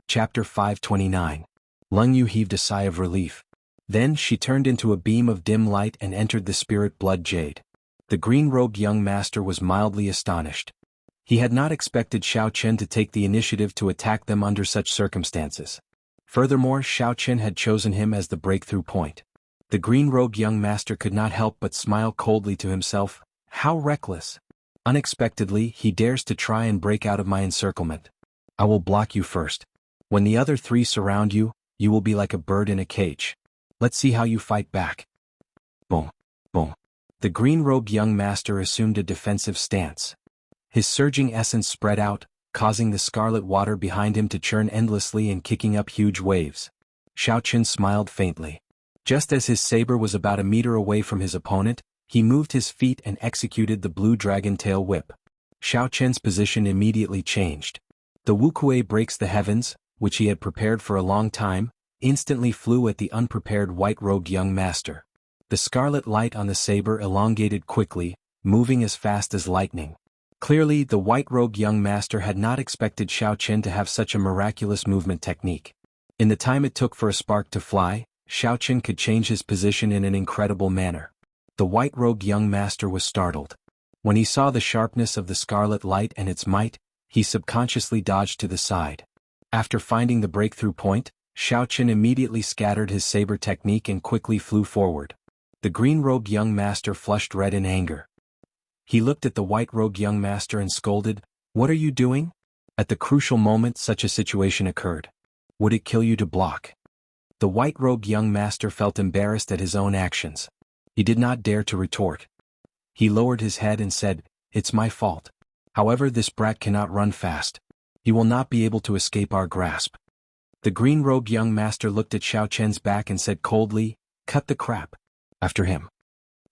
Chapter 529. Lung Yu heaved a sigh of relief. Then she turned into a beam of dim light and entered the spirit blood jade. The green-robed young master was mildly astonished. He had not expected Xiao Chen to take the initiative to attack them under such circumstances. Furthermore, Xiao Chen had chosen him as the breakthrough point. The green-robed young master could not help but smile coldly to himself. How reckless! Unexpectedly, he dares to try and break out of my encirclement. I will block you first. When the other three surround you, you will be like a bird in a cage. Let's see how you fight back. Boom, boom. The green-robed young master assumed a defensive stance. His surging essence spread out, causing the scarlet water behind him to churn endlessly and kicking up huge waves. Xiao Chen smiled faintly. Just as his saber was about a meter away from his opponent, he moved his feet and executed the blue dragon tail whip. Xiao Chen's position immediately changed. The Wuxia breaks the heavens, which he had prepared for a long time, instantly flew at the unprepared white-robed young master. The scarlet light on the saber elongated quickly, moving as fast as lightning. Clearly, the white-robed young master had not expected Xiao Chen to have such a miraculous movement technique. In the time it took for a spark to fly, Xiao Chen could change his position in an incredible manner. The white-robed young master was startled. When he saw the sharpness of the scarlet light and its might, he subconsciously dodged to the side. After finding the breakthrough point, Xiao Chen immediately scattered his saber technique and quickly flew forward. The green-robed young master flushed red in anger. He looked at the white-robed young master and scolded, "What are you doing?" At the crucial moment such a situation occurred. Would it kill you to block? The white-robed young master felt embarrassed at his own actions. He did not dare to retort. He lowered his head and said, "It's my fault. However, this brat cannot run fast. He will not be able to escape our grasp." The green-robed young master looked at Xiao Chen's back and said coldly, "Cut the crap. After him."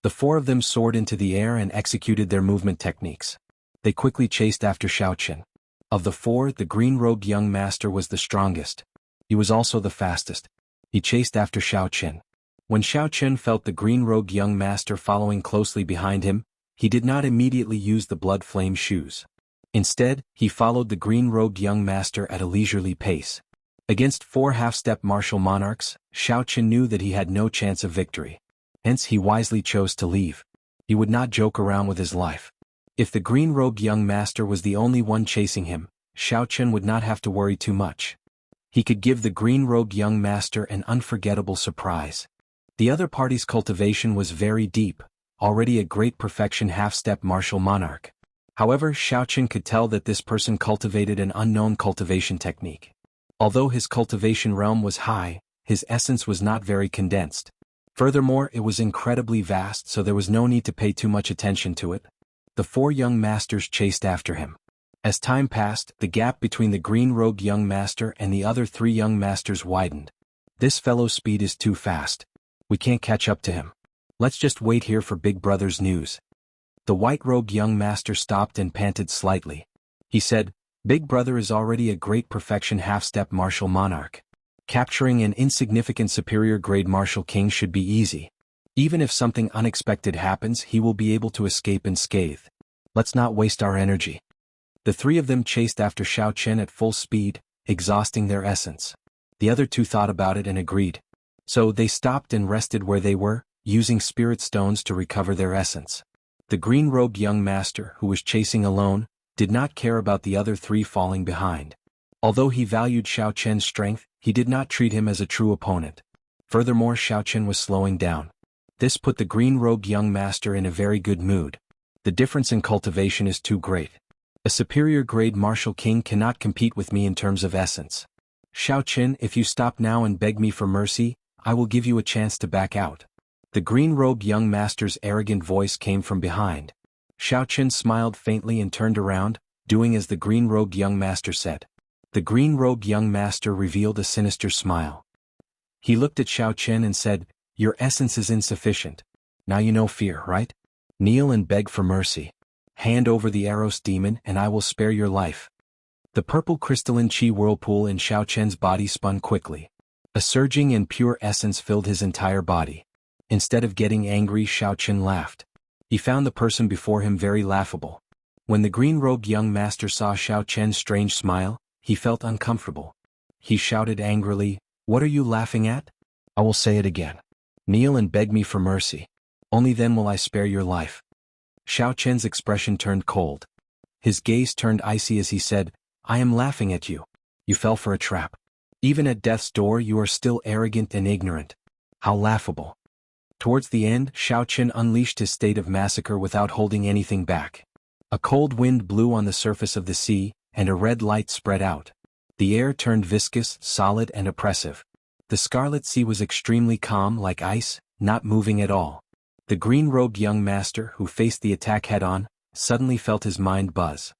The four of them soared into the air and executed their movement techniques. They quickly chased after Xiao Chen. Of the four, the green-robed young master was the strongest. He was also the fastest. He chased after Xiao Chen. When Xiao Chen felt the green-robed young master following closely behind him, he did not immediately use the blood flame shoes. Instead, he followed the green-robed young master at a leisurely pace. Against four half-step martial monarchs, Xiao Chen knew that he had no chance of victory. Hence he wisely chose to leave. He would not joke around with his life. If the green-robed young master was the only one chasing him, Xiao Chen would not have to worry too much. He could give the green-robed young master an unforgettable surprise. The other party's cultivation was very deep, already a great perfection half-step martial monarch. However, Xiao Chen could tell that this person cultivated an unknown cultivation technique. Although his cultivation realm was high, his essence was not very condensed. Furthermore, it was incredibly vast, so there was no need to pay too much attention to it. The four young masters chased after him. As time passed, the gap between the green-robed young master and the other three young masters widened. This fellow's speed is too fast. We can't catch up to him. Let's just wait here for Big Brother's news. The white-robed young master stopped and panted slightly. He said, "Big Brother is already a great perfection half-step martial monarch. Capturing an insignificant superior-grade martial king should be easy. Even if something unexpected happens, he will be able to escape unscathed. Let's not waste our energy." The three of them chased after Xiao Chen at full speed, exhausting their essence. The other two thought about it and agreed. So they stopped and rested where they were, using spirit stones to recover their essence. The green-robed young master, who was chasing alone, did not care about the other three falling behind. Although he valued Xiao Chen's strength, he did not treat him as a true opponent. Furthermore, Xiao Chen was slowing down. This put the green-robed young master in a very good mood. The difference in cultivation is too great. A superior-grade martial king cannot compete with me in terms of essence. Xiao Chen, if you stop now and beg me for mercy, I will give you a chance to back out. The green-robed young master's arrogant voice came from behind. Xiao Chen smiled faintly and turned around, doing as the green-robed young master said. The green-robed young master revealed a sinister smile. He looked at Xiao Chen and said, "Your essence is insufficient. Now you know fear, right? Kneel and beg for mercy. Hand over the Eros demon and I will spare your life." The purple crystalline chi whirlpool in Xiao Chen's body spun quickly. A surging and pure essence filled his entire body. Instead of getting angry, Xiao Chen laughed. He found the person before him very laughable. When the green-robed young master saw Xiao Chen's strange smile, he felt uncomfortable. he shouted angrily, "What are you laughing at? I will say it again. Kneel and beg me for mercy. Only then will I spare your life." Xiao Chen's expression turned cold. His gaze turned icy as he said, "I am laughing at you. You fell for a trap. Even at death's door you are still arrogant and ignorant. How laughable." Towards the end, Xiao Chen unleashed his state of massacre without holding anything back. A cold wind blew on the surface of the sea, and a red light spread out. The air turned viscous, solid and oppressive. The Scarlet Sea was extremely calm like ice, not moving at all. The green-robed young master who faced the attack head-on, suddenly felt his mind buzz.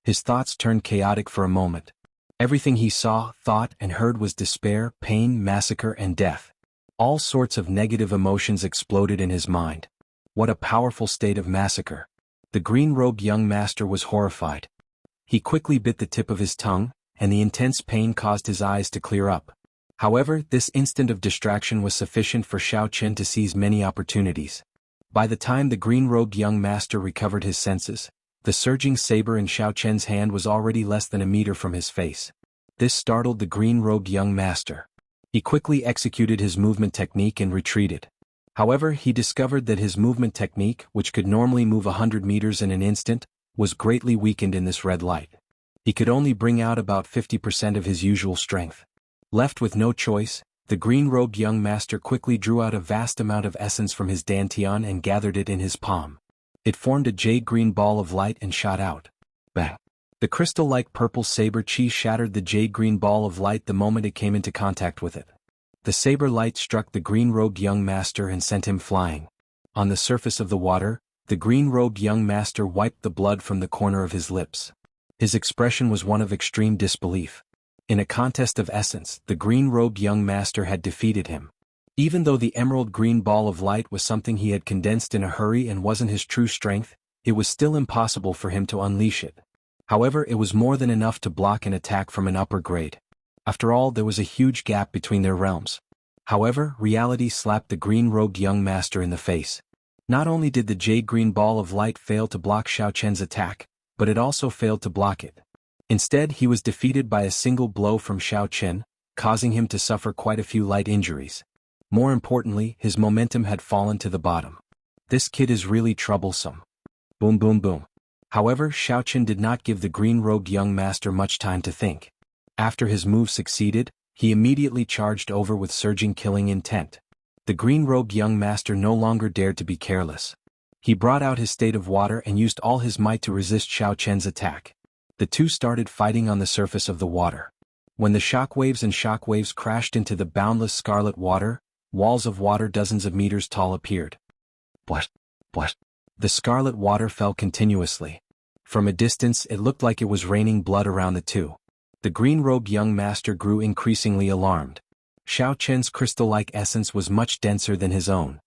His thoughts turned chaotic for a moment. Everything he saw, thought and heard was despair, pain, massacre and death. All sorts of negative emotions exploded in his mind. What a powerful state of massacre. The green-robed young master was horrified. He quickly bit the tip of his tongue, and the intense pain caused his eyes to clear up. However, this instant of distraction was sufficient for Xiao Chen to seize many opportunities. By the time the green-robed young master recovered his senses, the surging saber in Xiao Chen's hand was already less than a meter from his face. This startled the green-robed young master. He quickly executed his movement technique and retreated. However, he discovered that his movement technique, which could normally move 100 meters in an instant, was greatly weakened in this red light. He could only bring out about 50% of his usual strength. Left with no choice, the green-robed young master quickly drew out a vast amount of essence from his dantian and gathered it in his palm. It formed a jade-green ball of light and shot out. Bang! The crystal-like purple saber chi shattered the jade-green ball of light the moment it came into contact with it. The saber light struck the green-robed young master and sent him flying. On the surface of the water, the green-robed young master wiped the blood from the corner of his lips. His expression was one of extreme disbelief. In a contest of essence, the green-robed young master had defeated him. Even though the emerald green ball of light was something he had condensed in a hurry and wasn't his true strength, it was still impossible for him to unleash it. However, it was more than enough to block an attack from an upper grade. After all, there was a huge gap between their realms. However, reality slapped the green-robed young master in the face. Not only did the jade-green ball of light fail to block Xiao Chen's attack, but it also failed to block it. Instead, he was defeated by a single blow from Xiao Chen, causing him to suffer quite a few light injuries. More importantly, his momentum had fallen to the bottom. This kid is really troublesome. Boom boom boom. However, Xiao Chen did not give the green-robed young master much time to think. After his move succeeded, he immediately charged over with surging killing intent. The green-robed young master no longer dared to be careless. He brought out his state of water and used all his might to resist Xiao Chen's attack. The two started fighting on the surface of the water. When the shockwaves crashed into the boundless scarlet water, walls of water dozens of meters tall appeared. What? The scarlet water fell continuously. From a distance it looked like it was raining blood around the two. The green-robed young master grew increasingly alarmed. Xiao Chen's crystal-like essence was much denser than his own.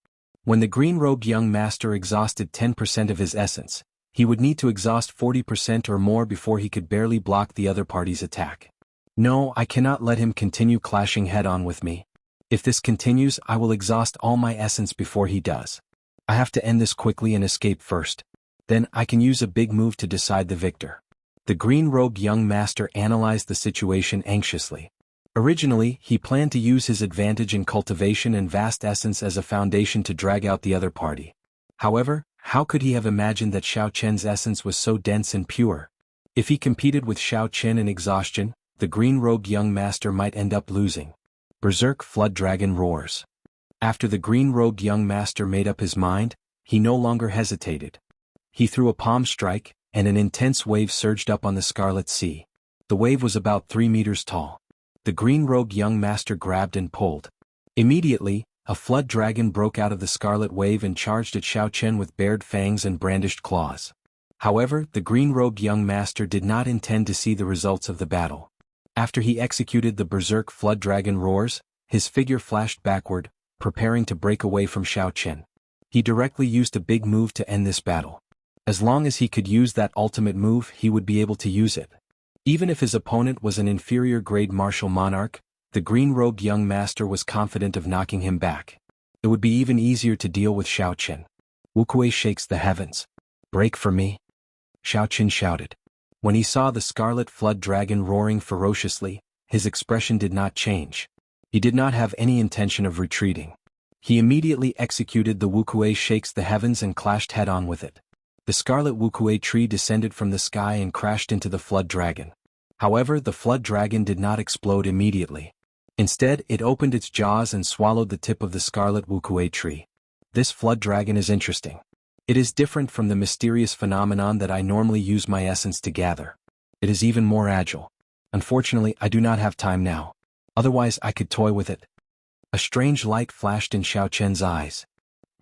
When the green-robed young master exhausted 10% of his essence, he would need to exhaust 40% or more before he could barely block the other party's attack. No, I cannot let him continue clashing head-on with me. If this continues, I will exhaust all my essence before he does. I have to end this quickly and escape first. Then I can use a big move to decide the victor. The green-robed young master analyzed the situation anxiously. Originally, he planned to use his advantage in cultivation and vast essence as a foundation to drag out the other party. However, how could he have imagined that Xiao Chen's essence was so dense and pure? If he competed with Xiao Chen in exhaustion, the green-robed young master might end up losing. Berserk Flood Dragon roars. After the green-robed young master made up his mind, he no longer hesitated. He threw a palm strike, and an intense wave surged up on the Scarlet Sea. The wave was about 3 meters tall. The green-robed young master grabbed and pulled. Immediately, a flood dragon broke out of the scarlet wave and charged at Xiao Chen with bared fangs and brandished claws. However, the green-robed young master did not intend to see the results of the battle. After he executed the berserk flood dragon roars, his figure flashed backward, preparing to break away from Xiao Chen. He directly used a big move to end this battle. As long as he could use that ultimate move, he would be able to use it. Even if his opponent was an inferior grade martial monarch, the green-robed young master was confident of knocking him back. It would be even easier to deal with Xiao Chen. Wuxia shakes the heavens. Break for me? Xiao Chen shouted. When he saw the scarlet flood dragon roaring ferociously, his expression did not change. He did not have any intention of retreating. He immediately executed the Wuxia shakes the heavens and clashed head-on with it. The scarlet Wuxia tree descended from the sky and crashed into the flood dragon. However, the flood dragon did not explode immediately. Instead, it opened its jaws and swallowed the tip of the scarlet Wuxia tree. This flood dragon is interesting. It is different from the mysterious phenomenon that I normally use my essence to gather. It is even more agile. Unfortunately, I do not have time now. Otherwise, I could toy with it. A strange light flashed in Xiao Chen's eyes.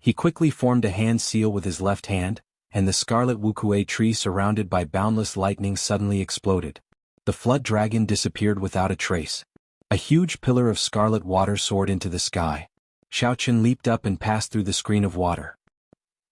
He quickly formed a hand seal with his left hand, and the scarlet Wuxia tree surrounded by boundless lightning suddenly exploded. The flood dragon disappeared without a trace. A huge pillar of scarlet water soared into the sky. Xiao Chen leaped up and passed through the screen of water.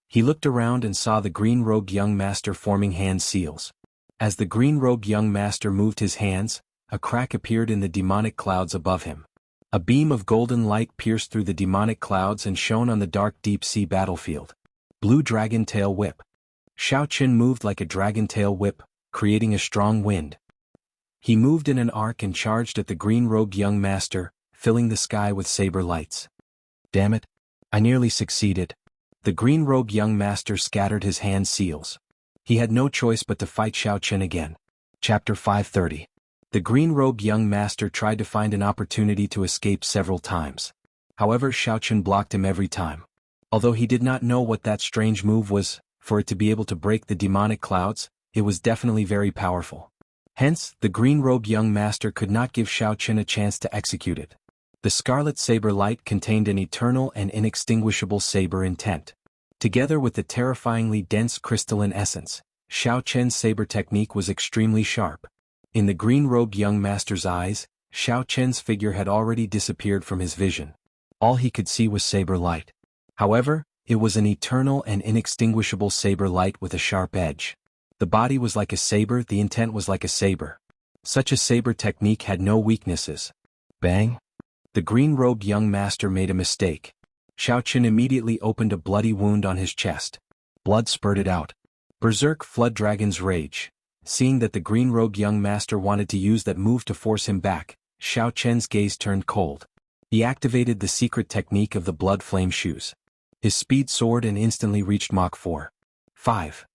He looked around and saw the green-robed young master forming hand seals. As the green-robed young master moved his hands, a crack appeared in the demonic clouds above him. A beam of golden light pierced through the demonic clouds and shone on the dark deep-sea battlefield. Blue dragon tail whip. Xiao Chen moved like a dragon tail whip, creating a strong wind. He moved in an arc and charged at the green-robed young master, filling the sky with saber lights. Damn it! I nearly succeeded. The green-robed young master scattered his hand seals. He had no choice but to fight Xiao Chen again. Chapter 530. The green-robed young master tried to find an opportunity to escape several times. However, Xiao Chen blocked him every time. Although he did not know what that strange move was, for it to be able to break the demonic clouds, it was definitely very powerful. Hence, the green-robed young master could not give Xiao Chen a chance to execute it. The scarlet saber light contained an eternal and inextinguishable saber intent. Together with the terrifyingly dense crystalline essence, Xiao Chen's saber technique was extremely sharp. In the green-robed young master's eyes, Xiao Chen's figure had already disappeared from his vision. All he could see was saber light. However, it was an eternal and inextinguishable saber light with a sharp edge. The body was like a saber, the intent was like a saber. Such a saber technique had no weaknesses. Bang! The green-robed young master made a mistake. Xiao Chen immediately opened a bloody wound on his chest. Blood spurted out. Berserk Flood Dragon's Rage. Seeing that the green-robed young master wanted to use that move to force him back, Xiao Chen's gaze turned cold. He activated the secret technique of the blood flame shoes. His speed soared and instantly reached Mach 4. 5.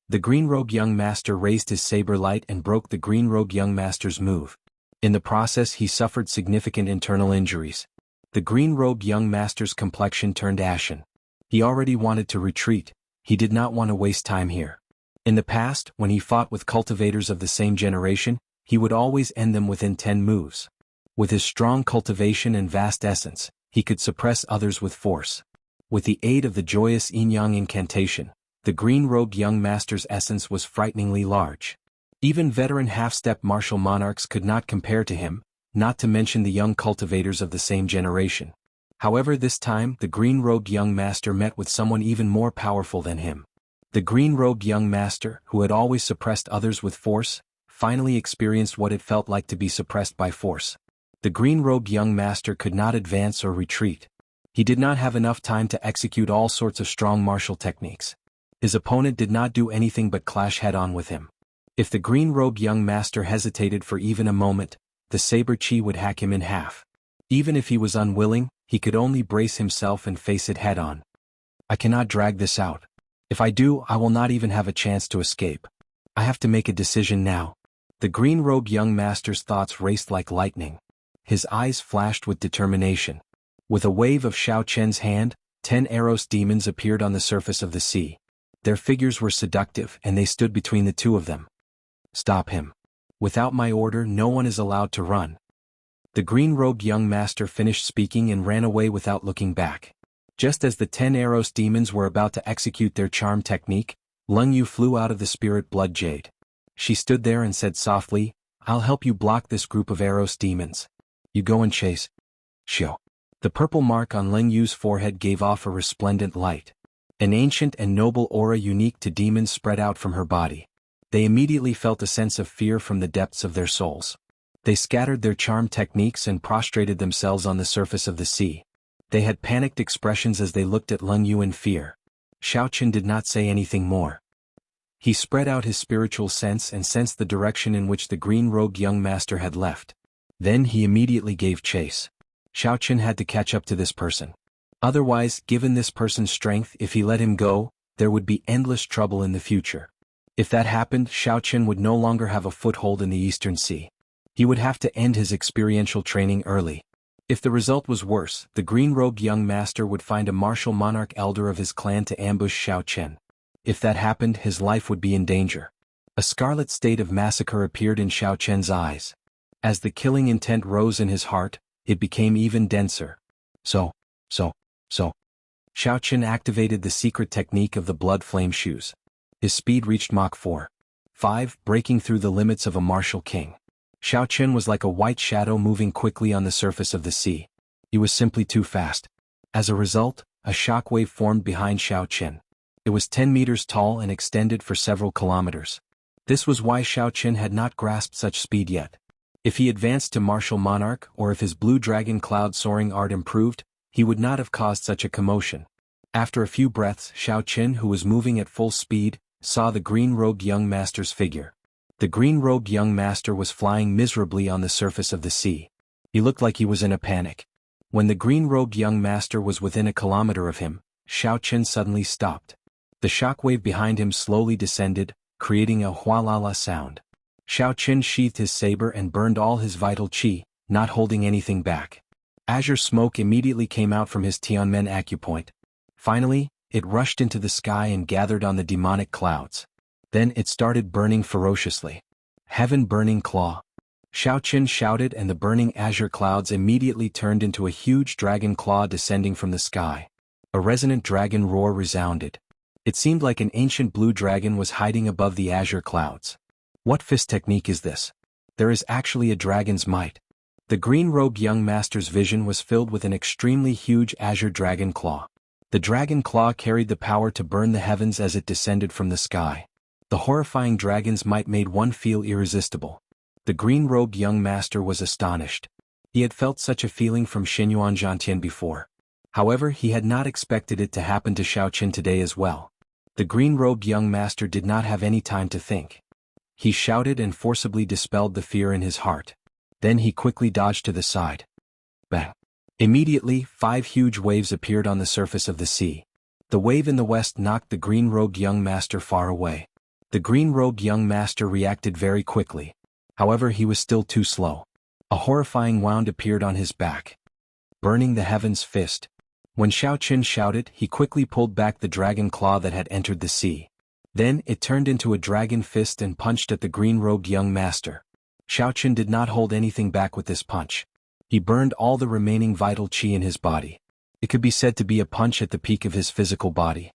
The green-robed young master raised his saber light and broke the green-robed young master's move. In the process, he suffered significant internal injuries. The green-robed young master's complexion turned ashen. He already wanted to retreat. He did not want to waste time here. In the past, when he fought with cultivators of the same generation, he would always end them within 10 moves. With his strong cultivation and vast essence, he could suppress others with force. With the aid of the joyous yin-yang incantation, the green-robed young master's essence was frighteningly large. Even veteran half-step martial monarchs could not compare to him, not to mention the young cultivators of the same generation. However, this time, the green-robed young master met with someone even more powerful than him. The green-robed young master, who had always suppressed others with force, finally experienced what it felt like to be suppressed by force. The green-robed young master could not advance or retreat. He did not have enough time to execute all sorts of strong martial techniques. His opponent did not do anything but clash head-on with him. If the green-robed young master hesitated for even a moment, the saber chi would hack him in half. Even if he was unwilling, he could only brace himself and face it head-on. I cannot drag this out. If I do, I will not even have a chance to escape. I have to make a decision now. The green-robed young master's thoughts raced like lightning. His eyes flashed with determination. With a wave of Xiao Chen's hand, 10 Eros demons appeared on the surface of the sea. Their figures were seductive and they stood between the two of them. Stop him. Without my order, no one is allowed to run. The green-robed young master finished speaking and ran away without looking back. Just as the 10 Eros demons were about to execute their charm technique, Leng Yu flew out of the spirit blood jade. She stood there and said softly, "I'll help you block this group of Eros demons. You go and chase." Shio. The purple mark on Leng Yu's forehead gave off a resplendent light. An ancient and noble aura unique to demons spread out from her body. They immediately felt a sense of fear from the depths of their souls. They scattered their charm techniques and prostrated themselves on the surface of the sea. They had panicked expressions as they looked at Leng Yu in fear. Xiao Chen did not say anything more. He spread out his spiritual sense and sensed the direction in which the green-robed young master had left. Then he immediately gave chase. Xiao Chen had to catch up to this person. Otherwise, given this person's strength, if he let him go, there would be endless trouble in the future. If that happened, Xiao Chen would no longer have a foothold in the Eastern Sea. He would have to end his experiential training early. If the result was worse, the green-robed young master would find a martial monarch elder of his clan to ambush Xiao Chen. If that happened, his life would be in danger. A scarlet state of massacre appeared in Xiao Chen's eyes. As the killing intent rose in his heart, it became even denser. So. Xiao Chen activated the secret technique of the blood flame shoes. His speed reached Mach 4.5, breaking through the limits of a martial king. Xiao Chen was like a white shadow moving quickly on the surface of the sea. He was simply too fast. As a result, a shockwave formed behind Xiao Chen. It was 10 meters tall and extended for several kilometers. This was why Xiao Chen had not grasped such speed yet. If he advanced to martial monarch, or if his blue dragon cloud soaring art improved, he would not have caused such a commotion. After a few breaths, Xiao Chen, who was moving at full speed, saw the green-robed young master's figure. The green-robed young master was flying miserably on the surface of the sea. He looked like he was in a panic. When the green-robed young master was within a kilometer of him, Xiao Chen suddenly stopped. The shockwave behind him slowly descended, creating a hualala sound. Xiao Chen sheathed his saber and burned all his vital qi, not holding anything back. Azure smoke immediately came out from his Tianmen acupoint. Finally, it rushed into the sky and gathered on the demonic clouds. Then it started burning ferociously. Heaven burning claw. Xiao Chen shouted, and the burning azure clouds immediately turned into a huge dragon claw descending from the sky. A resonant dragon roar resounded. It seemed like an ancient blue dragon was hiding above the azure clouds. What fist technique is this? There is actually a dragon's might. The green-robed young master's vision was filled with an extremely huge azure dragon claw. The dragon claw carried the power to burn the heavens as it descended from the sky. The horrifying dragon's might made one feel irresistible. The green-robed young master was astonished. He had felt such a feeling from Xinyuan Zhantian before. However, he had not expected it to happen to Xiao Chen today as well. The green-robed young master did not have any time to think. He shouted and forcibly dispelled the fear in his heart. Then he quickly dodged to the side. Bang! Immediately, 5 huge waves appeared on the surface of the sea. The wave in the west knocked the green-robed young master far away. The green-robed young master reacted very quickly. However, he was still too slow. A horrifying wound appeared on his back. Burning the heavens fist. When Xiao Chen shouted, he quickly pulled back the dragon claw that had entered the sea. Then it turned into a dragon fist and punched at the green-robed young master. Xiao Chen did not hold anything back with this punch. He burned all the remaining vital qi in his body. It could be said to be a punch at the peak of his physical body.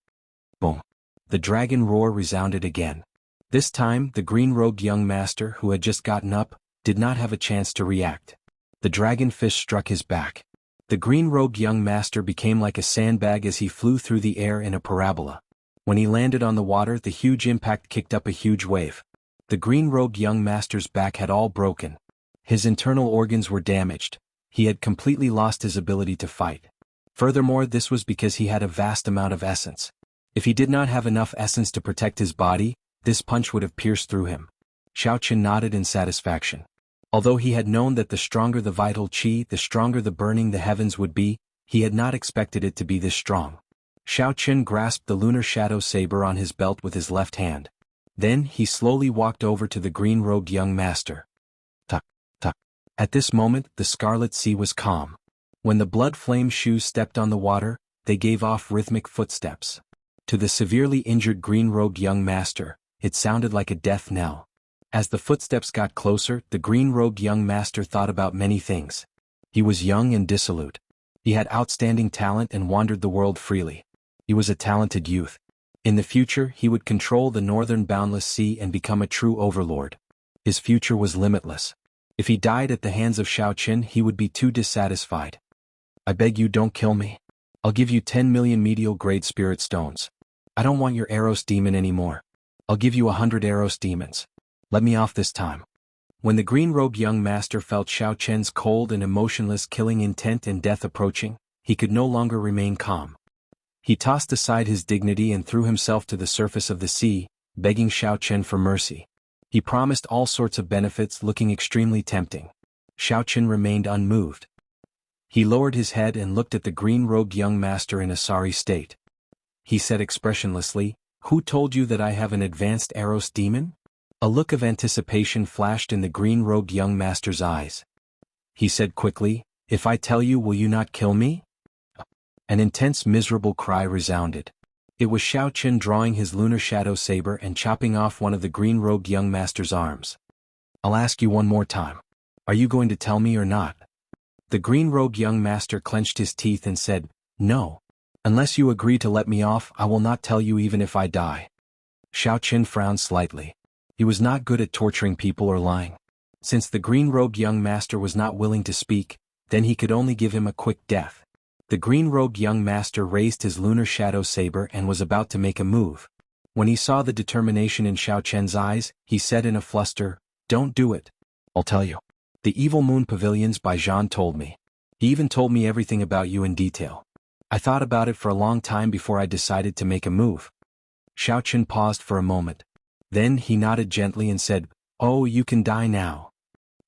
Boom! The dragon roar resounded again. This time, the green-robed young master, who had just gotten up, did not have a chance to react. The dragon fist struck his back. The green-robed young master became like a sandbag as he flew through the air in a parabola. When he landed on the water, the huge impact kicked up a huge wave. The green-robed young master's back had all broken. His internal organs were damaged. He had completely lost his ability to fight. Furthermore, this was because he had a vast amount of essence. If he did not have enough essence to protect his body, this punch would have pierced through him. Xiao Chen nodded in satisfaction. Although he had known that the stronger the vital qi, the stronger the burning the heavens would be, he had not expected it to be this strong. Xiao Chen grasped the lunar shadow saber on his belt with his left hand. Then he slowly walked over to the green-robed young master. Tuck, tuck. At this moment, the scarlet sea was calm. When the blood flame shoes stepped on the water, they gave off rhythmic footsteps. To the severely injured green-robed young master, it sounded like a death knell. As the footsteps got closer, the green-robed young master thought about many things. He was young and dissolute. He had outstanding talent and wandered the world freely. He was a talented youth. In the future, he would control the northern boundless sea and become a true overlord. His future was limitless. If he died at the hands of Xiao Chen, he would be too dissatisfied. I beg you, don't kill me. I'll give you 10 million medial-grade spirit stones. I don't want your Eros demon anymore. I'll give you 100 Eros demons. Let me off this time. When the green-robed young master felt Xiao Chen's cold and emotionless killing intent and death approaching, he could no longer remain calm. He tossed aside his dignity and threw himself to the surface of the sea, begging Xiao Chen for mercy. He promised all sorts of benefits, looking extremely tempting. Xiao Qin remained unmoved. He lowered his head and looked at the green-robed young master in a sorry state. He said expressionlessly, "Who told you that I have an advanced Eros demon?" A look of anticipation flashed in the green-robed young master's eyes. He said quickly, "If I tell you, will you not kill me?" An intense miserable cry resounded. It was Xiao Qin drawing his lunar shadow saber and chopping off one of the green-robed young master's arms. "I'll ask you one more time. Are you going to tell me or not?" The green-robed young master clenched his teeth and said, "No. Unless you agree to let me off, I will not tell you even if I die." Xiao Qin frowned slightly. He was not good at torturing people or lying. Since the green-robed young master was not willing to speak, then he could only give him a quick death. The green-robed young master raised his lunar shadow saber and was about to make a move. When he saw the determination in Xiao Qin's eyes, he said in a fluster, "Don't do it. I'll tell you. The Evil Moon Pavilions by Jean told me. He even told me everything about you in detail. I thought about it for a long time before I decided to make a move." Xiao Qin paused for a moment. Then he nodded gently and said, "Oh, you can die now."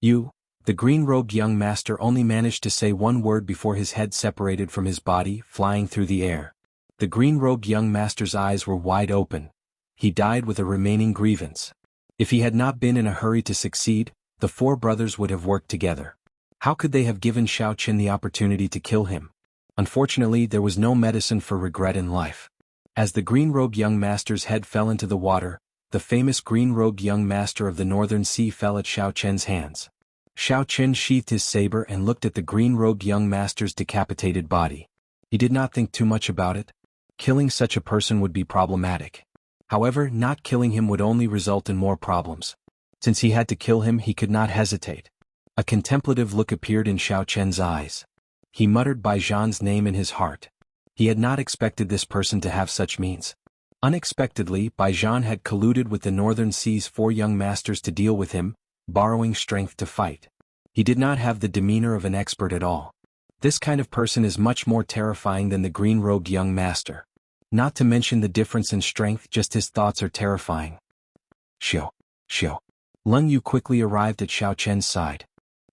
"You?" The green-robed young master only managed to say one word before his head separated from his body, flying through the air. The green-robed young master's eyes were wide open. He died with a remaining grievance. If he had not been in a hurry to succeed, the four brothers would have worked together. How could they have given Xiao Qin the opportunity to kill him? Unfortunately, there was no medicine for regret in life. As the green-robed young master's head fell into the water, the famous green-robed young master of the Northern Sea fell at Xiao Qin's hands. Xiao Qin sheathed his saber and looked at the green-robed young master's decapitated body. He did not think too much about it. Killing such a person would be problematic. However, not killing him would only result in more problems. Since he had to kill him, he could not hesitate. A contemplative look appeared in Xiao Qin's eyes. He muttered Bai Zhan's name in his heart. He had not expected this person to have such means. Unexpectedly, Bai Zhan had colluded with the Northern Sea's four young masters to deal with him, borrowing strength to fight. He did not have the demeanor of an expert at all. This kind of person is much more terrifying than the green-robed young master. Not to mention the difference in strength, just his thoughts are terrifying. Xiao. Leng Yu quickly arrived at Xiao Qin's side.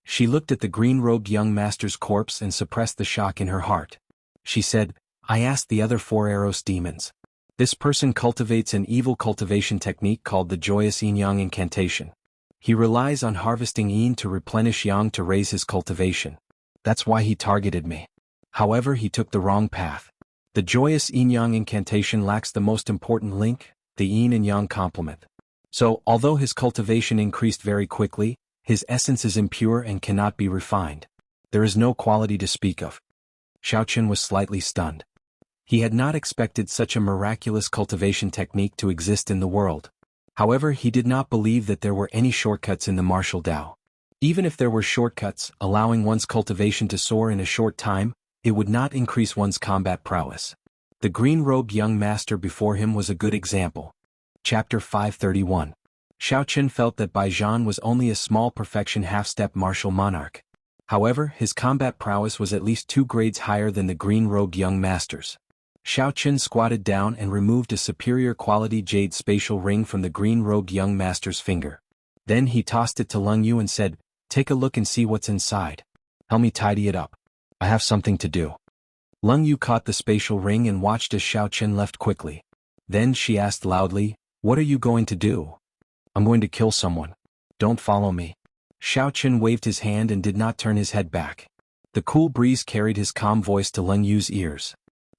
She looked at the green-robed young master's corpse and suppressed the shock in her heart. She said, "I asked the other four Eros demons. This person cultivates an evil cultivation technique called the Joyous Yin-Yang Incantation. He relies on harvesting yin to replenish yang to raise his cultivation. That's why he targeted me. However, he took the wrong path. The Joyous Yin-Yang Incantation lacks the most important link, the yin and yang complement. So, although his cultivation increased very quickly, his essence is impure and cannot be refined. There is no quality to speak of." Xiao Qin was slightly stunned. He had not expected such a miraculous cultivation technique to exist in the world. However, he did not believe that there were any shortcuts in the martial Tao. Even if there were shortcuts, allowing one's cultivation to soar in a short time, it would not increase one's combat prowess. The green-robed young master before him was a good example. Chapter 531. Xiao Qin felt that Bai Zhan was only a small perfection half-step martial monarch. However, his combat prowess was at least 2 grades higher than the green-robed young master's. Xiao Qin squatted down and removed a superior quality jade spatial ring from the green-robed young master's finger. Then he tossed it to Leng Yu and said, "Take a look and see what's inside. Help me tidy it up. I have something to do." Leng Yu caught the spatial ring and watched as Xiao Qin left quickly. Then she asked loudly, "What are you going to do?" "I'm going to kill someone. Don't follow me." Xiao Qin waved his hand and did not turn his head back. The cool breeze carried his calm voice to Leng Yu's ears.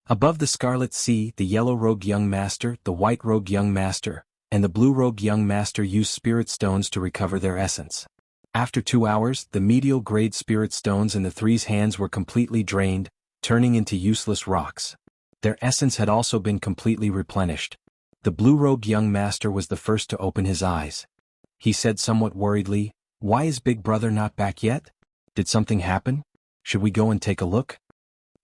Above the Scarlet Sea, the yellow-robed young master, the white-robed young master, and the blue-robed young master used spirit stones to recover their essence. After 2 hours, the medial-grade spirit stones in the three's hands were completely drained, turning into useless rocks. Their essence had also been completely replenished. The blue-robed young master was the first to open his eyes. He said somewhat worriedly, "Why is Big Brother not back yet? Did something happen? Should we go and take a look?"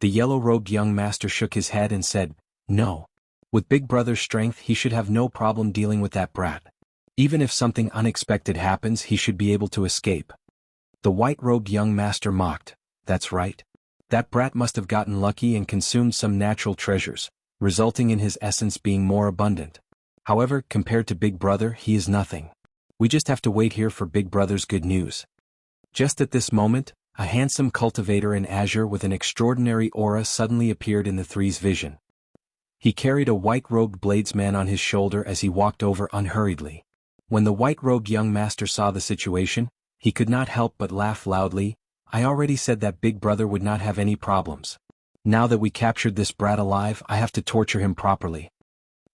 The yellow-robed young master shook his head and said, "No. With Big Brother's strength, he should have no problem dealing with that brat. Even if something unexpected happens, he should be able to escape." The white-robed young master mocked, "That's right. That brat must have gotten lucky and consumed some natural treasures, resulting in his essence being more abundant. However, compared to Big Brother, he is nothing. We just have to wait here for Big Brother's good news." Just at this moment, a handsome cultivator in azure with an extraordinary aura suddenly appeared in the three's vision. He carried a white-robed bladesman on his shoulder as he walked over unhurriedly. When the white-robed young master saw the situation, he could not help but laugh loudly. I already said that Big Brother would not have any problems. Now that we captured this brat alive, I have to torture him properly.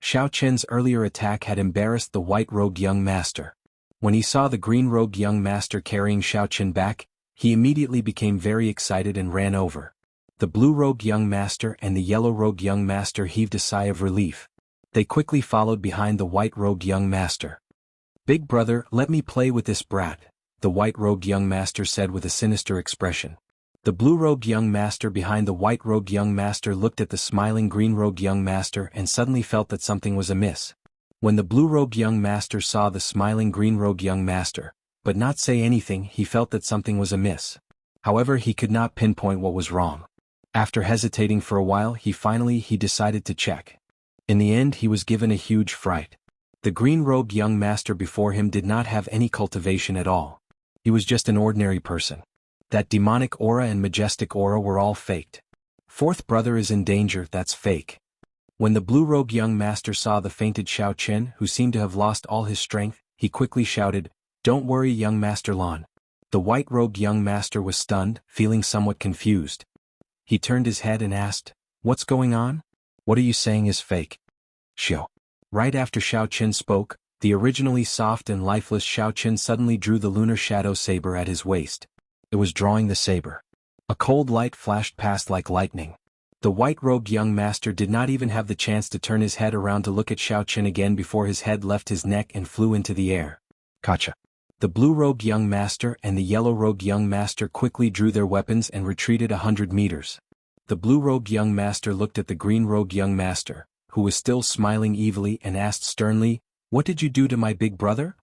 Xiao Qian's earlier attack had embarrassed the white-robed young master. When he saw the green-robed young master carrying Xiao Qian back, he immediately became very excited and ran over. The blue-robed young master and the yellow-robed young master heaved a sigh of relief. They quickly followed behind the white-robed young master. Big Brother, let me play with this brat, the white-robed young master said with a sinister expression. The blue-robed young master behind the white-robed young master looked at the smiling green-robed young master and suddenly felt that something was amiss. When the blue-robed young master saw the smiling green-robed young master, but not say anything, he felt that something was amiss. However, he could not pinpoint what was wrong. After hesitating for a while, he decided to check. In the end, he was given a huge fright. The green-robed young master before him did not have any cultivation at all. He was just an ordinary person. That demonic aura and majestic aura were all faked. Fourth brother is in danger, that's fake. When the blue-robed young master saw the fainted Xiao Qian, who seemed to have lost all his strength, he quickly shouted, "Don't worry, young Master Lan." The white-robed young master was stunned, feeling somewhat confused. He turned his head and asked, "What's going on? What are you saying is fake?" Xiao. Right after Xiao Qian spoke, the originally soft and lifeless Xiao Qian suddenly drew the lunar shadow saber at his waist. It was drawing the saber. A cold light flashed past like lightning. The white-robed young master did not even have the chance to turn his head around to look at Xiao Qian again before his head left his neck and flew into the air. Gotcha. The blue-robed young master and the yellow-robed young master quickly drew their weapons and retreated 100 meters. The blue-robed young master looked at the green-robed young master, who was still smiling evilly, and asked sternly, "What did you do to my big brother?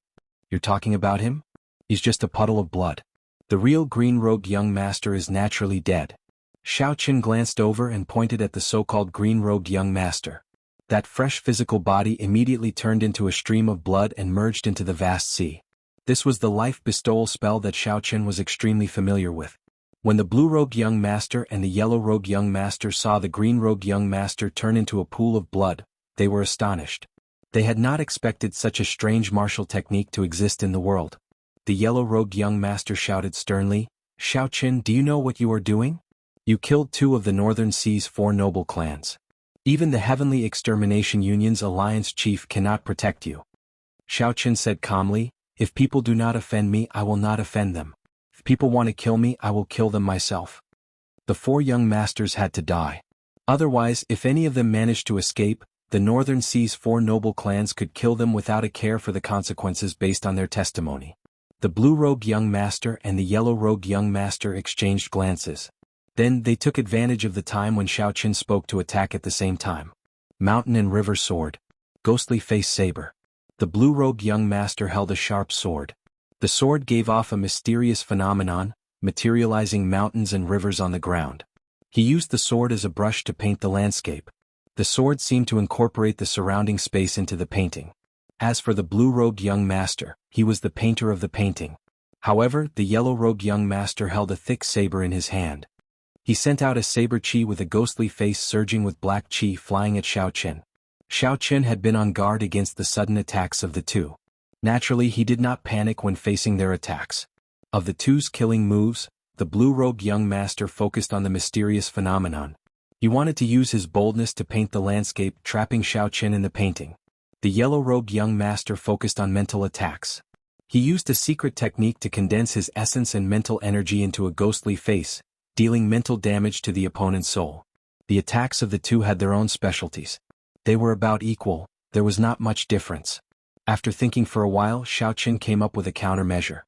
You're talking about him? He's just a puddle of blood. The real green-robed young master is naturally dead." Xiao Qian glanced over and pointed at the so-called green-robed young master. That fresh physical body immediately turned into a stream of blood and merged into the vast sea. This was the life bestowal spell that Xiao Qian was extremely familiar with. When the blue-robed young master and the yellow-robed young master saw the green-robed young master turn into a pool of blood, they were astonished. They had not expected such a strange martial technique to exist in the world. The yellow-robed young master shouted sternly, "Xiao Qian, do you know what you are doing? You killed 2 of the Northern Sea's 4 noble clans. Even the Heavenly Extermination Union's alliance chief cannot protect you." Xiao Qian said calmly, "If people do not offend me, I will not offend them. If people want to kill me, I will kill them myself." The 4 young masters had to die. Otherwise, if any of them managed to escape, the Northern Sea's 4 noble clans could kill them without a care for the consequences based on their testimony. The blue-robed young master and the yellow-robed young master exchanged glances. Then they took advantage of the time when Xiao Qian spoke to attack at the same time. Mountain and river sword. Ghostly face saber. The blue-robed young master held a sharp sword. The sword gave off a mysterious phenomenon, materializing mountains and rivers on the ground. He used the sword as a brush to paint the landscape. The sword seemed to incorporate the surrounding space into the painting. As for the blue-robed young master, he was the painter of the painting. However, the yellow-robed young master held a thick saber in his hand. He sent out a saber chi with a ghostly face surging with black chi flying at Xiao Qian. Xiao Qian had been on guard against the sudden attacks of the 2. Naturally, he did not panic when facing their attacks. Of the 2's killing moves, the blue-robed young master focused on the mysterious phenomenon. He wanted to use his boldness to paint the landscape, trapping Xiao Qian in the painting. The yellow-robed young master focused on mental attacks. He used a secret technique to condense his essence and mental energy into a ghostly face, dealing mental damage to the opponent's soul. The attacks of the 2 had their own specialties. They were about equal, there was not much difference. After thinking for a while, Xiao Qian came up with a countermeasure.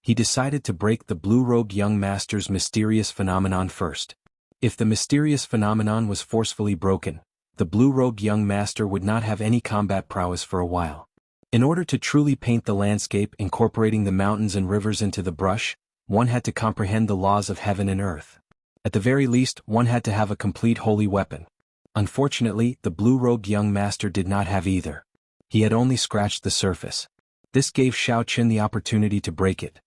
He decided to break the blue-robed young master's mysterious phenomenon first. If the mysterious phenomenon was forcefully broken, the blue-robed young master would not have any combat prowess for a while. In order to truly paint the landscape incorporating the mountains and rivers into the brush, one had to comprehend the laws of heaven and earth. At the very least, one had to have a complete holy weapon. Unfortunately, the blue-robed young master did not have either. He had only scratched the surface. This gave Xiao Qian the opportunity to break it.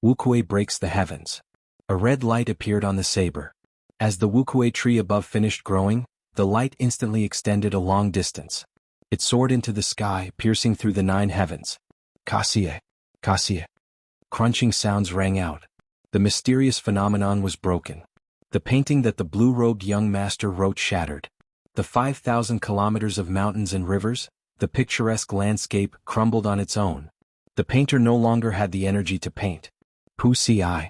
Wuxia breaks the heavens. A red light appeared on the saber. As the Wuxia tree above finished growing, the light instantly extended a long distance. It soared into the sky, piercing through the 9 heavens. Kasia, Kasia. Crunching sounds rang out. The mysterious phenomenon was broken. The painting that the blue-robed young master wrote shattered. The 5,000 kilometers of mountains and rivers, the picturesque landscape, crumbled on its own. The painter no longer had the energy to paint. Wuxia.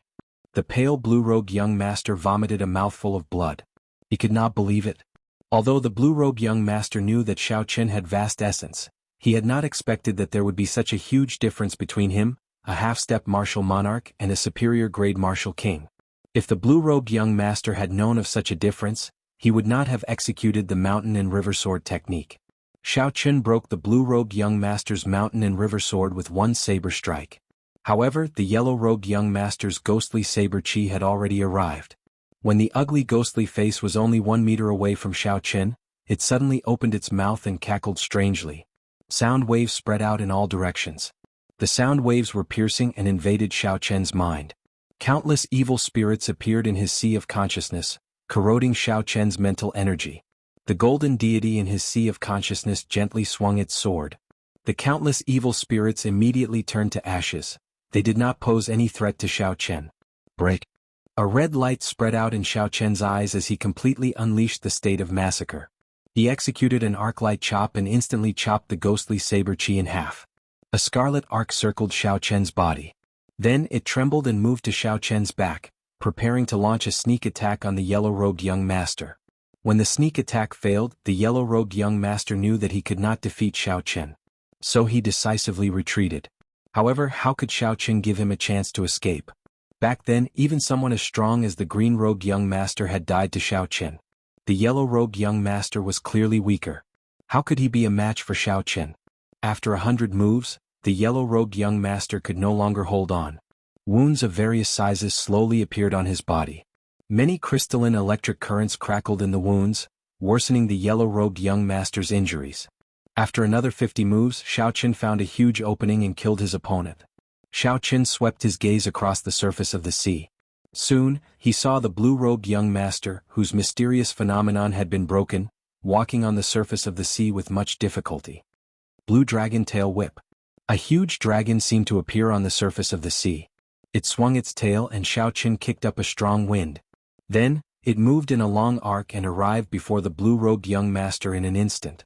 The pale blue-robed young master vomited a mouthful of blood. He could not believe it. Although the blue-robed young master knew that Xiao Qin had vast essence, he had not expected that there would be such a huge difference between him, a half-step martial monarch, and a superior-grade martial king. If the blue-robed young master had known of such a difference, he would not have executed the mountain and river sword technique. Xiao Qin broke the blue-robed young master's mountain and river sword with one saber strike. However, the yellow-robed young master's ghostly saber chi had already arrived. When the ugly ghostly face was only 1 meter away from Xiao Qin, it suddenly opened its mouth and cackled strangely. Sound waves spread out in all directions. The sound waves were piercing and invaded Xiao Qin's mind. Countless evil spirits appeared in his sea of consciousness, corroding Xiao Qin's mental energy. The golden deity in his sea of consciousness gently swung its sword. The countless evil spirits immediately turned to ashes. They did not pose any threat to Xiao Qin. Break. A red light spread out in Xiao Qin's eyes as he completely unleashed the state of massacre. He executed an arc-light chop and instantly chopped the ghostly saber chi in half. A scarlet arc circled Xiao Qin's body. Then it trembled and moved to Xiao Qin's back, preparing to launch a sneak attack on the yellow-robed young master. When the sneak attack failed, the yellow-robed young master knew that he could not defeat Xiao Qin. So he decisively retreated. However, how could Xiao Qin give him a chance to escape? Back then, even someone as strong as the green-robed young master had died to Xiao Qin. The yellow-robed young master was clearly weaker. How could he be a match for Xiao Qin? After 100 moves, the yellow-robed young master could no longer hold on. Wounds of various sizes slowly appeared on his body. Many crystalline electric currents crackled in the wounds, worsening the yellow-robed young master's injuries. After another 50 moves, Xiao Qin found a huge opening and killed his opponent. Xiao Qin swept his gaze across the surface of the sea. Soon, he saw the blue-robed young master, whose mysterious phenomenon had been broken, walking on the surface of the sea with much difficulty. Blue Dragon Tail Whip. A huge dragon seemed to appear on the surface of the sea. It swung its tail and Xiao Qin kicked up a strong wind. Then, it moved in a long arc and arrived before the blue-robed young master in an instant.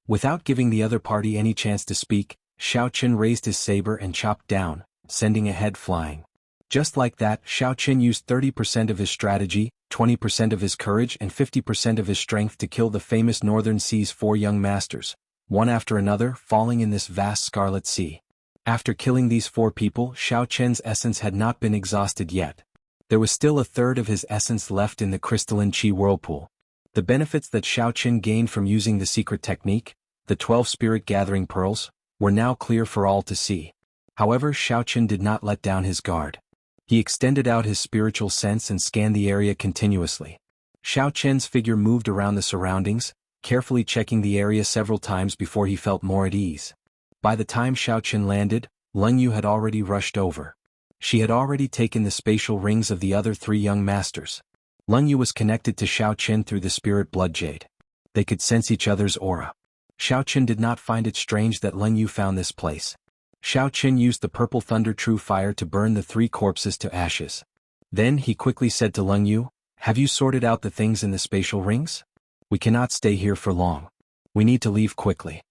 Without giving the other party any chance to speak, Xiao Qin raised his saber and chopped down, sending a head flying. Just like that, Xiao Qin used 30% of his strategy, 20% of his courage and 50% of his strength to kill the famous Northern Sea's 4 young masters, one after another falling in this vast scarlet sea. After killing these 4 people, Xiao Qin's essence had not been exhausted yet. There was still a third of his essence left in the crystalline chi whirlpool. The benefits that Xiao Qin gained from using the secret technique, the 12 spirit gathering pearls, were now clear for all to see. However, Xiao Qin did not let down his guard. He extended out his spiritual sense and scanned the area continuously. Xiao Qin's figure moved around the surroundings, carefully checking the area several times before he felt more at ease. By the time Xiao Qin landed, Leng Yu had already rushed over. She had already taken the spatial rings of the other 3 young masters. Leng Yu was connected to Xiao Qin through the spirit blood jade. They could sense each other's aura. Xiao Qin did not find it strange that Leng Yu found this place. Xiao Qin used the purple thunder true fire to burn the 3 corpses to ashes. Then he quickly said to Leng Yu, "Have you sorted out the things in the spatial rings? We cannot stay here for long. We need to leave quickly."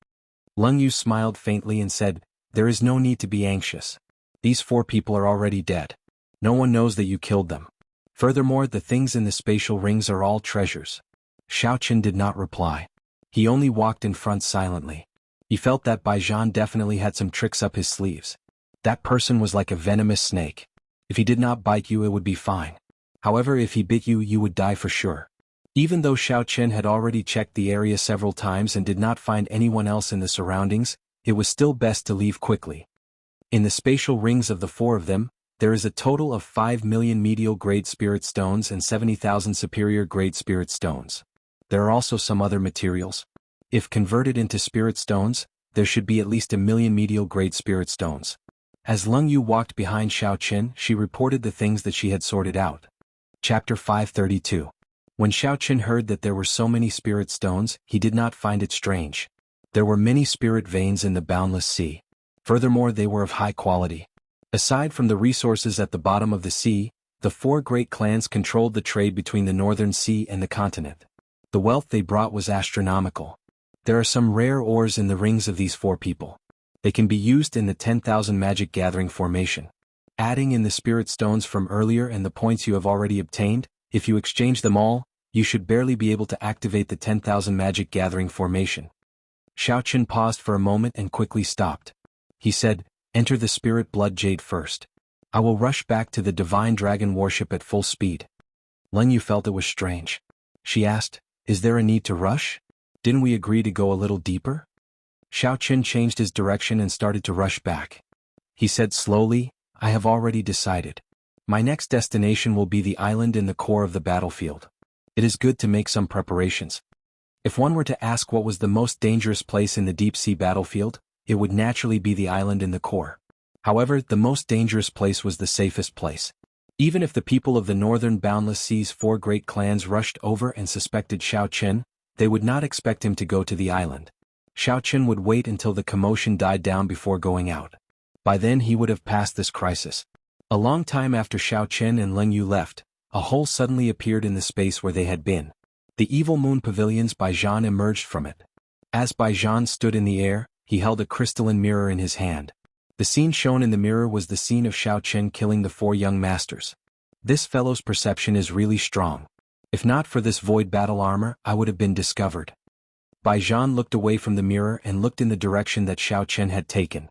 Leng Yu smiled faintly and said, "There is no need to be anxious. These 4 people are already dead. No one knows that you killed them. Furthermore, the things in the spatial rings are all treasures." Xiao Qin did not reply. He only walked in front silently. He felt that Bai Zhan definitely had some tricks up his sleeves. That person was like a venomous snake. If he did not bite you, it would be fine. However, if he bit you, you would die for sure. Even though Xiao Qin had already checked the area several times and did not find anyone else in the surroundings, it was still best to leave quickly. In the spatial rings of the 4 of them, there is a total of 5 million medial grade spirit stones and 70,000 superior grade spirit stones. There are also some other materials. If converted into spirit stones, there should be at least 1 million medial grade spirit stones. As Leng Yu walked behind Xiao Qin, she reported the things that she had sorted out. Chapter 532. When Xiao Qin heard that there were so many spirit stones, he did not find it strange. There were many spirit veins in the boundless sea. Furthermore, they were of high quality. Aside from the resources at the bottom of the sea, the four great clans controlled the trade between the northern sea and the continent. The wealth they brought was astronomical. There are some rare ores in the rings of these four people. They can be used in the 10,000 magic gathering formation. Adding in the spirit stones from earlier and the points you have already obtained, if you exchange them all, you should barely be able to activate the 10,000 magic gathering formation. Xiao Qin paused for a moment and quickly stopped. He said, "Enter the spirit blood jade first. I will rush back to the divine dragon warship at full speed." Leng Yu felt it was strange. She asked, "Is there a need to rush? Didn't we agree to go a little deeper?" Xiao Qin changed his direction and started to rush back. He said slowly, "I have already decided. My next destination will be the island in the core of the battlefield. It is good to make some preparations. If one were to ask what was the most dangerous place in the deep-sea battlefield, it would naturally be the island in the core. However, the most dangerous place was the safest place. Even if the people of the northern boundless sea's four great clans rushed over and suspected Xiao Qin, they would not expect him to go to the island. Xiao Qin would wait until the commotion died down before going out. By then he would have passed this crisis. A long time after Xiao Qin and Leng Yu left, a hole suddenly appeared in the space where they had been. The evil moon pavilions by Zhan emerged from it. As Bai Zhan stood in the air, he held a crystalline mirror in his hand. The scene shown in the mirror was the scene of Xiao Qin killing the four young masters. This fellow's perception is really strong. If not for this void battle armor, I would have been discovered. Bai Zhan looked away from the mirror and looked in the direction that Xiao Qin had taken.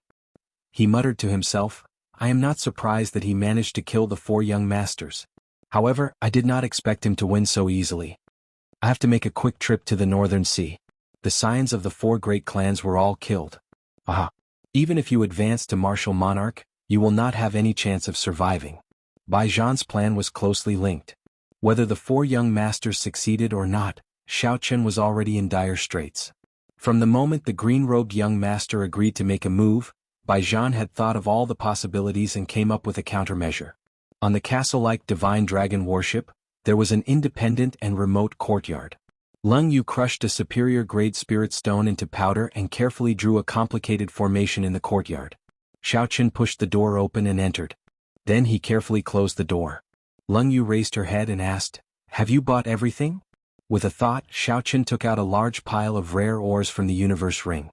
He muttered to himself, "I am not surprised that he managed to kill the four young masters. However, I did not expect him to win so easily. I have to make a quick trip to the northern sea. The scions of the four great clans were all killed. Aha! Even if you advance to martial monarch, you will not have any chance of surviving." Bai Zhan's plan was closely linked. Whether the four young masters succeeded or not, Xiao Qin was already in dire straits. From the moment the green-robed young master agreed to make a move, Bai Zhan had thought of all the possibilities and came up with a countermeasure. On the castle-like divine dragon warship, there was an independent and remote courtyard. Leng Yu crushed a superior-grade spirit stone into powder and carefully drew a complicated formation in the courtyard. Xiao Qin pushed the door open and entered. Then he carefully closed the door. Leng Yu raised her head and asked, "Have you bought everything?" With a thought, Xiao Qin took out a large pile of rare ores from the universe ring.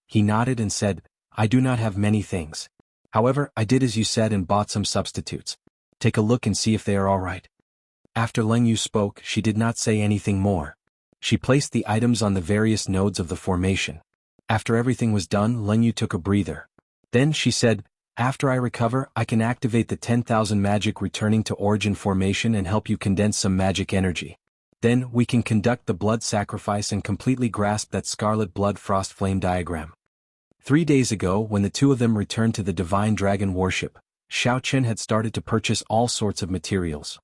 He nodded and said, "I do not have many things. However, I did as you said and bought some substitutes. Take a look and see if they are all right." After Leng Yu spoke, she did not say anything more. She placed the items on the various nodes of the formation. After everything was done, Leng Yu took a breather. Then she said, "After I recover, I can activate the 10,000 magic returning to origin formation and help you condense some magic energy. Then, we can conduct the blood sacrifice and completely grasp that scarlet blood frost flame diagram." 3 days ago, when the two of them returned to the divine dragon warship, Xiao Qin had started to purchase all sorts of materials.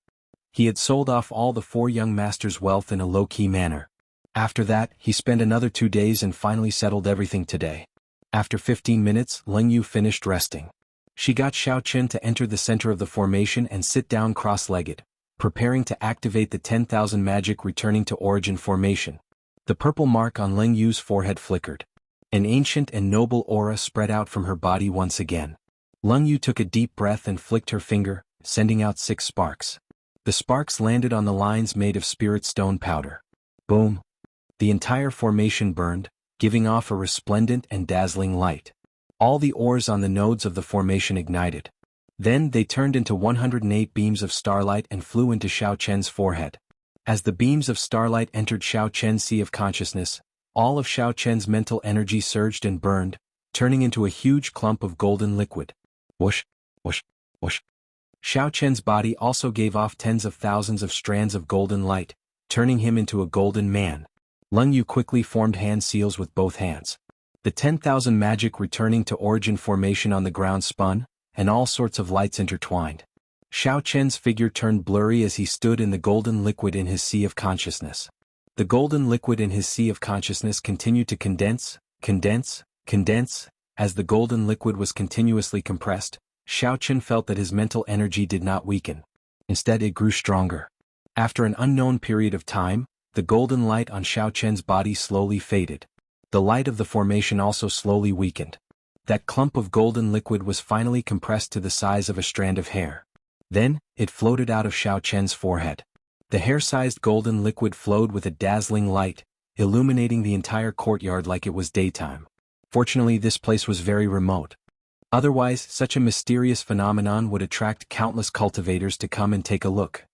He had sold off all the four young masters' wealth in a low-key manner. After that, he spent another 2 days and finally settled everything today. After 15 minutes, Leng Yu finished resting. She got Xiao Qin to enter the center of the formation and sit down cross-legged, preparing to activate the 10,000 magic returning to origin formation. The purple mark on Leng Yu's forehead flickered. An ancient and noble aura spread out from her body once again. Leng Yu took a deep breath and flicked her finger, sending out 6 sparks. The sparks landed on the lines made of spirit stone powder. Boom! The entire formation burned, giving off a resplendent and dazzling light. All the ores on the nodes of the formation ignited. Then they turned into 108 beams of starlight and flew into Xiao Qian's forehead. As the beams of starlight entered Xiao Qian's sea of consciousness, all of Xiao Qian's mental energy surged and burned, turning into a huge clump of golden liquid. Whoosh, whoosh, whoosh. Xiao Qian's body also gave off tens of thousands of strands of golden light, turning him into a golden man. Leng Yu quickly formed hand seals with both hands. The 10,000 magic returning to origin formation on the ground spun, and all sorts of lights intertwined. Xiao Qian's figure turned blurry as he stood in the golden liquid in his sea of consciousness. The golden liquid in his sea of consciousness continued to condense, condense, condense, As the golden liquid was continuously compressed, Xiaochen felt that his mental energy did not weaken. Instead, it grew stronger. After an unknown period of time, the golden light on Xiaochen's body slowly faded. The light of the formation also slowly weakened. That clump of golden liquid was finally compressed to the size of a strand of hair. Then, it floated out of Xiaochen's forehead. The hair-sized golden liquid flowed with a dazzling light, illuminating the entire courtyard like it was daytime. Fortunately, this place was very remote. Otherwise, such a mysterious phenomenon would attract countless cultivators to come and take a look.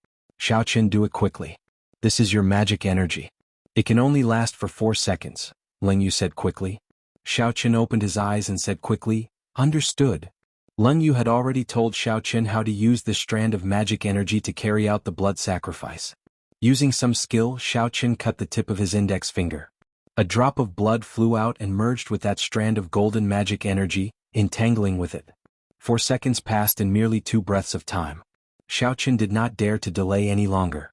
Xiaochen, do it quickly. This is your magic energy. It can only last for 4 seconds, Leng Yu said quickly. Xiaochen opened his eyes and said quickly, understood. Leng Yu had already told Xiaochen how to use this strand of magic energy to carry out the blood sacrifice. Using some skill, Xiaochen cut the tip of his index finger. A drop of blood flew out and merged with that strand of golden magic energy, entangling with it. 4 seconds passed in merely 2 breaths of time. Xiaochen did not dare to delay any longer.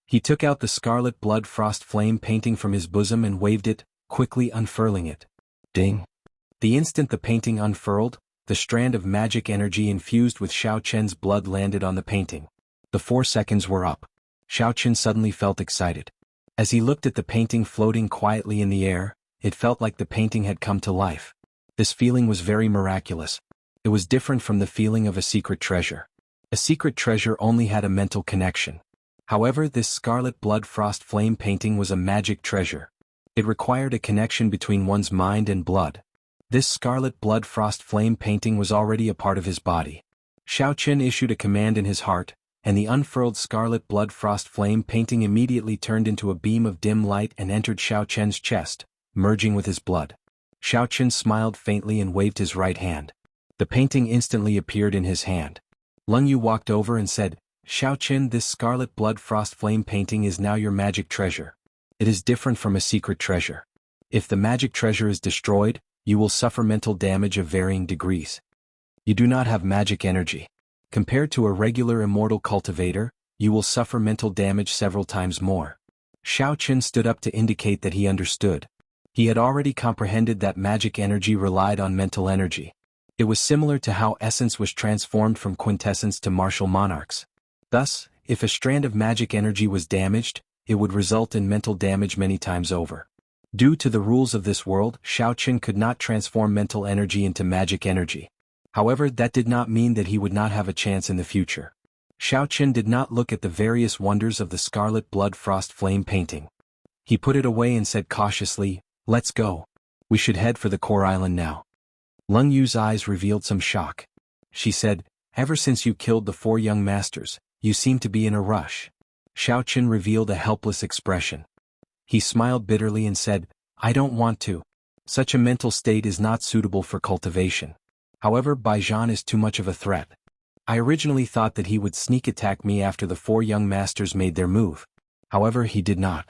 He took out the scarlet blood frost flame painting from his bosom and waved it, quickly unfurling it. Ding! The instant the painting unfurled, the strand of magic energy infused with Xiaochen's blood landed on the painting. The 4 seconds were up. Xiaochen suddenly felt excited. As he looked at the painting floating quietly in the air, it felt like the painting had come to life. This feeling was very miraculous. It was different from the feeling of a secret treasure. A secret treasure only had a mental connection. However, this scarlet blood frost flame painting was a magic treasure. It required a connection between one's mind and blood. This scarlet blood frost flame painting was already a part of his body. Xiaochen issued a command in his heart, and the unfurled scarlet blood frost flame painting immediately turned into a beam of dim light and entered Xiaochen's chest, merging with his blood. Xiaochen smiled faintly and waved his right hand. The painting instantly appeared in his hand. Leng Yu walked over and said, Xiaochen, this scarlet blood frost flame painting is now your magic treasure. It is different from a secret treasure. If the magic treasure is destroyed, you will suffer mental damage of varying degrees. You do not have magic energy. Compared to a regular immortal cultivator, you will suffer mental damage several times more. Xiaochen stood up to indicate that he understood. He had already comprehended that magic energy relied on mental energy. It was similar to how essence was transformed from quintessence to martial monarchs. Thus, if a strand of magic energy was damaged, it would result in mental damage many times over. Due to the rules of this world, Xiaochen could not transform mental energy into magic energy. However, that did not mean that he would not have a chance in the future. Xiaochen did not look at the various wonders of the scarlet blood frost flame painting. He put it away and said cautiously, let's go. We should head for the core island now. Leng Yu's eyes revealed some shock. She said, ever since you killed the 4 young masters, you seem to be in a rush. Xiaochen revealed a helpless expression. He smiled bitterly and said, I don't want to. Such a mental state is not suitable for cultivation. However, Baijian is too much of a threat. I originally thought that he would sneak attack me after the 4 young masters made their move. However, he did not.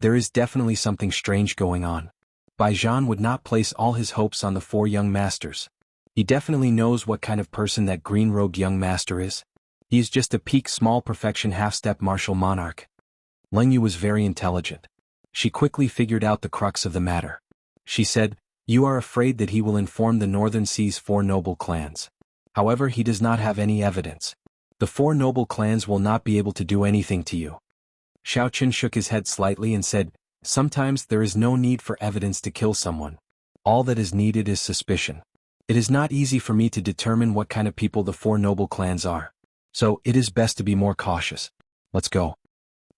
There is definitely something strange going on. Baijian would not place all his hopes on the 4 young masters. He definitely knows what kind of person that green-robed young master is. He is just a peak small perfection half-step martial monarch. Leng Yu was very intelligent. She quickly figured out the crux of the matter. She said, you are afraid that he will inform the Northern Sea's 4 noble clans. However, he does not have any evidence. The 4 noble clans will not be able to do anything to you. Xiaochen shook his head slightly and said, sometimes there is no need for evidence to kill someone. All that is needed is suspicion. It is not easy for me to determine what kind of people the 4 noble clans are. So, it is best to be more cautious. Let's go.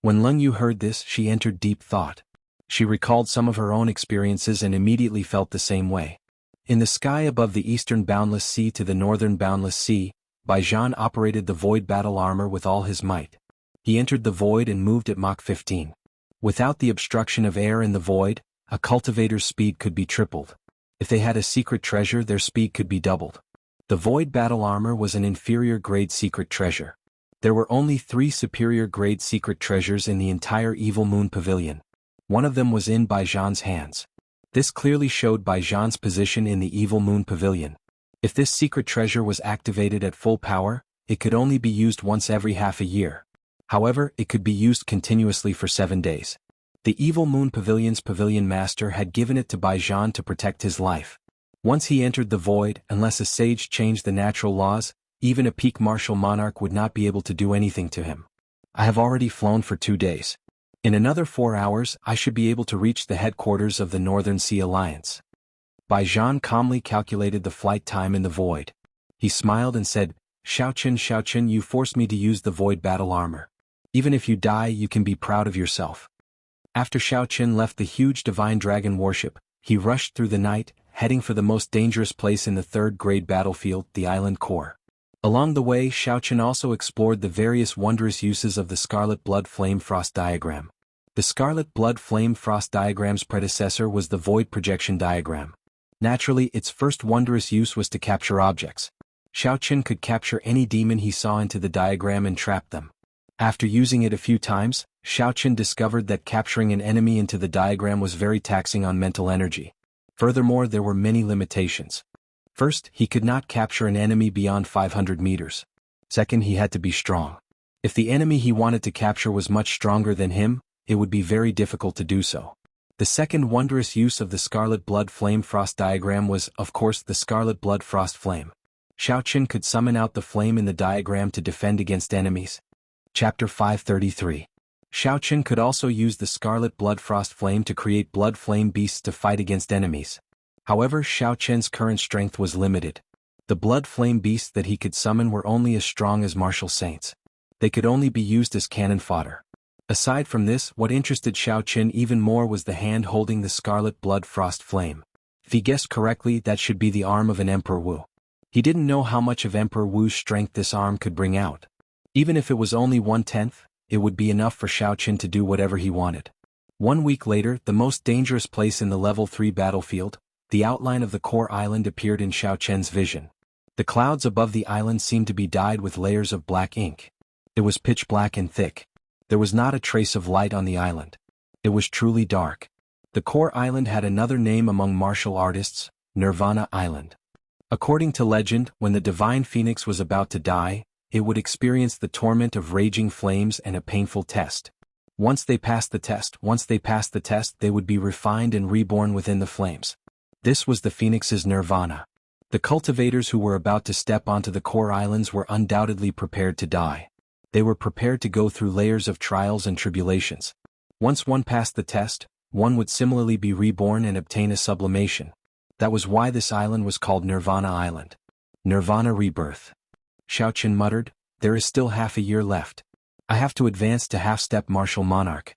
When Leng Yu heard this, she entered deep thought. She recalled some of her own experiences and immediately felt the same way. In the sky above the eastern boundless sea to the northern boundless sea, Baijian operated the void battle armor with all his might. He entered the void and moved at Mach 15. Without the obstruction of air in the void, a cultivator's speed could be tripled. If they had a secret treasure, their speed could be doubled. The void battle armor was an inferior grade secret treasure. There were only 3 superior grade secret treasures in the entire Evil Moon Pavilion. One of them was in Baijian's hands. This clearly showed Baijian's position in the Evil Moon Pavilion. If this secret treasure was activated at full power, it could only be used once every half a year. However, it could be used continuously for 7 days. The Evil Moon Pavilion's Pavilion Master had given it to Baijian to protect his life. Once he entered the void, unless a sage changed the natural laws, even a peak martial monarch would not be able to do anything to him. I have already flown for 2 days. In another 4 hours I should be able to reach the headquarters of the Northern Sea Alliance. Bai Zhan calmly calculated the flight time in the void. He smiled and said, Xiao Qin, you forced me to use the void battle armor. Even if you die, you can be proud of yourself. After Xiao Qin left the huge divine dragon warship, he rushed through the night, heading for the most dangerous place in the third-grade battlefield, the island core. Along the way, Xiao Qin also explored the various wondrous uses of the Scarlet Blood Flame Frost diagram. The Scarlet Blood Flame Frost diagram's predecessor was the Void Projection diagram. Naturally, its first wondrous use was to capture objects. Xiao Qin could capture any demon he saw into the diagram and trap them. After using it a few times, Xiao Qin discovered that capturing an enemy into the diagram was very taxing on mental energy. Furthermore, there were many limitations. First, he could not capture an enemy beyond 500 meters. Second, he had to be strong. If the enemy he wanted to capture was much stronger than him, it would be very difficult to do so. The second wondrous use of the Scarlet Blood Flame Frost diagram was, of course, the Scarlet Blood Frost Flame. Xiao Qin could summon out the flame in the diagram to defend against enemies. Chapter 533. Xiao Qin could also use the Scarlet Blood Frost Flame to create blood flame beasts to fight against enemies. However, Xiao Qin's current strength was limited. The blood flame beasts that he could summon were only as strong as martial saints. They could only be used as cannon fodder. Aside from this, what interested Xiao Qin even more was the hand holding the Scarlet Blood Frost Flame. If he guessed correctly, that should be the arm of an Emperor Wu. He didn't know how much of Emperor Wu's strength this arm could bring out. Even if it was only 1/10, it would be enough for Xiao Qin to do whatever he wanted. 1 week later, the most dangerous place in the level 3 battlefield, the outline of the core island appeared in Xiao Qin's vision. The clouds above the island seemed to be dyed with layers of black ink. It was pitch black and thick. There was not a trace of light on the island. It was truly dark. The core island had another name among martial artists, Nirvana Island. According to legend, when the divine phoenix was about to die, it would experience the torment of raging flames and a painful test. Once they passed the test, they would be refined and reborn within the flames. This was the phoenix's nirvana. The cultivators who were about to step onto the core islands were undoubtedly prepared to die. They were prepared to go through layers of trials and tribulations. Once one passed the test, one would similarly be reborn and obtain a sublimation. That was why this island was called Nirvana Island. Nirvana Rebirth. Xiao Qin muttered, there is still half a year left. I have to advance to half-step martial monarch.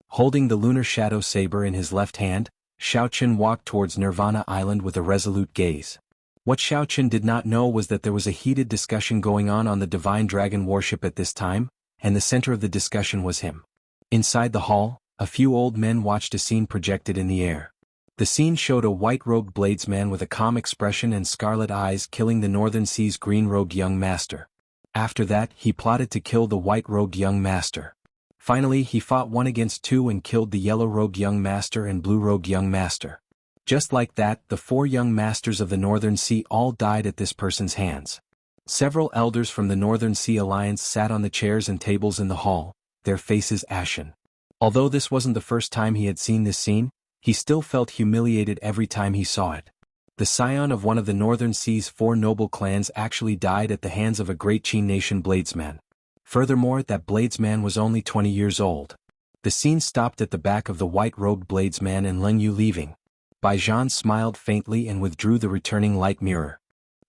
Holding the lunar shadow saber in his left hand, Xiao Qin walked towards Nirvana Island with a resolute gaze. What Xiao Qin did not know was that there was a heated discussion going on the Divine Dragon warship at this time, and the center of the discussion was him. Inside the hall, a few old men watched a scene projected in the air. The scene showed a white-robed bladesman with a calm expression and scarlet eyes killing the Northern Sea's green-robed young master. After that, he plotted to kill the white-robed young master. Finally, he fought 1 against 2 and killed the yellow-robed young master and blue-robed young master. Just like that, the 4 young masters of the Northern Sea all died at this person's hands. Several elders from the Northern Sea Alliance sat on the chairs and tables in the hall, their faces ashen. Although this wasn't the first time he had seen this scene, he still felt humiliated every time he saw it. The scion of one of the Northern Sea's 4 noble clans actually died at the hands of a great Qin nation bladesman. Furthermore, that bladesman was only 20 years old. The scene stopped at the back of the white-robed bladesman and Leng Yu leaving. Bai Zhan smiled faintly and withdrew the returning light mirror.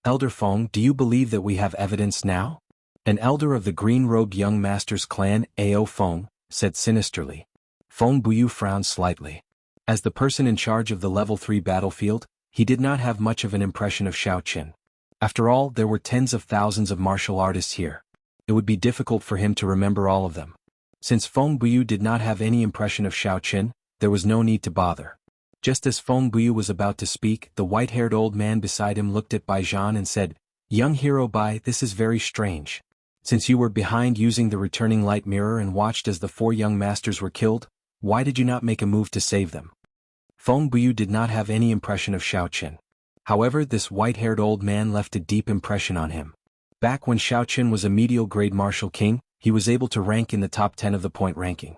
Elder Feng, do you believe that we have evidence now? An elder of the green-robed young master's clan, Ao Feng, said sinisterly. Feng Buyu frowned slightly. As the person in charge of the level 3 battlefield, he did not have much of an impression of Xiao Qin. After all, there were tens of thousands of martial artists here. It would be difficult for him to remember all of them. Since Feng Buyu did not have any impression of Xiao Qin, there was no need to bother. Just as Feng Buyu was about to speak, the white-haired old man beside him looked at Bai Zhan and said, Young hero Bai, this is very strange. Since you were behind using the returning light mirror and watched as the 4 young masters were killed, why did you not make a move to save them? Feng Buyu did not have any impression of Xiao Qin. However, this white-haired old man left a deep impression on him. Back when Xiao Qin was a medial-grade martial king, he was able to rank in the top 10 of the point ranking.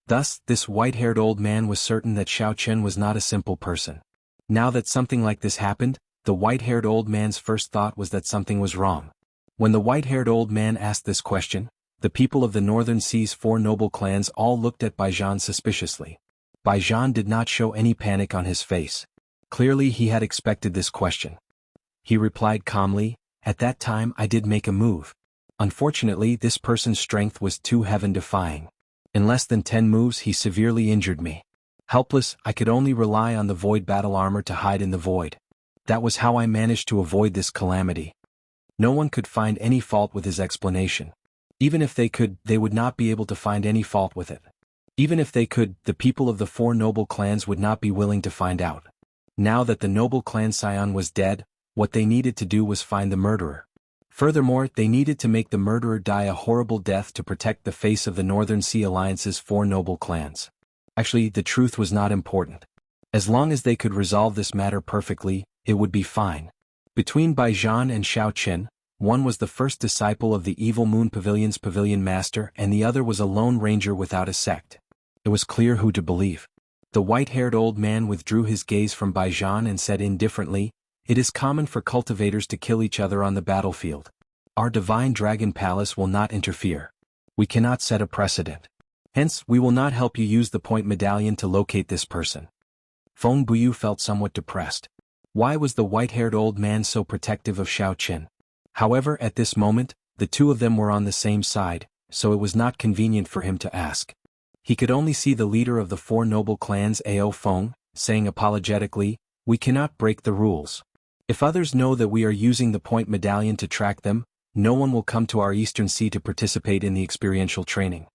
Thus, this white-haired old man was certain that Xiao Qin was not a simple person. Now that something like this happened, The white-haired old man's first thought was that something was wrong. When the white-haired old man asked this question, the people of the Northern Sea's 4 noble clans all looked at Baijan suspiciously. Baijan did not show any panic on his face. Clearly he had expected this question. He replied calmly, "At that time I did make a move. Unfortunately, this person's strength was too heaven-defying. In less than 10 moves he severely injured me. Helpless, I could only rely on the void battle armor to hide in the void. That was how I managed to avoid this calamity." No one could find any fault with his explanation. Even if they could, they would not be able to find any fault with it. Even if they could, the people of the 4 noble clans would not be willing to find out. Now that the noble clan scion was dead, what they needed to do was find the murderer. Furthermore, they needed to make the murderer die a horrible death to protect the face of the Northern Sea Alliance's 4 noble clans. Actually, the truth was not important. As long as they could resolve this matter perfectly, it would be fine. Between Baijan and Xiao Qin, one was the first disciple of the Evil Moon Pavilion's pavilion master and the other was a lone ranger without a sect. It was clear who to believe. The white-haired old man withdrew his gaze from Baijan and said indifferently, "It is common for cultivators to kill each other on the battlefield. Our divine dragon palace will not interfere. We cannot set a precedent. Hence, we will not help you use the point medallion to locate this person." Feng Buyu felt somewhat depressed. Why was the white-haired old man so protective of Xiao Qin? However, at this moment, the two of them were on the same side, so it was not convenient for him to ask. He could only see the leader of the 4 noble clans, Ao Feng, saying apologetically, "We cannot break the rules. If others know that we are using the point medallion to track them, no one will come to our Eastern Sea to participate in the experiential training.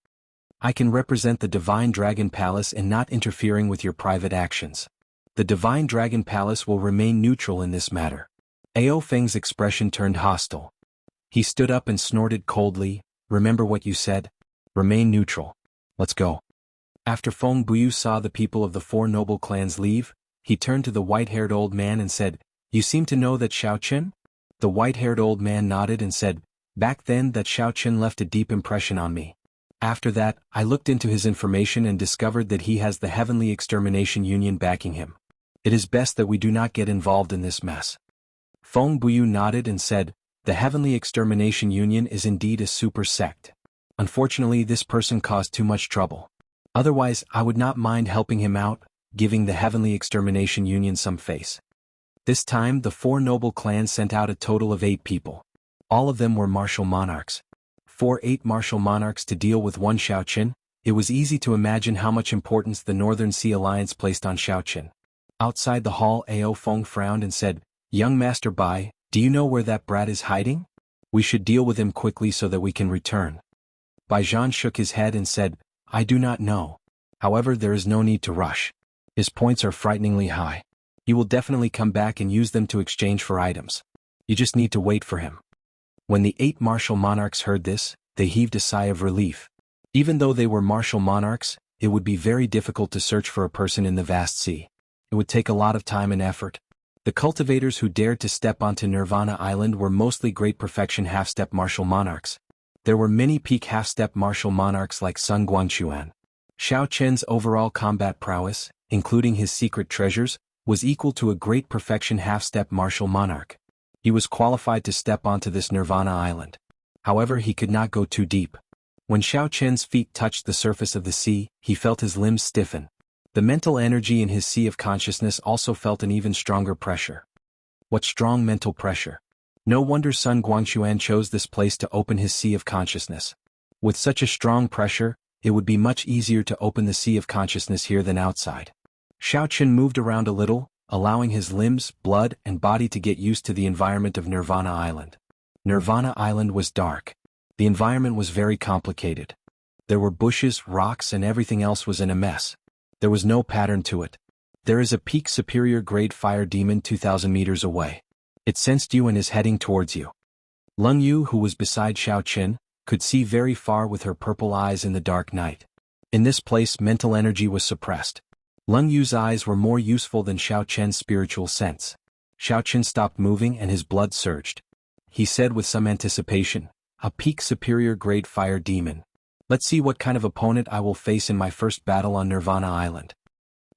I can represent the Divine Dragon Palace in not interfering with your private actions. The Divine Dragon Palace will remain neutral in this matter." Ao Feng's expression turned hostile. He stood up and snorted coldly, "Remember what you said? Remain neutral. Let's go." After Feng Buyu saw the people of the 4 noble clans leave, he turned to the white-haired old man and said, "You seem to know that Xiao Qin?" The white-haired old man nodded and said, "Back then that Xiao Qin left a deep impression on me. After that, I looked into his information and discovered that he has the Heavenly Extermination Union backing him. It is best that we do not get involved in this mess." Feng Buyu nodded and said, "The Heavenly Extermination Union is indeed a super sect. Unfortunately, this person caused too much trouble. Otherwise, I would not mind helping him out, giving the Heavenly Extermination Union some face." This time, the 4 noble clans sent out a total of 8 people. All of them were martial monarchs. For 8 martial monarchs to deal with one Xiao Qin, it was easy to imagine how much importance the Northern Sea Alliance placed on Xiao Qin. Outside the hall, Ao Feng frowned and said, "Young Master Bai, do you know where that brat is hiding? We should deal with him quickly so that we can return." Baijan shook his head and said, "I do not know. However, there is no need to rush. His points are frighteningly high. You will definitely come back and use them to exchange for items. You just need to wait for him." When the 8 martial monarchs heard this, they heaved a sigh of relief. Even though they were martial monarchs, it would be very difficult to search for a person in the vast sea. It would take a lot of time and effort. The cultivators who dared to step onto Nirvana Island were mostly Great Perfection half-step martial monarchs. There were many peak half-step martial monarchs like Sun Guangquan. Xiao Qin's overall combat prowess, including his secret treasures, was equal to a Great Perfection half-step martial monarch. He was qualified to step onto this Nirvana Island. However, he could not go too deep. When Xiao Qin's feet touched the surface of the sea, he felt his limbs stiffen. The mental energy in his sea of consciousness also felt an even stronger pressure. What strong mental pressure! No wonder Sun Guangquan chose this place to open his sea of consciousness. With such a strong pressure, it would be much easier to open the sea of consciousness here than outside. Xiao Qin moved around a little, allowing his limbs, blood, and body to get used to the environment of Nirvana Island. Nirvana Island was dark. The environment was very complicated. There were bushes, rocks, and everything else was in a mess. There was no pattern to it. There is a peak superior grade fire demon 2,000 meters away. It sensed you and is heading towards you. Lung Yu, who was beside Xiao Qin, could see very far with her purple eyes in the dark night. In this place, mental energy was suppressed. Lung Yu's eyes were more useful than Xiao Qin's spiritual sense. Xiao Qin stopped moving and his blood surged. He said with some anticipation, "A peak superior grade fire demon. Let's see what kind of opponent I will face in my first battle on Nirvana Island."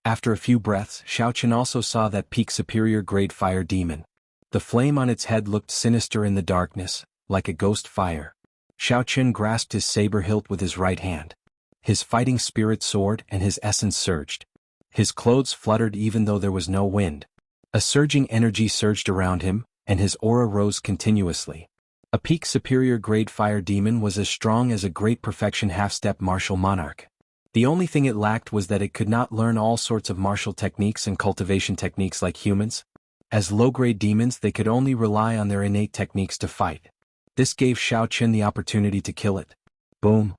After a few breaths, Xiao Qin also saw that peak superior grade fire demon. The flame on its head looked sinister in the darkness, like a ghost fire. Xiaoqun grasped his saber hilt with his right hand. His fighting spirit soared and his essence surged. His clothes fluttered even though there was no wind. A surging energy surged around him, and his aura rose continuously. A peak superior grade fire demon was as strong as a great perfection half-step martial monarch. The only thing it lacked was that it could not learn all sorts of martial techniques and cultivation techniques like humans. As low-grade demons, they could only rely on their innate techniques to fight. This gave Xiaoqun the opportunity to kill it. Boom!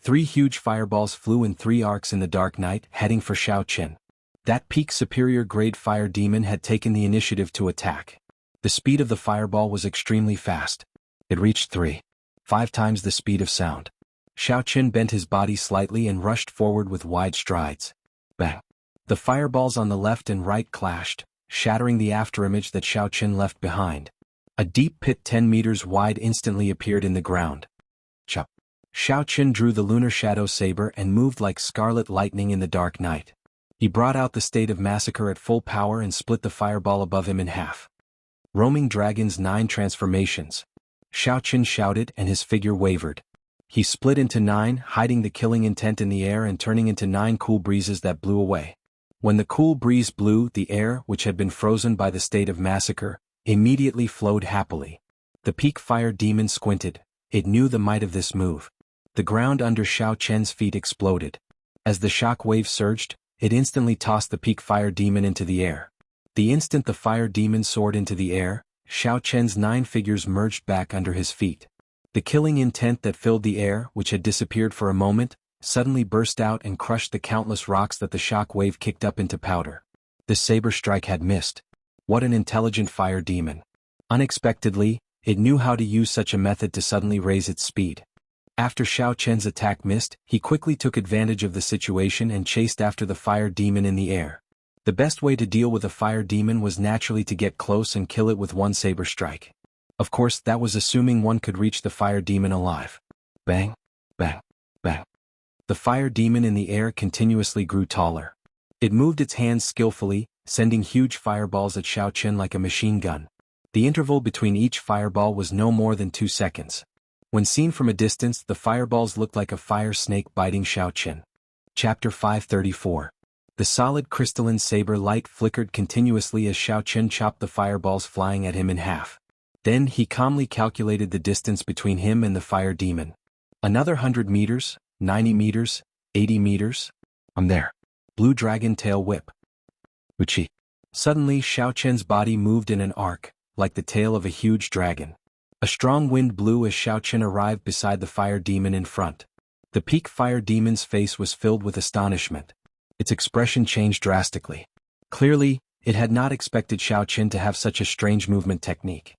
3 huge fireballs flew in 3 arcs in the dark night, heading for Xiaoqun. That peak superior grade fire demon had taken the initiative to attack. The speed of the fireball was extremely fast. It reached 3.5 times the speed of sound. Xiaoqun bent his body slightly and rushed forward with wide strides. Bang! The fireballs on the left and right clashed, shattering the afterimage that Xiaoqun left behind. A deep pit 10 meters wide instantly appeared in the ground. Chop! Xiaoqun drew the lunar shadow saber and moved like scarlet lightning in the dark night. He brought out the state of massacre at full power and split the fireball above him in half. Roaming Dragon's 9 transformations. Xiaoqun shouted and his figure wavered. He split into 9, hiding the killing intent in the air and turning into 9 cool breezes that blew away. When the cool breeze blew, the air, which had been frozen by the state of massacre, immediately flowed happily. The peak fire demon squinted. It knew the might of this move. The ground under Xiaoqun's feet exploded. As the shock wave surged, it instantly tossed the peak fire demon into the air. The instant the fire demon soared into the air, Xiaoqun's 9 figures merged back under his feet. The killing intent that filled the air, which had disappeared for a moment, suddenly burst out and crushed the countless rocks that the shock wave kicked up into powder. The saber strike had missed. What an intelligent fire demon. Unexpectedly, it knew how to use such a method to suddenly raise its speed. After Xiaoqun's attack missed, he quickly took advantage of the situation and chased after the fire demon in the air. The best way to deal with a fire demon was naturally to get close and kill it with one saber strike. Of course, that was assuming one could reach the fire demon alive. Bang, bang, bang. The fire demon in the air continuously grew taller. It moved its hands skillfully, sending huge fireballs at Xiaoqun like a machine gun. The interval between each fireball was no more than 2 seconds. When seen from a distance, the fireballs looked like a fire snake biting Xiaoqun. Chapter 534. The solid crystalline saber light flickered continuously as Xiaoqun chopped the fireballs flying at him in half. Then he calmly calculated the distance between him and the fire demon. Another 100 meters, 90 meters, 80 meters. I'm there. Blue dragon tail whip. Uchi. Suddenly Xiaoqun's body moved in an arc, like the tail of a huge dragon. A strong wind blew as Xiaoqun arrived beside the fire demon in front. The peak fire demon's face was filled with astonishment. Its expression changed drastically. Clearly, it had not expected Xiaoqun to have such a strange movement technique.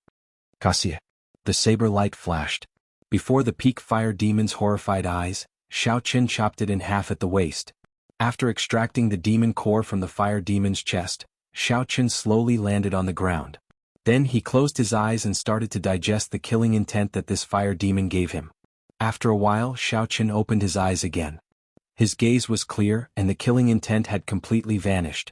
Cassia. The saber light flashed. Before the peak fire demon's horrified eyes, Xiaoqun chopped it in half at the waist. After extracting the demon core from the fire demon's chest, Xiaoqun slowly landed on the ground. Then he closed his eyes and started to digest the killing intent that this fire demon gave him. After a while, Xiaoqun opened his eyes again. His gaze was clear and the killing intent had completely vanished.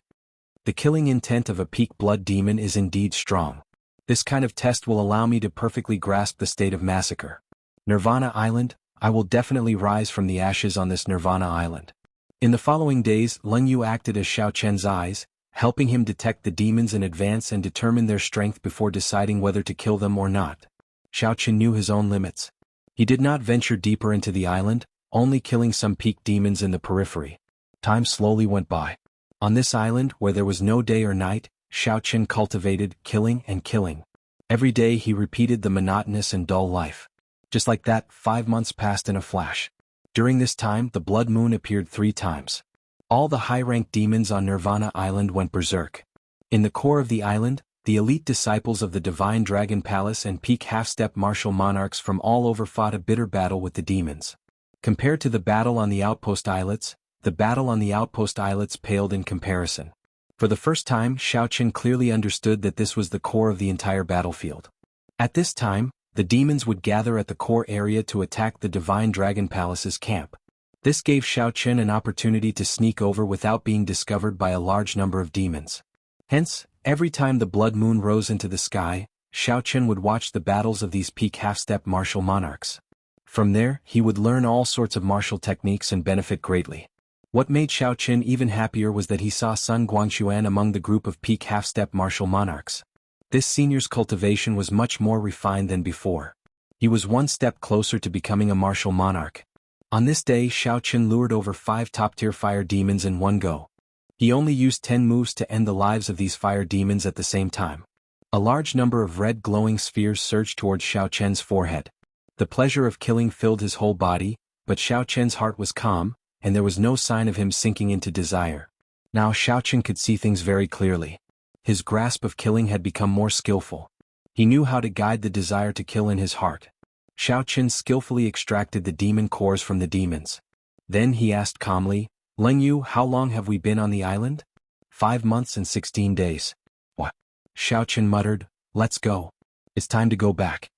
The killing intent of a peak blood demon is indeed strong. This kind of test will allow me to perfectly grasp the state of massacre. Nirvana Island, I will definitely rise from the ashes on this Nirvana Island. In the following days, Leng Yu acted as Xiaoqun's eyes, helping him detect the demons in advance and determine their strength before deciding whether to kill them or not. Xiaoqun knew his own limits. He did not venture deeper into the island, only killing some peak demons in the periphery. Time slowly went by. On this island, where there was no day or night, Xiaoqun cultivated killing and killing. Every day he repeated the monotonous and dull life. Just like that, 5 months passed in a flash. During this time, the blood moon appeared 3 times. All the high-ranked demons on Nirvana Island went berserk. In the core of the island, the elite disciples of the Divine Dragon Palace and peak half-step martial monarchs from all over fought a bitter battle with the demons. Compared to the battle on the outpost islets, the battle on the outpost islets paled in comparison. For the first time, Xiaoqun clearly understood that this was the core of the entire battlefield. At this time, the demons would gather at the core area to attack the Divine Dragon Palace's camp. This gave Xiaoqun an opportunity to sneak over without being discovered by a large number of demons. Hence, Every time the blood moon rose into the sky, Xiao Chen would watch the battles of these peak half-step martial monarchs. From there, he would learn all sorts of martial techniques and benefit greatly. What made Xiao Chen even happier was that he saw Sun Guangxuan among the group of peak half-step martial monarchs. This senior's cultivation was much more refined than before. He was one step closer to becoming a martial monarch. On this day, Xiao Chen lured over 5 top-tier fire demons in one go. He only used 10 moves to end the lives of these fire demons at the same time. A large number of red glowing spheres surged towards Xiao Chen's forehead. The pleasure of killing filled his whole body, but Xiao Chen's heart was calm, and there was no sign of him sinking into desire. Now Xiao Chen could see things very clearly. His grasp of killing had become more skillful. He knew how to guide the desire to kill in his heart. Xiao Chen skillfully extracted the demon cores from the demons. Then he asked calmly, "Leng Yu, how long have we been on the island?" 5 months and 16 days. What? Xiao Chen muttered, "Let's go. It's time to go back."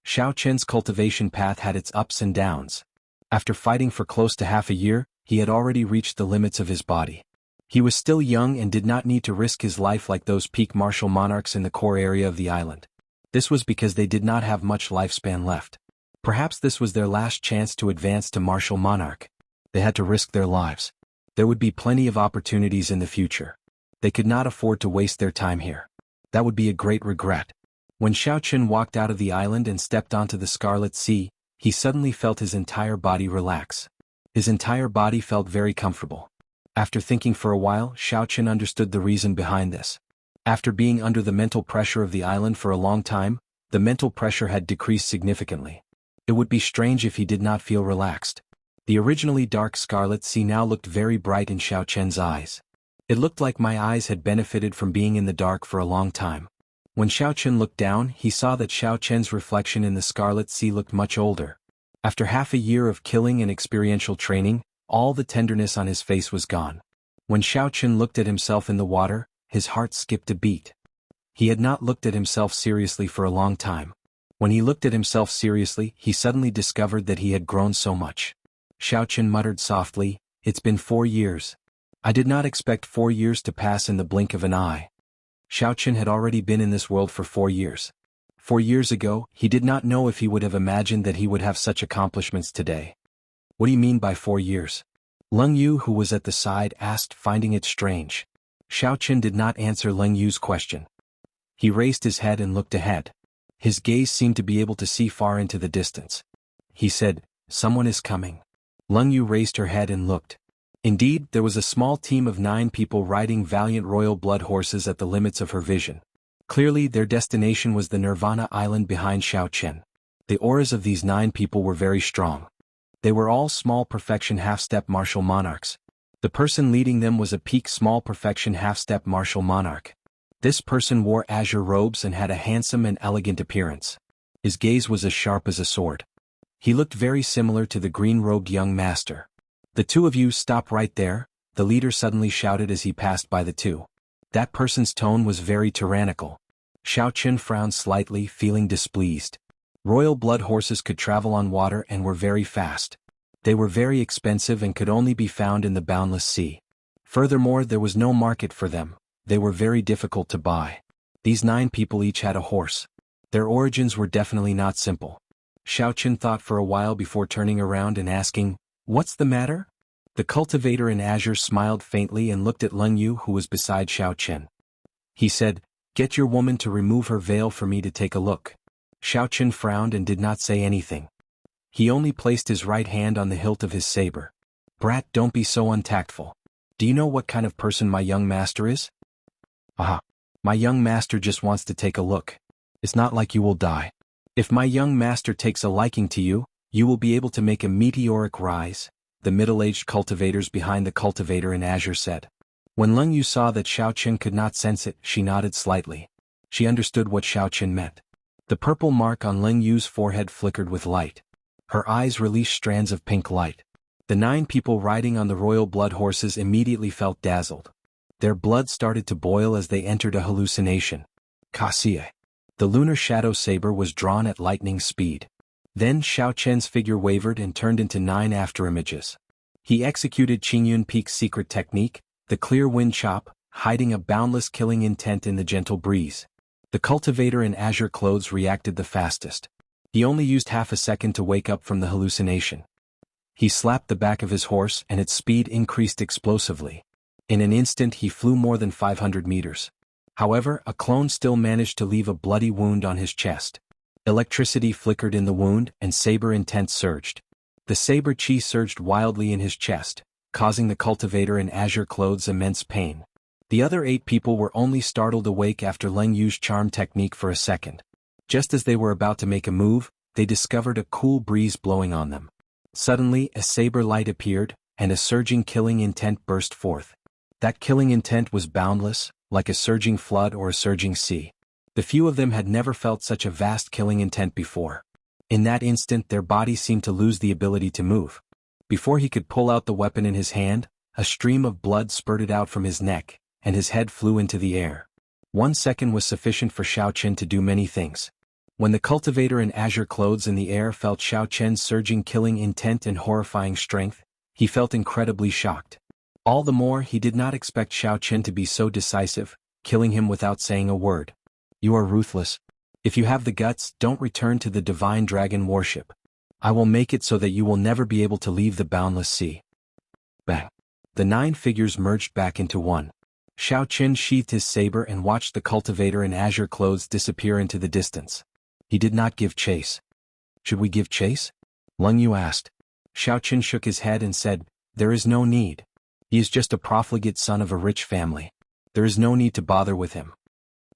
Xiao Chen's cultivation path had its ups and downs. After fighting for close to half a year, he had already reached the limits of his body. He was still young and did not need to risk his life like those peak martial monarchs in the core area of the island. This was because they did not have much lifespan left. Perhaps this was their last chance to advance to martial monarch. They had to risk their lives. There would be plenty of opportunities in the future. They could not afford to waste their time here. That would be a great regret. When Xiao Chen walked out of the island and stepped onto the Scarlet Sea, he suddenly felt his entire body relax. His entire body felt very comfortable. After thinking for a while, Xiao Chen understood the reason behind this. After being under the mental pressure of the island for a long time, the mental pressure had decreased significantly. It would be strange if he did not feel relaxed. The originally dark Scarlet Sea now looked very bright in Xiao Chen's eyes. It looked like my eyes had benefited from being in the dark for a long time. When Xiao Chen looked down, he saw that Xiao Chen's reflection in the Scarlet Sea looked much older. After half a year of killing and experiential training, all the tenderness on his face was gone. When Xiao Chen looked at himself in the water, his heart skipped a beat. He had not looked at himself seriously for a long time. When he looked at himself seriously, he suddenly discovered that he had grown so much. Xiao Chen muttered softly, "It's been 4 years. I did not expect 4 years to pass in the blink of an eye." Xiao Chen had already been in this world for 4 years. 4 years ago, he did not know if he would have imagined that he would have such accomplishments today. "What do you mean by 4 years?" Leng Yu, who was at the side, asked, finding it strange. Xiao Chen did not answer Leng Yu's question. He raised his head and looked ahead. His gaze seemed to be able to see far into the distance. He said, "Someone is coming." Leng Yu raised her head and looked. Indeed, there was a small team of 9 people riding valiant royal blood horses at the limits of her vision. Clearly, their destination was the Nirvana Island behind Xiao Chen. The auras of these 9 people were very strong. They were all small perfection half-step martial monarchs. The person leading them was a peak small perfection half-step martial monarch. This person wore azure robes and had a handsome and elegant appearance. His gaze was as sharp as a sword. He looked very similar to the green-robed young master. "The 2 of you stop right there," the leader suddenly shouted as he passed by the 2. That person's tone was very tyrannical. Xiao Chen frowned slightly, feeling displeased. Royal blood horses could travel on water and were very fast. They were very expensive and could only be found in the boundless sea. Furthermore, there was no market for them. They were very difficult to buy. These 9 people each had a horse. Their origins were definitely not simple. Xiao Chen thought for a while before turning around and asking, "What's the matter?" The cultivator in azure smiled faintly and looked at Leng Yu, who was beside Xiao Chen. He said, "Get your woman to remove her veil for me to take a look." Xiao Chen frowned and did not say anything. He only placed his right hand on the hilt of his saber. "Brat, don't be so untactful. Do you know what kind of person my young master is?" "Aha. My young master just wants to take a look. It's not like you will die. If my young master takes a liking to you, you will be able to make a meteoric rise," the middle-aged cultivators behind the cultivator in azure said. When Leng Yu saw that Xiao Chen could not sense it, she nodded slightly. She understood what Xiao Chen meant. The purple mark on Leng Yu's forehead flickered with light. Her eyes released strands of pink light. The 9 people riding on the royal blood horses immediately felt dazzled. Their blood started to boil as they entered a hallucination. Kasie. The lunar shadow saber was drawn at lightning speed. Then Xiao Chen's figure wavered and turned into 9 afterimages. He executed Qingyun Peak's secret technique, the clear wind chop, hiding a boundless killing intent in the gentle breeze. The cultivator in azure clothes reacted the fastest. He only used half a second to wake up from the hallucination. He slapped the back of his horse and its speed increased explosively. In an instant he flew more than 500 meters. However, a clone still managed to leave a bloody wound on his chest. Electricity flickered in the wound and saber intent surged. The saber chi surged wildly in his chest, causing the cultivator in azure clothes immense pain. The other 8 people were only startled awake after Leng Yu's charm technique for a second. Just as they were about to make a move, they discovered a cool breeze blowing on them. Suddenly, a saber light appeared, and a surging killing intent burst forth. That killing intent was boundless, like a surging flood or a surging sea. The few of them had never felt such a vast killing intent before. In that instant their bodies seemed to lose the ability to move. Before he could pull out the weapon in his hand, a stream of blood spurted out from his neck, and his head flew into the air. 1 second was sufficient for Xiao Chen to do many things. When the cultivator in azure clothes in the air felt Xiao Chen's surging killing intent and horrifying strength, he felt incredibly shocked. All the more he did not expect Xiao Chen to be so decisive, killing him without saying a word. You are ruthless. If you have the guts, don't return to the divine dragon worship. I will make it so that you will never be able to leave the boundless sea. Bang. The 9 figures merged back into one. Xiao Chen sheathed his saber and watched the cultivator in azure clothes disappear into the distance. He did not give chase. Should we give chase? Leng Yu asked. Xiao Chen shook his head and said, there is no need. He is just a profligate son of a rich family. There is no need to bother with him.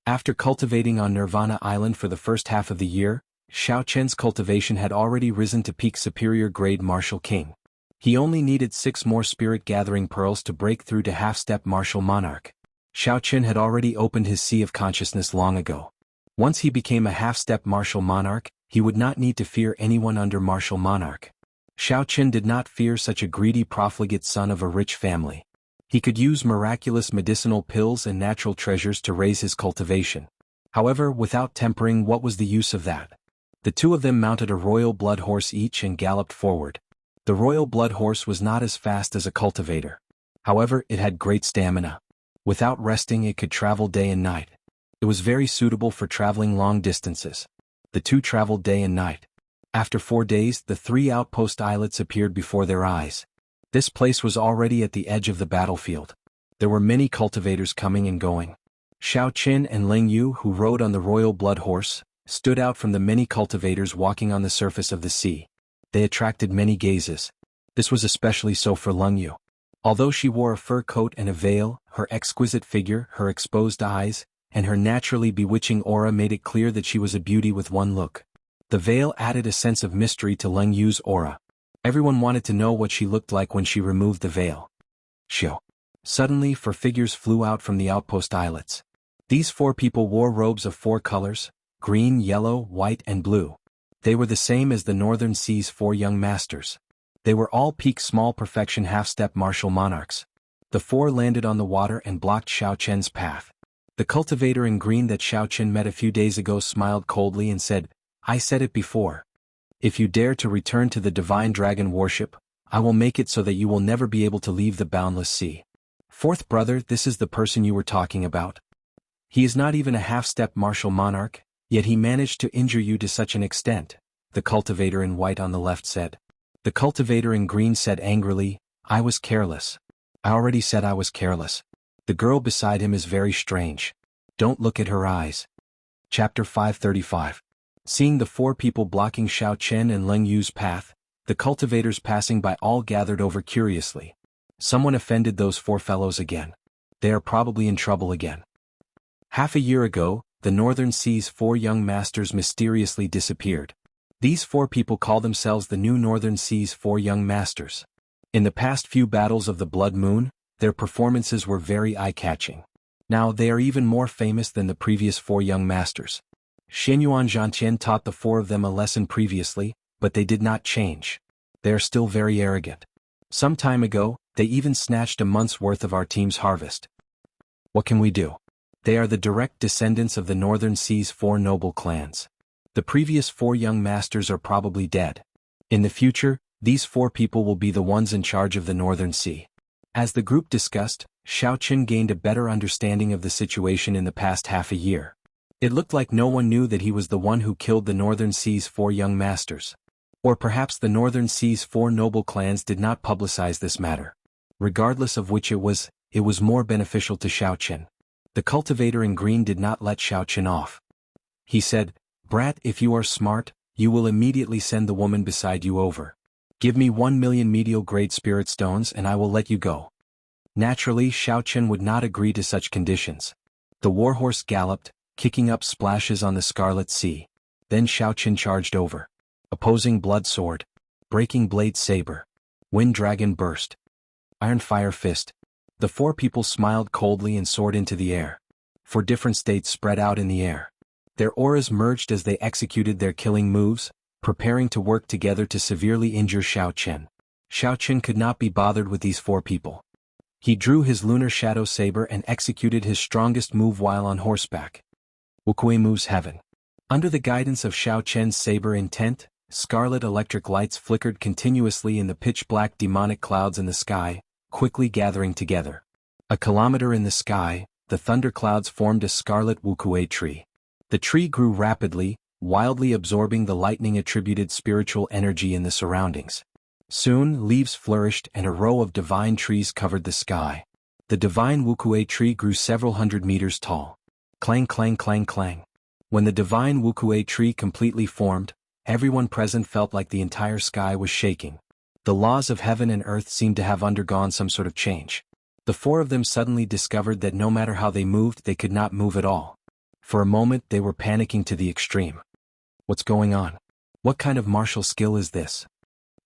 After cultivating on Nirvana Island for the first half of the year, Xiao Chen's cultivation had already risen to peak superior grade martial king. He only needed 6 more spirit gathering pearls to break through to half-step martial monarch. Xiao Chen had already opened his sea of consciousness long ago. Once he became a half-step martial monarch, he would not need to fear anyone under martial monarch. Xiao Chen did not fear such a greedy profligate son of a rich family. He could use miraculous medicinal pills and natural treasures to raise his cultivation. However, without tempering, what was the use of that? The 2 of them mounted a royal blood horse each and galloped forward. The royal blood horse was not as fast as a cultivator. However, it had great stamina. Without resting, it could travel day and night. It was very suitable for traveling long distances. The 2 traveled day and night. After 4 days, the 3 outpost islets appeared before their eyes. This place was already at the edge of the battlefield. There were many cultivators coming and going. Xiao Chen and Leng Yu, who rode on the royal blood horse, stood out from the many cultivators walking on the surface of the sea. They attracted many gazes. This was especially so for Leng Yu. Although she wore a fur coat and a veil, her exquisite figure, her exposed eyes, and her naturally bewitching aura made it clear that she was a beauty with one look. The veil added a sense of mystery to Leng Yu's aura. Everyone wanted to know what she looked like when she removed the veil. Shio. Suddenly 4 figures flew out from the outpost islets. These 4 people wore robes of 4 colors, green, yellow, white, and blue. They were the same as the Northern Sea's 4 young masters. They were all peak small perfection half-step martial monarchs. The 4 landed on the water and blocked Xiao Chen's path. The cultivator in green that Xiao Chen met a few days ago smiled coldly and said, I said it before. If you dare to return to the divine dragon worship, I will make it so that you will never be able to leave the boundless sea. 4th brother, this is the person you were talking about. He is not even a half-step martial monarch, yet he managed to injure you to such an extent, the cultivator in white on the left said. The cultivator in green said angrily, I was careless. I already said I was careless. The girl beside him is very strange. Don't look at her eyes. Chapter 535. Seeing the 4 people blocking Xiao Chen and Leng Yu's path, the cultivators passing by all gathered over curiously. Someone offended those 4 fellows again. They are probably in trouble again. Half a year ago, the Northern Sea's 4 young masters mysteriously disappeared. These 4 people call themselves the new Northern Sea's 4 young masters. In the past few battles of the Blood Moon, their performances were very eye-catching. Now they are even more famous than the previous 4 young masters. Xianyuan Zhantian taught the 4 of them a lesson previously, but they did not change. They are still very arrogant. Some time ago, they even snatched a month's worth of our team's harvest. What can we do? They are the direct descendants of the Northern Sea's 4 noble clans. The previous 4 young masters are probably dead. In the future, these 4 people will be the ones in charge of the Northern Sea. As the group discussed, Xiao Qin gained a better understanding of the situation in the past half a year. It looked like no one knew that he was the one who killed the Northern Sea's 4 young masters. Or perhaps the Northern Sea's 4 noble clans did not publicize this matter. Regardless of which it was more beneficial to Xiao Qin. The cultivator in green did not let Xiao Qin off. He said, "Brat, if you are smart, you will immediately send the woman beside you over. Give me 1 million medial-grade spirit stones and I will let you go." Naturally, Xiao Qin would not agree to such conditions. The warhorse galloped, kicking up splashes on the Scarlet Sea. Then Xiao Qin charged over. Opposing blood sword. Breaking blade saber. Wind dragon burst. Iron fire fist. The 4 people smiled coldly and soared into the air. 4 different states spread out in the air. Their auras merged as they executed their killing moves, preparing to work together to severely injure Xiao Qin. Xiao Qin could not be bothered with these 4 people. He drew his lunar shadow saber and executed his strongest move while on horseback. Wuxia moves heaven. Under the guidance of Xiao Qin's saber intent, scarlet electric lights flickered continuously in the pitch-black demonic clouds in the sky, quickly gathering together. A kilometer in the sky, the thunderclouds formed a scarlet Wuxia tree. The tree grew rapidly, wildly absorbing the lightning-attributed spiritual energy in the surroundings. Soon, leaves flourished and a row of divine trees covered the sky. The divine Wuxia tree grew several hundred meters tall. Clang clang clang clang. When the divine Wuxia tree completely formed, everyone present felt like the entire sky was shaking. The laws of heaven and earth seemed to have undergone some sort of change. The 4 of them suddenly discovered that no matter how they moved, they could not move at all. For a moment they were panicking to the extreme. What's going on? What kind of martial skill is this?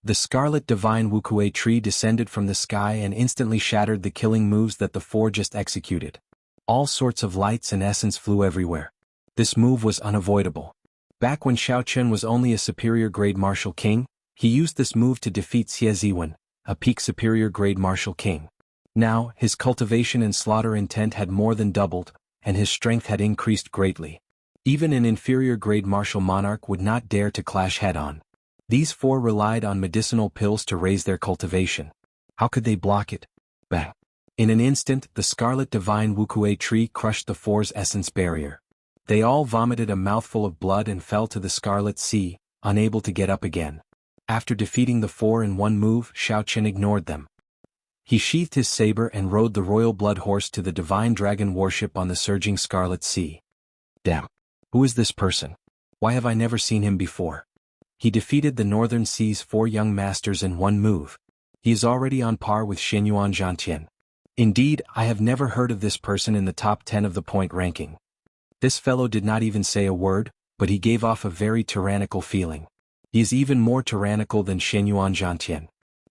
The scarlet divine Wuxia tree descended from the sky and instantly shattered the killing moves that the 4 just executed. All sorts of lights and essence flew everywhere. This move was unavoidable. Back when Xiao Qin was only a superior grade martial king, he used this move to defeat Xie Ziwen, a peak superior grade martial king. Now, his cultivation and slaughter intent had more than doubled, and his strength had increased greatly. Even an inferior grade martial monarch would not dare to clash head-on. These 4 relied on medicinal pills to raise their cultivation. How could they block it? Bang! In an instant, the scarlet divine Wuxia tree crushed the 4's essence barrier. They all vomited a mouthful of blood and fell to the Scarlet Sea, unable to get up again. After defeating the 4 in one move, Xiao Qin ignored them. He sheathed his saber and rode the royal blood horse to the divine dragon warship on the surging Scarlet Sea. Damn! Who is this person? Why have I never seen him before? He defeated the Northern Sea's 4 young masters in one move. He is already on par with Xinyuan Zhantian. Indeed, I have never heard of this person in the top 10 of the point ranking. This fellow did not even say a word, but he gave off a very tyrannical feeling. He is even more tyrannical than Xinyuan Zhantian.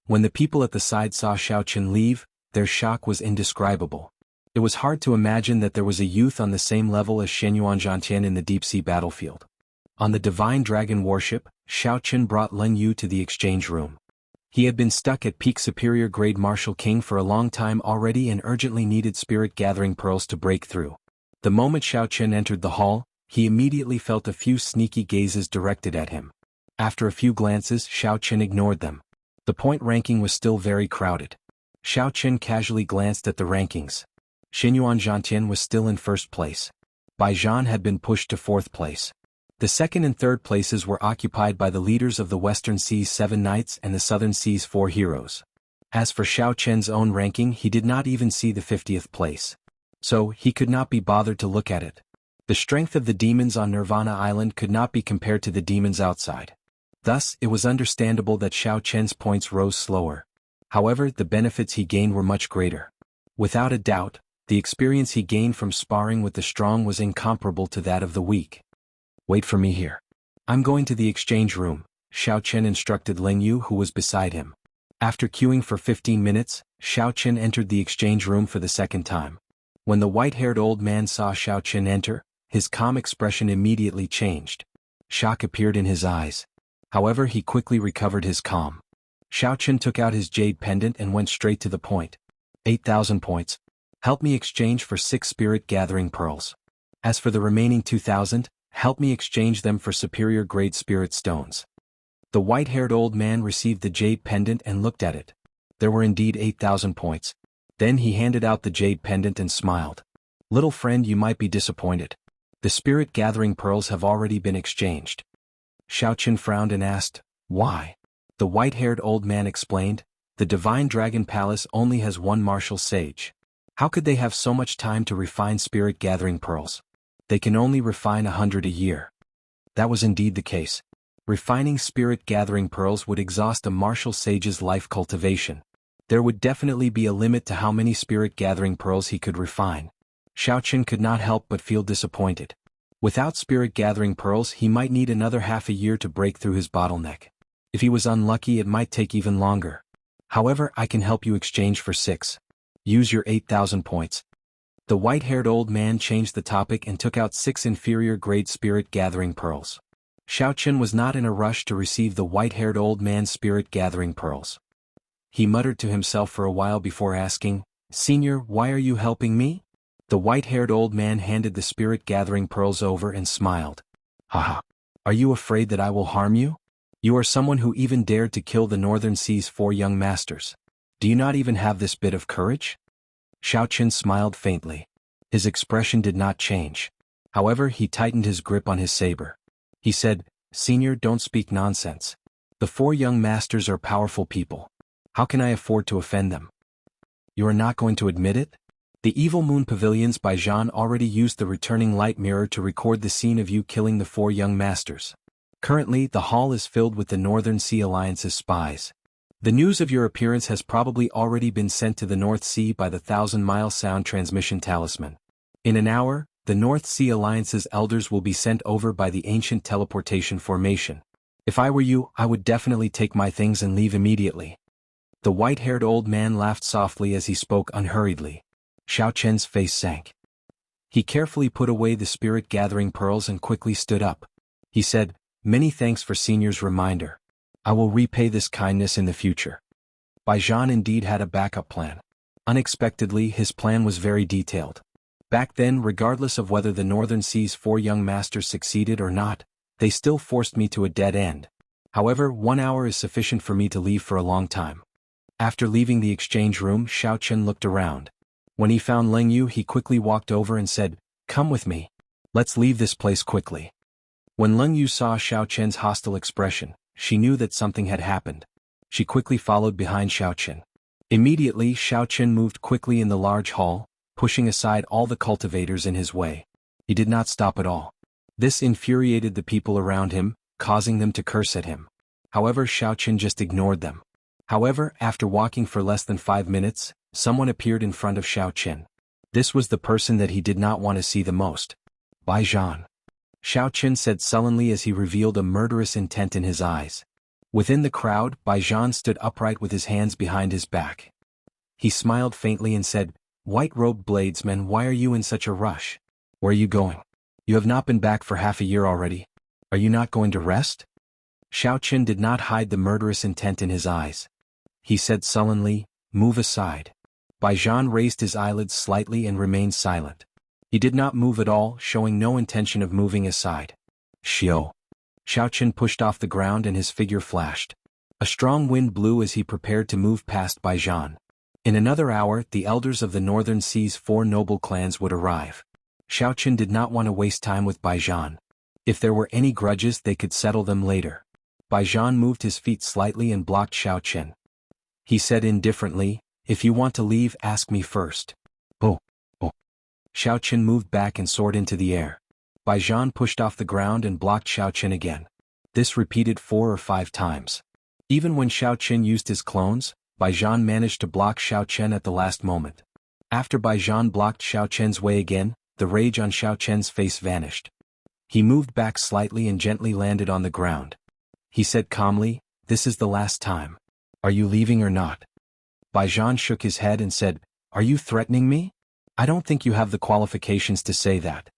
When the people at the side saw Xiao Qin leave, their shock was indescribable. It was hard to imagine that there was a youth on the same level as Xinyuan Zhantian in the deep-sea battlefield. On the divine dragon warship, Xiao Qin brought Leng Yu to the exchange room. He had been stuck at peak superior grade martial king for a long time already and urgently needed spirit-gathering pearls to break through. The moment Xiao Qin entered the hall, he immediately felt a few sneaky gazes directed at him. After a few glances, Xiao Qin ignored them. The point ranking was still very crowded. Xiao Qin casually glanced at the rankings. Xinyuan Zhantian was still in first place. Bai Zhan had been pushed to 4th place. The 2nd and 3rd places were occupied by the leaders of the Western Sea's 7 knights and the Southern Sea's 4 heroes. As for Xiao Qin's own ranking, he did not even see the 50th place. So, he could not be bothered to look at it. The strength of the demons on Nirvana Island could not be compared to the demons outside. Thus, it was understandable that Xiao Qin's points rose slower. However, the benefits he gained were much greater. Without a doubt, the experience he gained from sparring with the strong was incomparable to that of the weak. Wait for me here. I'm going to the exchange room, Xiao Qin instructed Leng Yu, who was beside him. After queuing for 15 minutes, Xiao Qin entered the exchange room for the 2nd time. When the white-haired old man saw Xiao Qin enter, his calm expression immediately changed. Shock appeared in his eyes. However, he quickly recovered his calm. Xiao Qin took out his jade pendant and went straight to the point. 8,000 points. Help me exchange for 6 spirit-gathering pearls. As for the remaining 2,000, help me exchange them for superior-grade spirit stones. The white-haired old man received the jade pendant and looked at it. There were indeed 8,000 points. Then he handed out the jade pendant and smiled. Little friend, you might be disappointed. The spirit gathering pearls have already been exchanged. Xiaoqin frowned and asked, why? The white-haired old man explained, the Divine Dragon Palace only has one martial sage. How could they have so much time to refine spirit gathering pearls? They can only refine 100 a year. That was indeed the case. Refining spirit gathering pearls would exhaust a martial sage's life cultivation. There would definitely be a limit to how many spirit gathering pearls he could refine. Xiaoqin could not help but feel disappointed. Without spirit gathering pearls, he might need another half a year to break through his bottleneck. If he was unlucky, it might take even longer. However, I can help you exchange for 6. Use your 8,000 points. The white-haired old man changed the topic and took out 6 inferior-grade spirit gathering pearls. Xiaoqin was not in a rush to receive the white-haired old man's spirit gathering pearls. He muttered to himself for a while before asking, Senior, why are you helping me? The white-haired old man handed the spirit-gathering pearls over and smiled. Haha. Are you afraid that I will harm you? You are someone who even dared to kill the Northern Sea's 4 young masters. Do you not even have this bit of courage? Xiaoqin smiled faintly. His expression did not change. However, he tightened his grip on his saber. He said, Senior, don't speak nonsense. The 4 young masters are powerful people. How can I afford to offend them? You are not going to admit it? The Evil Moon Pavilions by Jean already used the returning light mirror to record the scene of you killing the 4 young masters. Currently, the hall is filled with the Northern Sea Alliance's spies. The news of your appearance has probably already been sent to the North Sea by the 1,000-mile sound transmission talisman. In an hour, the North Sea Alliance's elders will be sent over by the ancient teleportation formation. If I were you, I would definitely take my things and leave immediately. The white-haired old man laughed softly as he spoke unhurriedly. Xiaoqin's face sank. He carefully put away the spirit-gathering pearls and quickly stood up. He said, Many thanks for Senior's reminder. I will repay this kindness in the future. Baijan indeed had a backup plan. Unexpectedly, his plan was very detailed. Back then, regardless of whether the Northern Sea's 4 young masters succeeded or not, they still forced me to a dead end. However, 1 hour is sufficient for me to leave for a long time. After leaving the exchange room, Xiaoqin looked around. When he found Leng Yu, he quickly walked over and said, Come with me. Let's leave this place quickly. When Leng Yu saw Xiaoqin's hostile expression, she knew that something had happened. She quickly followed behind Xiaoqin. Immediately, Xiaoqin moved quickly in the large hall, pushing aside all the cultivators in his way. He did not stop at all. This infuriated the people around him, causing them to curse at him. However, Xiaoqin just ignored them. However, after walking for less than 5 minutes, someone appeared in front of Xiaoqin. This was the person that he did not want to see the most. Baijan. Xiaoqin said sullenly as he revealed a murderous intent in his eyes. Within the crowd, Baijan stood upright with his hands behind his back. He smiled faintly and said, White-robed bladesmen, why are you in such a rush? Where are you going? You have not been back for half a year already. Are you not going to rest? Xiaoqin did not hide the murderous intent in his eyes. He said sullenly, Move aside. Baijan raised his eyelids slightly and remained silent. He did not move at all, showing no intention of moving aside. Xiao. Xiaoqin pushed off the ground and his figure flashed. A strong wind blew as he prepared to move past Baijan. In another hour, the elders of the Northern Sea's 4 noble clans would arrive. Xiaoqin did not want to waste time with Baijan. If there were any grudges, they could settle them later. Baijan moved his feet slightly and blocked Xiaoqin. He said indifferently, If you want to leave, ask me first. Oh. Xiaoqin moved back and soared into the air. Baijan pushed off the ground and blocked Xiaoqin again. This repeated 4 or 5 times. Even when Xiaoqin used his clones, Baijan managed to block Xiaoqin at the last moment. After Baijan blocked Xiaoqin's way again, the rage on Xiaoqin's face vanished. He moved back slightly and gently landed on the ground. He said calmly, This is the last time. Are you leaving or not? Baijan shook his head and said, Are you threatening me? I don't think you have the qualifications to say that.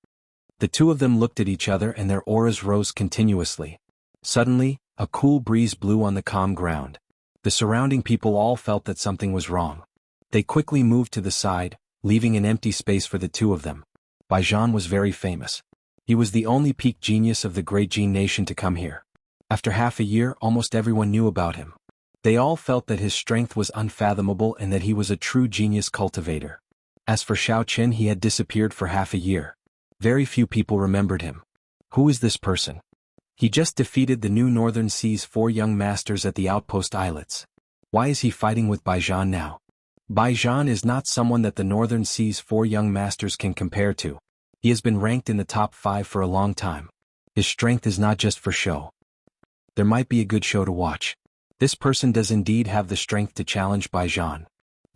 The two of them looked at each other and their auras rose continuously. Suddenly, a cool breeze blew on the calm ground. The surrounding people all felt that something was wrong. They quickly moved to the side, leaving an empty space for the two of them. Baijan was very famous. He was the only peak genius of the Great Jin nation to come here. After half a year, almost everyone knew about him. They all felt that his strength was unfathomable and that he was a true genius cultivator. As for Xiao Qin, he had disappeared for half a year. Very few people remembered him. Who is this person? He just defeated the new Northern Sea's 4 young masters at the outpost islets. Why is he fighting with Baijian now? Baijian is not someone that the Northern Sea's 4 young masters can compare to. He has been ranked in the top 5 for a long time. His strength is not just for show. There might be a good show to watch. This person does indeed have the strength to challenge Baijian.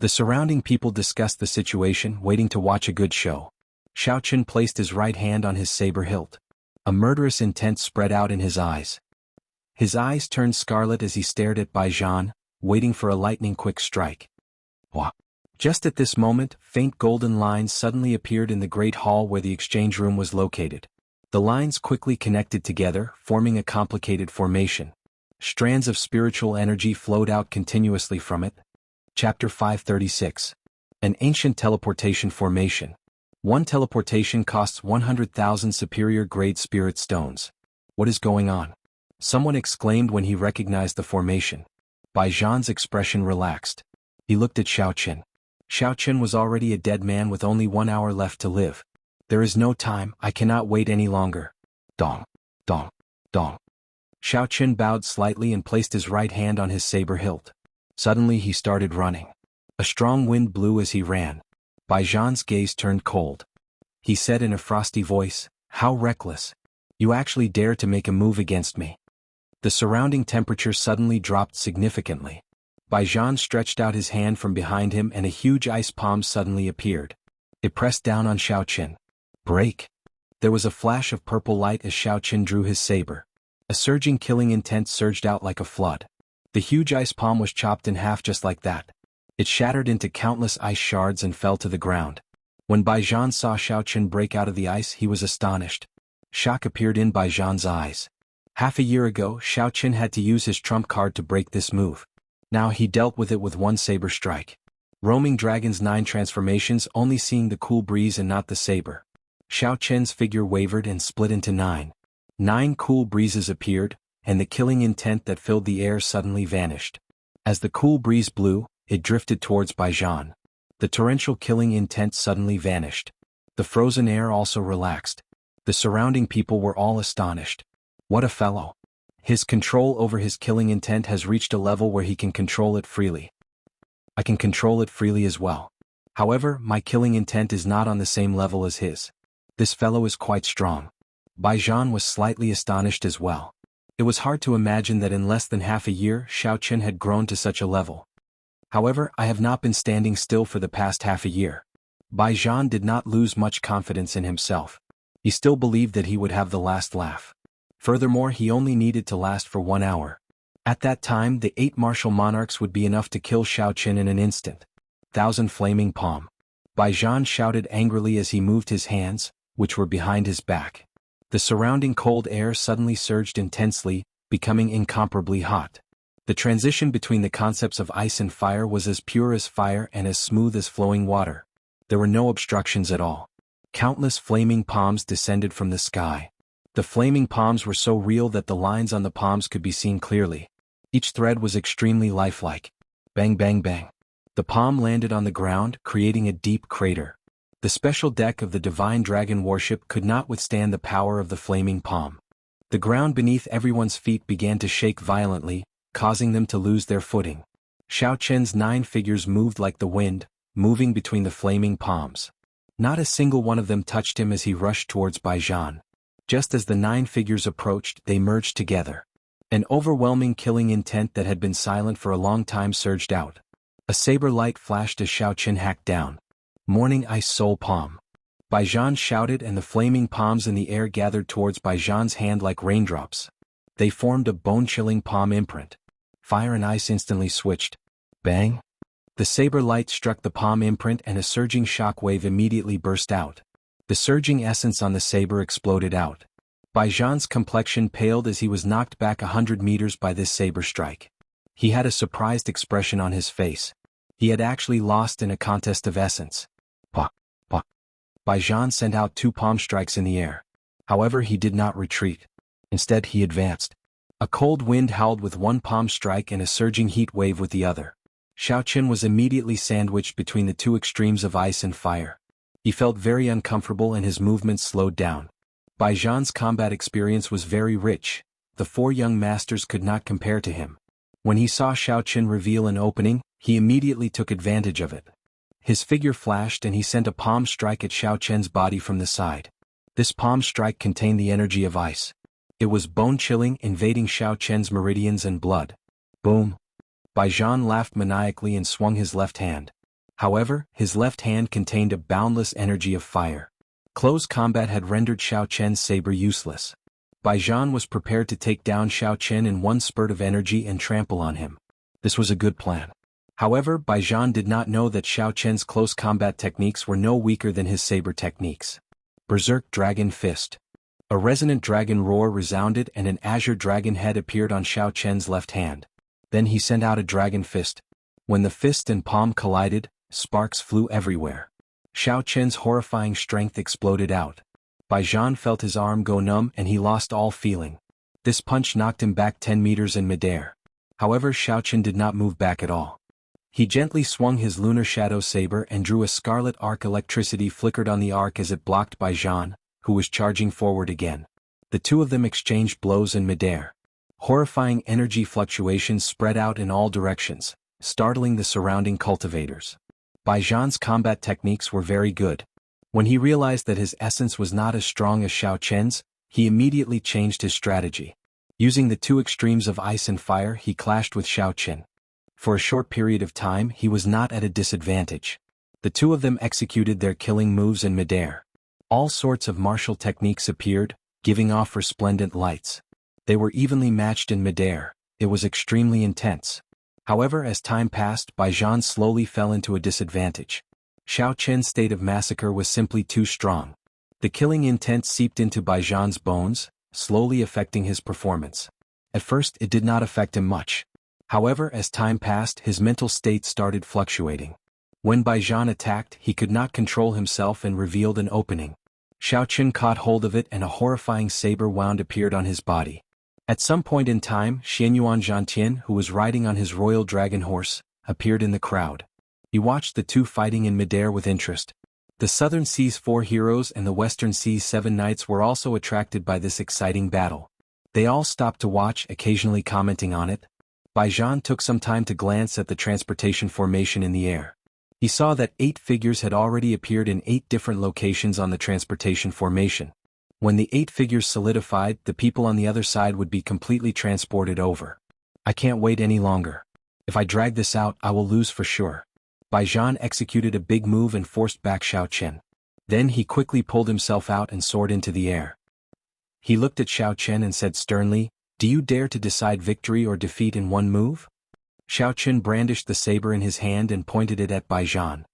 The surrounding people discussed the situation, waiting to watch a good show. Xiao Qin placed his right hand on his saber hilt. A murderous intent spread out in his eyes. His eyes turned scarlet as he stared at Baijian, waiting for a lightning-quick strike. Wah! Just at this moment, faint golden lines suddenly appeared in the great hall where the exchange room was located. The lines quickly connected together, forming a complicated formation. Strands of spiritual energy flowed out continuously from it. Chapter 536. An ancient teleportation formation. One teleportation costs 100,000 superior-grade spirit stones. What is going on? Someone exclaimed when he recognized the formation. Baijian's expression relaxed. He looked at Xiao Qin. Xiao Qin was already a dead man with only 1 hour left to live. There is no time, I cannot wait any longer. Dong, dong, dong. Xiao Qin bowed slightly and placed his right hand on his saber hilt. Suddenly he started running. A strong wind blew as he ran. Baijian's gaze turned cold. He said in a frosty voice, "How reckless. You actually dare to make a move against me." The surrounding temperature suddenly dropped significantly. Baijian stretched out his hand from behind him and a huge ice palm suddenly appeared. It pressed down on Xiao Qin. Break! There was a flash of purple light as Xiao Qin drew his saber. A surging killing intent surged out like a flood. The huge ice palm was chopped in half just like that. It shattered into countless ice shards and fell to the ground. When Baijian saw Xiao Qin break out of the ice, he was astonished. Shock appeared in Baijian's eyes. Half a year ago, Xiao Qin had to use his trump card to break this move. Now he dealt with it with one saber strike. Roaming Dragon's 9 transformations, only seeing the cool breeze and not the saber. Xiao Qin's figure wavered and split into 9. 9 cool breezes appeared, and the killing intent that filled the air suddenly vanished. As the cool breeze blew, it drifted towards Baijian. The torrential killing intent suddenly vanished. The frozen air also relaxed. The surrounding people were all astonished. What a fellow! His control over his killing intent has reached a level where he can control it freely. I can control it freely as well. However, my killing intent is not on the same level as his. This fellow is quite strong. Baijian was slightly astonished as well. It was hard to imagine that in less than half a year Xiao Qin had grown to such a level. However, I have not been standing still for the past half a year. Baijian did not lose much confidence in himself. He still believed that he would have the last laugh. Furthermore, he only needed to last for 1 hour. At that time, the 8 martial monarchs would be enough to kill Xiao Qin in an instant. 1,000 flaming palm. Baijian shouted angrily as he moved his hands, which were behind his back. The surrounding cold air suddenly surged intensely, becoming incomparably hot. The transition between the concepts of ice and fire was as pure as fire and as smooth as flowing water. There were no obstructions at all. Countless flaming palms descended from the sky. The flaming palms were so real that the lines on the palms could be seen clearly. Each thread was extremely lifelike. Bang bang bang. The palm landed on the ground, creating a deep crater. The special deck of the Divine Dragon warship could not withstand the power of the flaming palm. The ground beneath everyone's feet began to shake violently, causing them to lose their footing. Xiao Qin's 9 figures moved like the wind, moving between the flaming palms. Not a single one of them touched him as he rushed towards Baijian. Just as the 9 figures approached, they merged together. An overwhelming killing intent that had been silent for a long time surged out. A saber light flashed as Xiao Qin hacked down. Morning Ice Soul Palm. Baijian shouted and the flaming palms in the air gathered towards Baijian's hand like raindrops. They formed a bone-chilling palm imprint. Fire and ice instantly switched. Bang! The saber light struck the palm imprint and a surging shock wave immediately burst out. The surging essence on the saber exploded out. Baijian's complexion paled as he was knocked back 100 meters by this saber strike. He had a surprised expression on his face. He had actually lost in a contest of essence. Pah! Pah! Baijian sent out 2 palm strikes in the air. However, he did not retreat. Instead, he advanced. A cold wind howled with one palm strike and a surging heat wave with the other. Xiaoqin was immediately sandwiched between the two extremes of ice and fire. He felt very uncomfortable and his movements slowed down. Bai Zhan's combat experience was very rich. The four young masters could not compare to him. When he saw Xiaoqin reveal an opening, he immediately took advantage of it. His figure flashed and he sent a palm strike at Xiaoqin's body from the side. This palm strike contained the energy of ice. It was bone-chilling, invading Xiaoqin's meridians and blood. Boom! Bai Zhan laughed maniacally and swung his left hand. However, his left hand contained a boundless energy of fire. Close combat had rendered Xiaoqin's saber useless. Bai Zhan was prepared to take down Xiaoqin in one spurt of energy and trample on him. This was a good plan. However, Bai Zhan did not know that Xiaoqin's close combat techniques were no weaker than his saber techniques. Berserk Dragon Fist. A resonant dragon roar resounded and an azure dragon head appeared on Xiaoqin's left hand. Then he sent out a dragon fist. When the fist and palm collided, sparks flew everywhere. Xiaoqin's horrifying strength exploded out. Bai Zhan felt his arm go numb and he lost all feeling. This punch knocked him back 10 meters in midair. However, Xiaoqin did not move back at all. He gently swung his lunar shadow saber and drew a scarlet arc. Electricity flickered on the arc as it blocked Bai Zhan, who was charging forward again. The two of them exchanged blows in midair. Horrifying energy fluctuations spread out in all directions, startling the surrounding cultivators. Bai Zhan's combat techniques were very good. When he realized that his essence was not as strong as Xiaoqin's, he immediately changed his strategy. Using the two extremes of ice and fire, he clashed with Xiaoqin. For a short period of time, he was not at a disadvantage. The two of them executed their killing moves in midair. All sorts of martial techniques appeared, giving off resplendent lights. They were evenly matched in midair. It was extremely intense. However, as time passed, Bai Zhan slowly fell into a disadvantage. Xiaoqin's state of massacre was simply too strong. The killing intent seeped into Bai Zhan's bones, slowly affecting his performance. At first, it did not affect him much. However, as time passed, his mental state started fluctuating. When Bai Zhan attacked, he could not control himself and revealed an opening. Xiaoqin caught hold of it and a horrifying saber wound appeared on his body. At some point in time, Xianyuan Zhantian, who was riding on his royal dragon horse, appeared in the crowd. He watched the two fighting in midair with interest. The Southern Sea's 4 heroes and the Western Sea's 7 knights were also attracted by this exciting battle. They all stopped to watch, occasionally commenting on it. Bai Zhan took some time to glance at the transportation formation in the air. He saw that 8 figures had already appeared in 8 different locations on the transportation formation. When the 8 figures solidified, the people on the other side would be completely transported over. I can't wait any longer. If I drag this out, I will lose for sure. Bai Zhan executed a big move and forced back Xiaoqin. Then he quickly pulled himself out and soared into the air. He looked at Xiaoqin and said sternly, "Do you dare to decide victory or defeat in one move?" Xiaoqin brandished the saber in his hand and pointed it at Bai Zhan.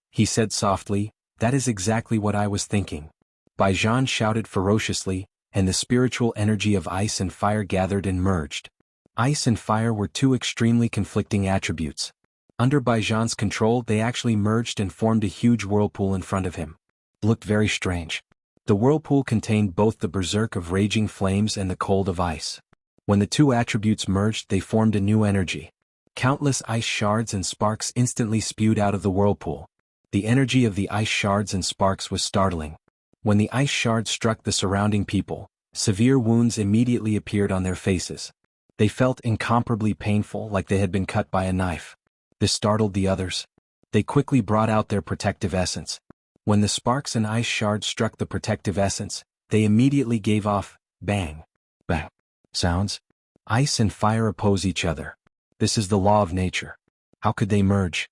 He said softly, "That is exactly what I was thinking." Bai Zhan shouted ferociously, and the spiritual energy of ice and fire gathered and merged. Ice and fire were two extremely conflicting attributes. Under Bai Zhan's control, they actually merged and formed a huge whirlpool in front of him. It looked very strange. The whirlpool contained both the berserk of raging flames and the cold of ice. When the two attributes merged, they formed a new energy. Countless ice shards and sparks instantly spewed out of the whirlpool. The energy of the ice shards and sparks was startling. When the ice shards struck the surrounding people, severe wounds immediately appeared on their faces. They felt incomparably painful, like they had been cut by a knife. This startled the others. They quickly brought out their protective essence. When the sparks and ice shards struck the protective essence, they immediately gave off bang, bang sounds. Ice and fire oppose each other. This is the law of nature. How could they merge?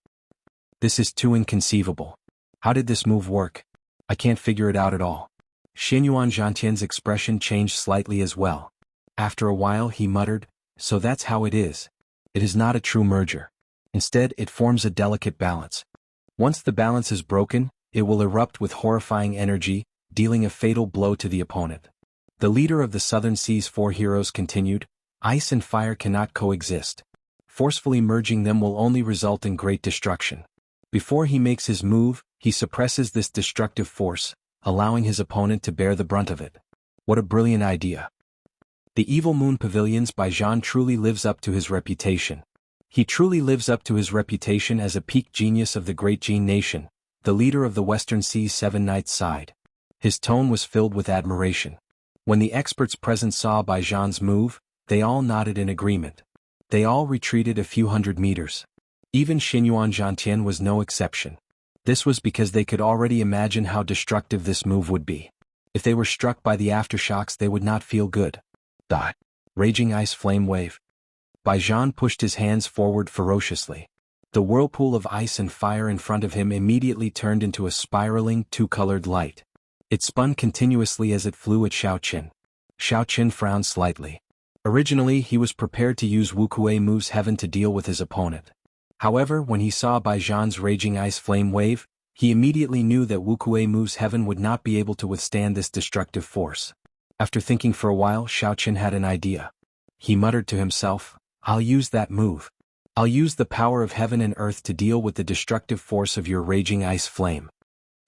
This is too inconceivable. How did this move work? I can't figure it out at all. Xianyuan Zhantian's expression changed slightly as well. After a while he muttered, "So that's how it is. It is not a true merger. Instead, it forms a delicate balance. Once the balance is broken, it will erupt with horrifying energy, dealing a fatal blow to the opponent." The leader of the Southern Sea's 4 heroes continued, "Ice and fire cannot coexist. Forcefully merging them will only result in great destruction. Before he makes his move, he suppresses this destructive force, allowing his opponent to bear the brunt of it. What a brilliant idea." The Evil Moon Pavilions by Zhan truly lives up to his reputation. He truly lives up to his reputation as a peak genius of the Great Jin Nation, the leader of the Western Sea's Seven Knights side. His tone was filled with admiration. When the experts present saw Bai Zhan's move, they all nodded in agreement. They all retreated a few hundred meters. Even Xinyuan Zhantian was no exception. This was because they could already imagine how destructive this move would be. If they were struck by the aftershocks, they would not feel good. Die. Raging ice flame wave. Bai Zhan pushed his hands forward ferociously. The whirlpool of ice and fire in front of him immediately turned into a spiraling, two-colored light. It spun continuously as it flew at Xiaoqin. Xiaoqin frowned slightly. Originally, he was prepared to use Wuxia Move's Heaven to deal with his opponent. However, when he saw Bai Zhan's raging ice flame wave, he immediately knew that Wuxia Move's Heaven would not be able to withstand this destructive force. After thinking for a while, Xiaoqin had an idea. He muttered to himself, "I'll use that move. I'll use the power of heaven and earth to deal with the destructive force of your raging ice flame."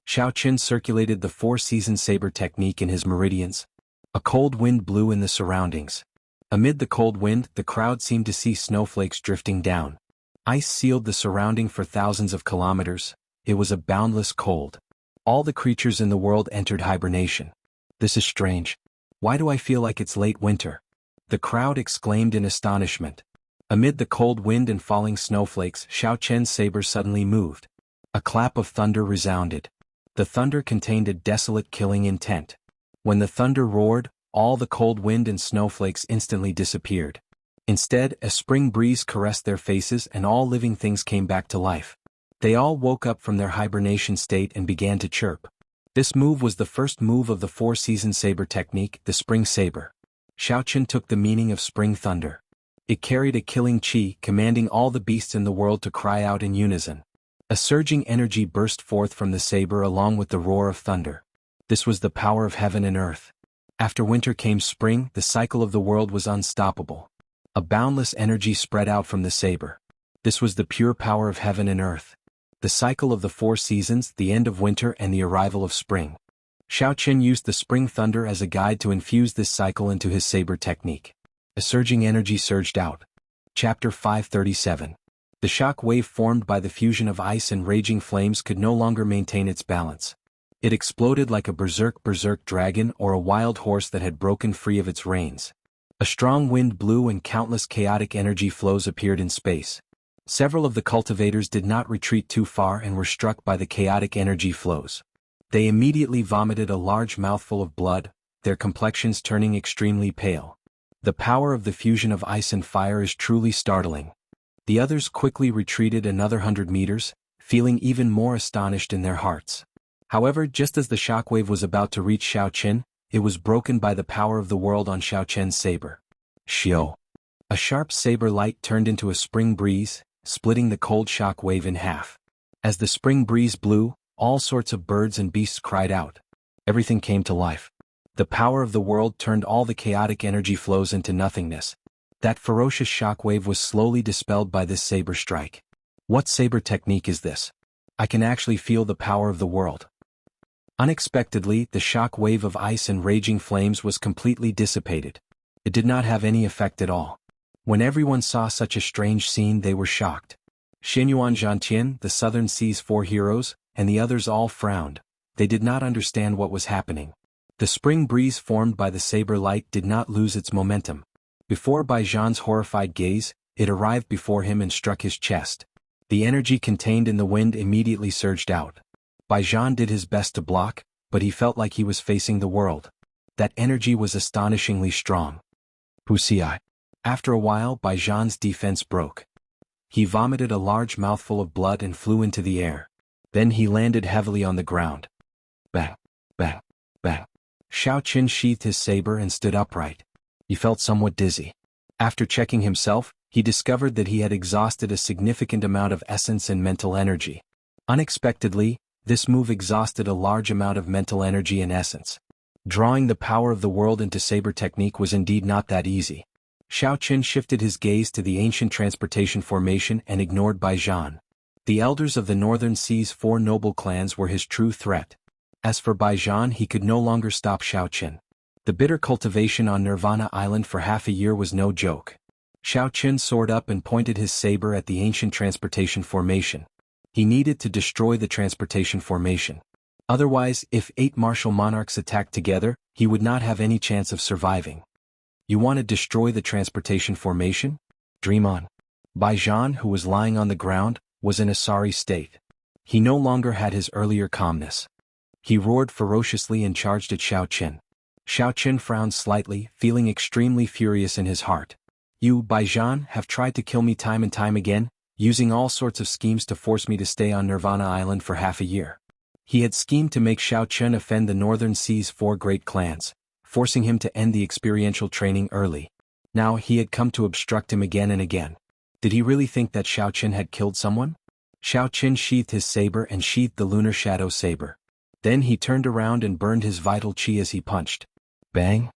Xiaoqin circulated the four-season saber technique in his meridians. A cold wind blew in the surroundings. Amid the cold wind, the crowd seemed to see snowflakes drifting down. Ice sealed the surrounding for thousands of kilometers. It was a boundless cold. All the creatures in the world entered hibernation. "This is strange. Why do I feel like it's late winter?" The crowd exclaimed in astonishment. Amid the cold wind and falling snowflakes, Xiaoqian's saber suddenly moved. A clap of thunder resounded. The thunder contained a desolate killing intent. When the thunder roared, all the cold wind and snowflakes instantly disappeared. Instead, a spring breeze caressed their faces and all living things came back to life. They all woke up from their hibernation state and began to chirp. This move was the first move of the four-season saber technique, the spring saber. Xiaoqin took the meaning of spring thunder. It carried a killing qi, commanding all the beasts in the world to cry out in unison. A surging energy burst forth from the saber along with the roar of thunder. This was the power of heaven and earth. After winter came spring, the cycle of the world was unstoppable. A boundless energy spread out from the saber. This was the pure power of heaven and earth. The cycle of the four seasons, the end of winter and the arrival of spring. Xiaoqin used the spring thunder as a guide to infuse this cycle into his saber technique. A surging energy surged out. Chapter 537. The shock wave formed by the fusion of ice and raging flames could no longer maintain its balance. It exploded like a berserk dragon or a wild horse that had broken free of its reins. A strong wind blew and countless chaotic energy flows appeared in space. Several of the cultivators did not retreat too far and were struck by the chaotic energy flows. They immediately vomited a large mouthful of blood, their complexions turning extremely pale. The power of the fusion of ice and fire is truly startling. The others quickly retreated another 100 meters, feeling even more astonished in their hearts. However, just as the shockwave was about to reach Xiaoqin, it was broken by the power of the world on Xiaoqian's saber. Xiao. A sharp saber light turned into a spring breeze, splitting the cold shock wave in half. As the spring breeze blew, all sorts of birds and beasts cried out. Everything came to life. The power of the world turned all the chaotic energy flows into nothingness. That ferocious shock wave was slowly dispelled by this saber strike. What saber technique is this? I can actually feel the power of the world. Unexpectedly, the shock wave of ice and raging flames was completely dissipated. It did not have any effect at all. When everyone saw such a strange scene, they were shocked. Xinyuan Zhantian, the Southern Sea's four heroes, and the others all frowned. They did not understand what was happening. The spring breeze formed by the saber light did not lose its momentum. Before Bai Zhan's horrified gaze, it arrived before him and struck his chest. The energy contained in the wind immediately surged out. Bai Zhan did his best to block, but he felt like he was facing the world. That energy was astonishingly strong. Wuxia. After a while, Bai Zhan's defense broke. He vomited a large mouthful of blood and flew into the air. Then he landed heavily on the ground. Bang, bang, bang. Xiaoqin sheathed his saber and stood upright. He felt somewhat dizzy. After checking himself, he discovered that he had exhausted a significant amount of essence and mental energy. Unexpectedly, this move exhausted a large amount of mental energy and essence. Drawing the power of the world into saber technique was indeed not that easy. Xiaoqin shifted his gaze to the ancient transportation formation and ignored Bai Zhan. The elders of the Northern Sea's four noble clans were his true threat. As for Bai Zhan, he could no longer stop Xiaoqin. The bitter cultivation on Nirvana Island for half a year was no joke. Xiao Qin soared up and pointed his saber at the ancient transportation formation. He needed to destroy the transportation formation. Otherwise, if 8 martial monarchs attacked together, he would not have any chance of surviving. You want to destroy the transportation formation? Dream on. Bai Zhan, who was lying on the ground, was in a sorry state. He no longer had his earlier calmness. He roared ferociously and charged at Xiao Qin. Xiao Qin frowned slightly, feeling extremely furious in his heart. You, Bai Zhan, have tried to kill me time and time again, using all sorts of schemes to force me to stay on Nirvana Island for half a year. He had schemed to make Xiao Qin offend the Northern Sea's 4 great clans, forcing him to end the experiential training early. Now he had come to obstruct him again and again. Did he really think that Xiao Qin had killed someone? Xiao Qin sheathed his saber and sheathed the lunar shadow saber. Then he turned around and burned his vital chi as he punched. Bang!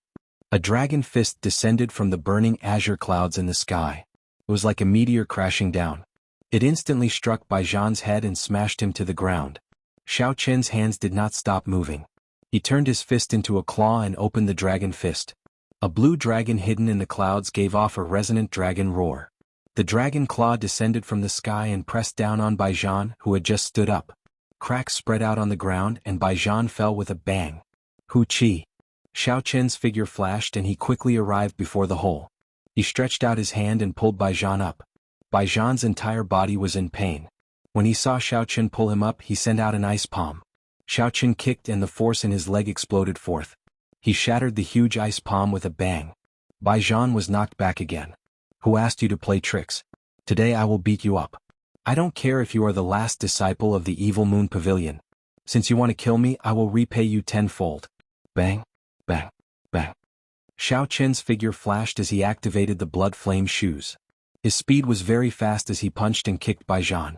A dragon fist descended from the burning azure clouds in the sky. It was like a meteor crashing down. It instantly struck Bai Zhan's head and smashed him to the ground. Xiao Qin's hands did not stop moving. He turned his fist into a claw and opened the dragon fist. A blue dragon hidden in the clouds gave off a resonant dragon roar. The dragon claw descended from the sky and pressed down on Bai Zhan, who had just stood up. Cracks spread out on the ground and Bai Zhan fell with a bang. Hu Qi. Xiao Qin's figure flashed and he quickly arrived before the hole. He stretched out his hand and pulled Bai Zhan up. Bai Zhan's entire body was in pain. When he saw Xiao Qin pull him up, he sent out an ice palm. Xiao Qin kicked and the force in his leg exploded forth. He shattered the huge ice palm with a bang. Bai Zhan was knocked back again. Who asked you to play tricks? Today I will beat you up. I don't care if you are the last disciple of the Evil Moon Pavilion. Since you want to kill me, I will repay you tenfold. Bang, bang, bang. Xiao Qin's figure flashed as he activated the blood flame shoes. His speed was very fast as he punched and kicked Bai Zhan.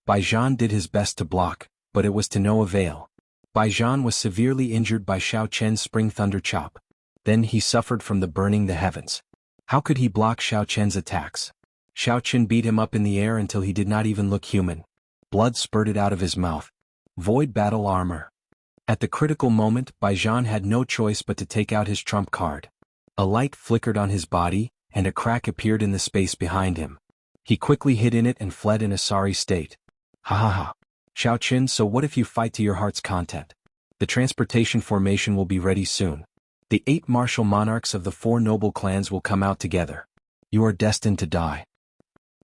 Bai Zhan did his best to block, but it was to no avail. Bai Zhan was severely injured by Xiao Qin's spring thunder chop. Then he suffered from the burning the heavens. How could he block Xiao Qin's attacks? Xiao Qin beat him up in the air until he did not even look human. Blood spurted out of his mouth. Void battle armor. At the critical moment, Bai Zhan had no choice but to take out his trump card. A light flickered on his body, and a crack appeared in the space behind him. He quickly hid in it and fled in a sorry state. Ha ha ha. Xiao Qin, so what if you fight to your heart's content? The transportation formation will be ready soon. The 8 martial monarchs of the 4 noble clans will come out together. You are destined to die.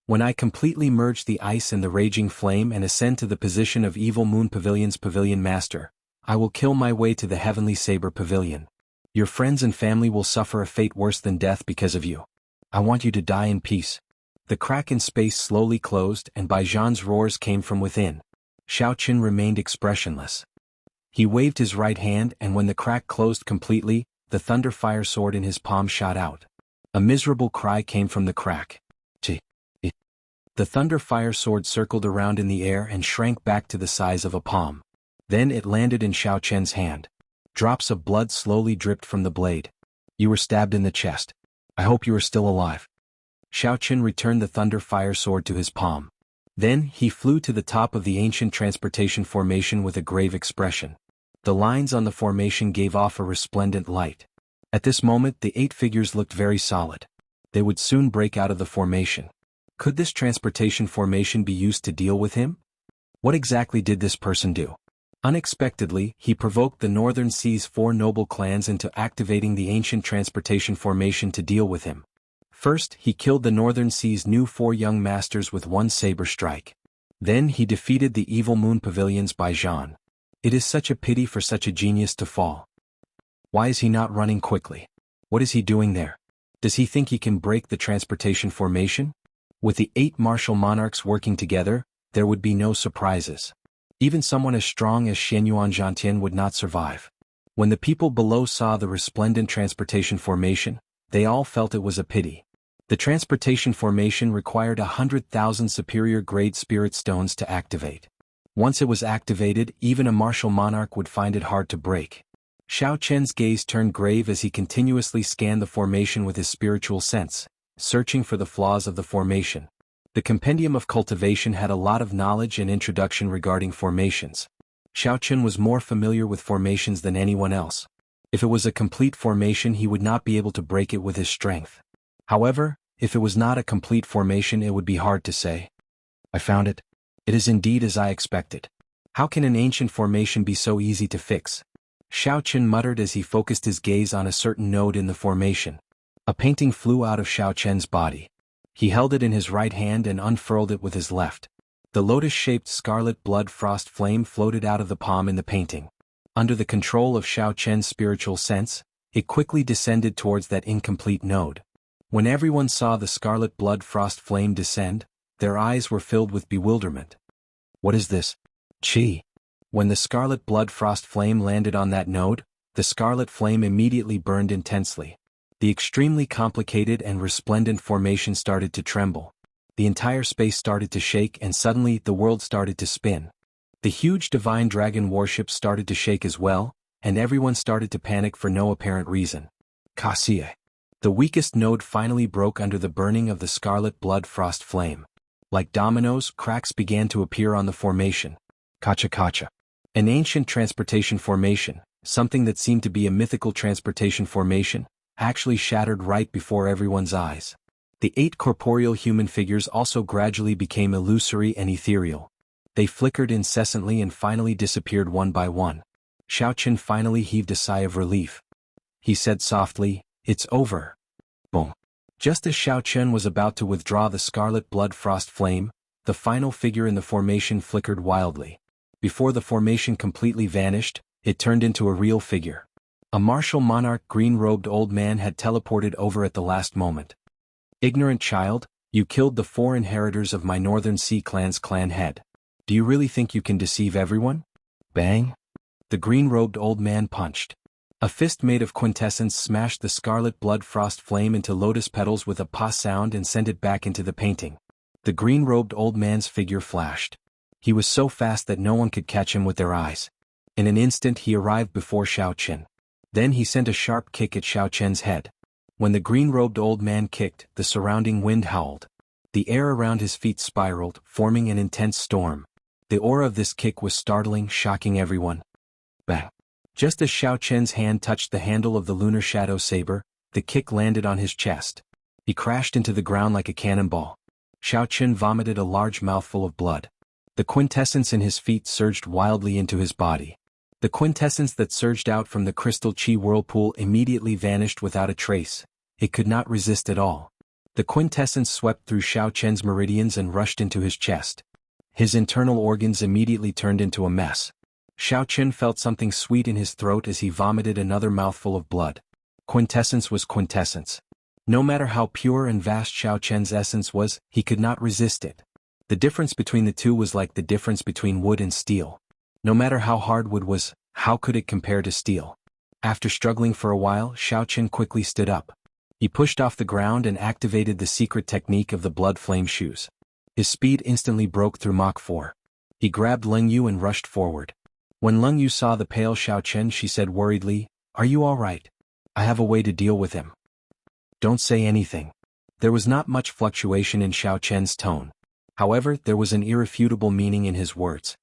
When I completely merge the ice and the raging flame and ascend to the position of Evil Moon Pavilion's Pavilion Master, I will kill my way to the Heavenly Saber Pavilion. Your friends and family will suffer a fate worse than death because of you. I want you to die in peace. The crack in space slowly closed and Bai Zhan's roars came from within. Xiao Qin remained expressionless. He waved his right hand and when the crack closed completely, the thunder fire sword in his palm shot out. A miserable cry came from the crack. Chi. The thunder fire sword circled around in the air and shrank back to the size of a palm. Then it landed in Xiao Qin's hand. Drops of blood slowly dripped from the blade. You were stabbed in the chest. I hope you are still alive. Xiao Qin returned the thunder fire sword to his palm. Then he flew to the top of the ancient transportation formation with a grave expression. The lines on the formation gave off a resplendent light. At this moment the 8 figures looked very solid. They would soon break out of the formation. Could this transportation formation be used to deal with him? What exactly did this person do? Unexpectedly, he provoked the Northern Sea's 4 noble clans into activating the ancient transportation formation to deal with him. First, he killed the Northern Sea's new 4 young masters with one saber strike. Then he defeated the Evil Moon Pavilion's Bai Zhan. It is such a pity for such a genius to fall. Why is he not running quickly? What is he doing there? Does he think he can break the transportation formation? With the 8 martial monarchs working together, there would be no surprises. Even someone as strong as Xianyuan Zhantian would not survive. When the people below saw the resplendent transportation formation, they all felt it was a pity. The transportation formation required 100,000 superior-grade spirit stones to activate. Once it was activated, even a martial monarch would find it hard to break. Xiao Qin's gaze turned grave as he continuously scanned the formation with his spiritual sense, searching for the flaws of the formation. The Compendium of Cultivation had a lot of knowledge and introduction regarding formations. Xiao Qin was more familiar with formations than anyone else. If it was a complete formation, he would not be able to break it with his strength. However, if it was not a complete formation, it would be hard to say. I found it. It is indeed as I expected. How can an ancient formation be so easy to fix? Xiao Chen muttered as he focused his gaze on a certain node in the formation. A painting flew out of Xiao Chen's body. He held it in his right hand and unfurled it with his left. The lotus-shaped scarlet blood frost flame floated out of the palm in the painting. Under the control of Xiao Chen's spiritual sense, it quickly descended towards that incomplete node. When everyone saw the scarlet blood frost flame descend, their eyes were filled with bewilderment. What is this? Qi. When the scarlet blood frost flame landed on that node, the scarlet flame immediately burned intensely. The extremely complicated and resplendent formation started to tremble. The entire space started to shake, and suddenly the world started to spin. The huge divine dragon warship started to shake as well, and everyone started to panic for no apparent reason. Kasie. The weakest node finally broke under the burning of the scarlet blood frost flame. Like dominoes, cracks began to appear on the formation. Kacha. An ancient transportation formation, something that seemed to be a mythical transportation formation, actually shattered right before everyone's eyes. The 8 corporeal human figures also gradually became illusory and ethereal. They flickered incessantly and finally disappeared one by one. Xiao Chen finally heaved a sigh of relief. He said softly, "It's over." Boom. Just as Xiao Chen was about to withdraw the scarlet blood frost flame, the final figure in the formation flickered wildly. Before the formation completely vanished, it turned into a real figure. A martial monarch green-robed old man had teleported over at the last moment. "Ignorant child, you killed the 4 inheritors of my Northern Sea Clan's clan head. Do you really think you can deceive everyone?" Bang! The green-robed old man punched. A fist made of quintessence smashed the scarlet blood frost flame into lotus petals with a pa sound and sent it back into the painting. The green-robed old man's figure flashed. He was so fast that no one could catch him with their eyes. In an instant he arrived before Xiao Chen. Then he sent a sharp kick at Xiao Chen's head. When the green-robed old man kicked, the surrounding wind howled. The air around his feet spiraled, forming an intense storm. The aura of this kick was startling, shocking everyone. Bang! Just as Xiao Chen's hand touched the handle of the lunar shadow saber, the kick landed on his chest. He crashed into the ground like a cannonball. Xiao Chen vomited a large mouthful of blood. The quintessence in his feet surged wildly into his body. The quintessence that surged out from the crystal chi whirlpool immediately vanished without a trace. It could not resist at all. The quintessence swept through Xiao Chen's meridians and rushed into his chest. His internal organs immediately turned into a mess. Xiao Chen felt something sweet in his throat as he vomited another mouthful of blood. Quintessence was quintessence. No matter how pure and vast Xiao Chen's essence was, he could not resist it. The difference between the two was like the difference between wood and steel. No matter how hard wood was, how could it compare to steel? After struggling for a while, Xiao Chen quickly stood up. He pushed off the ground and activated the secret technique of the blood flame shoes. His speed instantly broke through Mach 4. He grabbed Leng Yu and rushed forward. When Leng Yu saw the pale Xiao Chen, she said worriedly, "Are you all right? I have a way to deal with him." "Don't say anything." There was not much fluctuation in Xiao Chen's tone. However, there was an irrefutable meaning in his words.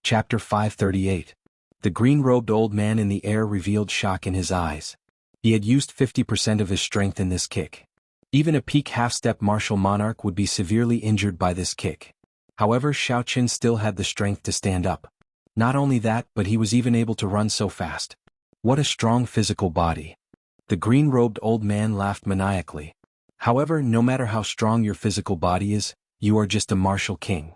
Chapter 538. The green-robed old man in the air revealed shock in his eyes. He had used 50% of his strength in this kick. Even a peak half-step martial monarch would be severely injured by this kick. However, Xiao Chen still had the strength to stand up. Not only that, but he was even able to run so fast. What a strong physical body. The green-robed old man laughed maniacally. However, no matter how strong your physical body is, you are just a martial king.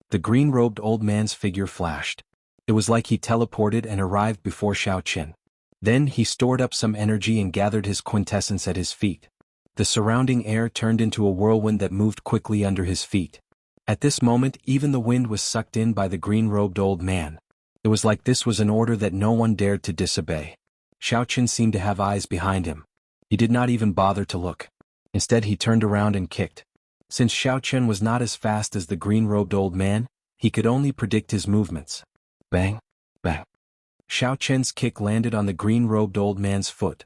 The green-robed old man's figure flashed. It was like he teleported and arrived before Xiao Chen. Then he stored up some energy and gathered his quintessence at his feet. The surrounding air turned into a whirlwind that moved quickly under his feet. At this moment, even the wind was sucked in by the green-robed old man. It was like this was an order that no one dared to disobey. Xiao Chen seemed to have eyes behind him. He did not even bother to look. Instead, he turned around and kicked. Since Xiao Chen was not as fast as the green-robed old man, he could only predict his movements. Bang! Bang! Xiao Chen's kick landed on the green-robed old man's foot.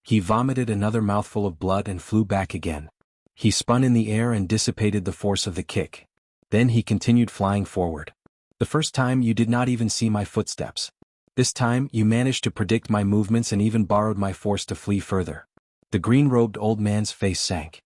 He vomited another mouthful of blood and flew back again. He spun in the air and dissipated the force of the kick. Then he continued flying forward. "The first time you did not even see my footsteps. This time, you managed to predict my movements and even borrowed my force to flee further. The green-robed old man's face sank.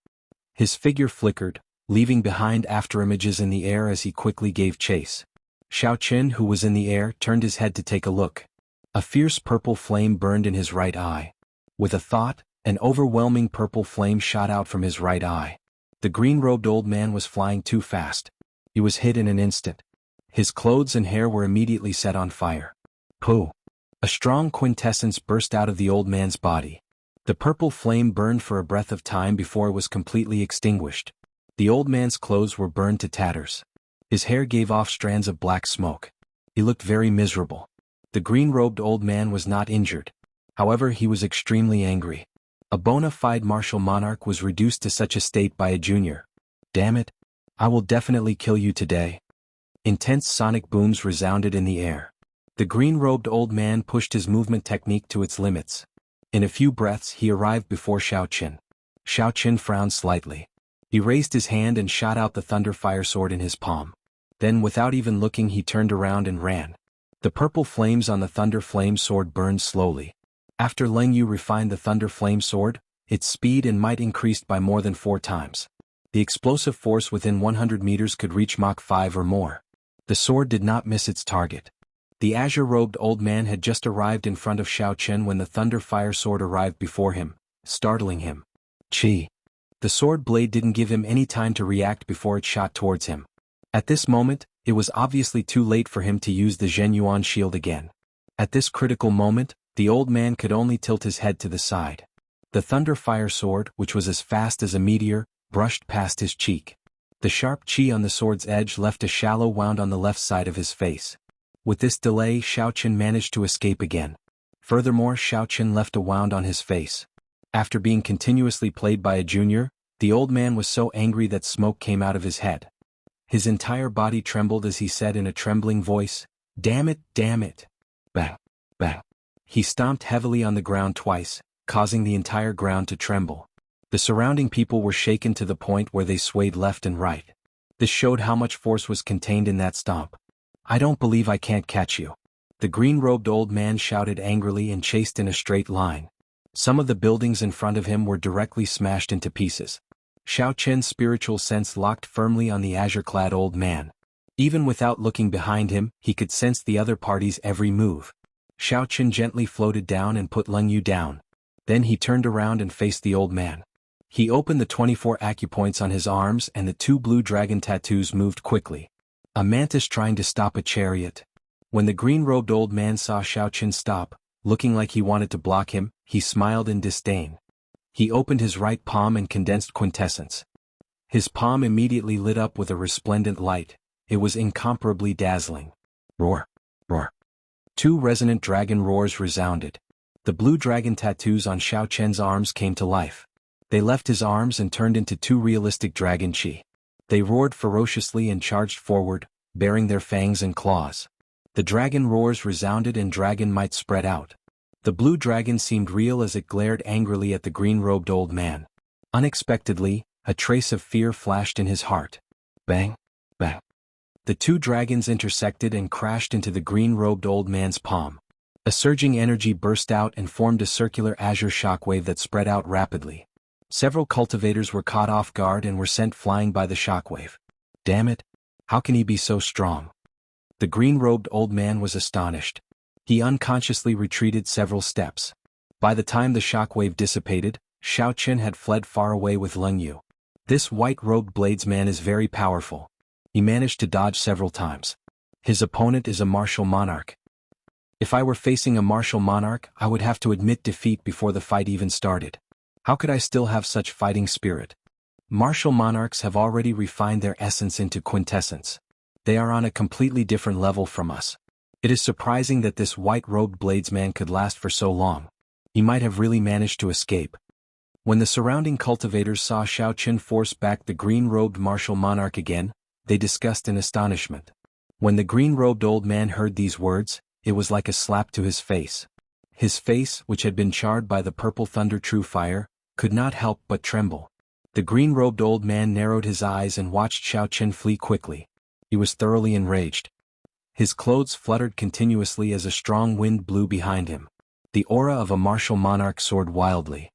His figure flickered, leaving behind afterimages in the air as he quickly gave chase. Xiao Qin, who was in the air, turned his head to take a look. A fierce purple flame burned in his right eye. With a thought, an overwhelming purple flame shot out from his right eye. The green-robed old man was flying too fast. He was hit in an instant. His clothes and hair were immediately set on fire. Pooh! A strong quintessence burst out of the old man's body. The purple flame burned for a breath of time before it was completely extinguished. The old man's clothes were burned to tatters. His hair gave off strands of black smoke. He looked very miserable. The green-robed old man was not injured. However, he was extremely angry. A bona fide martial monarch was reduced to such a state by a junior. Damn it! I will definitely kill you today. Intense sonic booms resounded in the air. The green-robed old man pushed his movement technique to its limits. In a few breaths he arrived before Xiao Qin. Xiao Qin frowned slightly. He raised his hand and shot out the thunder fire sword in his palm. Then without even looking he turned around and ran. The purple flames on the thunder flame sword burned slowly. After Leng Yu refined the thunder flame sword, its speed and might increased by more than 4 times. The explosive force within 100 meters could reach Mach 5 or more. The sword did not miss its target. The azure-robed old man had just arrived in front of Xiao Qin when the thunder fire sword arrived before him, startling him. Chi! The sword blade didn't give him any time to react before it shot towards him. At this moment, it was obviously too late for him to use the Zhenyuan shield again. At this critical moment, the old man could only tilt his head to the side. The thunder fire sword, which was as fast as a meteor, brushed past his cheek. The sharp chi on the sword's edge left a shallow wound on the left side of his face. With this delay, Xiao Qin managed to escape again. Furthermore, Xiao Qin left a wound on his face. After being continuously played by a junior, the old man was so angry that smoke came out of his head. His entire body trembled as he said in a trembling voice, "Damn it, damn it." Bang, bang. He stomped heavily on the ground twice, causing the entire ground to tremble. The surrounding people were shaken to the point where they swayed left and right. This showed how much force was contained in that stomp. "I don't believe I can't catch you." The green-robed old man shouted angrily and chased in a straight line. Some of the buildings in front of him were directly smashed into pieces. Xiao Qin's spiritual sense locked firmly on the azure-clad old man. Even without looking behind him, he could sense the other party's every move. Xiao Qin gently floated down and put Leng Yu down. Then he turned around and faced the old man. He opened the 24 acupoints on his arms and the 2 blue dragon tattoos moved quickly. A mantis trying to stop a chariot. When the green-robed old man saw Xiao Qin stop, looking like he wanted to block him, he smiled in disdain. He opened his right palm and condensed quintessence. His palm immediately lit up with a resplendent light. It was incomparably dazzling. Roar! Roar! 2 resonant dragon roars resounded. The blue dragon tattoos on Xiao Qin's arms came to life. They left his arms and turned into 2 realistic dragon chi. They roared ferociously and charged forward, baring their fangs and claws. The dragon roars resounded and dragon might spread out. The blue dragon seemed real as it glared angrily at the green-robed old man. Unexpectedly, a trace of fear flashed in his heart. Bang! Bang! The 2 dragons intersected and crashed into the green-robed old man's palm. A surging energy burst out and formed a circular azure shockwave that spread out rapidly. Several cultivators were caught off guard and were sent flying by the shockwave. Damn it! How can he be so strong? The green-robed old man was astonished. He unconsciously retreated several steps. By the time the shockwave dissipated, Xiao Qin had fled far away with Leng Yu. This white-robed bladesman is very powerful. He managed to dodge several times. His opponent is a martial monarch. If I were facing a martial monarch, I would have to admit defeat before the fight even started. How could I still have such fighting spirit? Martial monarchs have already refined their essence into quintessence. They are on a completely different level from us. It is surprising that this white-robed bladesman could last for so long. He might have really managed to escape. When the surrounding cultivators saw Xiao Qin force back the green-robed martial monarch again, they discussed in astonishment. When the green-robed old man heard these words, it was like a slap to his face. His face, which had been charred by the purple thunder true fire, could not help but tremble. The green-robed old man narrowed his eyes and watched Xiao Qin flee quickly. He was thoroughly enraged. His clothes fluttered continuously as a strong wind blew behind him. The aura of a martial monarch soared wildly.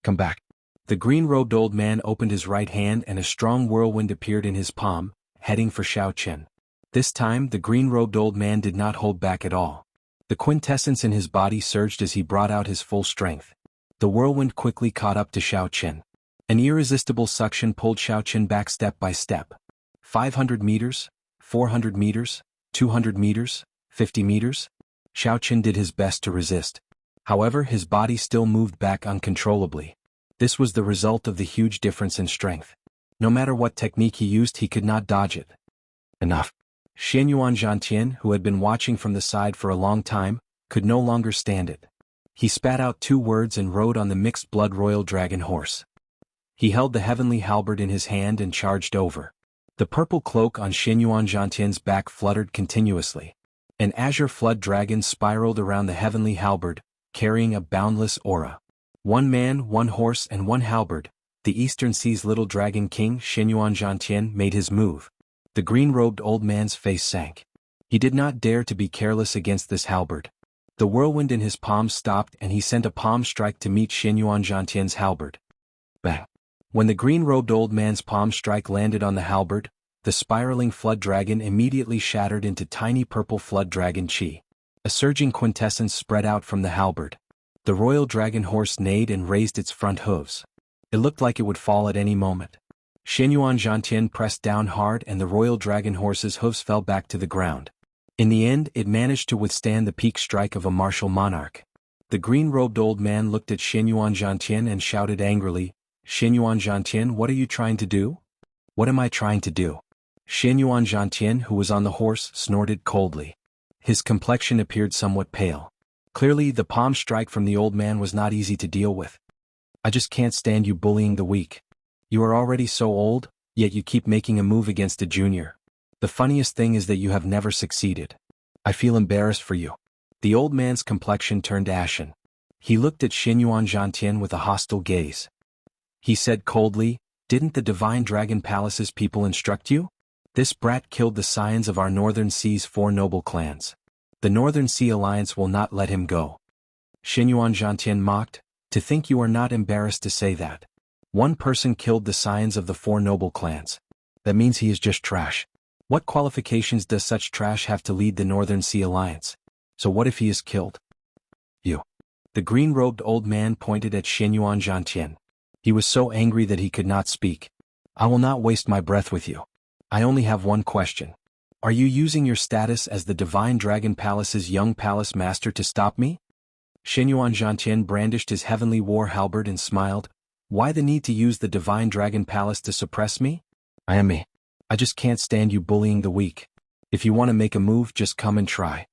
"Come back." The green-robed old man opened his right hand and a strong whirlwind appeared in his palm, heading for Xiao Qin. This time the green-robed old man did not hold back at all. The quintessence in his body surged as he brought out his full strength. The whirlwind quickly caught up to Xiao Qin. An irresistible suction pulled Xiao Qin back step by step. 500 meters, 400 meters, 200 meters, 50 meters. Xiao Qin did his best to resist. However, his body still moved back uncontrollably. This was the result of the huge difference in strength. No matter what technique he used, he could not dodge it. Enough. Xianyuan Zhantian, who had been watching from the side for a long time, could no longer stand it. He spat out 2 words and rode on the mixed-blood royal dragon horse. He held the heavenly halberd in his hand and charged over. The purple cloak on Xianyuan Zhantian's back fluttered continuously. An azure flood dragon spiraled around the heavenly halberd, carrying a boundless aura. 1 man, 1 horse and 1 halberd, the Eastern Sea's little dragon king Xianyuan Zhantian made his move. The green-robed old man's face sank. He did not dare to be careless against this halberd. The whirlwind in his palm stopped and he sent a palm strike to meet Xianyuan Zhantian's halberd. Bang! When the green-robed old man's palm strike landed on the halberd, the spiraling flood dragon immediately shattered into tiny purple flood dragon chi. A surging quintessence spread out from the halberd. The royal dragon horse neighed and raised its front hooves. It looked like it would fall at any moment. Xianyuan Zhantian pressed down hard and the royal dragon horse's hooves fell back to the ground. In the end, it managed to withstand the peak strike of a martial monarch. The green-robed old man looked at Xianyuan Zhantian and shouted angrily, "Xianyuan Zhantian, what are you trying to do?" "What am I trying to do?" Xianyuan Zhantian, who was on the horse, snorted coldly. His complexion appeared somewhat pale. Clearly, the palm strike from the old man was not easy to deal with. "I just can't stand you bullying the weak. You are already so old, yet you keep making a move against a junior. The funniest thing is that you have never succeeded. I feel embarrassed for you." The old man's complexion turned ashen. He looked at Xianyuan Zhantian with a hostile gaze. He said coldly, "Didn't the Divine Dragon Palace's people instruct you? This brat killed the scions of our Northern Sea's 4 noble clans. The Northern Sea Alliance will not let him go." Xianyuan Zhantian mocked, "To think you are not embarrassed to say that. 1 person killed the scions of the 4 noble clans. That means he is just trash. What qualifications does such trash have to lead the Northern Sea Alliance? So what if he is killed?" "You." The green-robed old man pointed at Xianyuan Zhantian. He was so angry that he could not speak. "I will not waste my breath with you. I only have 1 question. Are you using your status as the Divine Dragon Palace's young palace master to stop me?" Xianyuan Zhantian brandished his heavenly war halberd and smiled. "Why the need to use the Divine Dragon Palace to suppress me? I am me. I just can't stand you bullying the weak. If you want to make a move, just come and try."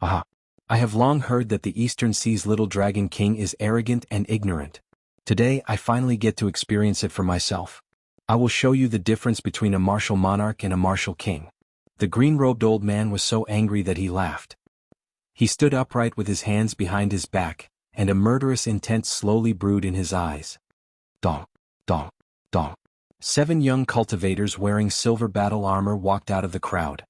"Aha. I have long heard that the Eastern Sea's little dragon king is arrogant and ignorant. Today I finally get to experience it for myself. I will show you the difference between a martial monarch and a martial king." The green-robed old man was so angry that he laughed. He stood upright with his hands behind his back, and a murderous intent slowly brewed in his eyes. Dong, dong, dong. 7 young cultivators wearing silver battle armor walked out of the crowd.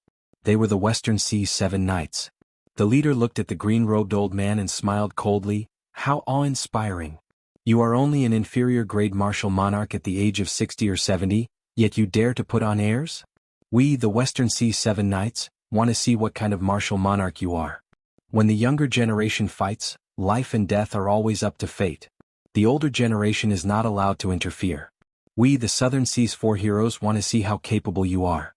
They were the Western Sea's 7 knights. The leader looked at the green-robed old man and smiled coldly. "How awe-inspiring. You are only an inferior-grade martial monarch at the age of 60 or 70, yet you dare to put on airs? We, the Western Sea's 7 knights, want to see what kind of martial monarch you are. When the younger generation fights, life and death are always up to fate. The older generation is not allowed to interfere. We, the Southern Sea's 4 heroes, want to see how capable you are."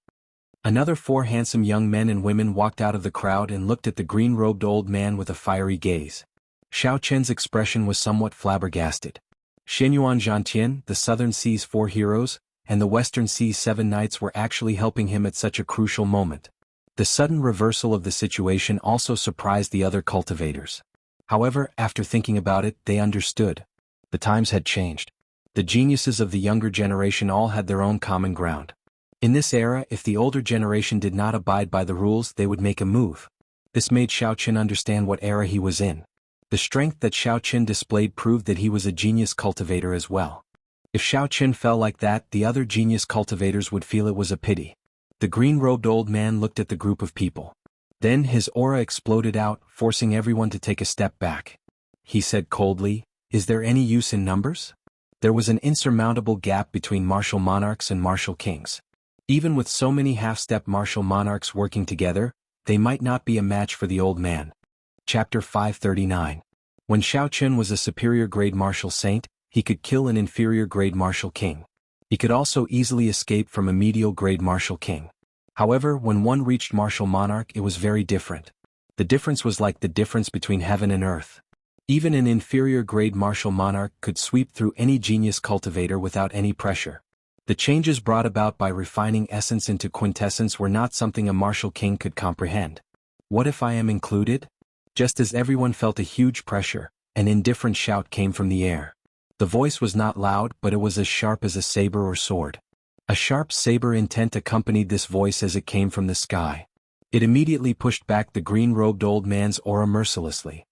Another 4 handsome young men and women walked out of the crowd and looked at the green-robed old man with a fiery gaze. Xiao Qian's expression was somewhat flabbergasted. Xianyuan Zhantian, the Southern Sea's 4 heroes, and the Western Sea's 7 knights were actually helping him at such a crucial moment. The sudden reversal of the situation also surprised the other cultivators. However, after thinking about it, they understood. The times had changed. The geniuses of the younger generation all had their own common ground. In this era, if the older generation did not abide by the rules, they would make a move. This made Xiao Qin understand what era he was in. The strength that Xiao Qin displayed proved that he was a genius cultivator as well. If Xiao Qin fell like that, the other genius cultivators would feel it was a pity. The green-robed old man looked at the group of people. Then his aura exploded out, forcing everyone to take a step back. He said coldly, "Is there any use in numbers?" There was an insurmountable gap between martial monarchs and martial kings. Even with so many half-step martial monarchs working together, they might not be a match for the old man. Chapter 539. When Xiao Qun was a superior-grade martial saint, he could kill an inferior-grade martial king. He could also easily escape from a medial-grade martial king. However, when one reached martial monarch, it was very different. The difference was like the difference between heaven and earth. Even an inferior-grade martial monarch could sweep through any genius cultivator without any pressure. The changes brought about by refining essence into quintessence were not something a martial king could comprehend. What if I am included? Just as everyone felt a huge pressure, an indifferent shout came from the air. The voice was not loud, but it was as sharp as a saber or sword. A sharp saber intent accompanied this voice as it came from the sky. It immediately pushed back the green-robed old man's aura mercilessly.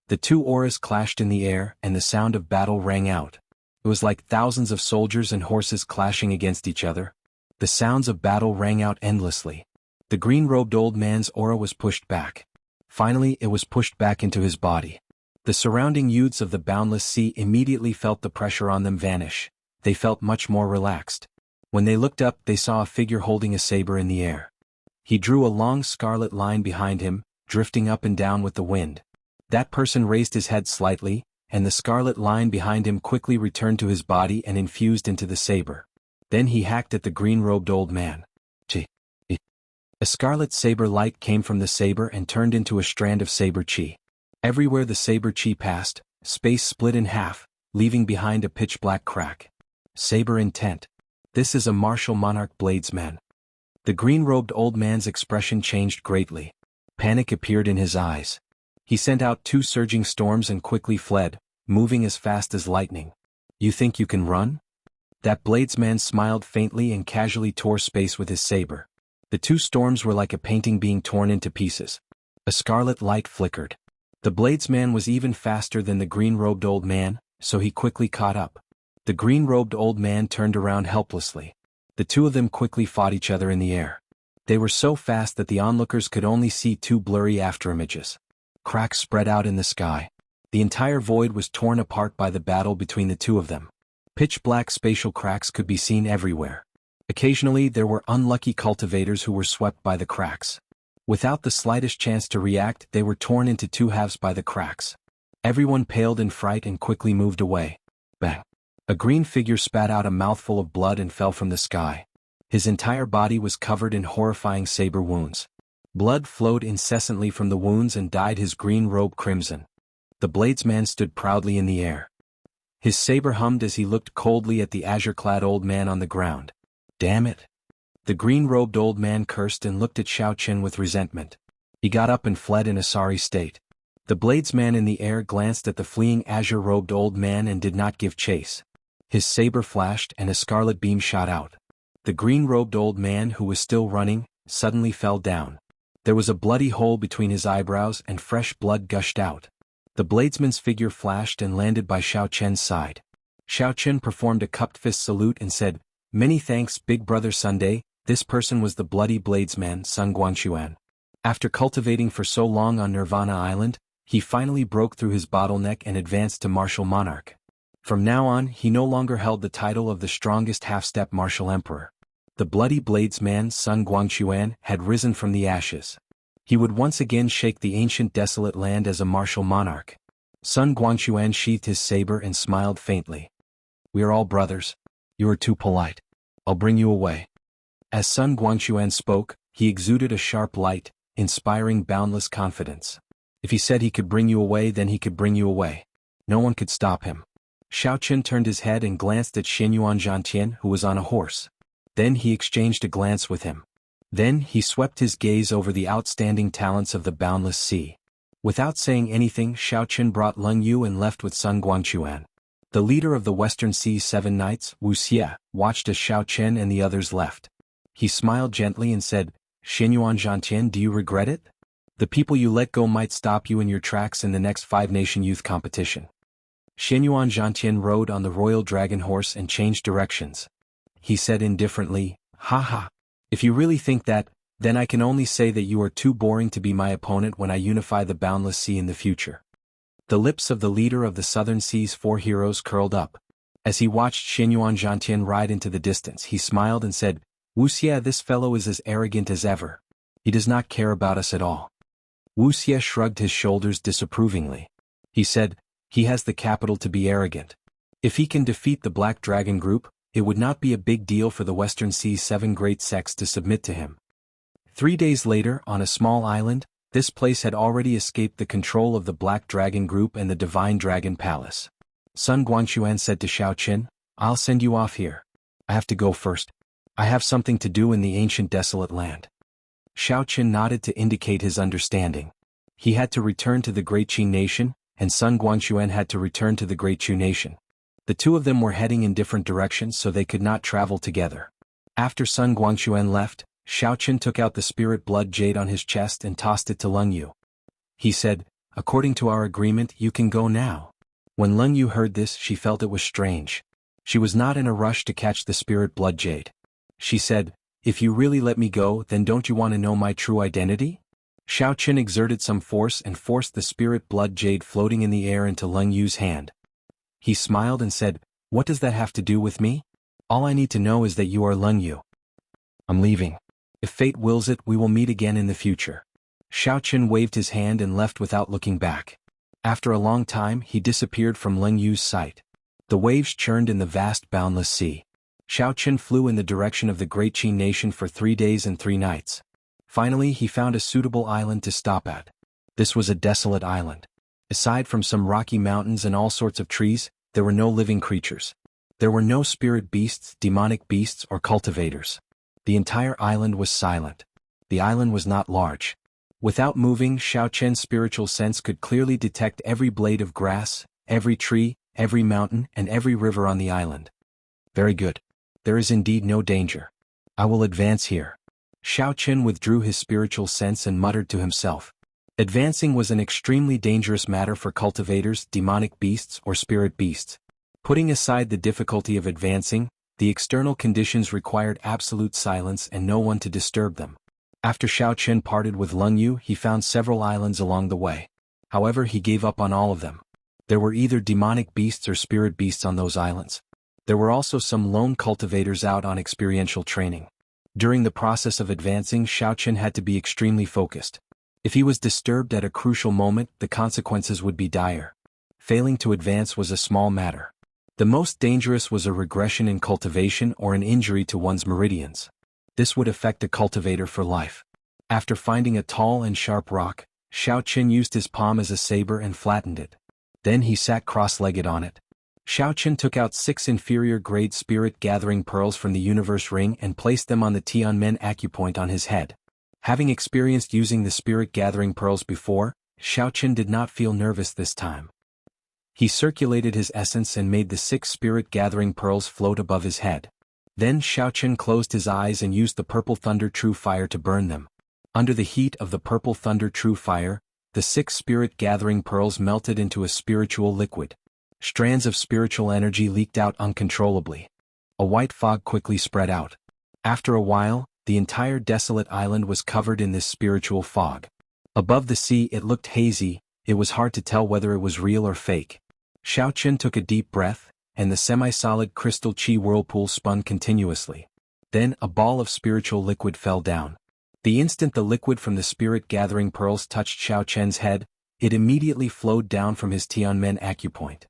The two auras clashed in the air, and the sound of battle rang out. It was like thousands of soldiers and horses clashing against each other. The sounds of battle rang out endlessly. The green-robed old man's aura was pushed back. Finally, it was pushed back into his body. The surrounding youths of the boundless sea immediately felt the pressure on them vanish. They felt much more relaxed. When they looked up, they saw a figure holding a saber in the air. He drew a long scarlet line behind him, drifting up and down with the wind. That person raised his head slightly, and the scarlet line behind him quickly returned to his body and infused into the saber. Then he hacked at the green-robed old man. A scarlet saber light came from the saber and turned into a strand of saber chi. Everywhere the saber chi passed, space split in half, leaving behind a pitch-black crack. Saber intent. This is a martial monarch bladesman. The green-robed old man's expression changed greatly. Panic appeared in his eyes. He sent out two surging storms and quickly fled, moving as fast as lightning. You think you can run? That bladesman smiled faintly and casually tore space with his saber. The two storms were like a painting being torn into pieces. A scarlet light flickered. The bladesman was even faster than the green-robed old man, so he quickly caught up. The green-robed old man turned around helplessly. The two of them quickly fought each other in the air. They were so fast that the onlookers could only see two blurry afterimages. Cracks spread out in the sky. The entire void was torn apart by the battle between the two of them. Pitch-black spatial cracks could be seen everywhere. Occasionally there were unlucky cultivators who were swept by the cracks. Without the slightest chance to react, they were torn into two halves by the cracks. Everyone paled in fright and quickly moved away. Bang! A green figure spat out a mouthful of blood and fell from the sky. His entire body was covered in horrifying saber wounds. Blood flowed incessantly from the wounds and dyed his green robe crimson. The bladesman stood proudly in the air. His saber hummed as he looked coldly at the azure-clad old man on the ground. Damn it! The green-robed old man cursed and looked at Xiao Qun with resentment. He got up and fled in a sorry state. The bladesman in the air glanced at the fleeing azure-robed old man and did not give chase. His saber flashed and a scarlet beam shot out. The green-robed old man, who was still running, suddenly fell down. There was a bloody hole between his eyebrows and fresh blood gushed out. The bladesman's figure flashed and landed by Xiao Qun's side. Xiao Qun performed a cupped fist salute and said, "Many thanks, Big Brother Sunday." This person was the bloody bladesman Sun Guangquan. After cultivating for so long on Nirvana Island, he finally broke through his bottleneck and advanced to martial monarch. From now on, he no longer held the title of the strongest half-step martial emperor. The bloody bladesman Sun Guangquan had risen from the ashes. He would once again shake the ancient desolate land as a martial monarch. Sun Guangquan sheathed his saber and smiled faintly. "We are all brothers. You are too polite. I'll bring you away." As Sun Guangquan spoke, he exuded a sharp light, inspiring boundless confidence. If he said he could bring you away, then he could bring you away. No one could stop him. Xiao Qun turned his head and glanced at Xinyuan Zhantian, who was on a horse. Then he exchanged a glance with him. Then he swept his gaze over the outstanding talents of the boundless sea. Without saying anything, Xiao Qun brought Leng Yu and left with Sun Guangquan. The leader of the Western Sea's 7 Knights, Wuxia, watched as Xiao Qun and the others left. He smiled gently and said, "Xinyuan Zhantian, do you regret it? The people you let go might stop you in your tracks in the next 5-nation youth competition." Xinyuan Zhantian rode on the royal dragon horse and changed directions. He said indifferently, "Ha ha. If you really think that, Then I can only say that you are too boring to be my opponent when I unify the boundless sea in the future. The lips of the leader of the Southern Sea's 4 heroes curled up. As he watched Xinyuan Zhantian ride into the distance, he smiled and said, Wuxia, this fellow is as arrogant as ever. He does not care about us at all. Wuxia shrugged his shoulders disapprovingly. He said, he has the capital to be arrogant. If he can defeat the Black Dragon group, it would not be a big deal for the Western Sea's 7 great sects to submit to him. 3 days later, on a small island, this place had already escaped the control of the Black Dragon group and the Divine Dragon Palace. Sun Guangquan said to Xiao Qin, I'll send you off here. I have to go first. I have something to do in the ancient desolate land. Xiao Qin nodded to indicate his understanding. He had to return to the Great Qi nation, and Sun Guangquan had to return to the Great Chu nation. The two of them were heading in different directions so they could not travel together. After Sun Guangquan left, Xiao Qin took out the spirit blood jade on his chest and tossed it to Leng Yu. He said, according to our agreement, you can go now. When Leng Yu heard this, she felt it was strange. She was not in a rush to catch the spirit blood jade. She said, if you really let me go, then don't you want to know my true identity? Xiao Qin exerted some force and forced the spirit blood jade floating in the air into Leng Yu's hand. He smiled and said, what does that have to do with me? All I need to know is that you are Leng Yu. I'm leaving. If fate wills it, we will meet again in the future. Xiao Qin waved his hand and left without looking back. After a long time, he disappeared from Leng Yu's sight. The waves churned in the vast boundless sea. Xiao Qin flew in the direction of the Great Qi nation for 3 days and 3 nights. Finally, he found a suitable island to stop at. This was a desolate island. Aside from some rocky mountains and all sorts of trees, there were no living creatures. There were no spirit beasts, demonic beasts, or cultivators. The entire island was silent. The island was not large. Without moving, Xiao Qin's spiritual sense could clearly detect every blade of grass, every tree, every mountain, and every river on the island. Very good. There is indeed no danger. I will advance here. Xiao Qin withdrew his spiritual sense and muttered to himself. Advancing was an extremely dangerous matter for cultivators, demonic beasts, or spirit beasts. Putting aside the difficulty of advancing, the external conditions required absolute silence and no one to disturb them. After Xiao Qin parted with Leng Yu, he found several islands along the way. However, he gave up on all of them. There were either demonic beasts or spirit beasts on those islands. There were also some lone cultivators out on experiential training. During the process of advancing, Xiao Qin had to be extremely focused. If he was disturbed at a crucial moment, the consequences would be dire. Failing to advance was a small matter. The most dangerous was a regression in cultivation or an injury to one's meridians. This would affect a cultivator for life. After finding a tall and sharp rock, Xiao Qin used his palm as a saber and flattened it. Then he sat cross-legged on it. Xiao Qin took out 6 inferior-grade spirit-gathering pearls from the universe ring and placed them on the Tianmen acupoint on his head. Having experienced using the spirit-gathering pearls before, Xiao Qin did not feel nervous this time. He circulated his essence and made the 6 spirit-gathering pearls float above his head. Then Xiao Qin closed his eyes and used the purple thunder true fire to burn them. Under the heat of the purple thunder true fire, the 6 spirit-gathering pearls melted into a spiritual liquid. Strands of spiritual energy leaked out uncontrollably. A white fog quickly spread out. After a while, the entire desolate island was covered in this spiritual fog. Above the sea it looked hazy, it was hard to tell whether it was real or fake. Xiao Qin took a deep breath, and the semi-solid crystal chi whirlpool spun continuously. Then a ball of spiritual liquid fell down. The instant the liquid from the spirit-gathering pearls touched Xiao Qin's head, it immediately flowed down from his Tianmen acupoint.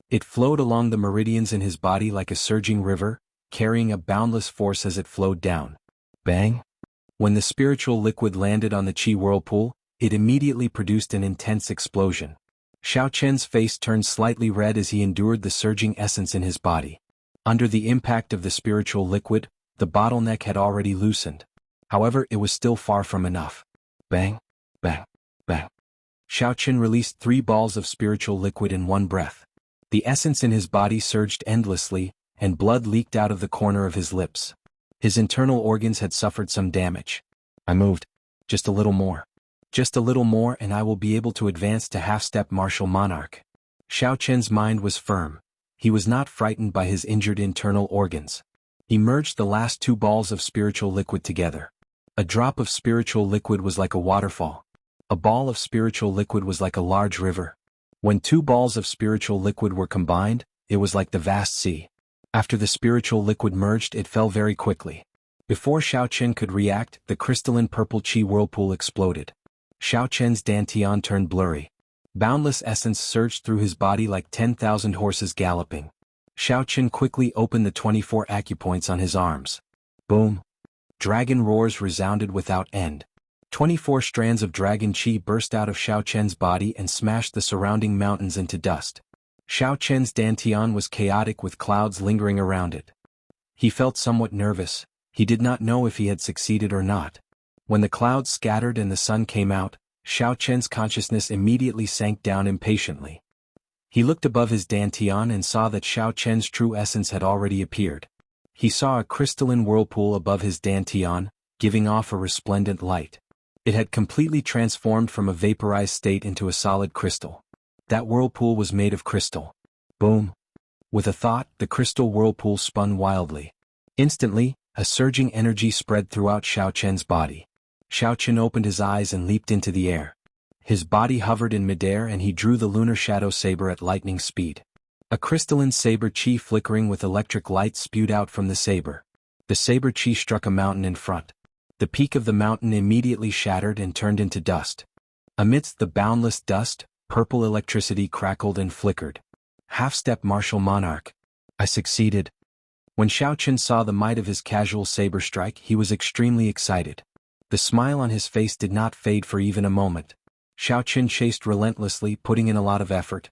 It flowed along the meridians in his body like a surging river, carrying a boundless force as it flowed down. Bang! When the spiritual liquid landed on the chi whirlpool, it immediately produced an intense explosion. Xiao Qin's face turned slightly red as he endured the surging essence in his body. Under the impact of the spiritual liquid, the bottleneck had already loosened. However, it was still far from enough. Bang! Bang! Bang! Xiao Qin released 3 balls of spiritual liquid in one breath. The essence in his body surged endlessly, and blood leaked out of the corner of his lips. His internal organs had suffered some damage. I moved. Just a little more. Just a little more and I will be able to advance to half-step martial monarch. Xiao Qin's mind was firm. He was not frightened by his injured internal organs. He merged the last 2 balls of spiritual liquid together. A drop of spiritual liquid was like a waterfall. A ball of spiritual liquid was like a large river. When two balls of spiritual liquid were combined, it was like the vast sea. After the spiritual liquid merged, it fell very quickly. Before Xiaoqian could react, the crystalline purple qi whirlpool exploded. Xiaoqian's dantian turned blurry. Boundless essence surged through his body like 10,000 horses galloping. Xiaoqian quickly opened the 24 acupoints on his arms. Boom! Dragon roars resounded without end. 24 strands of dragon qi burst out of Xiaoqian's body and smashed the surrounding mountains into dust. Xiaoqian's dantian was chaotic with clouds lingering around it. He felt somewhat nervous. He did not know if he had succeeded or not. When the clouds scattered and the sun came out, Xiaoqian's consciousness immediately sank down impatiently. He looked above his dantian and saw that Xiaoqian's true essence had already appeared. He saw a crystalline whirlpool above his dantian, giving off a resplendent light. It had completely transformed from a vaporized state into a solid crystal. That whirlpool was made of crystal. Boom! With a thought, the crystal whirlpool spun wildly. Instantly, a surging energy spread throughout Xiaoqian's body. Xiaoqian opened his eyes and leaped into the air. His body hovered in midair and he drew the lunar shadow saber at lightning speed. A crystalline saber qi flickering with electric light spewed out from the saber. The saber qi struck a mountain in front. The peak of the mountain immediately shattered and turned into dust. Amidst the boundless dust, purple electricity crackled and flickered. Half-step martial monarch. I succeeded. When Xiaoqian saw the might of his casual saber strike, he was extremely excited. The smile on his face did not fade for even a moment. Xiaoqian chased relentlessly, putting in a lot of effort.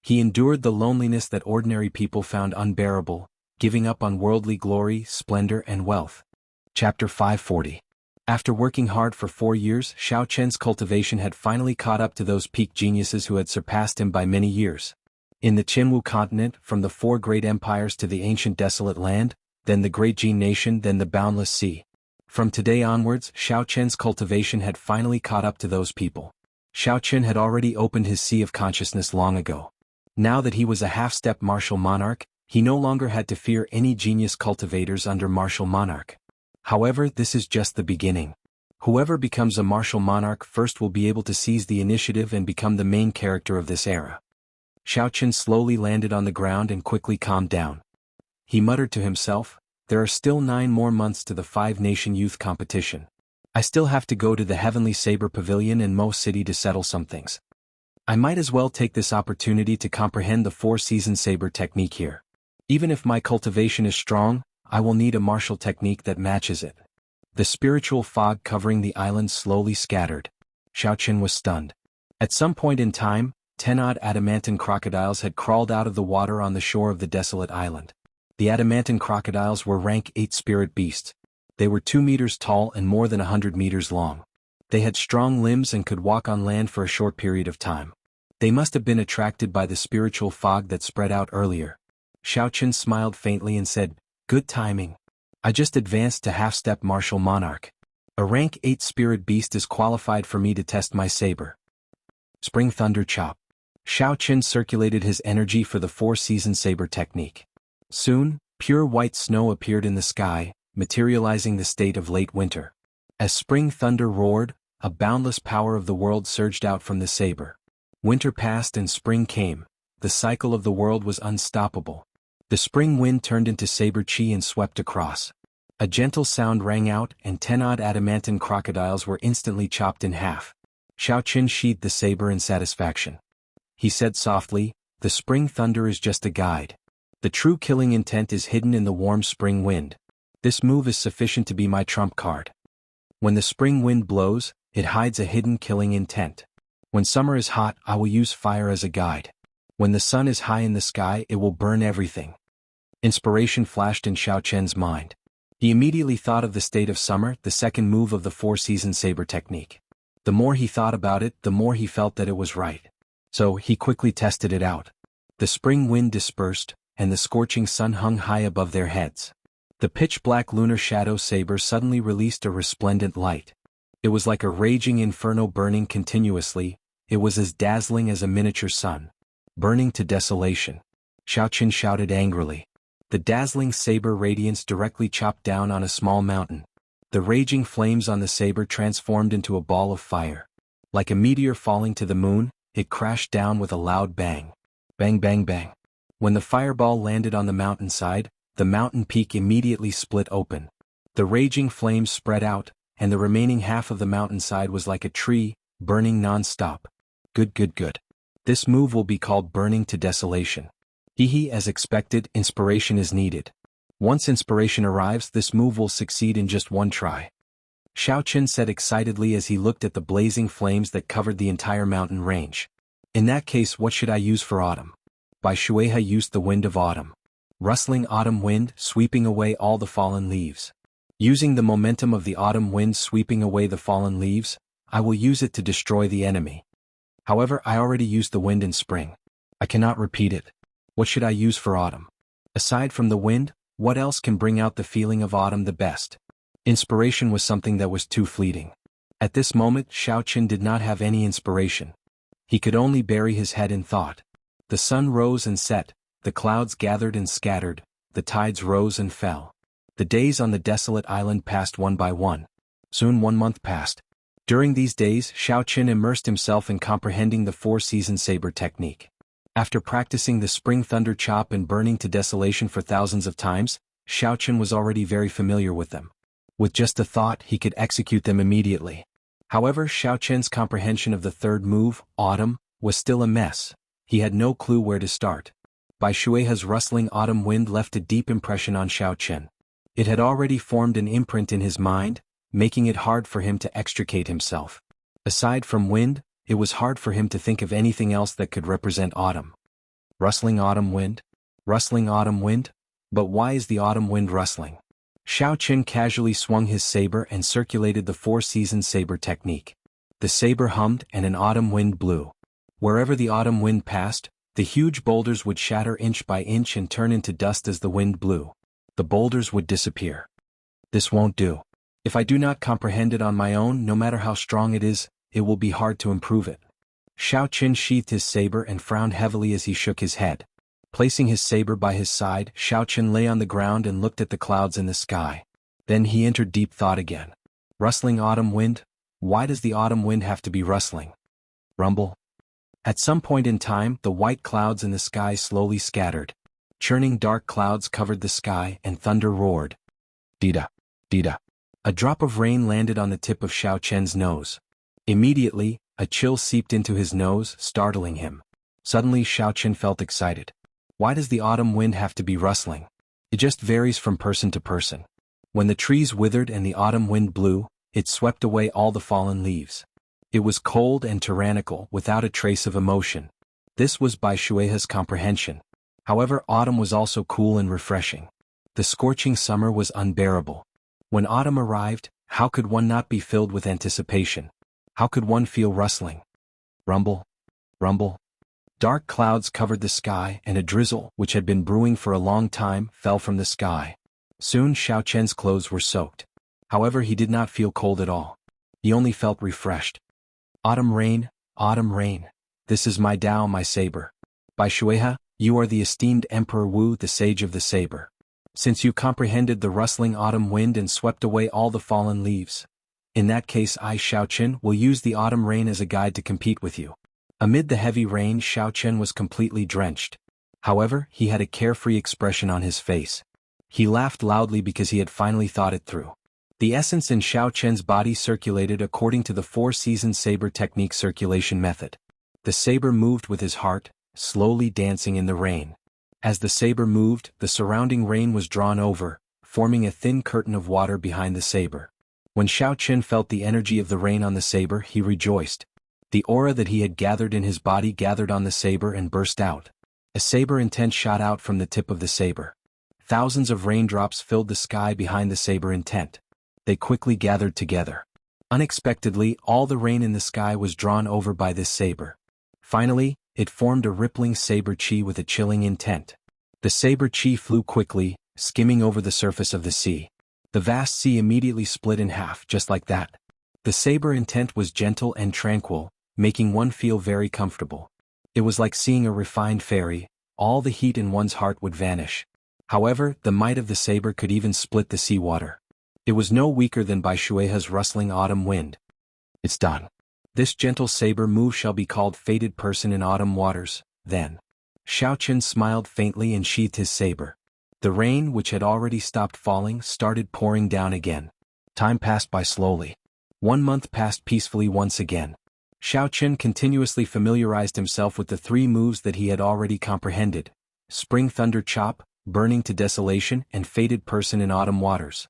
He endured the loneliness that ordinary people found unbearable, giving up on worldly glory, splendor, and wealth. Chapter 540. After working hard for 4 years, Xiaoqian's cultivation had finally caught up to those peak geniuses who had surpassed him by many years. In the Qinwu continent, from the 4 great empires to the ancient desolate land, then the great Jin nation, then the boundless sea. From today onwards, Xiaoqian's cultivation had finally caught up to those people. Xiaoqian had already opened his sea of consciousness long ago. Now that he was a half-step martial monarch, he no longer had to fear any genius cultivators under martial monarch. However, this is just the beginning. Whoever becomes a martial monarch first will be able to seize the initiative and become the main character of this era. Xiaoqian slowly landed on the ground and quickly calmed down. He muttered to himself, there are still 9 more months to the 5-nation youth competition. I still have to go to the Heavenly Saber Pavilion in Mo City to settle some things. I might as well take this opportunity to comprehend the 4-season saber technique here. Even if my cultivation is strong, I will need a martial technique that matches it. The spiritual fog covering the island slowly scattered. Xiaoqian was stunned. At some point in time, 10-odd adamantine crocodiles had crawled out of the water on the shore of the desolate island. The adamantine crocodiles were rank 8 spirit beasts. They were 2 meters tall and more than 100 meters long. They had strong limbs and could walk on land for a short period of time. They must have been attracted by the spiritual fog that spread out earlier. Xiaoqian smiled faintly and said, good timing. I just advanced to half-step martial monarch. A rank 8 spirit beast is qualified for me to test my saber. Spring Thunder Chop. Xiaoqian circulated his energy for the 4-season saber technique. Soon, pure white snow appeared in the sky, materializing the state of late winter. As spring thunder roared, a boundless power of the world surged out from the saber. Winter passed and spring came. The cycle of the world was unstoppable. The spring wind turned into saber qi and swept across. A gentle sound rang out and 10-odd adamantine crocodiles were instantly chopped in half. Xiaoqian sheathed the saber in satisfaction. He said softly, the spring thunder is just a guide. The true killing intent is hidden in the warm spring wind. This move is sufficient to be my trump card. When the spring wind blows, it hides a hidden killing intent. When summer is hot, I will use fire as a guide. When the sun is high in the sky, it will burn everything. Inspiration flashed in Xiaoqian's mind. He immediately thought of the state of summer, the second move of the 4-season saber technique. The more he thought about it, the more he felt that it was right. So, he quickly tested it out. The spring wind dispersed, and the scorching sun hung high above their heads. The pitch-black lunar shadow saber suddenly released a resplendent light. It was like a raging inferno burning continuously. It was as dazzling as a miniature sun. Burning to desolation. Xiaoqian shouted angrily. The dazzling saber radiance directly chopped down on a small mountain. The raging flames on the saber transformed into a ball of fire. Like a meteor falling to the moon, it crashed down with a loud bang. Bang bang bang. When the fireball landed on the mountainside, the mountain peak immediately split open. The raging flames spread out, and the remaining half of the mountainside was like a tree, burning non-stop. Good good good. This move will be called burning to desolation. Hehe, as expected, inspiration is needed. Once inspiration arrives, this move will succeed in just one try. Xiaoqin said excitedly as he looked at the blazing flames that covered the entire mountain range. In that case, what should I use for autumn? Bai Shuehe used the wind of autumn. Rustling autumn wind, sweeping away all the fallen leaves. Using the momentum of the autumn wind sweeping away the fallen leaves, I will use it to destroy the enemy. However, I already used the wind in spring. I cannot repeat it. What should I use for autumn? Aside from the wind, what else can bring out the feeling of autumn the best? Inspiration was something that was too fleeting. At this moment, Xiaoqin did not have any inspiration. He could only bury his head in thought. The sun rose and set, the clouds gathered and scattered, the tides rose and fell. The days on the desolate island passed one by one. Soon 1 month passed. During these days, Xiaoqin immersed himself in comprehending the four-season saber technique. After practicing the spring thunder chop and burning to desolation for thousands of times, Xiaoqin was already very familiar with them. With just a thought, he could execute them immediately. However, Xiaoqin's comprehension of the third move, autumn, was still a mess. He had no clue where to start. Bai Shuehe's rustling autumn wind left a deep impression on Xiaoqin. It had already formed an imprint in his mind, making it hard for him to extricate himself. Aside from wind, it was hard for him to think of anything else that could represent autumn. Rustling autumn wind? Rustling autumn wind? But why is the autumn wind rustling? Xiaoqin casually swung his saber and circulated the four-season saber technique. The saber hummed and an autumn wind blew. Wherever the autumn wind passed, the huge boulders would shatter inch by inch and turn into dust as the wind blew. The boulders would disappear. This won't do. If I do not comprehend it on my own, no matter how strong it is, it will be hard to improve it. Xiaoqin sheathed his saber and frowned heavily as he shook his head. Placing his saber by his side, Xiaoqin lay on the ground and looked at the clouds in the sky. Then he entered deep thought again. Rustling autumn wind? Why does the autumn wind have to be rustling? Rumble. At some point in time, the white clouds in the sky slowly scattered. Churning dark clouds covered the sky and thunder roared. Dida. Dida. A drop of rain landed on the tip of Xiaoqin's nose. Immediately, a chill seeped into his nose, startling him. Suddenly Xiaoqin felt excited. Why does the autumn wind have to be rustling? It just varies from person to person. When the trees withered and the autumn wind blew, it swept away all the fallen leaves. It was cold and tyrannical, without a trace of emotion. This was Bai Shuehe's comprehension. However, autumn was also cool and refreshing. The scorching summer was unbearable. When autumn arrived, how could one not be filled with anticipation? How could one feel rustling? Rumble. Rumble. Dark clouds covered the sky and a drizzle, which had been brewing for a long time, fell from the sky. Soon Xiaoqin's clothes were soaked. However, he did not feel cold at all. He only felt refreshed. Autumn rain, this is my Tao, my saber. Bai Shuehe, you are the esteemed Emperor Wu, the sage of the saber. Since you comprehended the rustling autumn wind and swept away all the fallen leaves. In that case I, Xiaoqin, will use the autumn rain as a guide to compete with you. Amid the heavy rain, Xiaoqin was completely drenched. However, he had a carefree expression on his face. He laughed loudly because he had finally thought it through. The essence in Xiaoqin's body circulated according to the four-season saber technique circulation method. The saber moved with his heart, slowly dancing in the rain. As the saber moved, the surrounding rain was drawn over, forming a thin curtain of water behind the saber. When Xiaoqin felt the energy of the rain on the saber, he rejoiced. The aura that he had gathered in his body gathered on the saber and burst out. A saber intent shot out from the tip of the saber. Thousands of raindrops filled the sky behind the saber intent. They quickly gathered together. Unexpectedly, all the rain in the sky was drawn over by this saber. Finally, it formed a rippling saber chi with a chilling intent. The saber chi flew quickly, skimming over the surface of the sea. The vast sea immediately split in half, just like that. The saber intent was gentle and tranquil, making one feel very comfortable. It was like seeing a refined fairy. All the heat in one's heart would vanish. However, the might of the saber could even split the seawater. It was no weaker than by Shueiha's rustling autumn wind. It's done. This gentle saber move shall be called Fated Person in Autumn Waters, then. Xiao Chen smiled faintly and sheathed his saber. The rain, which had already stopped falling, started pouring down again. Time passed by slowly. 1 month passed peacefully once again. Xiao Chen continuously familiarized himself with the 3 moves that he had already comprehended: Spring Thunder Chop, Burning to Desolation, and Fated Person in Autumn Waters.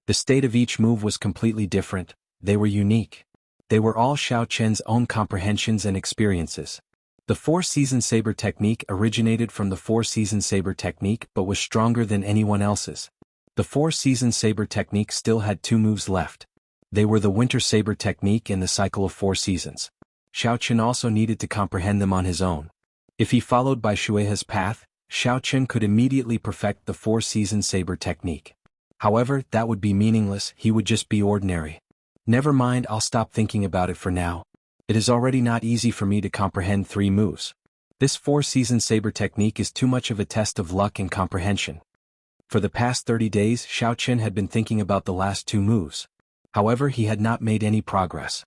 The state of each move was completely different. They were unique. They were all Xiao Chen's own comprehensions and experiences. The 4-season saber technique originated from the 4-season saber technique but was stronger than anyone else's. The 4-season saber technique still had 2 moves left. They were the winter saber technique and the cycle of 4 seasons. Xiao Chen also needed to comprehend them on his own. If he followed Bai Shueiha's path, Xiao Chen could immediately perfect the 4-season saber technique. However, that would be meaningless. He would just be ordinary. Never mind, I'll stop thinking about it for now. It is already not easy for me to comprehend 3 moves. This 4-season saber technique is too much of a test of luck and comprehension. For the past 30 days, Xiao Chen had been thinking about the last 2 moves. However, he had not made any progress.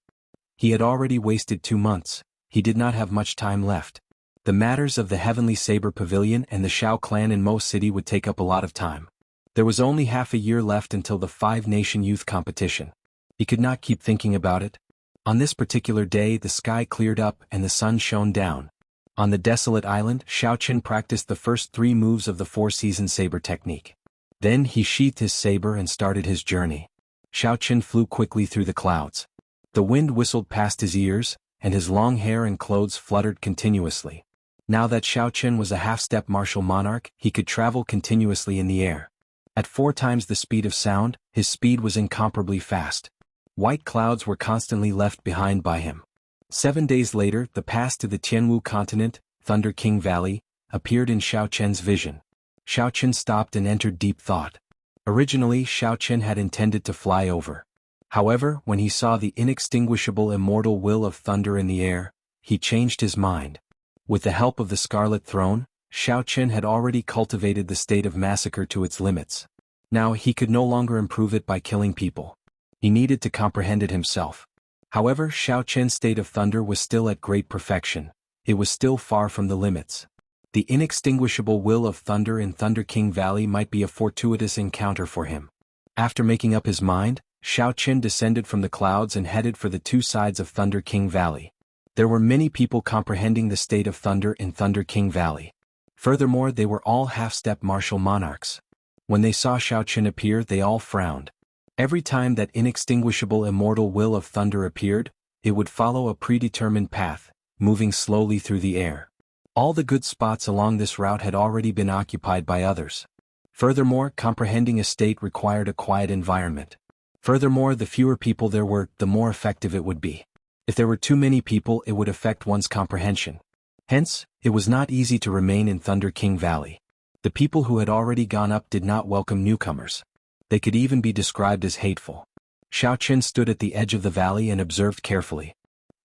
He had already wasted 2 months. He did not have much time left. The matters of the Heavenly Saber Pavilion and the Shao clan in Mo City would take up a lot of time. There was only half a year left until the 5-nation youth competition. He could not keep thinking about it. On this particular day, the sky cleared up and the sun shone down. On the desolate island, Xiao Chen practiced the first 3 moves of the 4-season saber technique. Then he sheathed his saber and started his journey. Xiao Chen flew quickly through the clouds. The wind whistled past his ears, and his long hair and clothes fluttered continuously. Now that Xiao Chen was a half-step martial monarch, he could travel continuously in the air. At 4 times the speed of sound, his speed was incomparably fast. White clouds were constantly left behind by him. 7 days later, the pass to the Tianwu continent, Thunder King Valley, appeared in Xiao Chen's vision. Xiao Chen stopped and entered deep thought. Originally, Xiao Chen had intended to fly over. However, when he saw the inextinguishable immortal will of thunder in the air, he changed his mind. With the help of the Scarlet Throne, Xiao Chen had already cultivated the state of massacre to its limits. Now he could no longer improve it by killing people. He needed to comprehend it himself. However, Xiao Chen's state of thunder was still at great perfection. It was still far from the limits. The inextinguishable will of thunder in Thunder King Valley might be a fortuitous encounter for him. After making up his mind, Xiao Chen descended from the clouds and headed for the 2 sides of Thunder King Valley. There were many people comprehending the state of thunder in Thunder King Valley. Furthermore, they were all half-step martial monarchs. When they saw Xiao Chen appear, they all frowned. Every time that inextinguishable immortal will of thunder appeared, it would follow a predetermined path, moving slowly through the air. All the good spots along this route had already been occupied by others. Furthermore, comprehending a state required a quiet environment. Furthermore, the fewer people there were, the more effective it would be. If there were too many people, it would affect one's comprehension. Hence, it was not easy to remain in Thunder King Valley. The people who had already gone up did not welcome newcomers. They could even be described as hateful. Xiao Chen stood at the edge of the valley and observed carefully.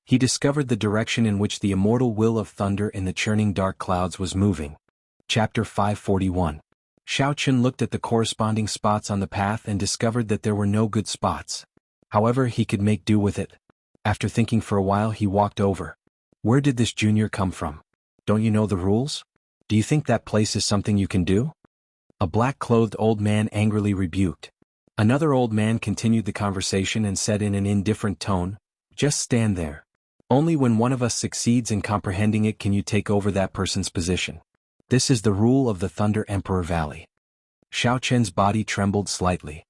He discovered the direction in which the immortal will of thunder in the churning dark clouds was moving. Chapter 541. Xiao Chen looked at the corresponding spots on the path and discovered that there were no good spots. However, he could make do with it. After thinking for a while, he walked over. Where did this junior come from? Don't you know the rules? Do you think that place is something you can do? A black-clothed old man angrily rebuked. Another old man continued the conversation and said in an indifferent tone, "Just stand there. Only when one of us succeeds in comprehending it can you take over that person's position. This is the rule of the Thunder Emperor Valley." Xiao Chen's body trembled slightly.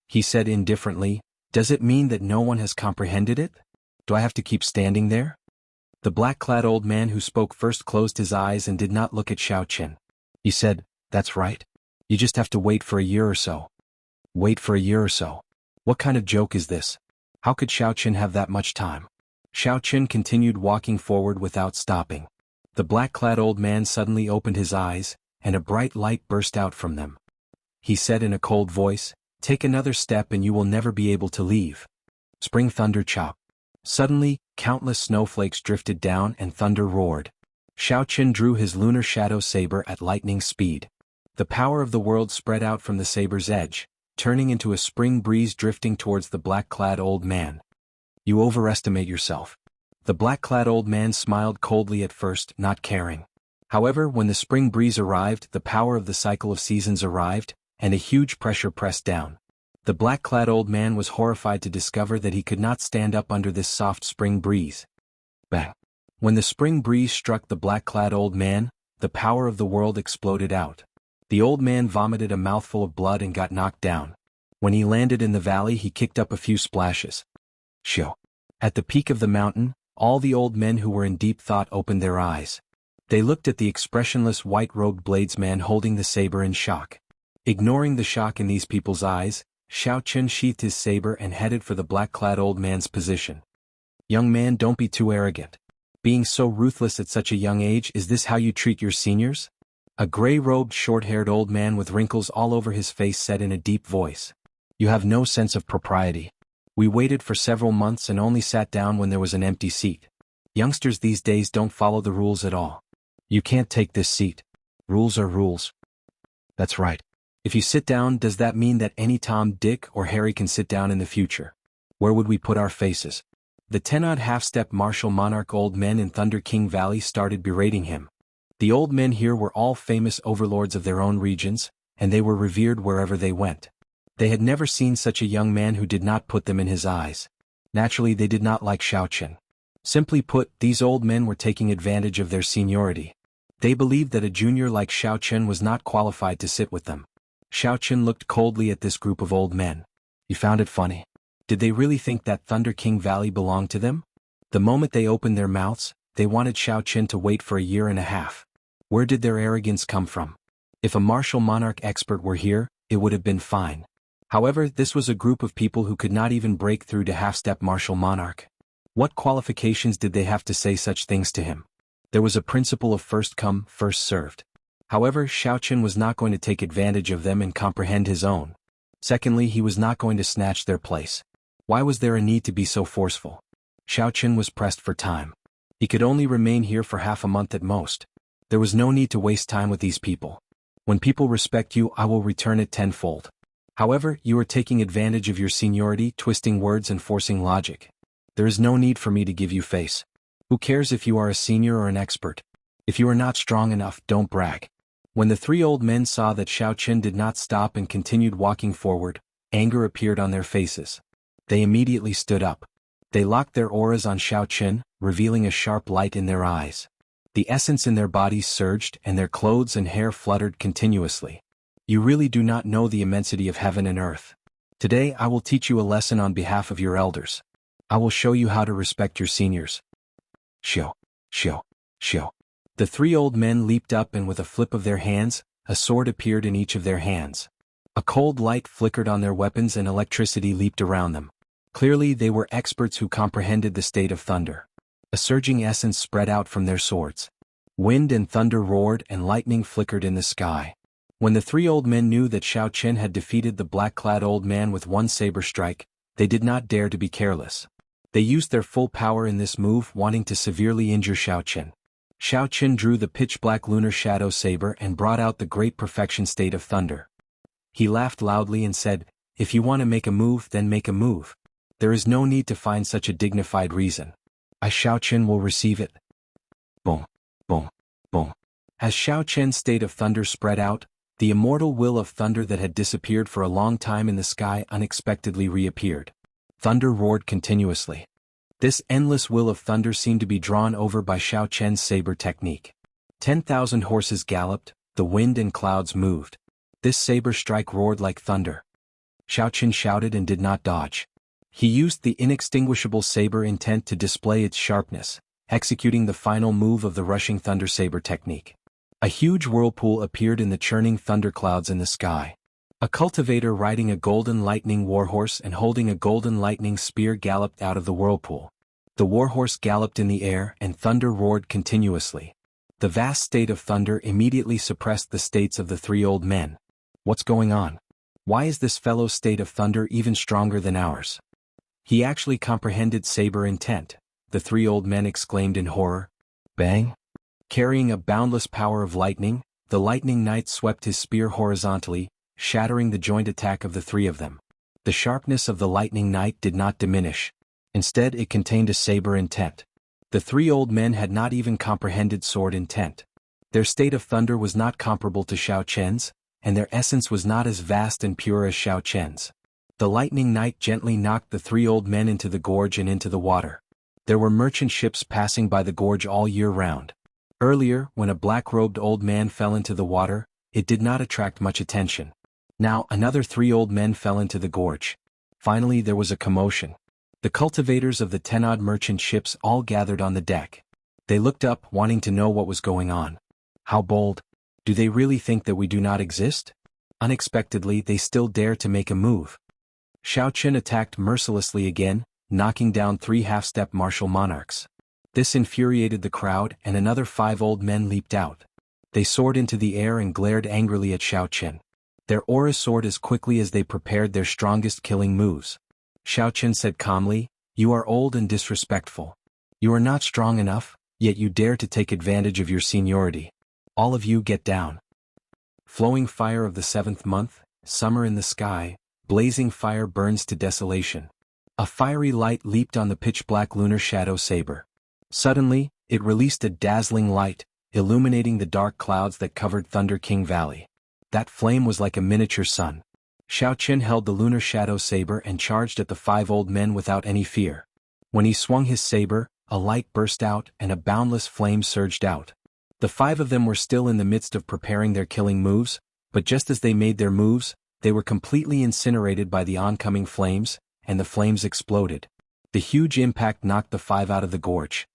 He said indifferently, "Does it mean that no one has comprehended it? Do I have to keep standing there?" The black-clad old man who spoke first closed his eyes and did not look at Xiao Chen. He said, "That's right. You just have to wait for a year or so." Wait for a year or so? What kind of joke is this? How could Xiao Chen have that much time? Xiao Chen continued walking forward without stopping. The black-clad old man suddenly opened his eyes, and a bright light burst out from them. He said in a cold voice, "Take another step and you will never be able to leave." Spring Thunder Chop. Suddenly, countless snowflakes drifted down and thunder roared. Xiao Chen drew his lunar shadow saber at lightning speed. The power of the world spread out from the saber's edge. turning into a spring breeze drifting towards the black-clad old man. You overestimate yourself. The black-clad old man smiled coldly at first, not caring. However, when the spring breeze arrived, the power of the cycle of seasons arrived, and a huge pressure pressed down. The black-clad old man was horrified to discover that he could not stand up under this soft spring breeze. Bang! When the spring breeze struck the black-clad old man, the power of the world exploded out. The old man vomited a mouthful of blood and got knocked down. When he landed in the valley, he kicked up a few splashes. Shoo! At the peak of the mountain, all the old men who were in deep thought opened their eyes. They looked at the expressionless white-robed bladesman holding the saber in shock. Ignoring the shock in these people's eyes, Xiao Chen sheathed his saber and headed for the black-clad old man's position. Young man, don't be too arrogant. Being so ruthless at such a young age, is this how you treat your seniors? A gray-robed, short-haired old man with wrinkles all over his face said in a deep voice. You have no sense of propriety. We waited for several months and only sat down when there was an empty seat. Youngsters these days don't follow the rules at all. You can't take this seat. Rules are rules. That's right. If you sit down, does that mean that any Tom, Dick, or Harry can sit down in the future? Where would we put our faces? The 10-odd half-step martial monarch old men in Thunder King Valley started berating him. The old men here were all famous overlords of their own regions, and they were revered wherever they went. They had never seen such a young man who did not put them in his eyes. Naturally, they did not like Xiao Chen. Simply put, these old men were taking advantage of their seniority. They believed that a junior like Xiao Chen was not qualified to sit with them. Xiao Chen looked coldly at this group of old men. You found it funny. Did they really think that Thunder King Valley belonged to them? The moment they opened their mouths, they wanted Xiao Chen to wait for a year and a half. Where did their arrogance come from? If a martial monarch expert were here, it would have been fine. However, this was a group of people who could not even break through to half-step martial monarch. What qualifications did they have to say such things to him? There was a principle of first come, first served. However, Xiao Chen was not going to take advantage of them and comprehend his own. Secondly, he was not going to snatch their place. Why was there a need to be so forceful? Xiao Chen was pressed for time. He could only remain here for half a month at most. There was no need to waste time with these people. When people respect you, I will return it tenfold. However, you are taking advantage of your seniority, twisting words and forcing logic. There is no need for me to give you face. Who cares if you are a senior or an expert? If you are not strong enough, don't brag. When the three old men saw that Xiao Chen did not stop and continued walking forward, anger appeared on their faces. They immediately stood up. They locked their auras on Xiao Chen, revealing a sharp light in their eyes. The essence in their bodies surged and their clothes and hair fluttered continuously. You really do not know the immensity of heaven and earth. Today I will teach you a lesson on behalf of your elders. I will show you how to respect your seniors. Shoo, shoo, shoo. The three old men leaped up and with a flip of their hands, a sword appeared in each of their hands. A cold light flickered on their weapons and electricity leaped around them. Clearly they were experts who comprehended the state of thunder. A surging essence spread out from their swords. Wind and thunder roared and lightning flickered in the sky. When the three old men knew that Xiao Chen had defeated the black-clad old man with one saber strike, they did not dare to be careless. They used their full power in this move, wanting to severely injure Xiao Chen. Xiao Chen drew the pitch-black lunar shadow saber and brought out the great perfection state of thunder. He laughed loudly and said, "If you want to make a move, then make a move. There is no need to find such a dignified reason. I, Xiao Chen, will receive it." Boom, boom, boom. As Xiao Chen's state of thunder spread out, the immortal will of thunder that had disappeared for a long time in the sky unexpectedly reappeared. Thunder roared continuously. This endless will of thunder seemed to be drawn over by Xiao Chen's saber technique. 10,000 horses galloped, the wind and clouds moved. This saber strike roared like thunder. Xiao Chen shouted and did not dodge. He used the inextinguishable saber intent to display its sharpness, executing the final move of the rushing thunder saber technique. A huge whirlpool appeared in the churning thunderclouds in the sky. A cultivator riding a golden lightning warhorse and holding a golden lightning spear galloped out of the whirlpool. The warhorse galloped in the air and thunder roared continuously. The vast state of thunder immediately suppressed the states of the three old men. What's going on? Why is this fellow's state of thunder even stronger than ours? He actually comprehended saber intent, the three old men exclaimed in horror. Bang! Carrying a boundless power of lightning, the lightning knight swept his spear horizontally, shattering the joint attack of the three of them. The sharpness of the lightning knight did not diminish. Instead, it contained a saber intent. The three old men had not even comprehended sword intent. Their state of thunder was not comparable to Xiao Chen's, and their essence was not as vast and pure as Xiao Chen's. The lightning knight gently knocked the three old men into the gorge and into the water. There were merchant ships passing by the gorge all year round. Earlier, when a black-robed old man fell into the water, it did not attract much attention. Now another three old men fell into the gorge. Finally there was a commotion. The cultivators of the 10-odd merchant ships all gathered on the deck. They looked up, wanting to know what was going on. How bold! Do they really think that we do not exist? Unexpectedly, they still dare to make a move. Xiao Chen attacked mercilessly again, knocking down 3 half-step martial monarchs. This infuriated the crowd, and another 5 old men leaped out. They soared into the air and glared angrily at Xiao Chen. Their auras soared as quickly as they prepared their strongest killing moves. Xiao Chen said calmly, "You are old and disrespectful. You are not strong enough, yet you dare to take advantage of your seniority. All of you get down." Flowing fire of the 7th month, summer in the sky, blazing fire burns to desolation. A fiery light leaped on the pitch-black lunar shadow saber. Suddenly, it released a dazzling light, illuminating the dark clouds that covered Thunder King Valley. That flame was like a miniature sun. Xiao Chen held the lunar shadow saber and charged at the 5 old men without any fear. When he swung his saber, a light burst out and a boundless flame surged out. The 5 of them were still in the midst of preparing their killing moves, but just as they made their moves, they were completely incinerated by the oncoming flames, and the flames exploded. The huge impact knocked the 5 out of the gorge.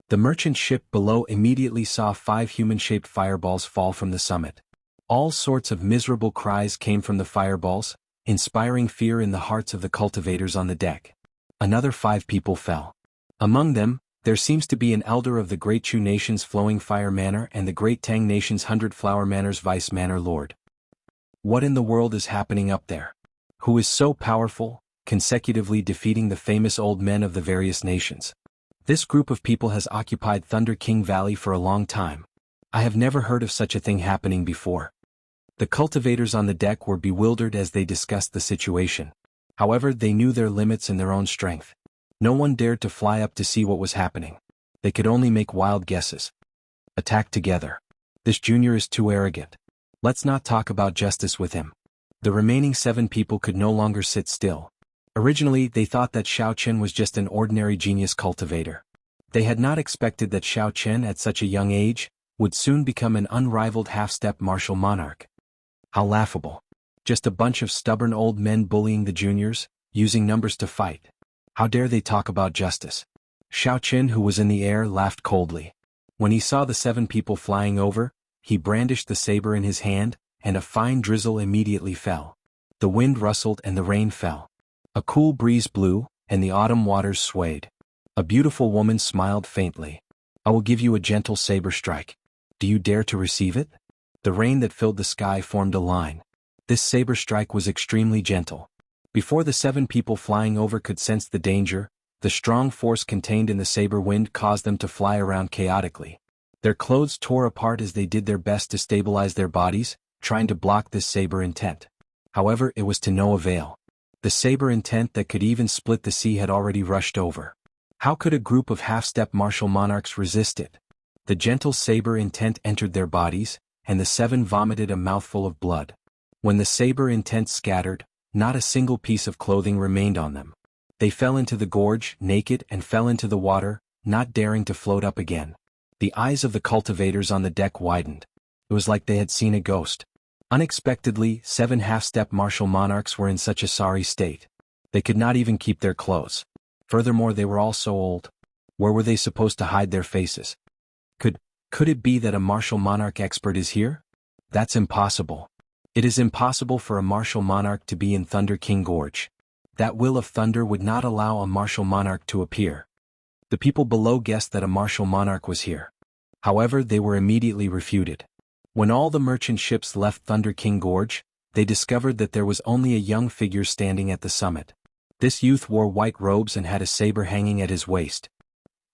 The merchant ship below immediately saw 5 human-shaped fireballs fall from the summit. All sorts of miserable cries came from the fireballs, inspiring fear in the hearts of the cultivators on the deck. Another 5 people fell. Among them, there seems to be an elder of the Great Chu Nation's Flowing Fire Manor and the Great Tang Nation's 100 Flower Manor's Vice Manor Lord. What in the world is happening up there? Who is so powerful, consecutively defeating the famous old men of the various nations? This group of people has occupied Thunder King Valley for a long time. I have never heard of such a thing happening before. The cultivators on the deck were bewildered as they discussed the situation. However, they knew their limits and their own strength. No one dared to fly up to see what was happening. They could only make wild guesses. Attack together. This junior is too arrogant. Let's not talk about justice with him. The remaining 7 people could no longer sit still. Originally, they thought that Xiao Chen was just an ordinary genius cultivator. They had not expected that Xiao Chen at such a young age would soon become an unrivaled half-step martial monarch. How laughable. Just a bunch of stubborn old men bullying the juniors, using numbers to fight. How dare they talk about justice? Xiao Chen, who was in the air, laughed coldly. When he saw the 7 people flying over, he brandished the saber in his hand, and a fine drizzle immediately fell. The wind rustled and the rain fell. A cool breeze blew, and the autumn waters swayed. A beautiful woman smiled faintly. "I will give you a gentle saber strike. Do you dare to receive it?" The rain that filled the sky formed a line. This saber strike was extremely gentle. Before the 7 people flying over could sense the danger, the strong force contained in the saber wind caused them to fly around chaotically. Their clothes tore apart as they did their best to stabilize their bodies, trying to block this saber intent. However, it was to no avail. The saber intent that could even split the sea had already rushed over. How could a group of half-step martial monarchs resist it? The gentle saber intent entered their bodies, and the 7 vomited a mouthful of blood. When the saber intent scattered, not a single piece of clothing remained on them. They fell into the gorge, naked, and fell into the water, not daring to float up again. The eyes of the cultivators on the deck widened. It was like they had seen a ghost. Unexpectedly, 7 half-step martial monarchs were in such a sorry state. They could not even keep their clothes. Furthermore, they were all so old. Where were they supposed to hide their faces? Could it be that a martial monarch expert is here? That's impossible. It is impossible for a martial monarch to be in Thunder King Gorge. That will of thunder would not allow a martial monarch to appear. The people below guessed that a martial monarch was here. However, they were immediately refuted. When all the merchant ships left Thunder King Gorge, they discovered that there was only a young figure standing at the summit. This youth wore white robes and had a saber hanging at his waist.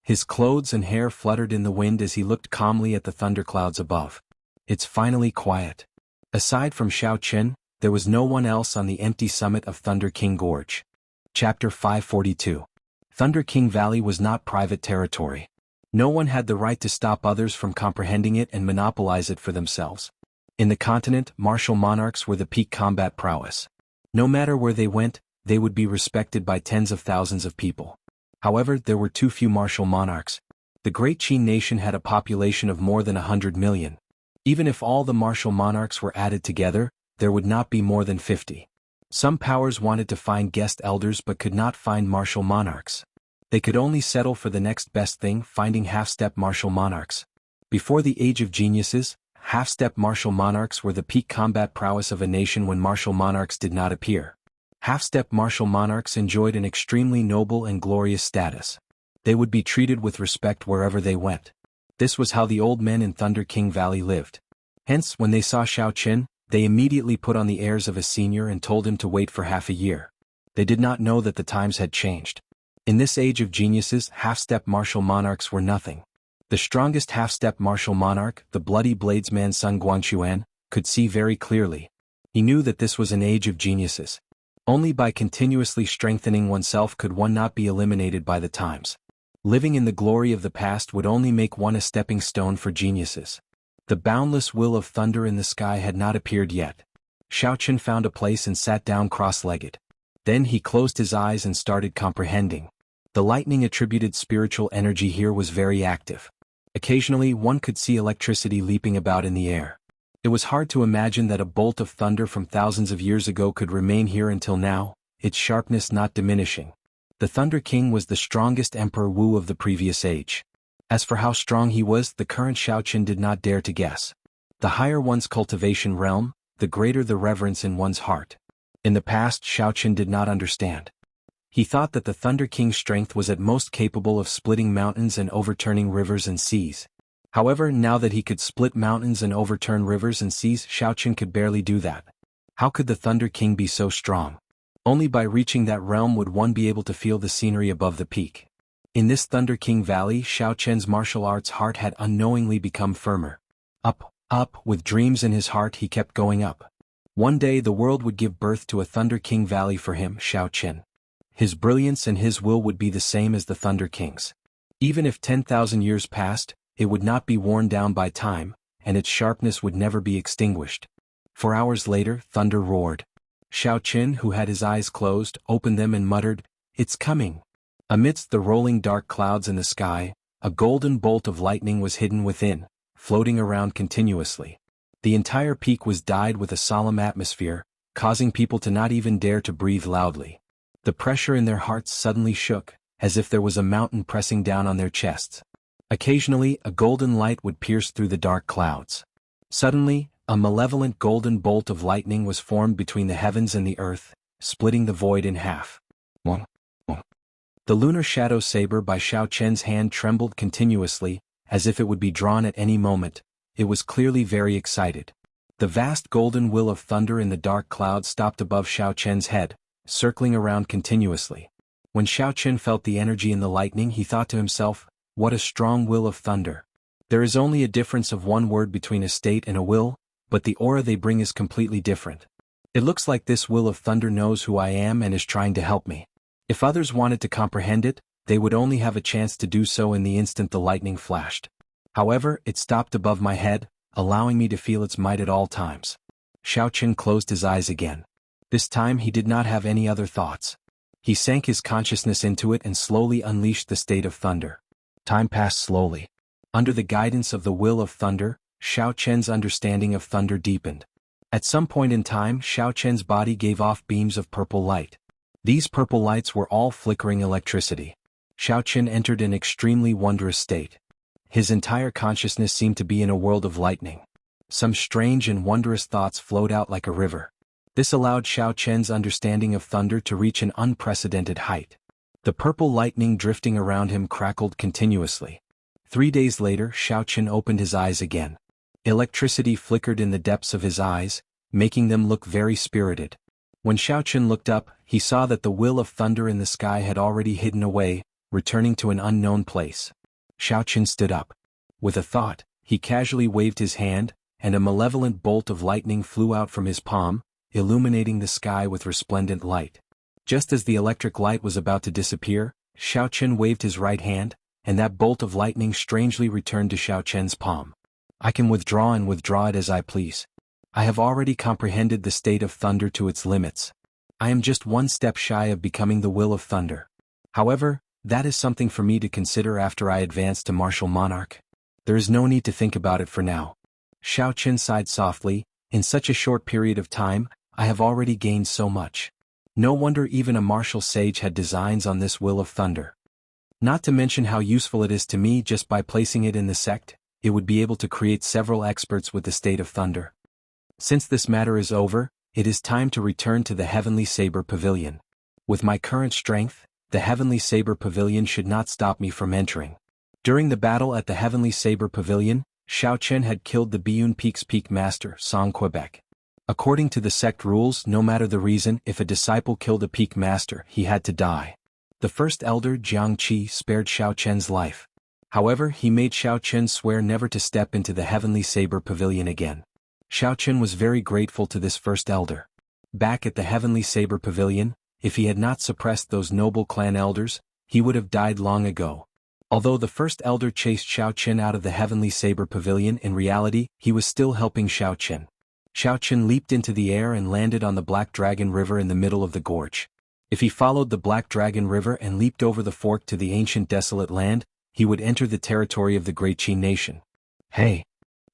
His clothes and hair fluttered in the wind as he looked calmly at the thunderclouds above. "It's finally quiet." Aside from Xiao Chen, there was no one else on the empty summit of Thunder King Gorge. Chapter 542. Thunder King Valley was not private territory. No one had the right to stop others from comprehending it and monopolize it for themselves. In the continent, martial monarchs were the peak combat prowess. No matter where they went, they would be respected by tens of thousands of people. However, there were too few martial monarchs. The Great Qin nation had a population of more than 100 million. Even if all the martial monarchs were added together, there would not be more than 50. Some powers wanted to find guest elders but could not find martial monarchs. They could only settle for the next best thing, finding half-step martial monarchs. Before the Age of Geniuses, half-step martial monarchs were the peak combat prowess of a nation when martial monarchs did not appear. Half-step martial monarchs enjoyed an extremely noble and glorious status. They would be treated with respect wherever they went. This was how the old men in Thunder King Valley lived. Hence, when they saw Xiao Qin, they immediately put on the airs of a senior and told him to wait for half a year. They did not know that the times had changed. In this age of geniuses, half-step martial monarchs were nothing. The strongest half-step martial monarch, the bloody bladesman Sun Guangquan, could see very clearly. He knew that this was an age of geniuses. Only by continuously strengthening oneself could one not be eliminated by the times. Living in the glory of the past would only make one a stepping stone for geniuses. The boundless will of thunder in the sky had not appeared yet. Xiao Qin found a place and sat down cross-legged. Then he closed his eyes and started comprehending. The lightning-attributed spiritual energy here was very active. Occasionally one could see electricity leaping about in the air. It was hard to imagine that a bolt of thunder from thousands of years ago could remain here until now, its sharpness not diminishing. The Thunder King was the strongest Emperor Wu of the previous age. As for how strong he was, the current Xiao Qin did not dare to guess. The higher one's cultivation realm, the greater the reverence in one's heart. In the past, Xiao Qin did not understand. He thought that the Thunder King's strength was at most capable of splitting mountains and overturning rivers and seas. However, now that he could split mountains and overturn rivers and seas, Xiao Qin could barely do that. How could the Thunder King be so strong? Only by reaching that realm would one be able to feel the scenery above the peak. In this Thunder King Valley, Xiao Qian's martial arts heart had unknowingly become firmer. Up, up, with dreams in his heart he kept going up. One day the world would give birth to a Thunder King Valley for him, Xiao Qin. His brilliance and his will would be the same as the Thunder King's. Even if 10,000 years passed, it would not be worn down by time, and its sharpness would never be extinguished. 4 hours later, thunder roared. Xiao Qin, who had his eyes closed, opened them and muttered, "It's coming." Amidst the rolling dark clouds in the sky, a golden bolt of lightning was hidden within, floating around continuously. The entire peak was dyed with a solemn atmosphere, causing people to not even dare to breathe loudly. The pressure in their hearts suddenly shook, as if there was a mountain pressing down on their chests. Occasionally, a golden light would pierce through the dark clouds. Suddenly, a malevolent golden bolt of lightning was formed between the heavens and the earth, splitting the void in half. The lunar shadow saber by Xiao Qian's hand trembled continuously, as if it would be drawn at any moment. It was clearly very excited. The vast golden will of thunder in the dark cloud stopped above Xiao Qian's head, circling around continuously. When Xiao Qin felt the energy in the lightning, he thought to himself, "What a strong will of thunder." There is only a difference of one word between a state and a will, but the aura they bring is completely different. It looks like this will of thunder knows who I am and is trying to help me. If others wanted to comprehend it, they would only have a chance to do so in the instant the lightning flashed. However, it stopped above my head, allowing me to feel its might at all times. Xiao Qin closed his eyes again. This time he did not have any other thoughts. He sank his consciousness into it and slowly unleashed the state of thunder. Time passed slowly. Under the guidance of the will of thunder, Xiao Qian's understanding of thunder deepened. At some point in time, Xiao Qian's body gave off beams of purple light. These purple lights were all flickering electricity. Xiao Qin entered an extremely wondrous state. His entire consciousness seemed to be in a world of lightning. Some strange and wondrous thoughts flowed out like a river. This allowed Xiao Qian's understanding of thunder to reach an unprecedented height. The purple lightning drifting around him crackled continuously. 3 days later, Xiao Qin opened his eyes again. Electricity flickered in the depths of his eyes, making them look very spirited. When Xiao Qin looked up, he saw that the will of thunder in the sky had already hidden away, returning to an unknown place. Xiao Qin stood up. With a thought, he casually waved his hand, and a malevolent bolt of lightning flew out from his palm, illuminating the sky with resplendent light. Just as the electric light was about to disappear, Xiao Chen waved his right hand, and that bolt of lightning strangely returned to Xiao Chen's palm. I can withdraw and withdraw it as I please. I have already comprehended the state of thunder to its limits. I am just one step shy of becoming the will of thunder. However, that is something for me to consider after I advance to martial monarch. There is no need to think about it for now. Xiao Chen sighed softly. In such a short period of time, I have already gained so much. No wonder even a martial sage had designs on this will of thunder. Not to mention how useful it is to me just by placing it in the sect, it would be able to create several experts with the state of thunder. Since this matter is over, it is time to return to the Heavenly Saber Pavilion. With my current strength, the Heavenly Saber Pavilion should not stop me from entering. During the battle at the Heavenly Saber Pavilion, Xiao Chen had killed the Biyun Peak's peak master, Song Quebec. According to the sect rules, no matter the reason, if a disciple killed a peak master, he had to die. The first elder, Jiang Qi, spared Xiao Chen's life. However, he made Xiao Chen swear never to step into the Heavenly Saber Pavilion again. Xiao Chen was very grateful to this first elder. Back at the Heavenly Saber Pavilion, if he had not suppressed those noble clan elders, he would have died long ago. Although the first elder chased Xiao Chen out of the Heavenly Saber Pavilion, in reality, he was still helping Xiao Chen. Xiao Chen leaped into the air and landed on the Black Dragon River in the middle of the gorge. If he followed the Black Dragon River and leaped over the fork to the ancient desolate land, he would enter the territory of the Great Qi nation. Hey!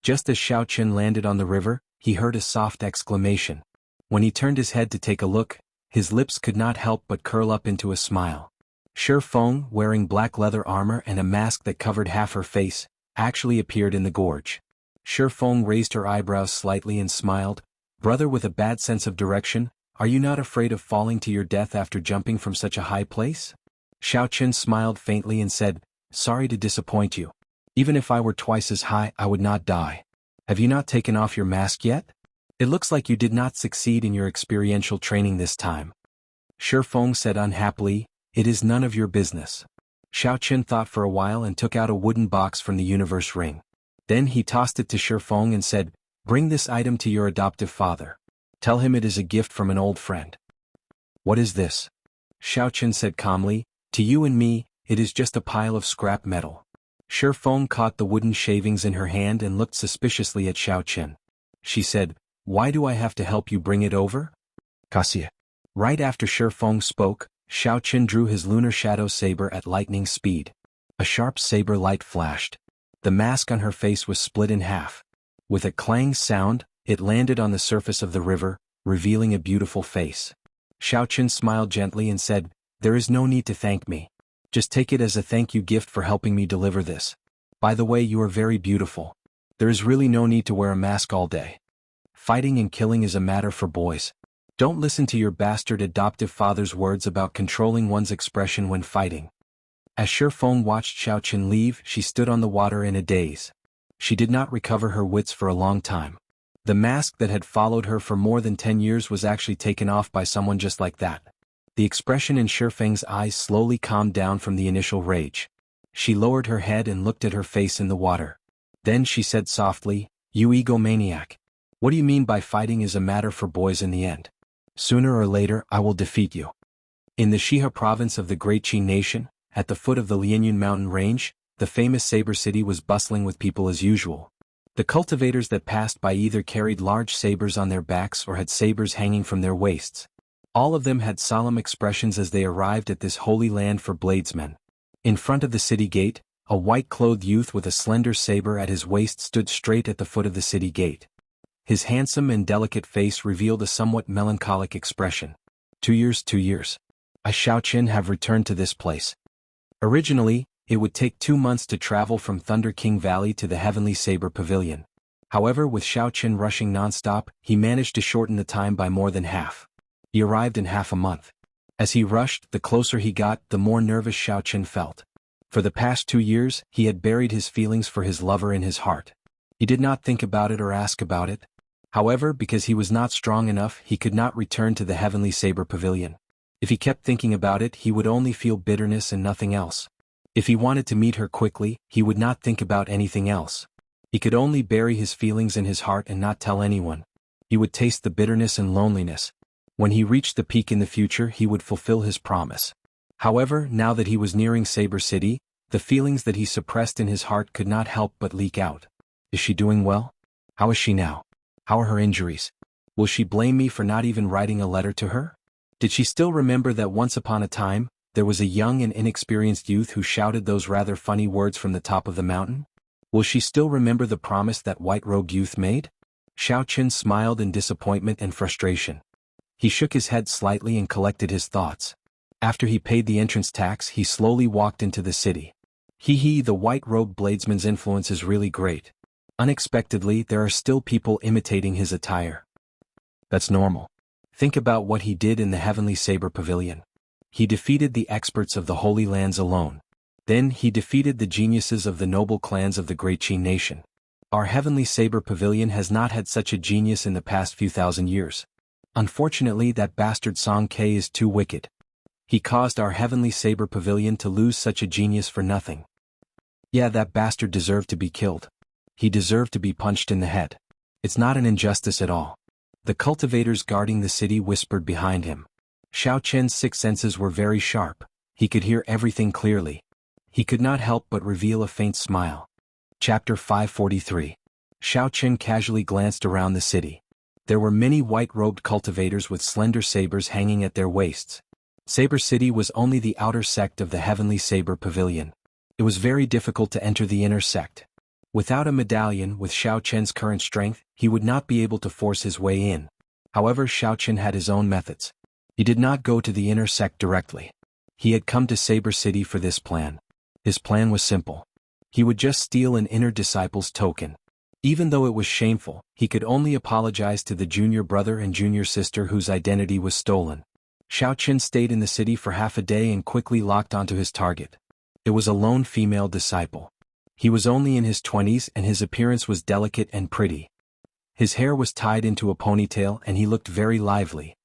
Just as Xiao Chen landed on the river, he heard a soft exclamation. When he turned his head to take a look, his lips could not help but curl up into a smile. Shi Feng, wearing black leather armor and a mask that covered half her face, actually appeared in the gorge. Shi Feng raised her eyebrows slightly and smiled. Brother with a bad sense of direction, are you not afraid of falling to your death after jumping from such a high place? Xiao Chen smiled faintly and said, sorry to disappoint you. Even if I were twice as high, I would not die. Have you not taken off your mask yet? It looks like you did not succeed in your experiential training this time. Shi Feng said unhappily, it is none of your business. Xiao Chen thought for a while and took out a wooden box from the universe ring. Then he tossed it to Shi Feng and said, bring this item to your adoptive father. Tell him it is a gift from an old friend. What is this? Xiao Chen said calmly, to you and me, it is just a pile of scrap metal. Shi Feng caught the wooden shavings in her hand and looked suspiciously at Xiao Chen. She said, why do I have to help you bring it over? Cassia. Right after Shi Feng spoke, Xiao Chen drew his lunar shadow saber at lightning speed. A sharp saber light flashed. The mask on her face was split in half. With a clang sound, it landed on the surface of the river, revealing a beautiful face. Xiao Chen smiled gently and said, there is no need to thank me. Just take it as a thank you gift for helping me deliver this. By the way, you are very beautiful. There is really no need to wear a mask all day. Fighting and killing is a matter for boys. Don't listen to your bastard adoptive father's words about controlling one's expression when fighting. As Shi Feng watched Xiao Chen leave, she stood on the water in a daze. She did not recover her wits for a long time. The mask that had followed her for more than 10 years was actually taken off by someone just like that. The expression in Shi Feng's eyes slowly calmed down from the initial rage. She lowered her head and looked at her face in the water. Then she said softly, you egomaniac. What do you mean by fighting is a matter for boys in the end? Sooner or later, I will defeat you. In the Shiha province of the Great Qi nation, at the foot of the Lianyun mountain range, the famous saber city was bustling with people as usual. The cultivators that passed by either carried large sabers on their backs or had sabers hanging from their waists. All of them had solemn expressions as they arrived at this holy land for bladesmen. In front of the city gate, a white-clothed youth with a slender saber at his waist stood straight at the foot of the city gate. His handsome and delicate face revealed a somewhat melancholic expression. 2 years. I Xiao Chen have returned to this place. Originally, it would take 2 months to travel from Thunder King Valley to the Heavenly Saber Pavilion. However, with Xiao Chen rushing non-stop, he managed to shorten the time by more than half. He arrived in half a month. As he rushed, the closer he got, the more nervous Xiao Chen felt. For the past 2 years, he had buried his feelings for his lover in his heart. He did not think about it or ask about it. However, because he was not strong enough, he could not return to the Heavenly Saber Pavilion. If he kept thinking about it, he would only feel bitterness and nothing else. If he wanted to meet her quickly, he would not think about anything else. He could only bury his feelings in his heart and not tell anyone. He would taste the bitterness and loneliness. When he reached the peak in the future, he would fulfill his promise. However, now that he was nearing Saber City, the feelings that he suppressed in his heart could not help but leak out. Is she doing well? How is she now? How are her injuries? Will she blame me for not even writing a letter to her? Did she still remember that once upon a time, there was a young and inexperienced youth who shouted those rather funny words from the top of the mountain? Will she still remember the promise that white-robed youth made? Xiao Qin smiled in disappointment and frustration. He shook his head slightly and collected his thoughts. After he paid the entrance tax, he slowly walked into the city. The white-robed bladesman's influence is really great. Unexpectedly, there are still people imitating his attire. That's normal. Think about what he did in the Heavenly Saber Pavilion. He defeated the experts of the Holy Lands alone. Then he defeated the geniuses of the noble clans of the Great Qin nation. Our Heavenly Saber Pavilion has not had such a genius in the past few thousand years. Unfortunately, that bastard Song Ke is too wicked. He caused our Heavenly Saber Pavilion to lose such a genius for nothing. Yeah, that bastard deserved to be killed. He deserved to be punched in the head. It's not an injustice at all. The cultivators guarding the city whispered behind him. Xiao Qian's six senses were very sharp. He could hear everything clearly. He could not help but reveal a faint smile. Chapter 543. Xiao Qian casually glanced around the city. There were many white-robed cultivators with slender sabers hanging at their waists. Saber City was only the outer sect of the Heavenly Saber Pavilion. It was very difficult to enter the inner sect. Without a medallion, with Xiao Qian's current strength, he would not be able to force his way in. However, Xiao Qian had his own methods. He did not go to the inner sect directly. He had come to Saber City for this plan. His plan was simple. He would just steal an inner disciple's token. Even though it was shameful, he could only apologize to the junior brother and junior sister whose identity was stolen. Xiao Qian stayed in the city for half a day and quickly locked onto his target. It was a lone female disciple. He was only in his 20s and his appearance was delicate and pretty. His hair was tied into a ponytail and he looked very lively.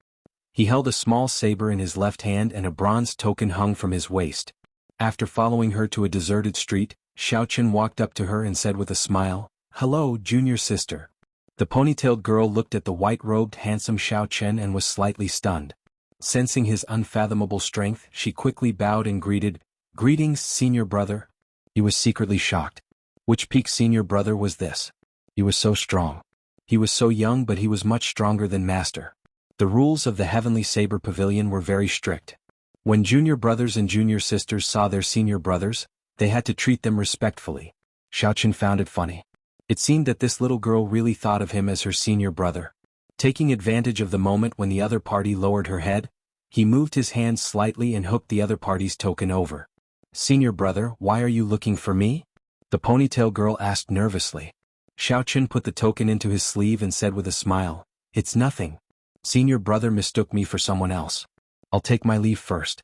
He held a small saber in his left hand and a bronze token hung from his waist. After following her to a deserted street, Xiao Qian walked up to her and said with a smile, "Hello, junior sister." The ponytailed girl looked at the white-robed handsome Xiao Qian and was slightly stunned. Sensing his unfathomable strength, she quickly bowed and greeted, "Greetings, senior brother." He was secretly shocked. Which peak senior brother was this? He was so strong. He was so young, but he was much stronger than master. The rules of the Heavenly Saber Pavilion were very strict. When junior brothers and junior sisters saw their senior brothers, they had to treat them respectfully. Xiao Qian found it funny. It seemed that this little girl really thought of him as her senior brother. Taking advantage of the moment when the other party lowered her head, he moved his hand slightly and hooked the other party's token over. "Senior brother, why are you looking for me?" the ponytail girl asked nervously. Xiao Qian put the token into his sleeve and said with a smile, "It's nothing. Senior brother mistook me for someone else. I'll take my leave first."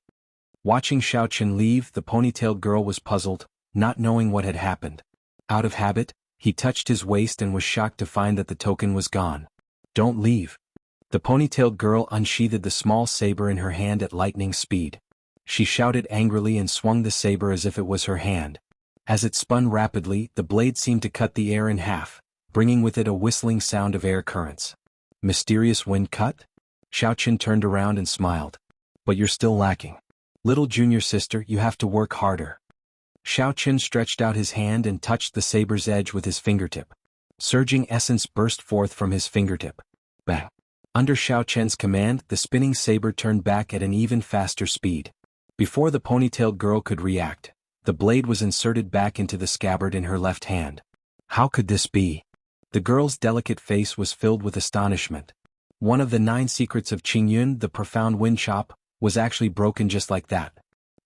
Watching Xiao Qian leave, the ponytailed girl was puzzled, not knowing what had happened. Out of habit, he touched his waist and was shocked to find that the token was gone. "Don't leave." The ponytailed girl unsheathed the small saber in her hand at lightning speed. She shouted angrily and swung the saber as if it was her hand. As it spun rapidly, the blade seemed to cut the air in half, bringing with it a whistling sound of air currents. Mysterious wind cut? Xiao Qian turned around and smiled. "But you're still lacking. Little junior sister, you have to work harder." Xiao Qian stretched out his hand and touched the saber's edge with his fingertip. Surging essence burst forth from his fingertip. Bang! Under Xiao Qian's command, the spinning saber turned back at an even faster speed. Before the ponytailed girl could react, the blade was inserted back into the scabbard in her left hand. How could this be? The girl's delicate face was filled with astonishment. One of the 9 secrets of Qingyun, the profound wind chop, was actually broken just like that.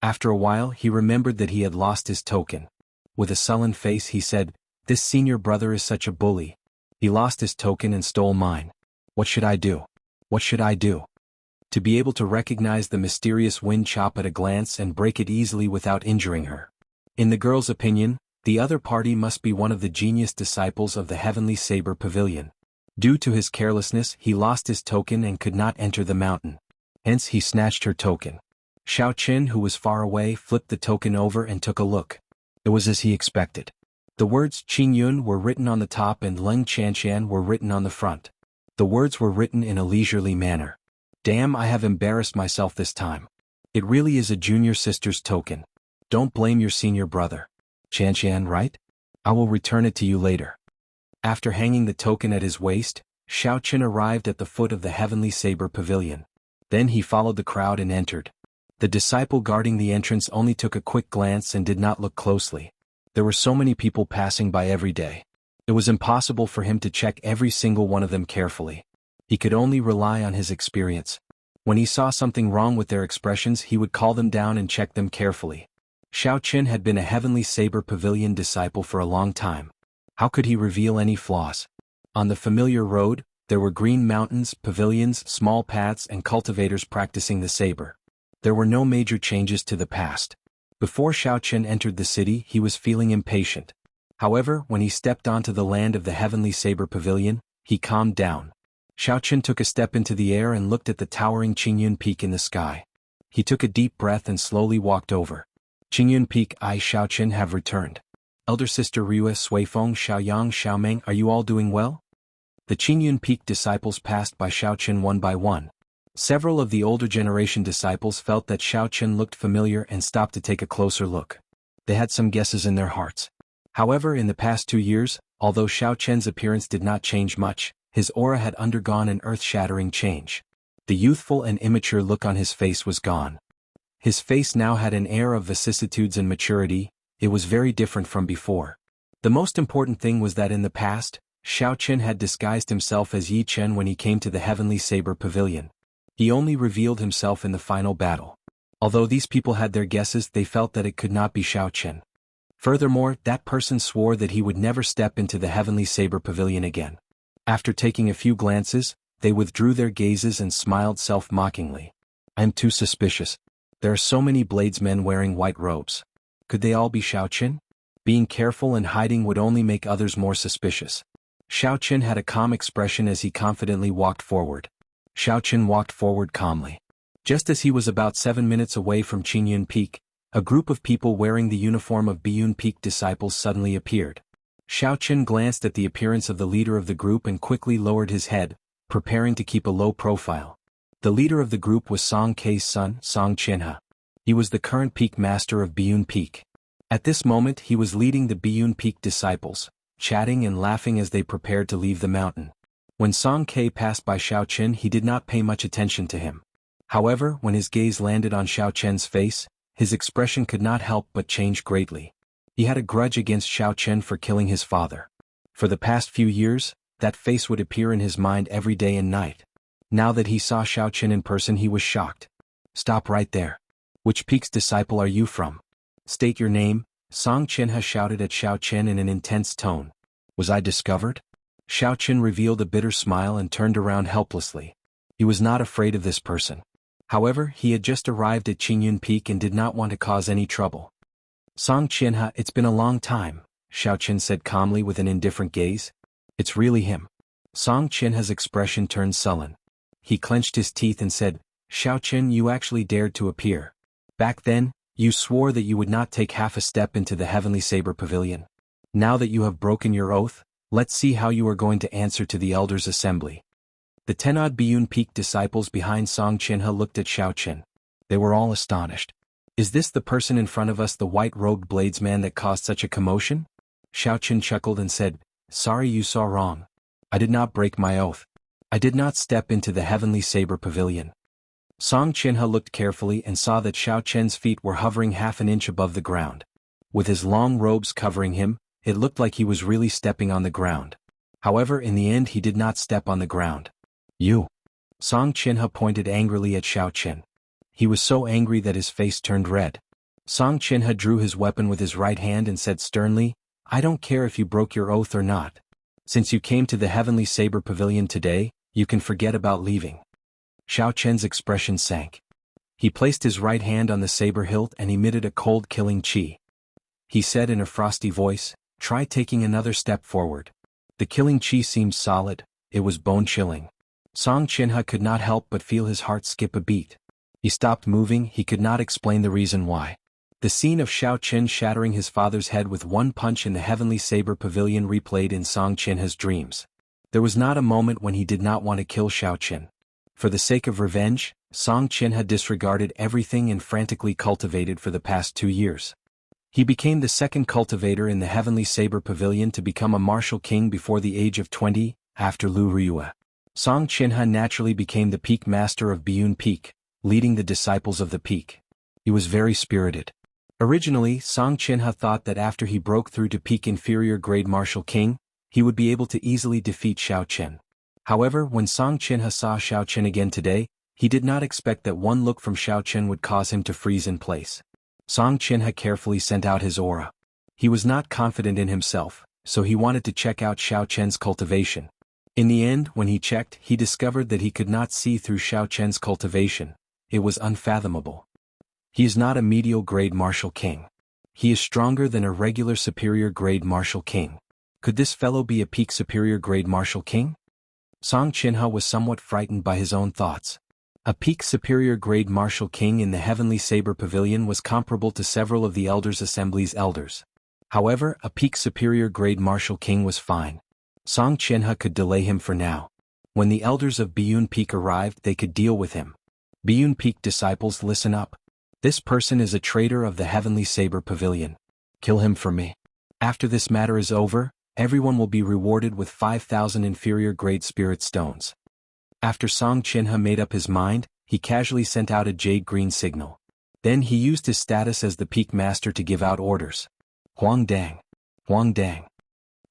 After a while, he remembered that he had lost his token. With a sullen face he said, "This senior brother is such a bully. He lost his token and stole mine. What should I do? What should I do?" To be able to recognize the mysterious wind chop at a glance and break it easily without injuring her. In the girl's opinion, the other party must be one of the genius disciples of the Heavenly Saber Pavilion. Due to his carelessness, he lost his token and could not enter the mountain. Hence he snatched her token. Xiao Qian, who was far away, flipped the token over and took a look. It was as he expected. The words Qingyun were written on the top and Leng Qianqian were written on the front. The words were written in a leisurely manner. Damn, I have embarrassed myself this time. It really is a junior sister's token. Don't blame your senior brother. Qian, right? I will return it to you later. After hanging the token at his waist, Qian arrived at the foot of the Heavenly Saber Pavilion. Then he followed the crowd and entered. The disciple guarding the entrance only took a quick glance and did not look closely. There were so many people passing by every day. It was impossible for him to check every single one of them carefully. He could only rely on his experience. When he saw something wrong with their expressions, he would call them down and check them carefully. Qian had been a Heavenly Saber Pavilion disciple for a long time. How could he reveal any flaws? On the familiar road, there were green mountains, pavilions, small paths, and cultivators practicing the saber. There were no major changes to the past. Before Qian entered the city, he was feeling impatient. However, when he stepped onto the land of the Heavenly Saber Pavilion, he calmed down. Qian took a step into the air and looked at the towering Qingyun Peak in the sky. He took a deep breath and slowly walked over. Qingyun Peak, I Qian have returned. Elder Sister Ryue, Suifeng, Xiaoyang, Xiaomeng, are you all doing well? The Qingyun Peak disciples passed by Qian one by one. Several of the older generation disciples felt that Qian looked familiar and stopped to take a closer look. They had some guesses in their hearts. However, in the past 2 years, although Qian's appearance did not change much, his aura had undergone an earth-shattering change. The youthful and immature look on his face was gone. His face now had an air of vicissitudes and maturity. It was very different from before. The most important thing was that in the past, Qian had disguised himself as Yi Chen when he came to the Heavenly Saber Pavilion. He only revealed himself in the final battle. Although these people had their guesses, they felt that it could not be Qian. Furthermore, that person swore that he would never step into the Heavenly Saber Pavilion again. After taking a few glances, they withdrew their gazes and smiled self-mockingly. I am too suspicious. There are so many bladesmen wearing white robes. Could they all be Qian? Being careful and hiding would only make others more suspicious. Qian had a calm expression as he confidently walked forward. Qian walked forward calmly. Just as he was about 7 minutes away from Qingyun Peak, a group of people wearing the uniform of Biyun Peak disciples suddenly appeared. Qian glanced at the appearance of the leader of the group and quickly lowered his head, preparing to keep a low profile. The leader of the group was Song Kei's son, Song Qianhe. He was the current peak master of Biyun Peak. At this moment he was leading the Biyun Peak disciples, chatting and laughing as they prepared to leave the mountain. When Song Kei passed by Qian, he did not pay much attention to him. However, when his gaze landed on Qian's face, his expression could not help but change greatly. He had a grudge against Qian for killing his father. For the past few years, that face would appear in his mind every day and night. Now that he saw Qian in person, he was shocked. Stop right there. Which peak's disciple are you from? State your name, Song Qianhe shouted at Qian in an intense tone. Was I discovered? Qian revealed a bitter smile and turned around helplessly. He was not afraid of this person. However, he had just arrived at Qingyun Peak and did not want to cause any trouble. Song Qianhe, it's been a long time, Qian said calmly with an indifferent gaze. It's really him. Song Qianhe's expression turned sullen. He clenched his teeth and said, Qian, you actually dared to appear. Back then, you swore that you would not take half a step into the Heavenly Saber Pavilion. Now that you have broken your oath, let's see how you are going to answer to the Elders' Assembly. The 10-odd Biyun Peak disciples behind Song Qianhe looked at Qian. They were all astonished. Is this the person in front of us, the white-robed bladesman that caused such a commotion? Qian chuckled and said, Sorry, you saw wrong. I did not break my oath. I did not step into the Heavenly Saber Pavilion. Song Qianhe looked carefully and saw that Qian's feet were hovering half an inch above the ground. With his long robes covering him, it looked like he was really stepping on the ground. However, in the end he did not step on the ground. You! Song Qianhe pointed angrily at Qian. He was so angry that his face turned red. Song Qianhe drew his weapon with his right hand and said sternly, I don't care if you broke your oath or not. Since you came to the Heavenly Saber Pavilion today, you can forget about leaving. Qian's expression sank. He placed his right hand on the saber hilt and emitted a cold killing chi. He said in a frosty voice, Try taking another step forward. The killing chi seemed solid, it was bone-chilling. Song Qianhe could not help but feel his heart skip a beat. He stopped moving, he could not explain the reason why. The scene of Qian shattering his father's head with one punch in the Heavenly Saber Pavilion replayed in Song Qianhe's dreams. There was not a moment when he did not want to kill Xiao Qin. For the sake of revenge, Song Qin had disregarded everything and frantically cultivated for the past 2 years. He became the second cultivator in the Heavenly Saber Pavilion to become a martial king before the age of 20, after Lu Ryue. Song Qinhe naturally became the peak master of Biyun Peak, leading the disciples of the peak. He was very spirited. Originally, Song Qinhe thought that after he broke through to peak inferior grade martial king, he would be able to easily defeat Xiao Qin. However, when Song Qinhe saw Xiao Qin again today, he did not expect that one look from Xiao Qin would cause him to freeze in place. Song Qinhe carefully sent out his aura. He was not confident in himself, so he wanted to check out Xiao Qin's cultivation. In the end, when he checked, he discovered that he could not see through Xiao Qin's cultivation. It was unfathomable. He is not a medial grade martial king. He is stronger than a regular superior grade martial king. Could this fellow be a peak superior grade martial king? Song Qinhe was somewhat frightened by his own thoughts. A peak superior grade martial king in the Heavenly Saber Pavilion was comparable to several of the Elders' Assembly's elders. However, a peak superior grade martial king was fine. Song Qinhe could delay him for now. When the elders of Biyun Peak arrived, they could deal with him. Biyun Peak disciples, listen up. This person is a traitor of the Heavenly Saber Pavilion. Kill him for me. After this matter is over, everyone will be rewarded with 5,000 inferior grade spirit stones. After Song Qinhe made up his mind, he casually sent out a jade green signal. Then he used his status as the peak master to give out orders. Huang Dang. Huang Dang.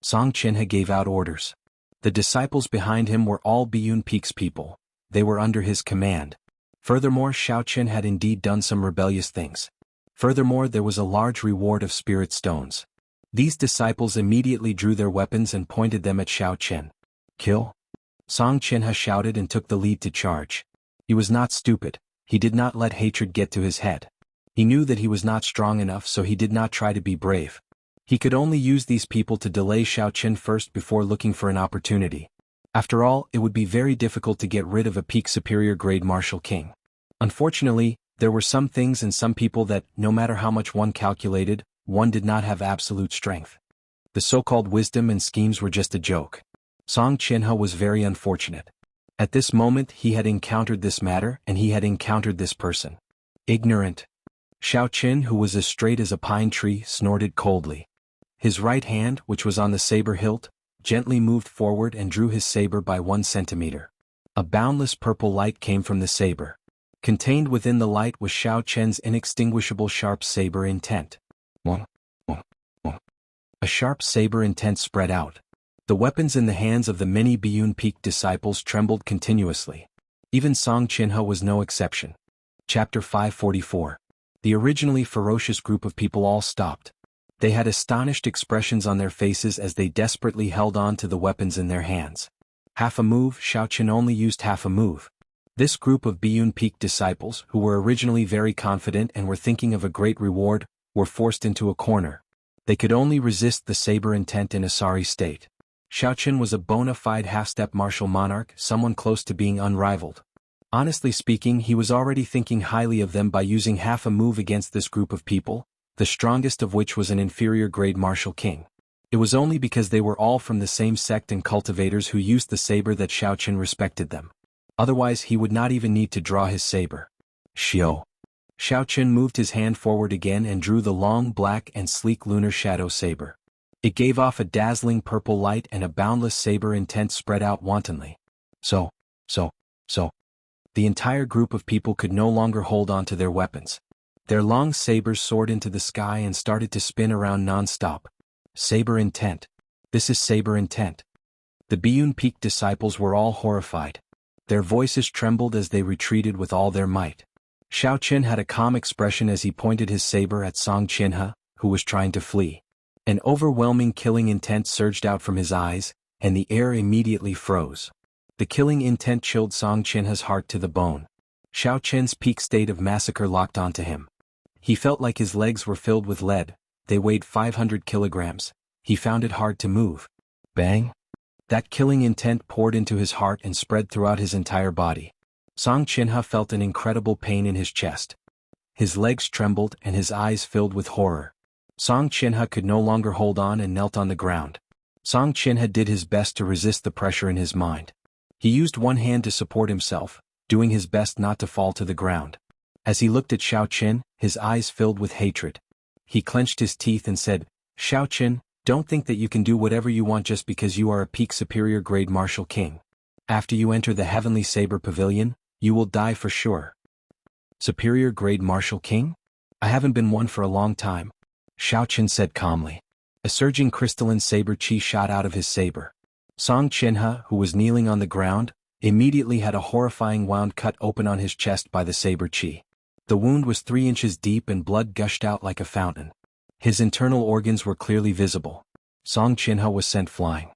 Song Qinhe gave out orders. The disciples behind him were all Biyun Peak's people. They were under his command. Furthermore, Xiao Qin had indeed done some rebellious things. Furthermore, there was a large reward of spirit stones. These disciples immediately drew their weapons and pointed them at Xiao Qin. Kill? Song Qinhe shouted and took the lead to charge. He was not stupid. He did not let hatred get to his head. He knew that he was not strong enough, so he did not try to be brave. He could only use these people to delay Xiao Qin first before looking for an opportunity. After all, it would be very difficult to get rid of a peak superior grade martial king. Unfortunately, there were some things and some people that, no matter how much one calculated, one did not have absolute strength. The so-called wisdom and schemes were just a joke. Song Qinhe was very unfortunate. At this moment he had encountered this matter and he had encountered this person. Ignorant. Xiao Qin, who was as straight as a pine tree, snorted coldly. His right hand, which was on the saber hilt, gently moved forward and drew his saber by 1 centimeter. A boundless purple light came from the saber. Contained within the light was Xiao Qin's inextinguishable sharp saber intent. A sharp saber intent spread out. The weapons in the hands of the many Biyun Peak disciples trembled continuously. Even Song Qinhe was no exception. Chapter 544. The originally ferocious group of people all stopped. They had astonished expressions on their faces as they desperately held on to the weapons in their hands. Half a move, Xiao Qin only used half a move. This group of Biyun Peak disciples, who were originally very confident and were thinking of a great reward, were forced into a corner. They could only resist the saber intent in a sorry state. Xiao Qin was a bona fide half-step martial monarch, someone close to being unrivaled. Honestly speaking, he was already thinking highly of them by using half a move against this group of people, the strongest of which was an inferior grade martial king. It was only because they were all from the same sect and cultivators who used the saber that Xiao Qin respected them. Otherwise he would not even need to draw his saber. Xiao. Xiao Qin moved his hand forward again and drew the long black and sleek lunar shadow saber. It gave off a dazzling purple light and a boundless saber intent spread out wantonly. So. The entire group of people could no longer hold on to their weapons. Their long sabers soared into the sky and started to spin around non-stop. Saber intent. This is saber intent. The Biyun Peak disciples were all horrified. Their voices trembled as they retreated with all their might. Xiao Qin had a calm expression as he pointed his saber at Song Qinhe, who was trying to flee. An overwhelming killing intent surged out from his eyes, and the air immediately froze. The killing intent chilled Song Qinhe's heart to the bone. Xiao Qin's peak state of massacre locked onto him. He felt like his legs were filled with lead. They weighed 500 kilograms. He found it hard to move. Bang! That killing intent poured into his heart and spread throughout his entire body. Song Qinhe felt an incredible pain in his chest. His legs trembled and his eyes filled with horror. Song Qinhe could no longer hold on and knelt on the ground. Song Chinha did his best to resist the pressure in his mind. He used one hand to support himself, doing his best not to fall to the ground. As he looked at Xiao Qin, his eyes filled with hatred. He clenched his teeth and said, "Xiao Qin, don't think that you can do whatever you want just because you are a peak superior grade martial king. After you enter the Heavenly Saber Pavilion, you will die for sure." "Superior grade martial king? I haven't been one for a long time," Xiao Qin said calmly. A surging crystalline saber chi shot out of his saber. Song Chinha, who was kneeling on the ground, immediately had a horrifying wound cut open on his chest by the saber chi. The wound was 3 inches deep and blood gushed out like a fountain. His internal organs were clearly visible. Song Chinha was sent flying.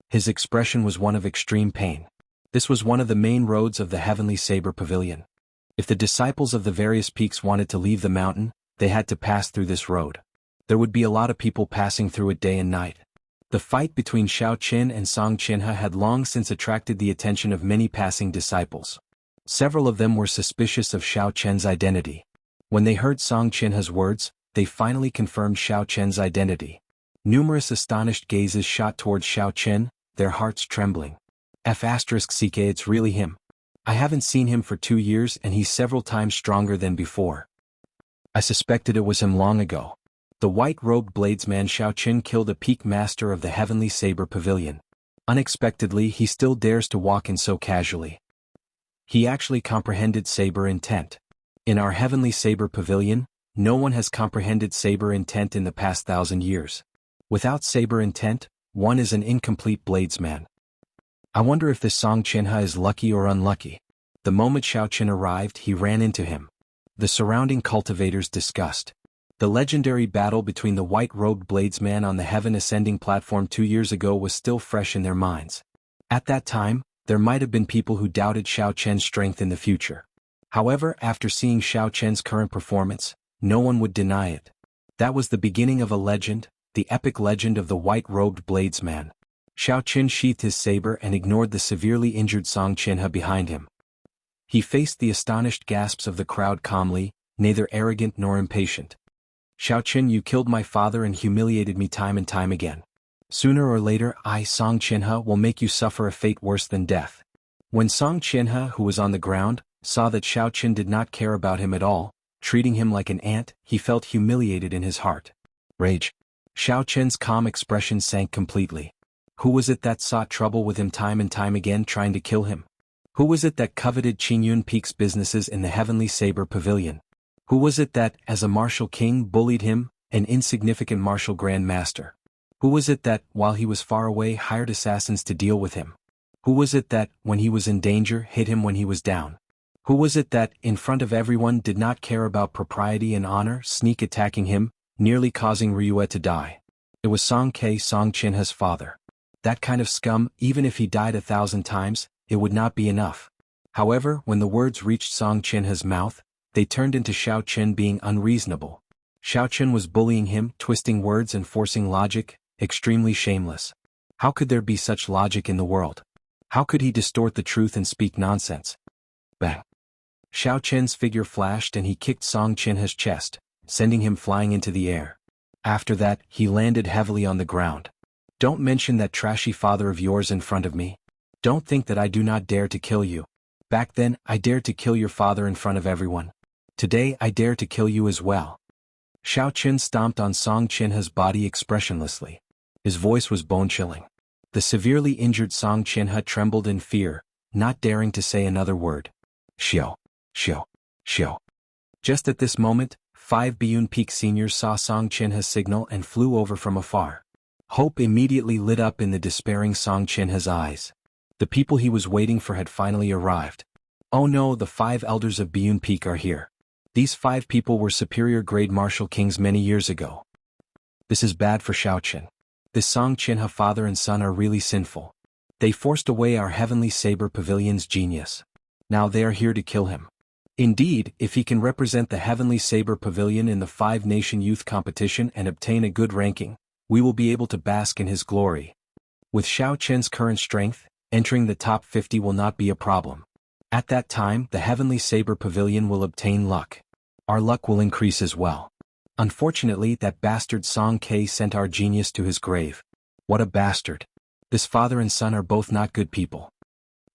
His expression was one of extreme pain. This was one of the main roads of the Heavenly Saber Pavilion. If the disciples of the various peaks wanted to leave the mountain, they had to pass through this road. There would be a lot of people passing through it day and night. The fight between Xiao Qin and Song Chinha had long since attracted the attention of many passing disciples. Several of them were suspicious of Xiao Qian's identity. When they heard Song Chinha's words, they finally confirmed Xiao Qian's identity. Numerous astonished gazes shot towards Xiao Qin, their hearts trembling. "CK, it's really him. I haven't seen him for 2 years and he's several times stronger than before. I suspected it was him long ago." The white-robed bladesman Xiao Qin killed a peak master of the Heavenly Saber Pavilion. Unexpectedly, he still dares to walk in so casually. He actually comprehended saber intent. In our Heavenly Saber Pavilion, no one has comprehended saber intent in the past 1,000 years. Without saber intent, one is an incomplete bladesman. I wonder if this Song Chinha is lucky or unlucky. The moment Xiao Qin arrived, he ran into him. The surrounding cultivators discussed. The legendary battle between the white-robed bladesman on the heaven ascending platform 2 years ago was still fresh in their minds. At that time, there might have been people who doubted Xiao Qian's strength in the future. However, after seeing Xiao Qian's current performance, no one would deny it. That was the beginning of a legend, the epic legend of the white-robed bladesman. Xiao Qin sheathed his saber and ignored the severely injured Song Chinha behind him. He faced the astonished gasps of the crowd calmly, neither arrogant nor impatient. "Xiao Qin, you killed my father and humiliated me time and time again. Sooner or later I, Song Chinha, will make you suffer a fate worse than death." When Song Chinha, who was on the ground, saw that Xiao Qin did not care about him at all, treating him like an ant, he felt humiliated in his heart. Rage. Xiao Qin's calm expression sank completely. Who was it that sought trouble with him time and time again, trying to kill him? Who was it that coveted Qingyun Peak's businesses in the Heavenly Saber Pavilion? Who was it that, as a martial king, bullied him, an insignificant martial grand master? Who was it that, while he was far away, hired assassins to deal with him? Who was it that, when he was in danger, hit him when he was down? Who was it that, in front of everyone, did not care about propriety and honor, sneak attacking him, nearly causing Ryue to die? It was Song Chinha's father. That kind of scum, even if he died 1,000 times, it would not be enough. However, when the words reached Song Chinha's mouth, they turned into Xiao Qin being unreasonable. Xiao Qin was bullying him, twisting words and forcing logic, extremely shameless. How could there be such logic in the world? How could he distort the truth and speak nonsense? Bang! Xiao Qin's figure flashed and he kicked Song Chinha's chest, sending him flying into the air. After that, he landed heavily on the ground. "Don't mention that trashy father of yours in front of me. Don't think that I do not dare to kill you. Back then, I dared to kill your father in front of everyone. Today I dare to kill you as well." Xiao Qin stomped on Song Chinha's body expressionlessly. His voice was bone-chilling. The severely injured Song Chinha trembled in fear, not daring to say another word. Xiao, Xiao, Xiao. Just at this moment, 5 Biyun Peak seniors saw Song Chinha's signal and flew over from afar. Hope immediately lit up in the despairing Song Chinha's eyes. The people he was waiting for had finally arrived. Oh no, the 5 elders of Biyun Peak are here. These 5 people were superior grade martial kings many years ago. This is bad for Xiao Qin. This Song Chinha father and son are really sinful. They forced away our Heavenly Saber Pavilion's genius. Now they are here to kill him. Indeed, if he can represent the Heavenly Saber Pavilion in the 5-nation youth competition and obtain a good ranking, we will be able to bask in his glory. With Xiao Qin's current strength, entering the top 50 will not be a problem. At that time, the Heavenly Saber Pavilion will obtain luck. Our luck will increase as well. Unfortunately, that bastard Song K sent our genius to his grave. What a bastard. This father and son are both not good people.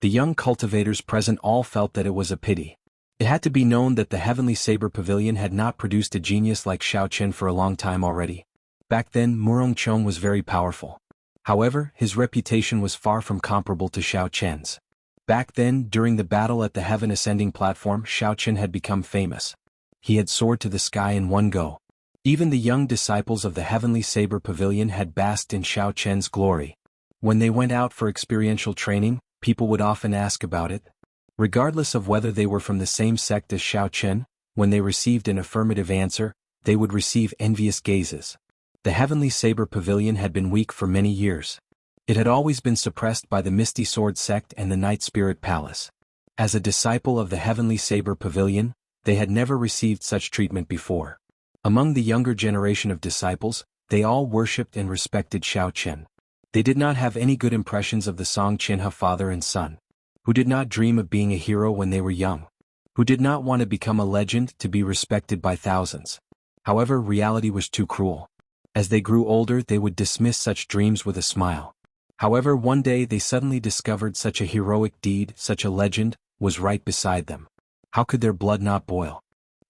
The young cultivators present all felt that it was a pity. It had to be known that the Heavenly Saber Pavilion had not produced a genius like Xiao Qian for a long time already. Back then Murong Chong was very powerful. However, his reputation was far from comparable to Xiao Qian's. Back then, during the battle at the Heaven Ascending platform, Xiao Qian had become famous. He had soared to the sky in one go. Even the young disciples of the Heavenly Saber Pavilion had basked in Xiao Qian's glory. When they went out for experiential training, people would often ask about it. Regardless of whether they were from the same sect as Xiao Qian, when they received an affirmative answer, they would receive envious gazes. The Heavenly Saber Pavilion had been weak for many years. It had always been suppressed by the Misty Sword sect and the Night Spirit Palace. As a disciple of the Heavenly Saber Pavilion, they had never received such treatment before. Among the younger generation of disciples, they all worshipped and respected Xiao Qian. They did not have any good impressions of the Song Qinhe father and son, who did not dream of being a hero when they were young, who did not want to become a legend to be respected by thousands. However, reality was too cruel. As they grew older, they would dismiss such dreams with a smile. However, one day they suddenly discovered such a heroic deed, such a legend, was right beside them. How could their blood not boil?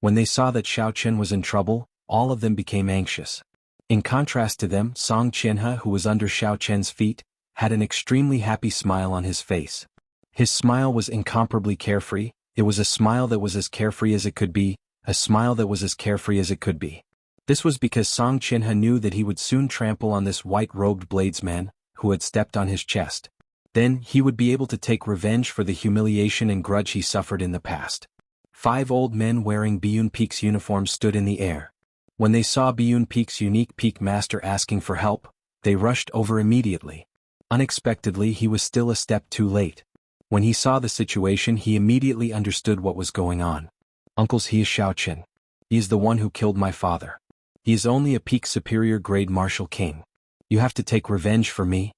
When they saw that Xiao Qian was in trouble, all of them became anxious. In contrast to them, Song Qinhe, who was under Xiao Qian's feet, had an extremely happy smile on his face. His smile was incomparably carefree. It was a smile that was as carefree as it could be, a smile that was as carefree as it could be. This was because Song Qinhe knew that he would soon trample on this white-robed bladesman, who had stepped on his chest. Then, he would be able to take revenge for the humiliation and grudge he suffered in the past. 5 old men wearing Biyun Peak's uniforms stood in the air. When they saw Biyun Peak's unique peak master asking for help, they rushed over immediately. Unexpectedly, he was still a step too late. When he saw the situation, he immediately understood what was going on. Uncles, he is Xiao Qian. He is the one who killed my father. He is only a peak superior grade martial king. You have to take revenge for me.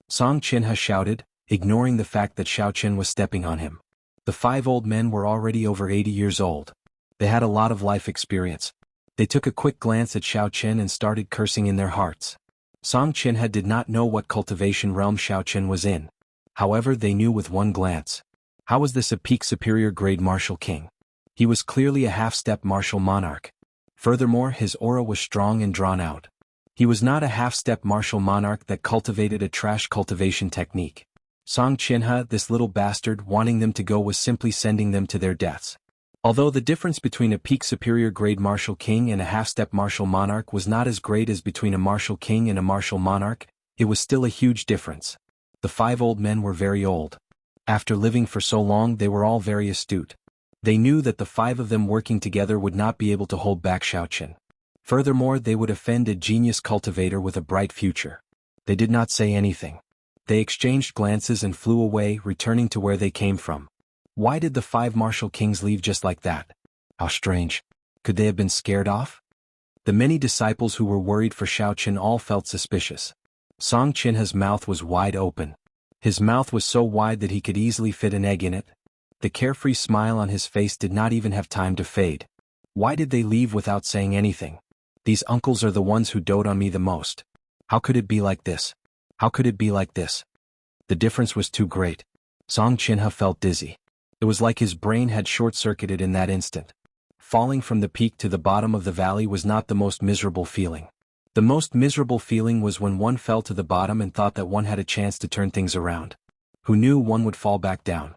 Song Qinhe shouted, ignoring the fact that Xiao Qian was stepping on him. The 5 old men were already over 80 years old. They had a lot of life experience. They took a quick glance at Xiao Qian and started cursing in their hearts. Song Qinhe did not know what cultivation realm Xiao Qian was in. However, they knew with one glance. How was this a peak superior grade martial king? He was clearly a half-step martial monarch. Furthermore, his aura was strong and drawn out. He was not a half-step martial monarch that cultivated a trash cultivation technique. Song Qinhe, this little bastard, wanting them to go was simply sending them to their deaths. Although the difference between a peak superior grade martial king and a half-step martial monarch was not as great as between a martial king and a martial monarch, it was still a huge difference. The 5 old men were very old. After living for so long, they were all very astute. They knew that the 5 of them working together would not be able to hold back Xiao Qian. Furthermore, they would offend a genius cultivator with a bright future. They did not say anything. They exchanged glances and flew away, returning to where they came from. Why did the 5 martial kings leave just like that? How strange. Could they have been scared off? The many disciples who were worried for Xiao Qian all felt suspicious. Song Qinhe's mouth was wide open. His mouth was so wide that he could easily fit an egg in it. The carefree smile on his face did not even have time to fade. Why did they leave without saying anything? These uncles are the ones who dote on me the most. How could it be like this? How could it be like this? The difference was too great. Song Qinhe felt dizzy. It was like his brain had short-circuited in that instant. Falling from the peak to the bottom of the valley was not the most miserable feeling. The most miserable feeling was when one fell to the bottom and thought that one had a chance to turn things around. Who knew one would fall back down?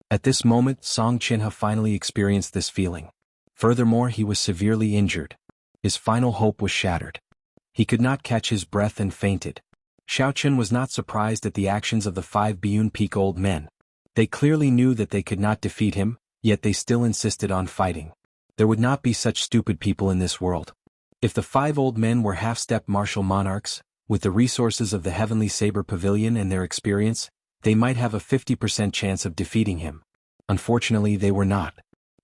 At this moment, Song Qinhe finally experienced this feeling. Furthermore, he was severely injured. His final hope was shattered. He could not catch his breath and fainted. Xiao Qian was not surprised at the actions of the 5 Biyun Peak old men. They clearly knew that they could not defeat him, yet they still insisted on fighting. There would not be such stupid people in this world. If the 5 old men were half-step martial monarchs, with the resources of the Heavenly Saber Pavilion and their experience, they might have a 50% chance of defeating him. Unfortunately, they were not.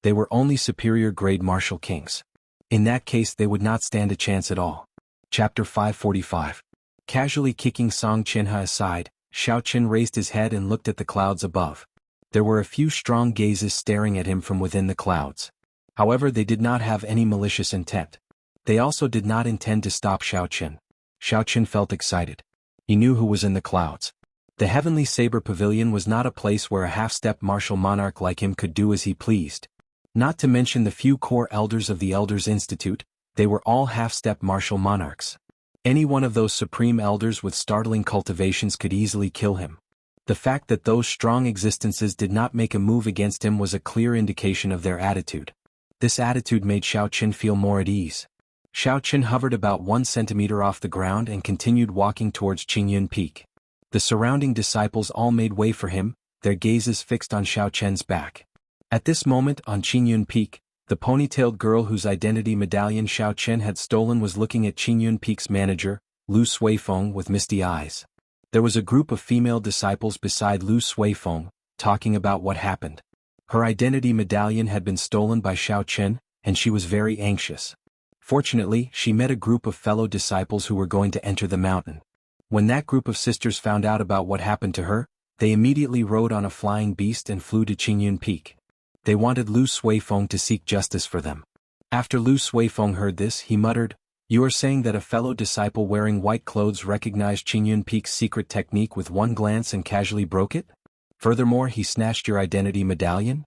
They were only superior grade martial kings. In that case, they would not stand a chance at all. Chapter 545. Casually kicking Song Qinhe aside, Xiao Qian raised his head and looked at the clouds above. There were a few strong gazes staring at him from within the clouds. However, they did not have any malicious intent. They also did not intend to stop Xiao Qian. Xiao Qian felt excited. He knew who was in the clouds. The Heavenly Saber Pavilion was not a place where a half-step martial monarch like him could do as he pleased. Not to mention the few core elders of the Elders Institute, they were all half-step martial monarchs. Any one of those supreme elders with startling cultivations could easily kill him. The fact that those strong existences did not make a move against him was a clear indication of their attitude. This attitude made Xiao Qin feel more at ease. Xiao Qin hovered about 1 centimeter off the ground and continued walking towards Qingyun Peak. The surrounding disciples all made way for him, their gazes fixed on Xiao Qian's back. At this moment on Qingyun Peak, the ponytailed girl whose identity medallion Xiao Qin had stolen was looking at Qingyun Peak's manager, Lu Suifeng, with misty eyes. There was a group of female disciples beside Lu Suifeng, talking about what happened. Her identity medallion had been stolen by Xiao Qin, and she was very anxious. Fortunately, she met a group of fellow disciples who were going to enter the mountain. When that group of sisters found out about what happened to her, they immediately rode on a flying beast and flew to Qingyun Peak. They wanted Lu Suifeng to seek justice for them. After Lu Suifeng heard this, he muttered, "You are saying that a fellow disciple wearing white clothes recognized Qingyun Peak's secret technique with one glance and casually broke it? Furthermore, he snatched your identity medallion?"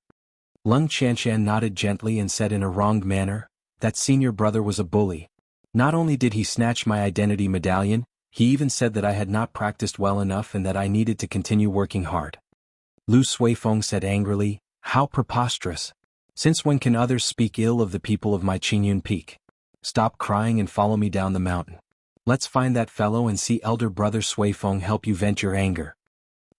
Lung Qianshan nodded gently and said in a wronged manner, "That senior brother was a bully. Not only did he snatch my identity medallion, he even said that I had not practiced well enough and that I needed to continue working hard." Lu Suifeng said angrily, "How preposterous! Since when can others speak ill of the people of my Qingyun Peak? Stop crying and follow me down the mountain. Let's find that fellow and see elder brother Suifeng help you vent your anger."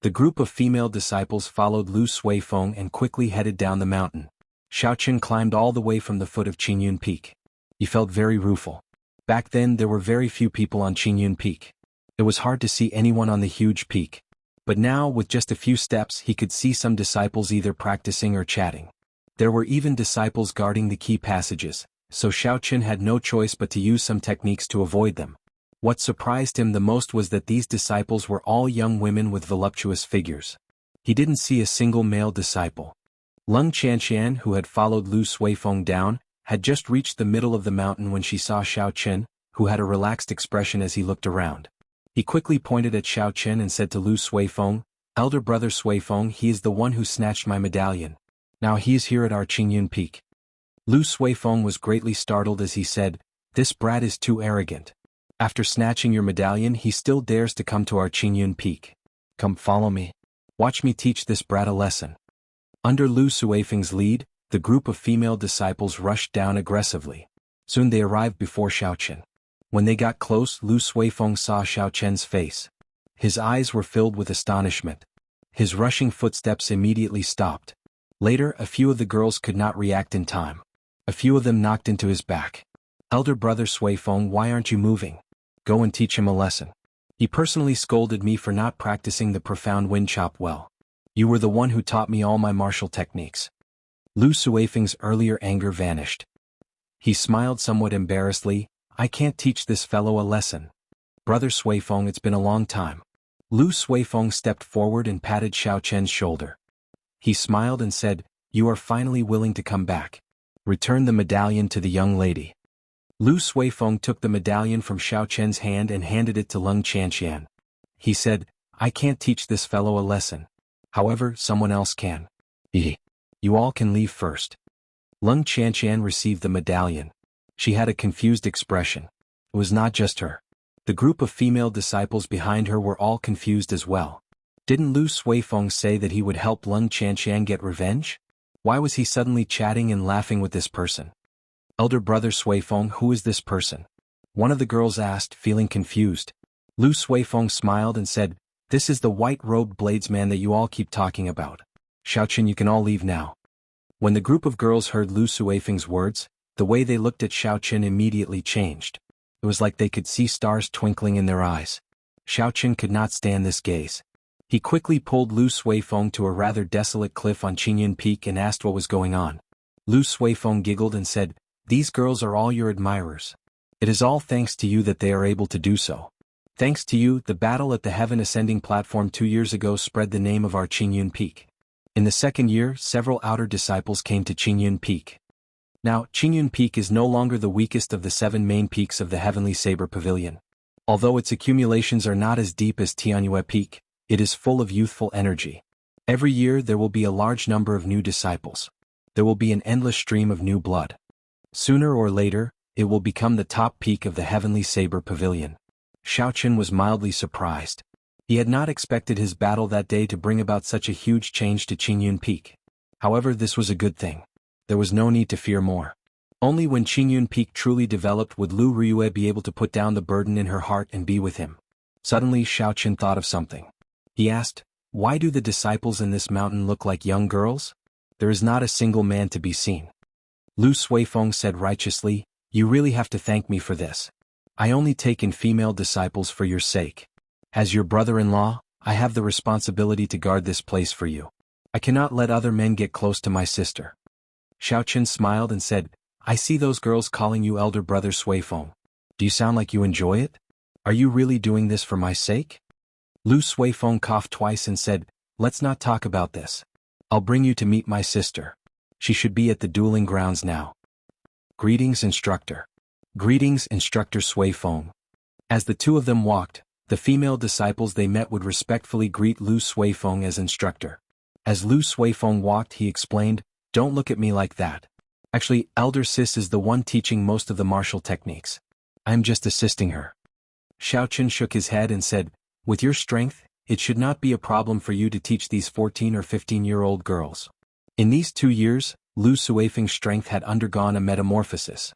The group of female disciples followed Lu Suifeng and quickly headed down the mountain. Xiao Qin climbed all the way from the foot of Qingyun Peak. He felt very rueful. Back then there were very few people on Qingyun Peak. It was hard to see anyone on the huge peak. But now, with just a few steps, he could see some disciples either practicing or chatting. There were even disciples guarding the key passages, so Xiao Qin had no choice but to use some techniques to avoid them. What surprised him the most was that these disciples were all young women with voluptuous figures. He didn't see a single male disciple. Lung Qianshan, who had followed Lu Suifeng down, had just reached the middle of the mountain when she saw Xiao Qin, who had a relaxed expression as he looked around. He quickly pointed at Xiao Qin and said to Lu Suifeng, "Elder brother Suifeng, he is the one who snatched my medallion. Now he is here at our Qingyun Peak." Lu Suifeng was greatly startled as he said, "This brat is too arrogant. After snatching your medallion, he still dares to come to our Qingyun Peak. Come follow me. Watch me teach this brat a lesson." Under Lu Suifeng's lead, the group of female disciples rushed down aggressively. Soon they arrived before Xiao Qin. When they got close, Lu Suifeng saw Xiao Qian's face. His eyes were filled with astonishment. His rushing footsteps immediately stopped. Later, a few of the girls could not react in time. A few of them knocked into his back. "Elder brother Suifeng, why aren't you moving? Go and teach him a lesson. He personally scolded me for not practicing the profound wind chop well. You were the one who taught me all my martial techniques." Lu Suifeng's earlier anger vanished. He smiled somewhat embarrassedly, "I can't teach this fellow a lesson. Brother Suifeng, it's been a long time." Lu Suifeng stepped forward and patted Xiao Qian's shoulder. He smiled and said, "You are finally willing to come back. Return the medallion to the young lady." Lu Suifeng took the medallion from Xiao Qian's hand and handed it to Lung Qianshan. He said, "I can't teach this fellow a lesson. However, someone else can. You all can leave first." Lung Qianshan received the medallion. She had a confused expression. It was not just her. The group of female disciples behind her were all confused as well. Didn't Lu Suifeng say that he would help Lung Qianshan get revenge? Why was he suddenly chatting and laughing with this person? "Elder brother Suifeng, who is this person?" one of the girls asked, feeling confused. Lu Suifeng smiled and said, "This is the white-robed bladesman that you all keep talking about. Xiao Qin, you can all leave now." When the group of girls heard Lu Suifeng's words, the way they looked at Xiao Qin immediately changed. It was like they could see stars twinkling in their eyes. Xiao Qin could not stand this gaze. He quickly pulled Lu Suifeng to a rather desolate cliff on Qingyun Peak and asked what was going on. Lu Suifeng giggled and said, "These girls are all your admirers. It is all thanks to you that they are able to do so. Thanks to you, the battle at the Heaven Ascending platform 2 years ago spread the name of our Qingyun Peak. In the second year, several outer disciples came to Qingyun Peak. Now, Qingyun Peak is no longer the weakest of the 7 main peaks of the Heavenly Saber Pavilion. Although its accumulations are not as deep as Tianyue Peak, it is full of youthful energy. Every year there will be a large number of new disciples. There will be an endless stream of new blood. Sooner or later, it will become the top peak of the Heavenly Saber Pavilion. Xiaoqin was mildly surprised. He had not expected his battle that day to bring about such a huge change to Qingyun Peak. However, this was a good thing. There was no need to fear more. Only when Qingyun Peak truly developed would Lu Riyue be able to put down the burden in her heart and be with him. Suddenly Xiaoqin thought of something. He asked, "Why do the disciples in this mountain look like young girls? There is not a single man to be seen." Lu Suifeng said righteously, "You really have to thank me for this. I only take in female disciples for your sake. As your brother-in-law, I have the responsibility to guard this place for you. I cannot let other men get close to my sister." Xiaoqin smiled and said, "I see those girls calling you elder brother Suifeng. Do you sound like you enjoy it? Are you really doing this for my sake?" Lu Suifeng coughed twice and said, "Let's not talk about this. I'll bring you to meet my sister. She should be at the dueling grounds now." "Greetings, instructor." "Greetings, instructor Suifeng." As the two of them walked, the female disciples they met would respectfully greet Lu Suifeng as instructor. As Lu Suifeng walked, he explained, "Don't look at me like that. Actually, Elder Sis is the one teaching most of the martial techniques. I'm just assisting her." Xiaoqin shook his head and said, "With your strength, it should not be a problem for you to teach these 14 or 15-year-old girls." In these 2 years, Lu Suifeng's strength had undergone a metamorphosis.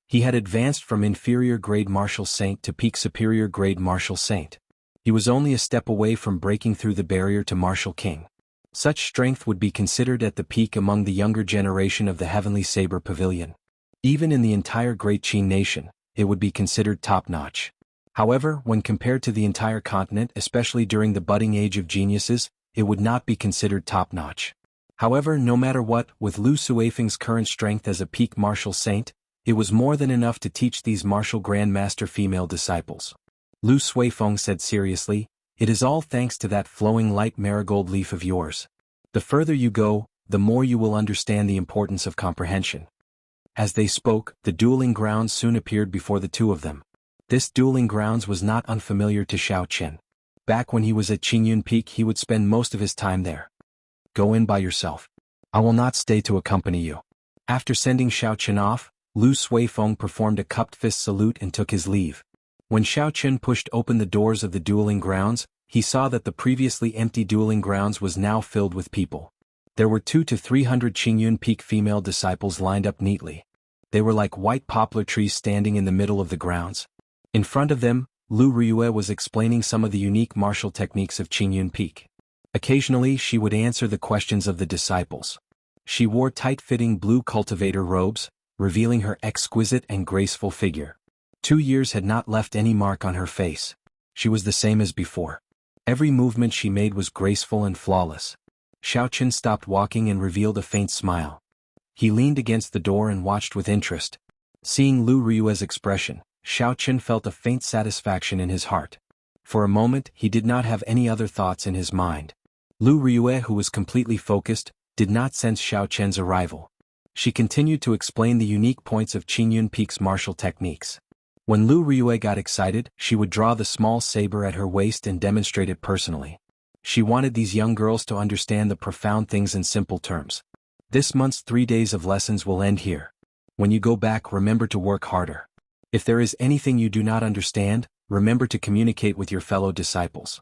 He had advanced from inferior grade martial saint to peak superior grade martial saint. He was only a step away from breaking through the barrier to martial king. Such strength would be considered at the peak among the younger generation of the Heavenly Saber Pavilion. Even in the entire Great Qin nation, it would be considered top-notch. However, when compared to the entire continent, especially during the budding age of geniuses, it would not be considered top-notch. However, no matter what, with Lu Suifeng's current strength as a peak martial saint, it was more than enough to teach these martial grandmaster female disciples. Lu Suifeng said seriously, "It is all thanks to that flowing light marigold leaf of yours. The further you go, the more you will understand the importance of comprehension." As they spoke, the dueling grounds soon appeared before the two of them. This dueling grounds was not unfamiliar to Xiaoqin. Back when he was at Qingyun Peak, he would spend most of his time there. "Go in by yourself. I will not stay to accompany you." After sending Xiaoqin off, Lu Suifeng performed a cupped fist salute and took his leave. When Xiaoqin pushed open the doors of the dueling grounds, he saw that the previously empty dueling grounds was now filled with people. There were 200 to 300 Qingyun Peak female disciples lined up neatly. They were like white poplar trees standing in the middle of the grounds. In front of them, Lu Riyue was explaining some of the unique martial techniques of Qingyun Peak. Occasionally she would answer the questions of the disciples. She wore tight-fitting blue cultivator robes, revealing her exquisite and graceful figure. 2 years had not left any mark on her face. She was the same as before. Every movement she made was graceful and flawless. Xiaoqin stopped walking and revealed a faint smile. He leaned against the door and watched with interest. Seeing Lu Riyue's expression, Xiaoqin felt a faint satisfaction in his heart. For a moment, he did not have any other thoughts in his mind. Lu Riyue, who was completely focused, did not sense Xiaoqin's arrival. She continued to explain the unique points of Qingyun Peak's martial techniques. When Lu Riyue got excited, she would draw the small saber at her waist and demonstrate it personally. She wanted these young girls to understand the profound things in simple terms. "This month's 3 days of lessons will end here. When you go back, remember to work harder. If there is anything you do not understand, remember to communicate with your fellow disciples."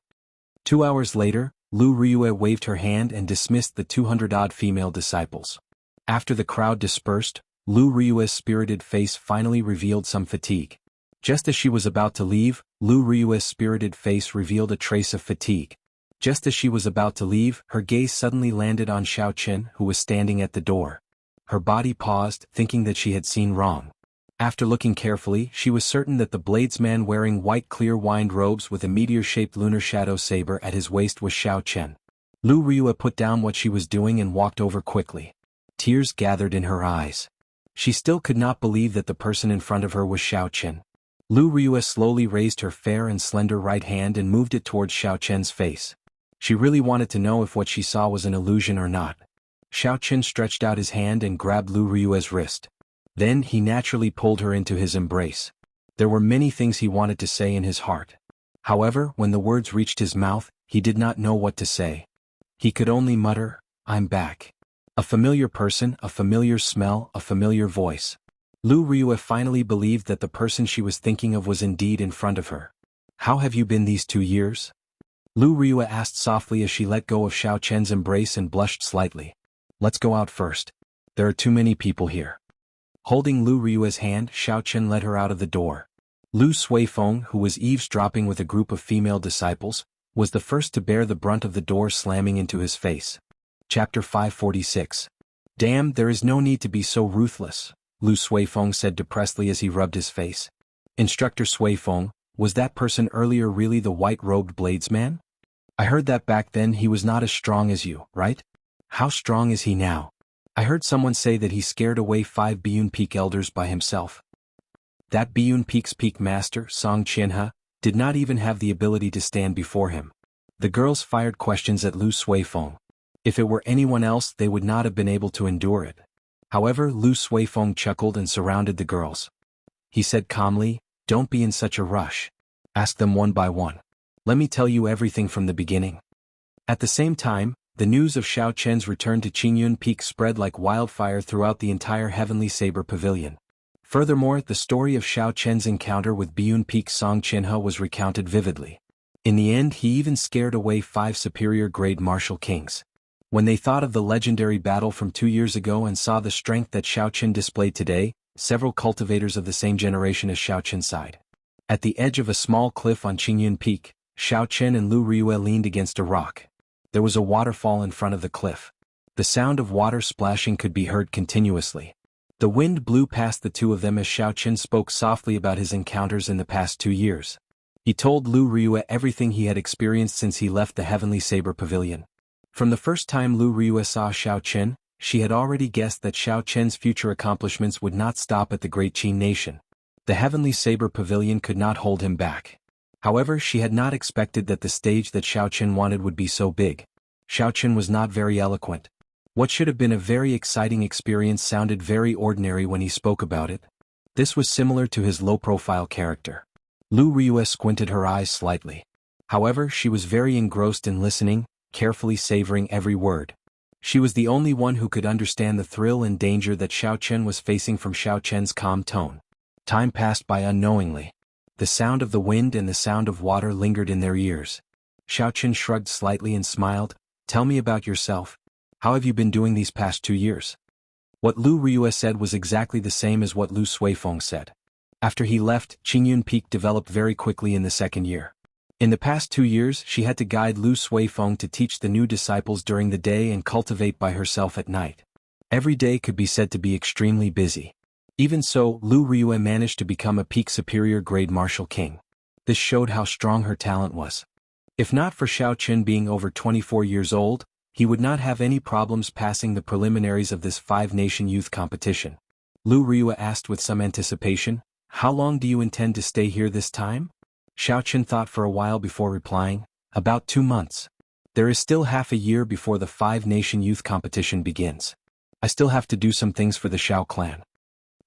2 hours later, Lu Riyue waved her hand and dismissed the 200-odd female disciples. After the crowd dispersed, Lu Riyue's spirited face finally revealed some fatigue. Just as she was about to leave, Lu Riyue's spirited face revealed a trace of fatigue. Just as she was about to leave, her gaze suddenly landed on Xiaoqin, who was standing at the door. Her body paused, thinking that she had seen wrong. After looking carefully, she was certain that the bladesman wearing white clear-wined robes with a meteor-shaped lunar shadow saber at his waist was Xiaoqin. Lu Riyue put down what she was doing and walked over quickly. Tears gathered in her eyes. She still could not believe that the person in front of her was Xiaoqin. Lu Riyue slowly raised her fair and slender right hand and moved it towards Xiaoqin's face. She really wanted to know if what she saw was an illusion or not. Xiaoqin stretched out his hand and grabbed Lu Riyue's wrist. Then he naturally pulled her into his embrace. There were many things he wanted to say in his heart. However, when the words reached his mouth, he did not know what to say. He could only mutter, "I'm back." A familiar person, a familiar smell, a familiar voice. Lu Ryue finally believed that the person she was thinking of was indeed in front of her. "How have you been these 2 years?" Lu Ryue asked softly as she let go of Xiao Chen's embrace and blushed slightly. "Let's go out first. There are too many people here." Holding Lu Ryue's hand, Xiao Chen led her out of the door. Lu Suifeng, who was eavesdropping with a group of female disciples, was the first to bear the brunt of the door slamming into his face. Chapter 546. "Damn, there is no need to be so ruthless," Lu Suifeng said depressedly as he rubbed his face. "Instructor Suifeng, was that person earlier really the white-robed bladesman? I heard that back then he was not as strong as you, right? How strong is he now? I heard someone say that he scared away 5 Biyun Peak elders by himself." That Biyun Peak's peak master, Song Qianhe, did not even have the ability to stand before him. The girls fired questions at Lu Suifeng. If it were anyone else, they would not have been able to endure it. However, Lu Suifeng chuckled and surrounded the girls. He said calmly, "Don't be in such a rush. Ask them one by one. Let me tell you everything from the beginning." At the same time, the news of Xiao Chen's return to Qingyun Peak spread like wildfire throughout the entire Heavenly Saber Pavilion. Furthermore, the story of Xiao Chen's encounter with Biyun Peak's Song Qianhe was recounted vividly. In the end, he even scared away 5 superior-grade martial kings. When they thought of the legendary battle from 2 years ago and saw the strength that Xiao Chen displayed today, several cultivators of the same generation as Xiao Chen sighed. At the edge of a small cliff on Qingyun Peak, Xiao Chen and Lu Ryue leaned against a rock. There was a waterfall in front of the cliff. The sound of water splashing could be heard continuously. The wind blew past the two of them as Xiao Chen spoke softly about his encounters in the past 2 years. He told Lu Ryue everything he had experienced since he left the Heavenly Saber Pavilion. From the first time Lu Ryue saw Xiao Chen, she had already guessed that Xiao Chen's future accomplishments would not stop at the Great Qin Nation. The Heavenly Saber Pavilion could not hold him back. However, she had not expected that the stage that Xiao Chen wanted would be so big. Xiao Chen was not very eloquent. What should have been a very exciting experience sounded very ordinary when he spoke about it. This was similar to his low-profile character. Lu Ryue squinted her eyes slightly. However, she was very engrossed in listening, carefully savoring every word. She was the only one who could understand the thrill and danger that Xiao Chen was facing from Xiao Chen's calm tone. Time passed by unknowingly. The sound of the wind and the sound of water lingered in their ears. Xiao Chen shrugged slightly and smiled. "Tell me about yourself. How have you been doing these past 2 years?" What Lu Ryue said was exactly the same as what Lu Suifeng said. After he left, Qingyun Peak developed very quickly in the second year. In the past 2 years, she had to guide Lu Suifeng to teach the new disciples during the day and cultivate by herself at night. Every day could be said to be extremely busy. Even so, Lu Ryue managed to become a peak superior grade martial king. This showed how strong her talent was. If not for Xiao Chen being over 24 years old, he would not have any problems passing the preliminaries of this 5-nation youth competition. Lu Ryue asked with some anticipation, "How long do you intend to stay here this time?" Xiao Chen thought for a while before replying, "About 2 months. There is still half a year before the 5-nation youth competition begins. I still have to do some things for the Xiao clan."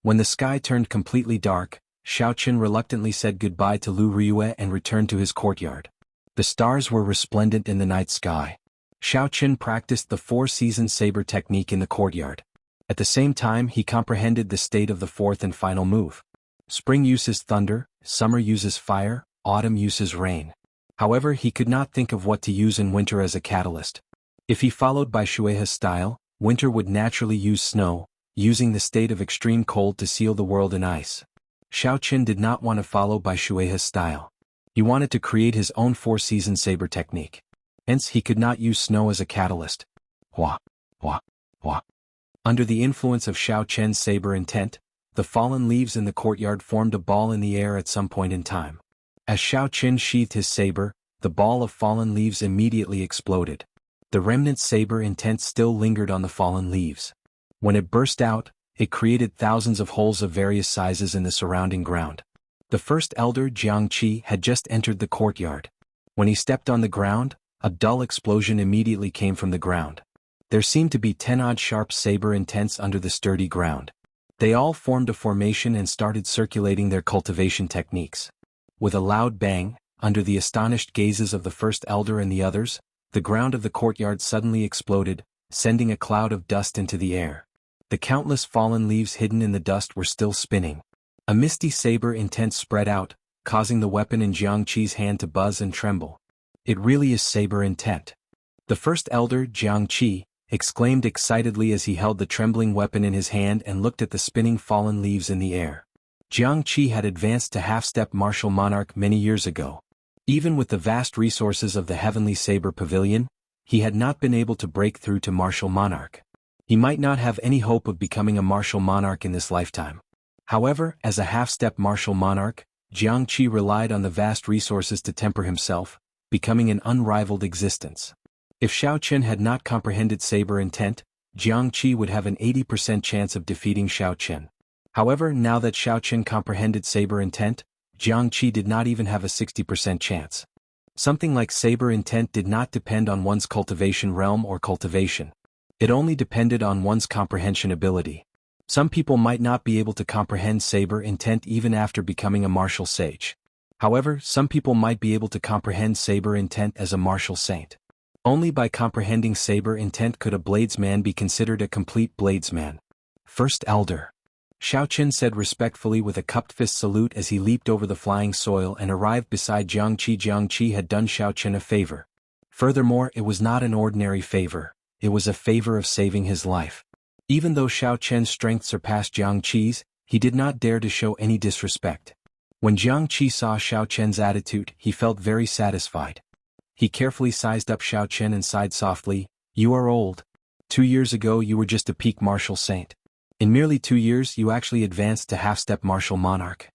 When the sky turned completely dark, Xiao Chen reluctantly said goodbye to Lu Ryue and returned to his courtyard. The stars were resplendent in the night sky. Xiao Chen practiced the 4-season saber technique in the courtyard. At the same time, he comprehended the state of the 4th and final move. Spring uses thunder, summer uses fire, autumn uses rain. However, he could not think of what to use in winter as a catalyst. If he followed by Shueihe's style, winter would naturally use snow, using the state of extreme cold to seal the world in ice. Xiao Chen did not want to follow by Shueihe's style. He wanted to create his own 4-season saber technique. Hence, he could not use snow as a catalyst. Hua, hua, hua. Under the influence of Xiao Chen's saber intent, the fallen leaves in the courtyard formed a ball in the air at some point in time. As Xiao Chen sheathed his saber, the ball of fallen leaves immediately exploded. The remnant saber intent still lingered on the fallen leaves. When it burst out, it created thousands of holes of various sizes in the surrounding ground. The first elder, Jiangqi, had just entered the courtyard. When he stepped on the ground, a dull explosion immediately came from the ground. There seemed to be 10 odd sharp saber intents under the sturdy ground. They all formed a formation and started circulating their cultivation techniques. With a loud bang, under the astonished gazes of the first elder and the others, the ground of the courtyard suddenly exploded, sending a cloud of dust into the air. The countless fallen leaves hidden in the dust were still spinning. A misty saber intent spread out, causing the weapon in Jiang Qi's hand to buzz and tremble. It really is saber intent. The first elder, Jiang Qi, exclaimed excitedly as he held the trembling weapon in his hand and looked at the spinning fallen leaves in the air. Jiang Qi had advanced to half-step martial monarch many years ago. Even with the vast resources of the Heavenly Saber Pavilion, he had not been able to break through to martial monarch. He might not have any hope of becoming a martial monarch in this lifetime. However, as a half-step martial monarch, Jiang Qi relied on the vast resources to temper himself, becoming an unrivaled existence. If Xiao Qian had not comprehended saber intent, Jiang Qi would have an 80% chance of defeating Xiao Qian. However, now that Xiao Qian comprehended saber intent, Jiang Qi did not even have a 60% chance. Something like saber intent did not depend on one's cultivation realm or cultivation. It only depended on one's comprehension ability. Some people might not be able to comprehend saber intent even after becoming a martial sage. However, some people might be able to comprehend saber intent as a martial saint. Only by comprehending saber intent could a bladesman be considered a complete bladesman. First Elder. Xiao Qian said respectfully with a cupped fist salute as he leaped over the flying soil and arrived beside Jiang Qi. Jiang Qi had done Xiao Qian a favor. Furthermore, it was not an ordinary favor, it was a favor of saving his life. Even though Xiao Qian's strength surpassed Jiang Qi's, he did not dare to show any disrespect. When Jiang Qi saw Xiao Qian's attitude, he felt very satisfied. He carefully sized up Xiao Qian and sighed softly, "You are old. 2 years ago you were just a peak martial saint. In merely 2 years you actually advanced to half-step martial monarch.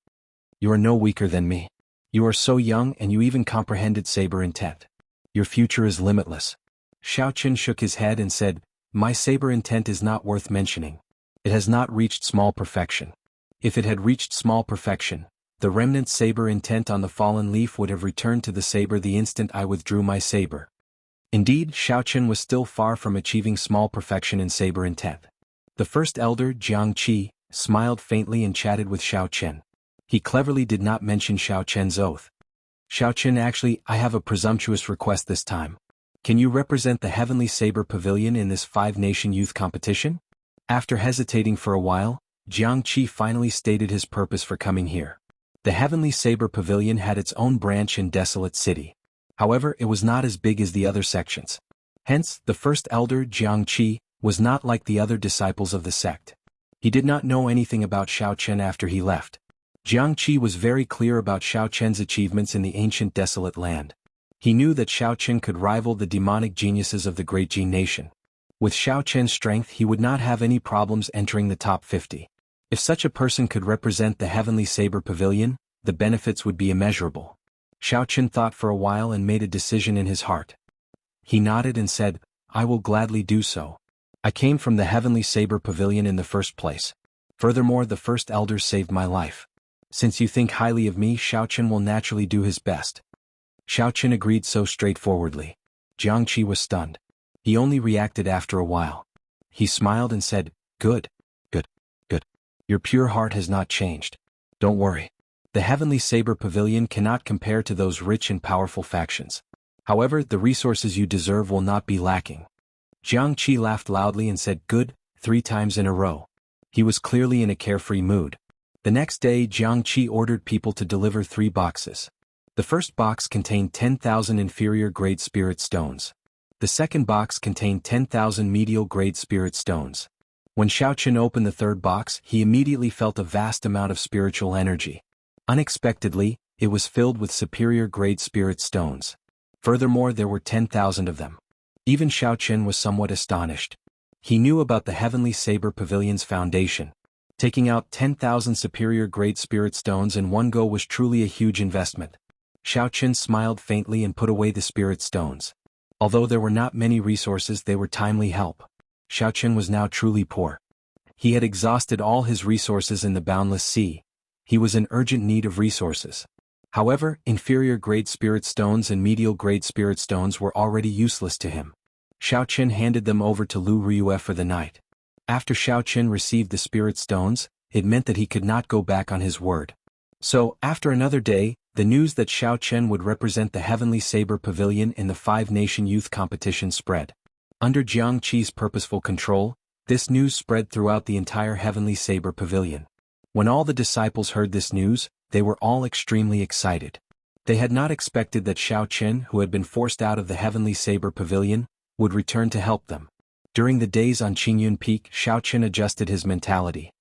You are no weaker than me. You are so young and you even comprehended saber intent. Your future is limitless." Xiao Qian shook his head and said, "My saber intent is not worth mentioning. It has not reached small perfection. If it had reached small perfection, the remnant saber intent on the fallen leaf would have returned to the saber the instant I withdrew my saber." Indeed, Xiao Qian was still far from achieving small perfection in saber intent. The first elder, Jiang Qi, smiled faintly and chatted with Xiao Qian. He cleverly did not mention Xiao Qian's oath. "Xiao Qian, actually, I have a presumptuous request this time. Can you represent the Heavenly Saber Pavilion in this 5-nation youth competition?" After hesitating for a while, Jiang Qi finally stated his purpose for coming here. The Heavenly Saber Pavilion had its own branch in Desolate City. However, it was not as big as the other sections. Hence, the first elder, Jiang Qi, was not like the other disciples of the sect. He did not know anything about Xiao Qian after he left. Jiang Qi was very clear about Xiao Qian's achievements in the ancient desolate land. He knew that Xiao Qian could rival the demonic geniuses of the Great Jin nation. With Xiao Qian's strength he would not have any problems entering the top 50. If such a person could represent the Heavenly Saber Pavilion, the benefits would be immeasurable. Xiao Qian thought for a while and made a decision in his heart. He nodded and said, "I will gladly do so. I came from the Heavenly Saber Pavilion in the first place. Furthermore, the first elders saved my life. Since you think highly of me, Xiao Qian will naturally do his best." Xiao Qian agreed so straightforwardly. Jiang Qi was stunned. He only reacted after a while. He smiled and said, "Good. Good. Good. Your pure heart has not changed. Don't worry. The Heavenly Saber Pavilion cannot compare to those rich and powerful factions. However, the resources you deserve will not be lacking." Jiang Qi laughed loudly and said, "Good," 3 times in a row. He was clearly in a carefree mood. The next day, Jiang Qi ordered people to deliver 3 boxes. The first box contained 10,000 inferior-grade spirit stones. The second box contained 10,000 medial-grade spirit stones. When Xiao Qian opened the third box, he immediately felt a vast amount of spiritual energy. Unexpectedly, it was filled with superior-grade spirit stones. Furthermore, there were 10,000 of them. Even Xiao Qian was somewhat astonished. He knew about the Heavenly Saber Pavilion's foundation. Taking out 10,000 superior-grade spirit stones in one go was truly a huge investment. Xiao Qian smiled faintly and put away the spirit stones. Although there were not many resources, they were timely help. Xiao Qian was now truly poor. He had exhausted all his resources in the boundless sea. He was in urgent need of resources. However, inferior-grade spirit stones and medial-grade spirit stones were already useless to him. Xiao Qian handed them over to Lu Riyue for the night. After Xiao Qin received the spirit stones, it meant that he could not go back on his word. So, after another day, the news that Xiao Chen would represent the Heavenly Saber Pavilion in the five-nation youth competition spread. Under Jiang Qi's purposeful control, this news spread throughout the entire Heavenly Saber Pavilion. When all the disciples heard this news, they were all extremely excited. They had not expected that Xiao Chen, who had been forced out of the Heavenly Saber Pavilion, would return to help them. During the days on Qingyun Peak, Xiao Chen adjusted his mentality.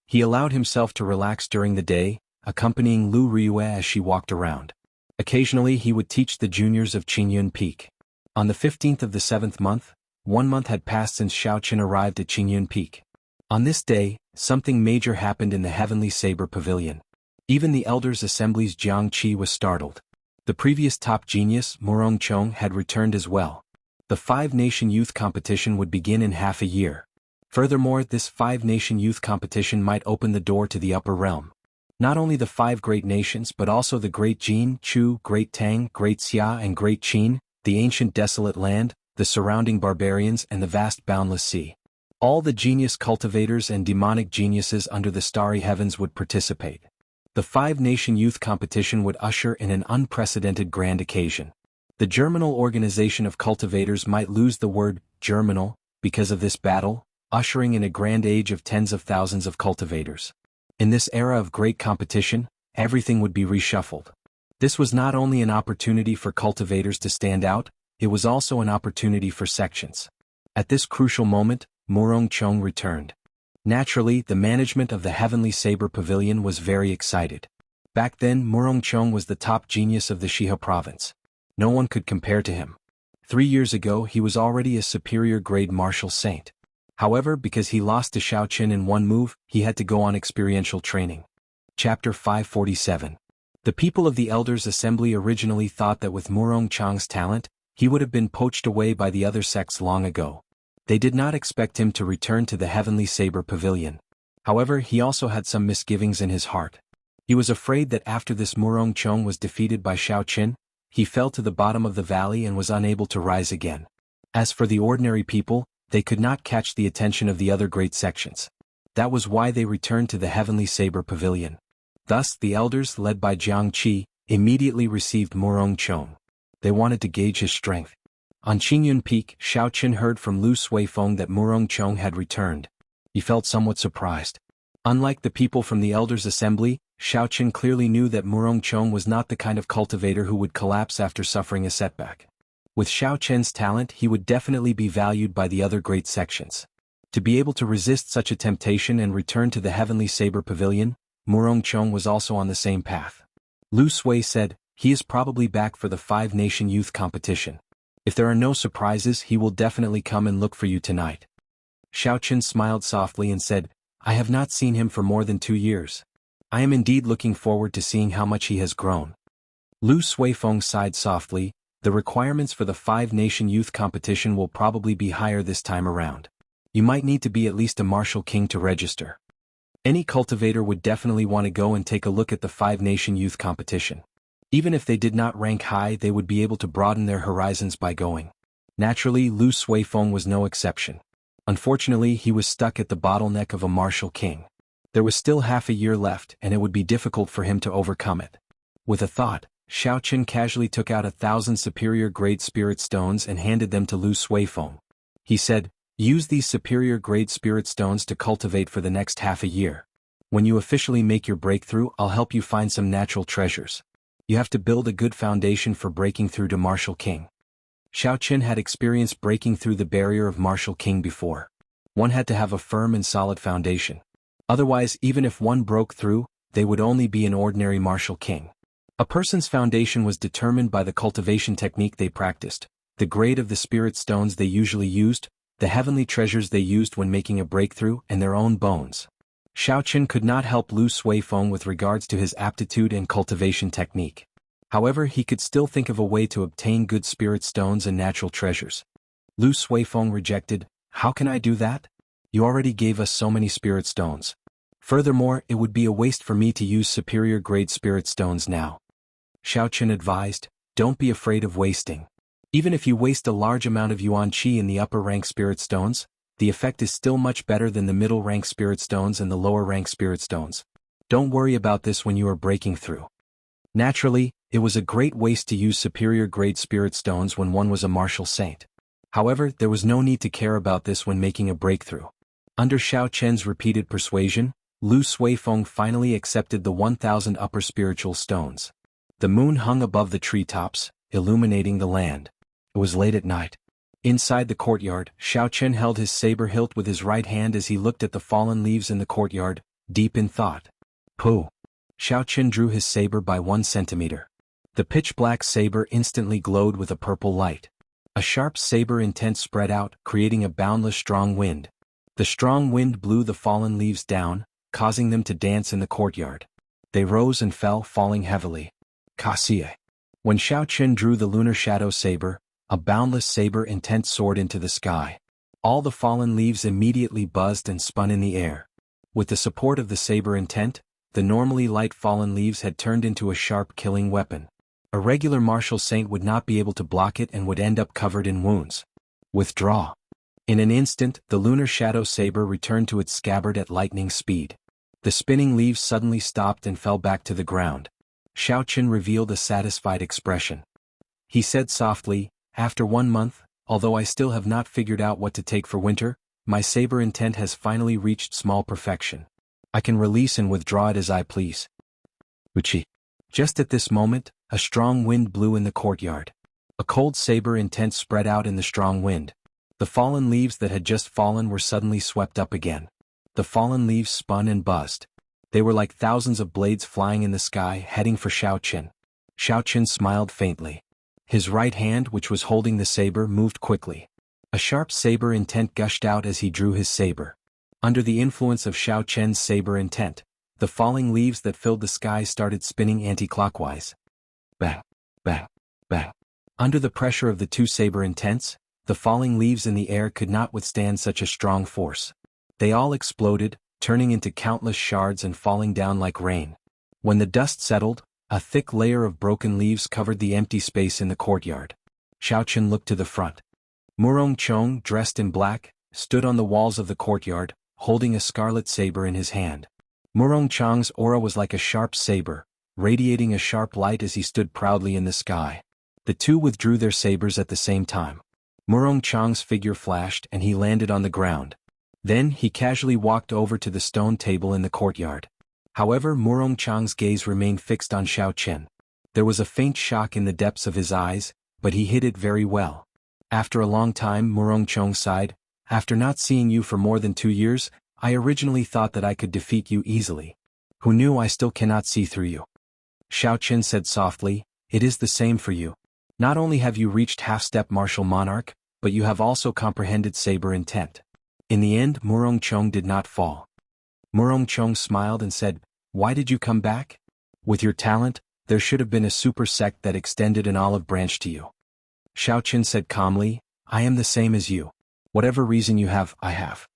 He allowed himself to relax during the day, accompanying Lu Riyue as she walked around. Occasionally he would teach the juniors of Qingyun Peak. On the 15th of the 7th month, 1 month had passed since Xiao Chen arrived at Qingyun Peak. On this day, something major happened in the Heavenly Saber Pavilion. Even the Elders' Assembly's Jiang Qi was startled. The previous top genius, Murong Chong, had returned as well. The five-nation youth competition would begin in half a year. Furthermore, this five-nation youth competition might open the door to the upper realm. Not only the five great nations but also the Great Jin, Chu, Great Tang, Great Xia and Great Qin, the ancient desolate land, the surrounding barbarians and the vast boundless sea. All the genius cultivators and demonic geniuses under the starry heavens would participate. The five-nation youth competition would usher in an unprecedented grand occasion. The germinal organization of cultivators might lose the word germinal because of this battle, ushering in a grand age of tens of thousands of cultivators. In this era of great competition, everything would be reshuffled. This was not only an opportunity for cultivators to stand out, it was also an opportunity for sections. At this crucial moment, Murong Chong returned. Naturally, the management of the Heavenly Saber Pavilion was very excited. Back then, Murong Chong was the top genius of the Shihe province. No one could compare to him. 3 years ago he was already a superior grade martial saint. However, because he lost to Xiao Qin in one move, he had to go on experiential training. Chapter 547. The people of the Elders' Assembly originally thought that with Murong Chong's talent, he would have been poached away by the other sects long ago. They did not expect him to return to the Heavenly Saber Pavilion. However, he also had some misgivings in his heart. He was afraid that after this Murong Chong was defeated by Xiao Qin, he fell to the bottom of the valley and was unable to rise again. As for the ordinary people, they could not catch the attention of the other great sections. That was why they returned to the Heavenly Saber Pavilion. Thus, the elders, led by Jiang Qi, immediately received Murong Chong. They wanted to gauge his strength. On Qingyun Peak, Xiao Qin heard from Lu Suifeng that Murong Chong had returned. He felt somewhat surprised. Unlike the people from the Elders' Assembly, Xiao Qin clearly knew that Murong Chong was not the kind of cultivator who would collapse after suffering a setback. With Xiao Chen's talent, he would definitely be valued by the other great sections. To be able to resist such a temptation and return to the Heavenly Saber Pavilion, Murong Chong was also on the same path. Lu Sui said, "He is probably back for the five-nation youth competition. If there are no surprises, he will definitely come and look for you tonight." Xiao Chen smiled softly and said, "I have not seen him for more than 2 years. I am indeed looking forward to seeing how much he has grown." Lu Suifeng sighed softly. "The requirements for the five-nation youth competition will probably be higher this time around. You might need to be at least a martial king to register. Any cultivator would definitely want to go and take a look at the five-nation youth competition. Even if they did not rank high, they would be able to broaden their horizons by going." Naturally, Lu Suifeng was no exception. Unfortunately, he was stuck at the bottleneck of a martial king. There was still half a year left, and it would be difficult for him to overcome it. With a thought, Xiao Qin casually took out 1,000 superior-grade spirit stones and handed them to Lu Suifeng. He said, "Use these superior-grade spirit stones to cultivate for the next half a year. When you officially make your breakthrough, I'll help you find some natural treasures. You have to build a good foundation for breaking through to Martial King." Xiao Qin had experienced breaking through the barrier of Martial King before. One had to have a firm and solid foundation. Otherwise, even if one broke through, they would only be an ordinary Martial King. A person's foundation was determined by the cultivation technique they practiced, the grade of the spirit stones they usually used, the heavenly treasures they used when making a breakthrough, and their own bones. Xiao Qin could not help Lu Suifeng with regards to his aptitude and cultivation technique. However, he could still think of a way to obtain good spirit stones and natural treasures. Lu Suifeng rejected, "How can I do that? You already gave us so many spirit stones. Furthermore, it would be a waste for me to use superior-grade spirit stones now." Xiao Qin advised, "Don't be afraid of wasting. Even if you waste a large amount of yuan qi in the upper-rank spirit stones, the effect is still much better than the middle-rank spirit stones and the lower-rank spirit stones. Don't worry about this when you are breaking through. Naturally, it was a great waste to use superior-grade spirit stones when one was a martial saint. However, there was no need to care about this when making a breakthrough. Under Xiao Chen's repeated persuasion, Lu Suifeng finally accepted the 1,000 upper spiritual stones. The moon hung above the treetops, illuminating the land. It was late at night. Inside the courtyard, Xiao Chen held his saber hilt with his right hand as he looked at the fallen leaves in the courtyard, deep in thought. Pooh! Xiao Chen drew his saber by 1 centimeter. The pitch-black saber instantly glowed with a purple light. A sharp saber intent spread out, creating a boundless strong wind. The strong wind blew the fallen leaves down, causing them to dance in the courtyard. They rose and fell, falling heavily. Kasie. When Xiao Chen drew the lunar shadow saber, a boundless saber intent soared into the sky. All the fallen leaves immediately buzzed and spun in the air. With the support of the saber intent, the normally light fallen leaves had turned into a sharp killing weapon. A regular martial saint would not be able to block it and would end up covered in wounds. Withdraw. In an instant, the lunar shadow saber returned to its scabbard at lightning speed. The spinning leaves suddenly stopped and fell back to the ground. Xiao Chen revealed a satisfied expression. He said softly, "After 1 month, although I still have not figured out what to take for winter, my saber intent has finally reached small perfection. I can release and withdraw it as I please." Uchi. Just at this moment, a strong wind blew in the courtyard. A cold saber intent spread out in the strong wind. The fallen leaves that had just fallen were suddenly swept up again. The fallen leaves spun and buzzed. They were like thousands of blades flying in the sky, heading for Xiao Chen. Xiao Chen smiled faintly. His right hand, which was holding the saber, moved quickly. A sharp saber intent gushed out as he drew his saber. Under the influence of Xiao Chen's saber intent, the falling leaves that filled the sky started spinning anti-clockwise. Bang, bang, bang. Under the pressure of the 2 saber intents, the falling leaves in the air could not withstand such a strong force. They all exploded, turning into countless shards and falling down like rain. When the dust settled, a thick layer of broken leaves covered the empty space in the courtyard. Xiao Chen looked to the front. Murong Chong, dressed in black, stood on the walls of the courtyard, holding a scarlet saber in his hand. Murong Chong's aura was like a sharp saber, radiating a sharp light as he stood proudly in the sky. The two withdrew their sabers at the same time. Murong Chong's figure flashed and he landed on the ground. Then he casually walked over to the stone table in the courtyard. However, Murong Chong's gaze remained fixed on Xiao Chen. There was a faint shock in the depths of his eyes, but he hid it very well. After a long time, Murong Chong sighed. "After not seeing you for more than 2 years, I originally thought that I could defeat you easily. Who knew I still cannot see through you?" Xiao Chen said softly, "It is the same for you. Not only have you reached half-step martial monarch, but you have also comprehended saber intent." In the end, Murong Chong did not fall. Murong Chong smiled and said, "Why did you come back? With your talent, there should have been a super sect that extended an olive branch to you." Xiao Chen said calmly, "I am the same as you. Whatever reason you have, I have."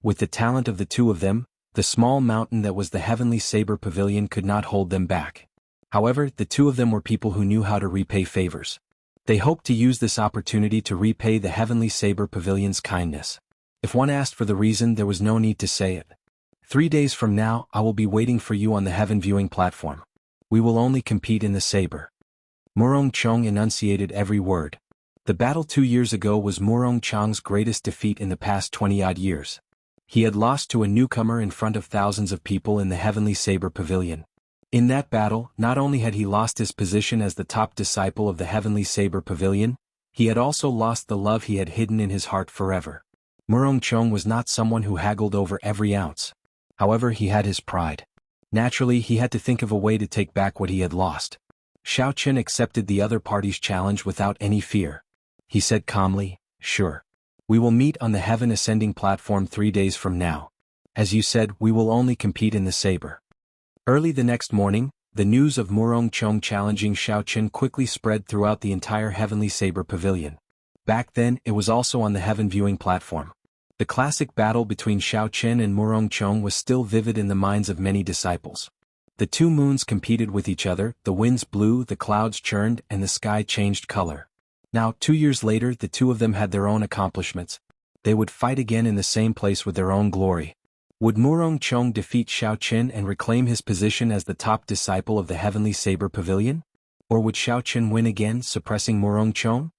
With the talent of the two of them, the small mountain that was the Heavenly Saber Pavilion could not hold them back. However, the two of them were people who knew how to repay favors. They hoped to use this opportunity to repay the Heavenly Saber Pavilion's kindness. If one asked for the reason, there was no need to say it. 3 days from now, I will be waiting for you on the heaven viewing platform. We will only compete in the saber. Murong Chong enunciated every word. The battle 2 years ago was Murong Chong's greatest defeat in the past 20-odd years. He had lost to a newcomer in front of thousands of people in the Heavenly Saber Pavilion. In that battle, not only had he lost his position as the top disciple of the Heavenly Saber Pavilion, he had also lost the love he had hidden in his heart forever. Murong Chong was not someone who haggled over every ounce. However, he had his pride. Naturally, he had to think of a way to take back what he had lost. Xiao Chen accepted the other party's challenge without any fear. He said calmly, "Sure. We will meet on the Heaven Ascending platform 3 days from now. As you said, we will only compete in the saber." Early the next morning, the news of Murong Chong challenging Xiao Chen quickly spread throughout the entire Heavenly Saber Pavilion. Back then, it was also on the Heaven Viewing platform. The classic battle between Xiao Chen and Murong Chong was still vivid in the minds of many disciples. The two moons competed with each other, the winds blew, the clouds churned, and the sky changed color. Now, 2 years later, the two of them had their own accomplishments. They would fight again in the same place with their own glory. Would Murong Chong defeat Xiao Qin and reclaim his position as the top disciple of the Heavenly Saber Pavilion? Or would Xiao Qin win again, suppressing Murong Chong?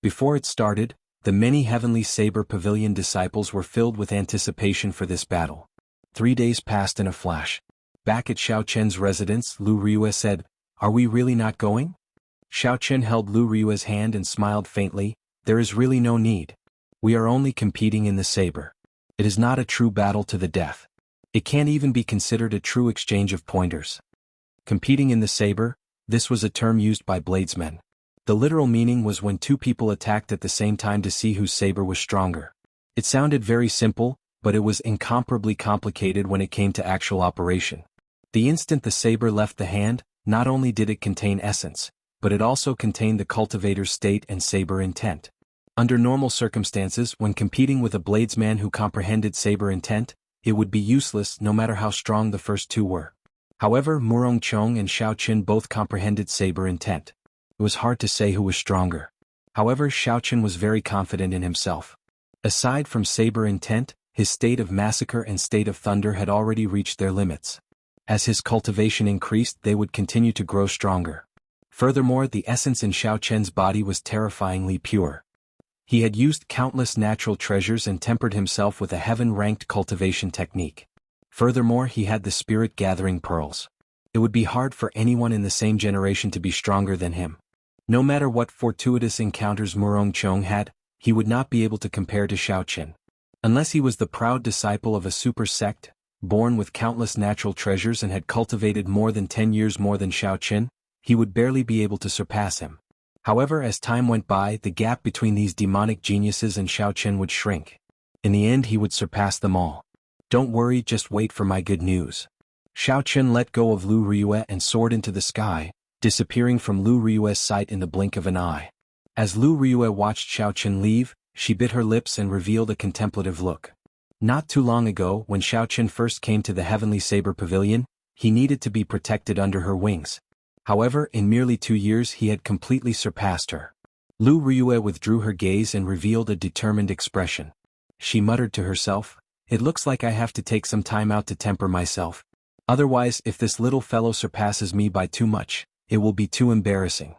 Before it started, the many Heavenly Saber Pavilion disciples were filled with anticipation for this battle. 3 days passed in a flash. Back at Xiao Qian's residence, Lu Ryue said, "Are we really not going?" Xiao Qian held Lu Ryue's hand and smiled faintly. "There is really no need. We are only competing in the saber. It is not a true battle to the death. It can't even be considered a true exchange of pointers." Competing in the saber, this was a term used by bladesmen. The literal meaning was when two people attacked at the same time to see whose saber was stronger. It sounded very simple, but it was incomparably complicated when it came to actual operation. The instant the saber left the hand, not only did it contain essence, but it also contained the cultivator's state and saber intent. Under normal circumstances, when competing with a bladesman who comprehended saber intent, it would be useless no matter how strong the first two were. However, Murong Chong and Xiao Qin both comprehended saber intent. It was hard to say who was stronger. However, Xiao Qin was very confident in himself. Aside from saber intent, his state of massacre and state of thunder had already reached their limits. As his cultivation increased, they would continue to grow stronger. Furthermore, the essence in Xiao Qian's body was terrifyingly pure. He had used countless natural treasures and tempered himself with a heaven-ranked cultivation technique. Furthermore, he had the spirit-gathering pearls. It would be hard for anyone in the same generation to be stronger than him. No matter what fortuitous encounters Murong Chong had, he would not be able to compare to Xiao Qin. Unless he was the proud disciple of a super sect, born with countless natural treasures and had cultivated more than 10 years more than Xiao Qin, he would barely be able to surpass him. However, as time went by, the gap between these demonic geniuses and Xiao Qin would shrink. In the end, he would surpass them all. "Don't worry, just wait for my good news." Xiao Qin let go of Lu Ryue and soared into the sky, disappearing from Lu Ryue's sight in the blink of an eye. As Lu Ryue watched Xiao Qin leave, she bit her lips and revealed a contemplative look. Not too long ago, when Xiao Qin first came to the Heavenly Saber Pavilion, he needed to be protected under her wings. However, in merely 2 years he had completely surpassed her. Lu Ryue withdrew her gaze and revealed a determined expression. She muttered to herself, "It looks like I have to take some time out to temper myself. Otherwise, if this little fellow surpasses me by too much, it will be too embarrassing."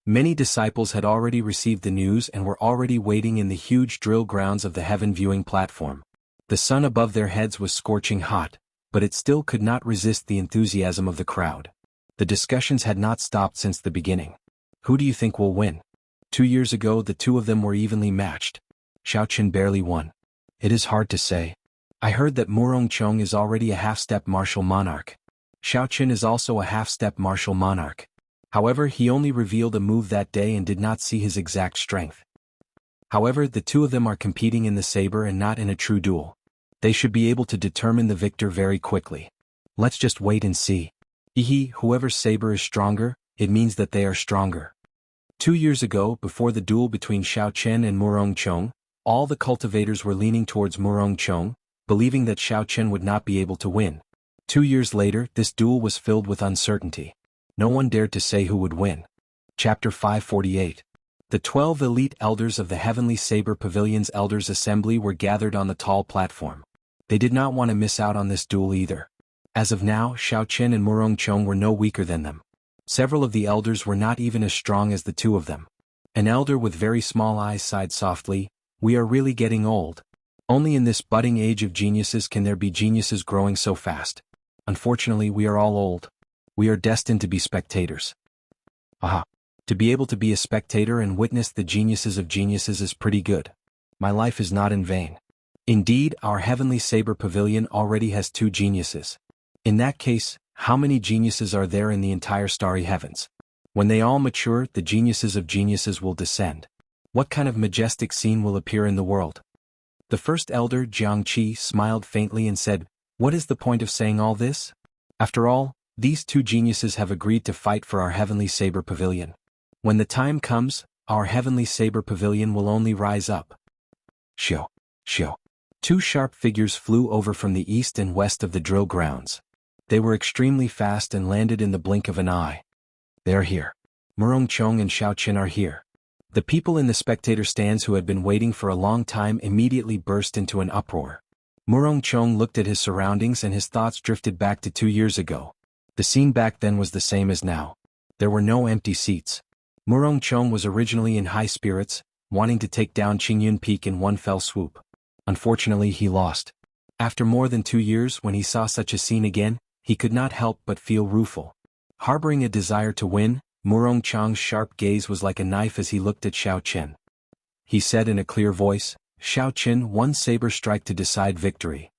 Many disciples had already received the news and were already waiting in the huge drill grounds of the heaven viewing platform. The sun above their heads was scorching hot, but it still could not resist the enthusiasm of the crowd. The discussions had not stopped since the beginning. Who do you think will win? 2 years ago the two of them were evenly matched. Xiao Qin barely won. It is hard to say. I heard that Murong Chong is already a half-step martial monarch. Xiao Qin is also a half-step martial monarch. However, he only revealed a move that day and did not see his exact strength. However, the two of them are competing in the saber and not in a true duel. They should be able to determine the victor very quickly. Let's just wait and see. Whoever's saber is stronger, it means that they are stronger. 2 years ago, before the duel between Xiao Qin and Murong Chong, all the cultivators were leaning towards Murong Chong, believing that Xiao Qin would not be able to win. 2 years later, this duel was filled with uncertainty. No one dared to say who would win. Chapter 548. The 12 elite elders of the Heavenly Saber Pavilion's Elders Assembly were gathered on the tall platform. They did not want to miss out on this duel either. As of now, Xiao Qin and Murong Chong were no weaker than them. Several of the elders were not even as strong as the two of them. An elder with very small eyes sighed softly, "We are really getting old. Only in this budding age of geniuses can there be geniuses growing so fast. Unfortunately, we are all old. We are destined to be spectators." Aha! To be able to be a spectator and witness the geniuses of geniuses is pretty good. My life is not in vain. Indeed, our Heavenly Saber Pavilion already has 2 geniuses. In that case, how many geniuses are there in the entire starry heavens? When they all mature, the geniuses of geniuses will descend. What kind of majestic scene will appear in the world? The first elder, Jiang Qi, smiled faintly and said, "What is the point of saying all this? After all, these 2 geniuses have agreed to fight for our Heavenly Saber Pavilion. When the time comes, our Heavenly Saber Pavilion will only rise up." Shio, shio. 2 sharp figures flew over from the east and west of the drill grounds. They were extremely fast and landed in the blink of an eye. They are here. Murong Chong and Xiao Qin are here. The people in the spectator stands who had been waiting for a long time immediately burst into an uproar. Murong Chong looked at his surroundings and his thoughts drifted back to 2 years ago. The scene back then was the same as now. There were no empty seats. Murong Chong was originally in high spirits, wanting to take down Qingyun Peak in one fell swoop. Unfortunately, he lost. After more than 2 years, when he saw such a scene again, he could not help but feel rueful. Harboring a desire to win, Murong Chong's sharp gaze was like a knife as he looked at Xiao Chen. He said in a clear voice, "Xiao Chen, one saber strike to decide victory."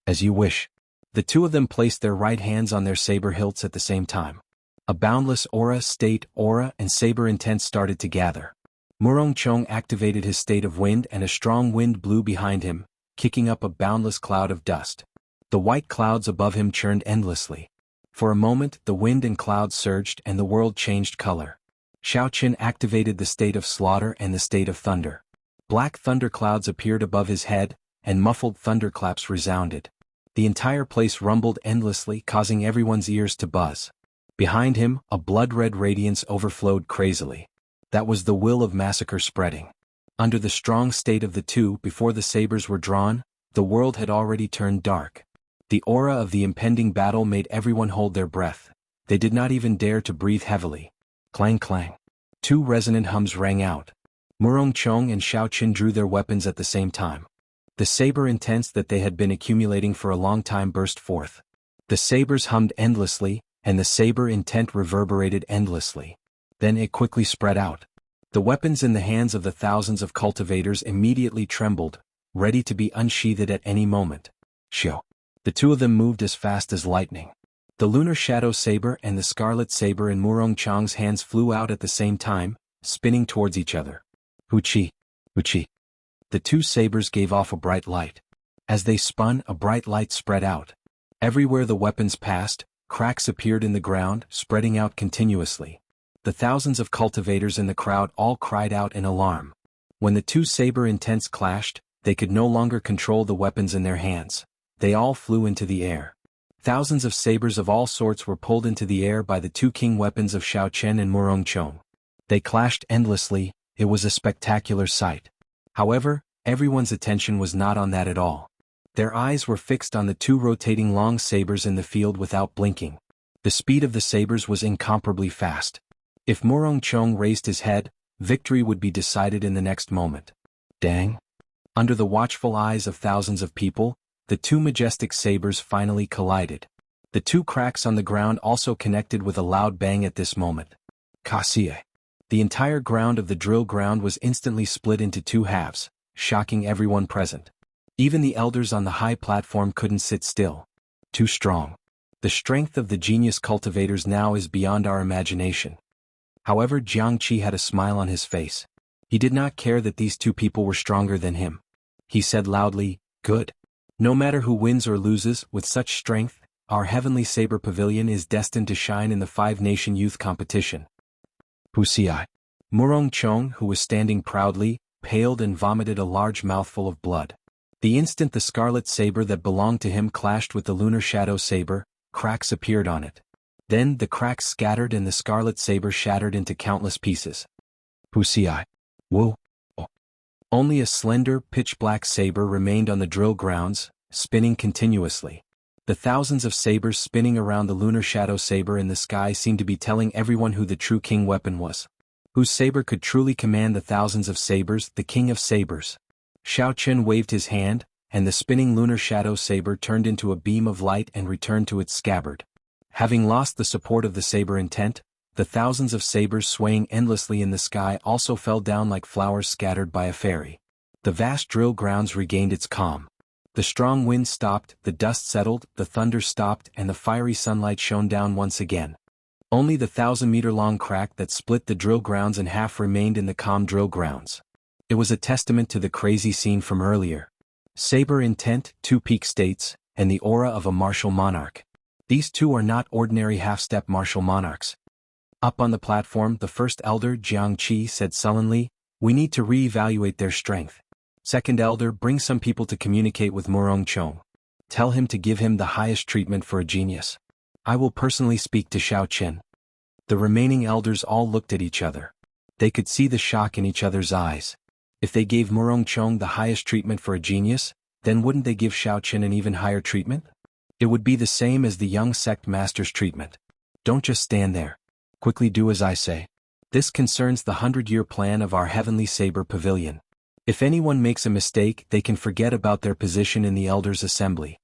"As you wish." The two of them placed their right hands on their saber hilts at the same time. A boundless aura, state, aura, and saber intent started to gather. Murong Chong activated his state of wind and a strong wind blew behind him, kicking up a boundless cloud of dust. The white clouds above him churned endlessly. For a moment, the wind and clouds surged and the world changed color. Xiao Chen activated the state of slaughter and the state of thunder. Black thunderclouds appeared above his head, and muffled thunderclaps resounded. The entire place rumbled endlessly, causing everyone's ears to buzz. Behind him, a blood-red radiance overflowed crazily. That was the will of massacre spreading. Under the strong state of the two, before the sabers were drawn, the world had already turned dark. The aura of the impending battle made everyone hold their breath. They did not even dare to breathe heavily. Clang clang. 2 resonant hums rang out. Murong Chong and Xiao Chen drew their weapons at the same time. The saber intents that they had been accumulating for a long time burst forth. The sabers hummed endlessly, and the saber intent reverberated endlessly. Then it quickly spread out. The weapons in the hands of the thousands of cultivators immediately trembled, ready to be unsheathed at any moment. Shio. The two of them moved as fast as lightning. The lunar shadow saber and the scarlet saber in Murong Chong's hands flew out at the same time, spinning towards each other. Huchi. Huchi. The 2 sabers gave off a bright light. As they spun, a bright light spread out. Everywhere the weapons passed, cracks appeared in the ground, spreading out continuously. The thousands of cultivators in the crowd all cried out in alarm. When the 2 saber intents clashed, they could no longer control the weapons in their hands. They all flew into the air. Thousands of sabers of all sorts were pulled into the air by the 2 king weapons of Xiao Chen and Murong Chong. They clashed endlessly. It was a spectacular sight. However, everyone's attention was not on that at all. Their eyes were fixed on the 2 rotating long sabers in the field without blinking. The speed of the sabers was incomparably fast. If Murong Chong raised his head, victory would be decided in the next moment. Dang! Under the watchful eyes of thousands of people, the 2 majestic sabers finally collided. The 2 cracks on the ground also connected with a loud bang at this moment. Kasie. The entire ground of the drill ground was instantly split into 2 halves, shocking everyone present. Even the elders on the high platform couldn't sit still. Too strong. The strength of the genius cultivators now is beyond our imagination. However, Jiang Qi had a smile on his face. He did not care that these 2 people were stronger than him. He said loudly, "Good. No matter who wins or loses, with such strength, our Heavenly Saber Pavilion is destined to shine in the 5-nation youth competition." Huxia. Murong Chong, who was standing proudly, paled and vomited a large mouthful of blood. The instant the scarlet saber that belonged to him clashed with the lunar shadow saber, cracks appeared on it. Then the cracks scattered and the scarlet saber shattered into countless pieces. Huxia. Whoa. Oh. Only a slender, pitch-black saber remained on the drill grounds, spinning continuously. The thousands of sabers spinning around the lunar shadow saber in the sky seemed to be telling everyone who the true king weapon was. Whose saber could truly command the thousands of sabers, the king of sabers. Xiao Chen waved his hand, and the spinning lunar shadow saber turned into a beam of light and returned to its scabbard. Having lost the support of the saber intent, the thousands of sabers swaying endlessly in the sky also fell down like flowers scattered by a fairy. The vast drill grounds regained its calm. The strong wind stopped, the dust settled, the thunder stopped, and the fiery sunlight shone down once again. Only the 1,000-meter-long crack that split the drill grounds in half remained in the calm drill grounds. It was a testament to the crazy scene from earlier. Saber intent, 2 peak states, and the aura of a martial monarch. These 2 are not ordinary half-step martial monarchs. Up on the platform, the first elder, Jiang Qi, said sullenly, "We need to re-evaluate their strength. Second elder, bring some people to communicate with Murong Chong. Tell him to give him the highest treatment for a genius. I will personally speak to Xiao Chen." The remaining elders all looked at each other. They could see the shock in each other's eyes. If they gave Murong Chong the highest treatment for a genius, then wouldn't they give Xiao Qin an even higher treatment? It would be the same as the young sect master's treatment. Don't just stand there. Quickly do as I say. This concerns the 100-year plan of our Heavenly Saber Pavilion. If anyone makes a mistake, they can forget about their position in the elders' assembly.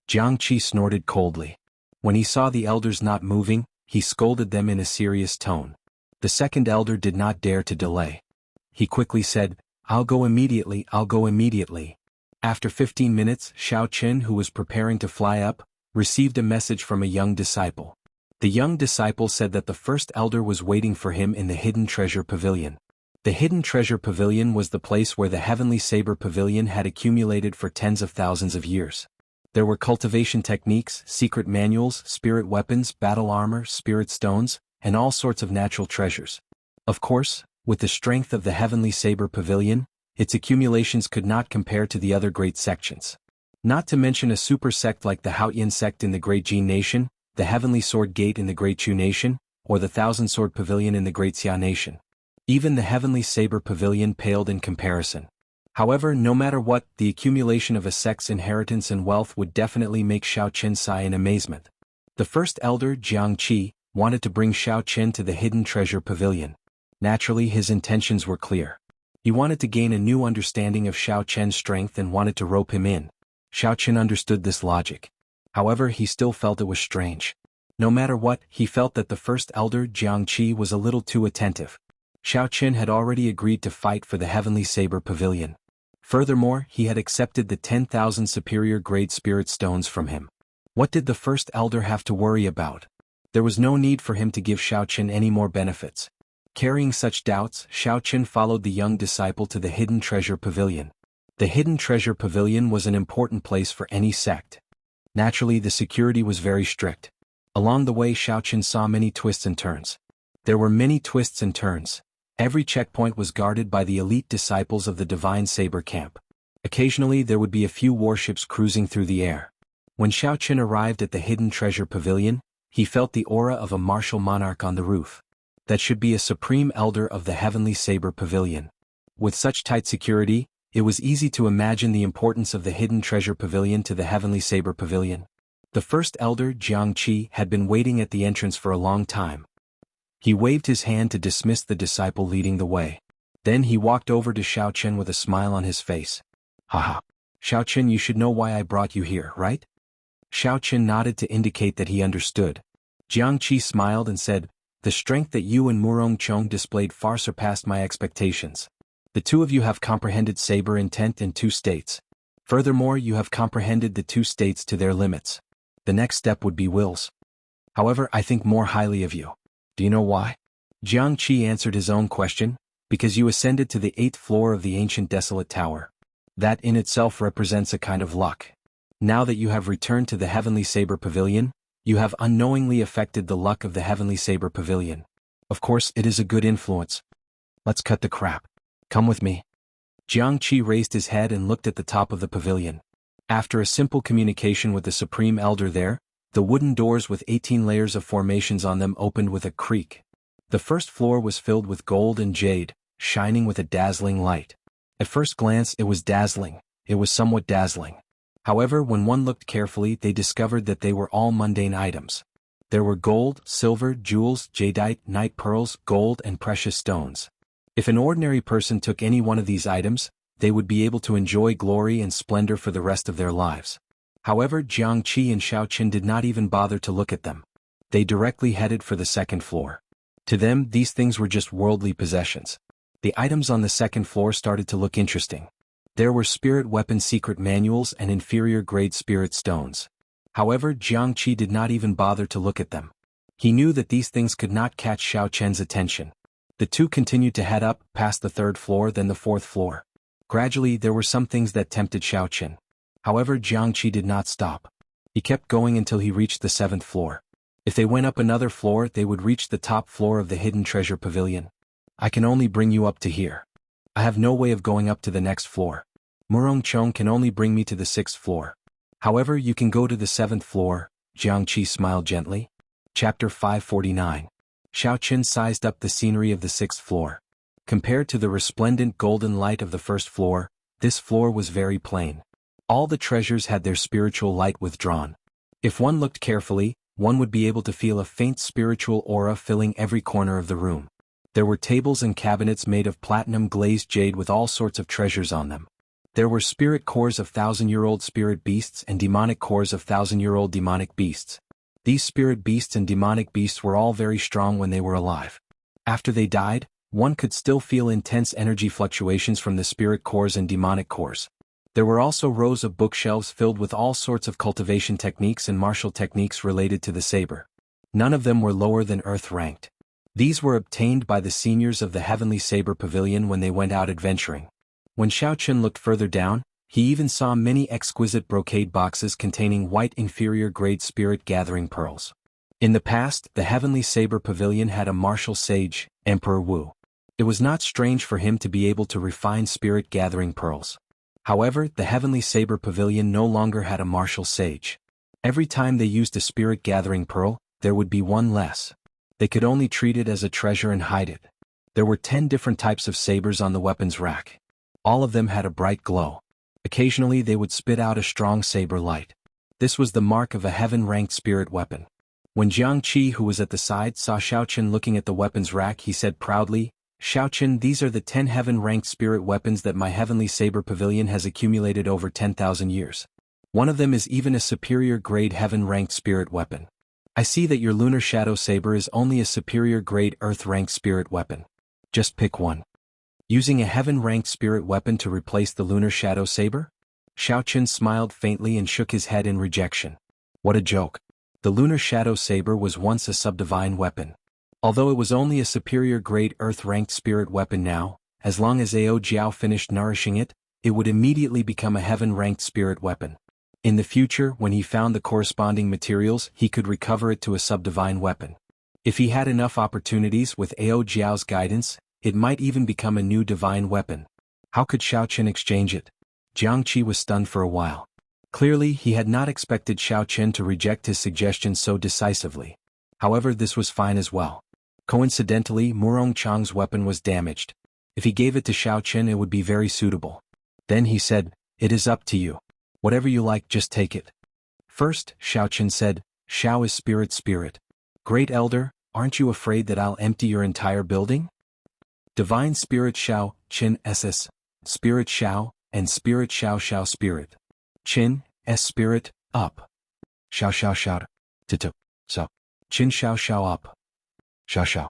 Jiang Qi snorted coldly. When he saw the elders not moving, he scolded them in a serious tone. The second elder did not dare to delay. He quickly said, I'll go immediately, I'll go immediately. After 15 minutes, Xiao Qin, who was preparing to fly up, received a message from a young disciple. The young disciple said that the first elder was waiting for him in the Hidden Treasure Pavilion. The Hidden Treasure Pavilion was the place where the Heavenly Saber Pavilion had accumulated for tens of thousands of years. There were cultivation techniques, secret manuals, spirit weapons, battle armor, spirit stones, and all sorts of natural treasures. Of course, with the strength of the Heavenly Saber Pavilion, its accumulations could not compare to the other great sections. Not to mention a super sect like the Haoyan sect in the Great Jin Nation, the Heavenly Sword Gate in the Great Chu Nation, or the Thousand Sword Pavilion in the Great Xia Nation. Even the Heavenly Saber Pavilion paled in comparison. However, no matter what, the accumulation of a sect's inheritance and wealth would definitely make Xiao Qin sigh in amazement. The first elder, Jiang Qi, wanted to bring Xiao Qin to the Hidden Treasure Pavilion. Naturally, his intentions were clear. He wanted to gain a new understanding of Xiao Qin's strength and wanted to rope him in. Xiao Qin understood this logic. However, he still felt it was strange. No matter what, he felt that the first elder, Jiang Qi, was a little too attentive. Xiao Qin had already agreed to fight for the Heavenly Saber Pavilion. Furthermore, he had accepted the 10,000 superior grade spirit stones from him. What did the first elder have to worry about? There was no need for him to give Xiao Qin any more benefits. Carrying such doubts, Xiao Qin followed the young disciple to the Hidden Treasure Pavilion. The Hidden Treasure Pavilion was an important place for any sect. Naturally, the security was very strict. Along the way, Xiao Qin saw many twists and turns. There were many twists and turns. Every checkpoint was guarded by the elite disciples of the Divine Saber Camp. Occasionally, there would be a few warships cruising through the air. When Xiao Qin arrived at the Hidden Treasure Pavilion, he felt the aura of a martial monarch on the roof. That should be a supreme elder of the Heavenly Saber Pavilion. With such tight security, it was easy to imagine the importance of the Hidden Treasure Pavilion to the Heavenly Saber Pavilion. The first elder, Jiang Qi, had been waiting at the entrance for a long time. He waved his hand to dismiss the disciple leading the way. Then he walked over to Xiao Qin with a smile on his face. Haha. Xiao Qin, you should know why I brought you here, right? Xiao Qin nodded to indicate that he understood. Jiang Qi smiled and said, the strength that you and Murong Chong displayed far surpassed my expectations. The two of you have comprehended saber intent in 2 states. Furthermore, you have comprehended the 2 states to their limits. The next step would be wills. However, I think more highly of you. Do you know why? Jiang Qi answered his own question, because you ascended to the 8th floor of the ancient desolate tower. That in itself represents a kind of luck. Now that you have returned to the Heavenly Saber Pavilion, you have unknowingly affected the luck of the Heavenly Saber Pavilion. Of course, it is a good influence. Let's cut the crap. Come with me. Jiang Qi raised his head and looked at the top of the pavilion. After a simple communication with the Supreme Elder there, the wooden doors with 18 layers of formations on them opened with a creak. The first floor was filled with gold and jade, shining with a dazzling light. At first glance, it was dazzling. It was somewhat dazzling. However, when one looked carefully, they discovered that they were all mundane items. There were gold, silver, jewels, jadeite, night pearls, gold, and precious stones. If an ordinary person took any one of these items, they would be able to enjoy glory and splendor for the rest of their lives. However, Jiang Qi and Xiao Qin did not even bother to look at them. They directly headed for the 2nd floor. To them, these things were just worldly possessions. The items on the 2nd floor started to look interesting. There were spirit weapon secret manuals and inferior grade spirit stones. However, Jiang Qi did not even bother to look at them. He knew that these things could not catch Xiao Qin's attention. The two continued to head up, past the 3rd floor, then the 4th floor. Gradually, there were some things that tempted Xiao Qin. However, Jiang Qi did not stop. He kept going until he reached the 7th floor. If they went up another floor, they would reach the top floor of the Hidden Treasure Pavilion. I can only bring you up to here. I have no way of going up to the next floor. Murong Chong can only bring me to the 6th floor. However, you can go to the 7th floor, Jiang Qi smiled gently. Chapter 549. Xiao Qin sized up the scenery of the 6th floor. Compared to the resplendent golden light of the first floor, this floor was very plain. All the treasures had their spiritual light withdrawn. If one looked carefully, one would be able to feel a faint spiritual aura filling every corner of the room. There were tables and cabinets made of platinum-glazed jade with all sorts of treasures on them. There were spirit cores of thousand-year-old spirit beasts and demonic cores of thousand-year-old demonic beasts. These spirit beasts and demonic beasts were all very strong when they were alive. After they died, one could still feel intense energy fluctuations from the spirit cores and demonic cores. There were also rows of bookshelves filled with all sorts of cultivation techniques and martial techniques related to the saber. None of them were lower than Earth ranked. These were obtained by the seniors of the Heavenly Saber Pavilion when they went out adventuring. When Xiaoqun looked further down, he even saw many exquisite brocade boxes containing white inferior-grade spirit-gathering pearls. In the past, the Heavenly Saber Pavilion had a martial sage, Emperor Wu. It was not strange for him to be able to refine spirit-gathering pearls. However, the Heavenly Saber Pavilion no longer had a martial sage. Every time they used a spirit-gathering pearl, there would be one less. They could only treat it as a treasure and hide it. There were 10 different types of sabers on the weapons rack. All of them had a bright glow. Occasionally they would spit out a strong saber light. This was the mark of a heaven-ranked spirit weapon. When Jiang Qi, who was at the side, saw Xiaoqun looking at the weapons rack, he said proudly, "Xiaoqun, these are the 10 heaven-ranked spirit weapons that my Heavenly Saber Pavilion has accumulated over 10,000 years. One of them is even a superior-grade heaven-ranked spirit weapon. I see that your Lunar Shadow Saber is only a superior-grade Earth-ranked spirit weapon. Just pick one." Using a heaven-ranked spirit weapon to replace the Lunar Shadow Saber? Xiaoqun smiled faintly and shook his head in rejection. What a joke. The Lunar Shadow Saber was once a subdivine weapon. Although it was only a superior-grade Earth-ranked spirit weapon now, as long as Ao Jiao finished nourishing it, it would immediately become a heaven-ranked spirit weapon. In the future, when he found the corresponding materials, he could recover it to a subdivine weapon. If he had enough opportunities with Ao Jiao's guidance, it might even become a new divine weapon. How could Xiaoqun exchange it? Jiang Qi was stunned for a while. Clearly, he had not expected Xiaoqun to reject his suggestion so decisively. However, this was fine as well. Coincidentally, Murong Chang's weapon was damaged. If he gave it to Xiaoqun, it would be very suitable. Then he said, "It is up to you. Whatever you like, just take it." First, Xiaoqun said, "Xiao is spirit. Great Elder, aren't you afraid that I'll empty your entire building?" Divine Spirit Xiao, Qin SS, Spirit Xiao, and Spirit Xiao Spirit. Qin, S Spirit, up. Xiao, to, so. Qin Xiao up. Xiao.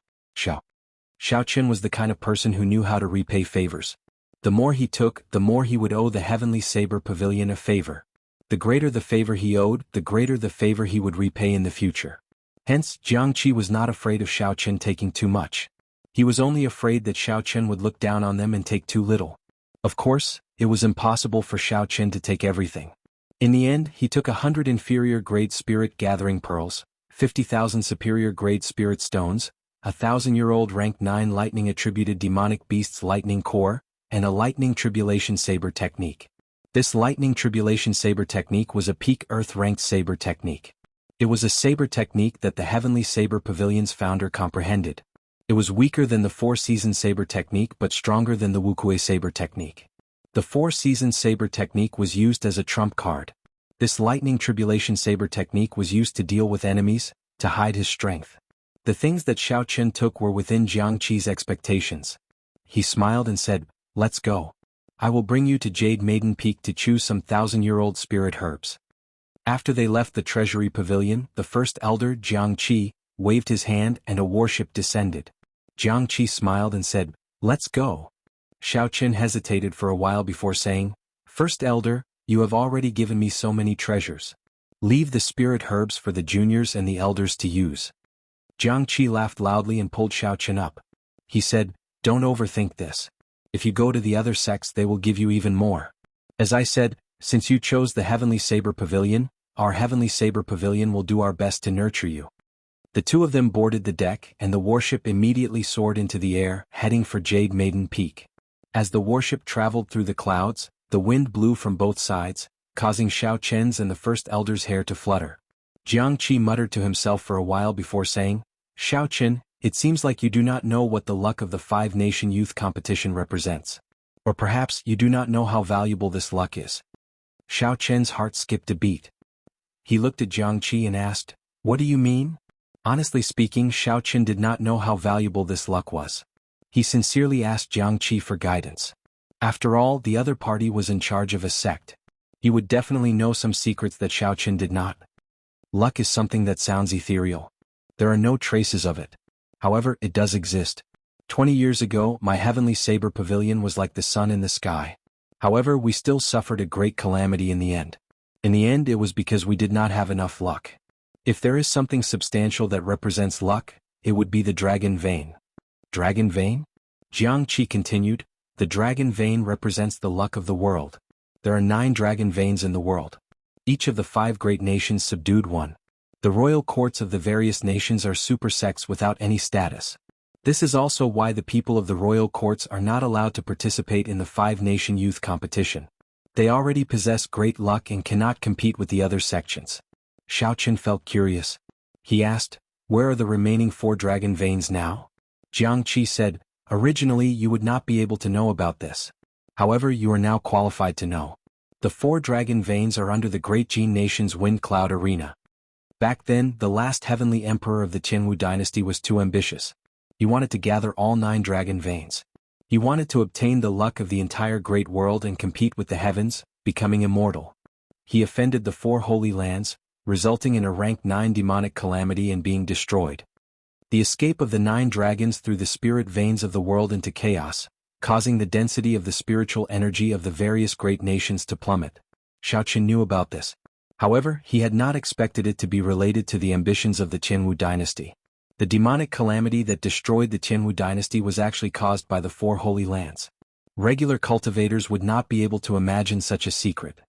Xiaoqun was the kind of person who knew how to repay favors. The more he took, the more he would owe the Heavenly Saber Pavilion a favor. The greater the favor he owed, the greater the favor he would repay in the future. Hence, Jiang Qi was not afraid of Xiaoqun taking too much. He was only afraid that Xiaoqun would look down on them and take too little. Of course, it was impossible for Xiaoqun to take everything. In the end, he took 100 inferior-grade spirit-gathering pearls, 50,000 superior-grade spirit stones, 1,000-year-old rank 9 lightning-attributed demonic beasts lightning core, and a lightning tribulation saber technique. This lightning tribulation saber technique was a peak Earth-ranked saber technique. It was a saber technique that the Heavenly Saber Pavilion's founder comprehended. It was weaker than the Four-Season Saber technique but stronger than the Wuxia Saber technique. The Four-Season Saber technique was used as a trump card. This lightning tribulation saber technique was used to deal with enemies, to hide his strength. The things that Xiaoqun took were within Jiang Qi's expectations. He smiled and said, "Let's go. I will bring you to Jade Maiden Peak to choose some thousand-year-old spirit herbs." After they left the treasury pavilion, the first elder, Jiang Qi, waved his hand and a warship descended. Jiang Qi smiled and said, "Let's go." Xiaoqun hesitated for a while before saying, "First Elder, you have already given me so many treasures. Leave the spirit herbs for the juniors and the elders to use." Jiang Qi laughed loudly and pulled Xiaoqun up. He said, "Don't overthink this. If you go to the other sects, they will give you even more. As I said, since you chose the Heavenly Saber Pavilion, our Heavenly Saber Pavilion will do our best to nurture you." The two of them boarded the deck and the warship immediately soared into the air, heading for Jade Maiden Peak. As the warship traveled through the clouds, the wind blew from both sides, causing Xiaoqun's and the First Elder's hair to flutter. Jiang Qi muttered to himself for a while before saying, "Xiaoqun, It seems like you do not know what the luck of the five-nation youth competition represents. Or perhaps you do not know how valuable this luck is. Xiao Chen's heart skipped a beat. He looked at Jiang Qi and asked, "What do you mean?" Honestly speaking, Xiao Chen did not know how valuable this luck was. He sincerely asked Jiang Qi for guidance. After all, the other party was in charge of a sect. He would definitely know some secrets that Xiao Chen did not. Luck is something that sounds ethereal. There are no traces of it. However, it does exist. 20 years ago, my heavenly saber pavilion was like the sun in the sky. However, we still suffered a great calamity in the end. In the end, it was because we did not have enough luck. If there is something substantial that represents luck, it would be the dragon vein. Dragon vein? Jiang Qi continued, the dragon vein represents the luck of the world. There are 9 dragon veins in the world. Each of the 5 great nations subdued one. The royal courts of the various nations are super sects without any status. This is also why the people of the royal courts are not allowed to participate in the 5-nation youth competition. They already possess great luck and cannot compete with the other sections. Xiao Chen felt curious. He asked, "Where are the remaining 4 dragon veins now?" Jiang Qi said, "Originally you would not be able to know about this. However, you are now qualified to know. The 4 dragon veins are under the Great Jin Nation's Wind Cloud Arena." Back then, the last heavenly emperor of the Qianwu dynasty was too ambitious. He wanted to gather all 9 dragon veins. He wanted to obtain the luck of the entire great world and compete with the heavens, becoming immortal. He offended the 4 holy lands, resulting in a rank 9 demonic calamity and being destroyed. The escape of the 9 dragons through the spirit veins of the world into chaos, causing the density of the spiritual energy of the various great nations to plummet. Xiao Chen knew about this. However, he had not expected it to be related to the ambitions of the Qianwu dynasty. The demonic calamity that destroyed the Qianwu dynasty was actually caused by the 4 holy lands. Regular cultivators would not be able to imagine such a secret.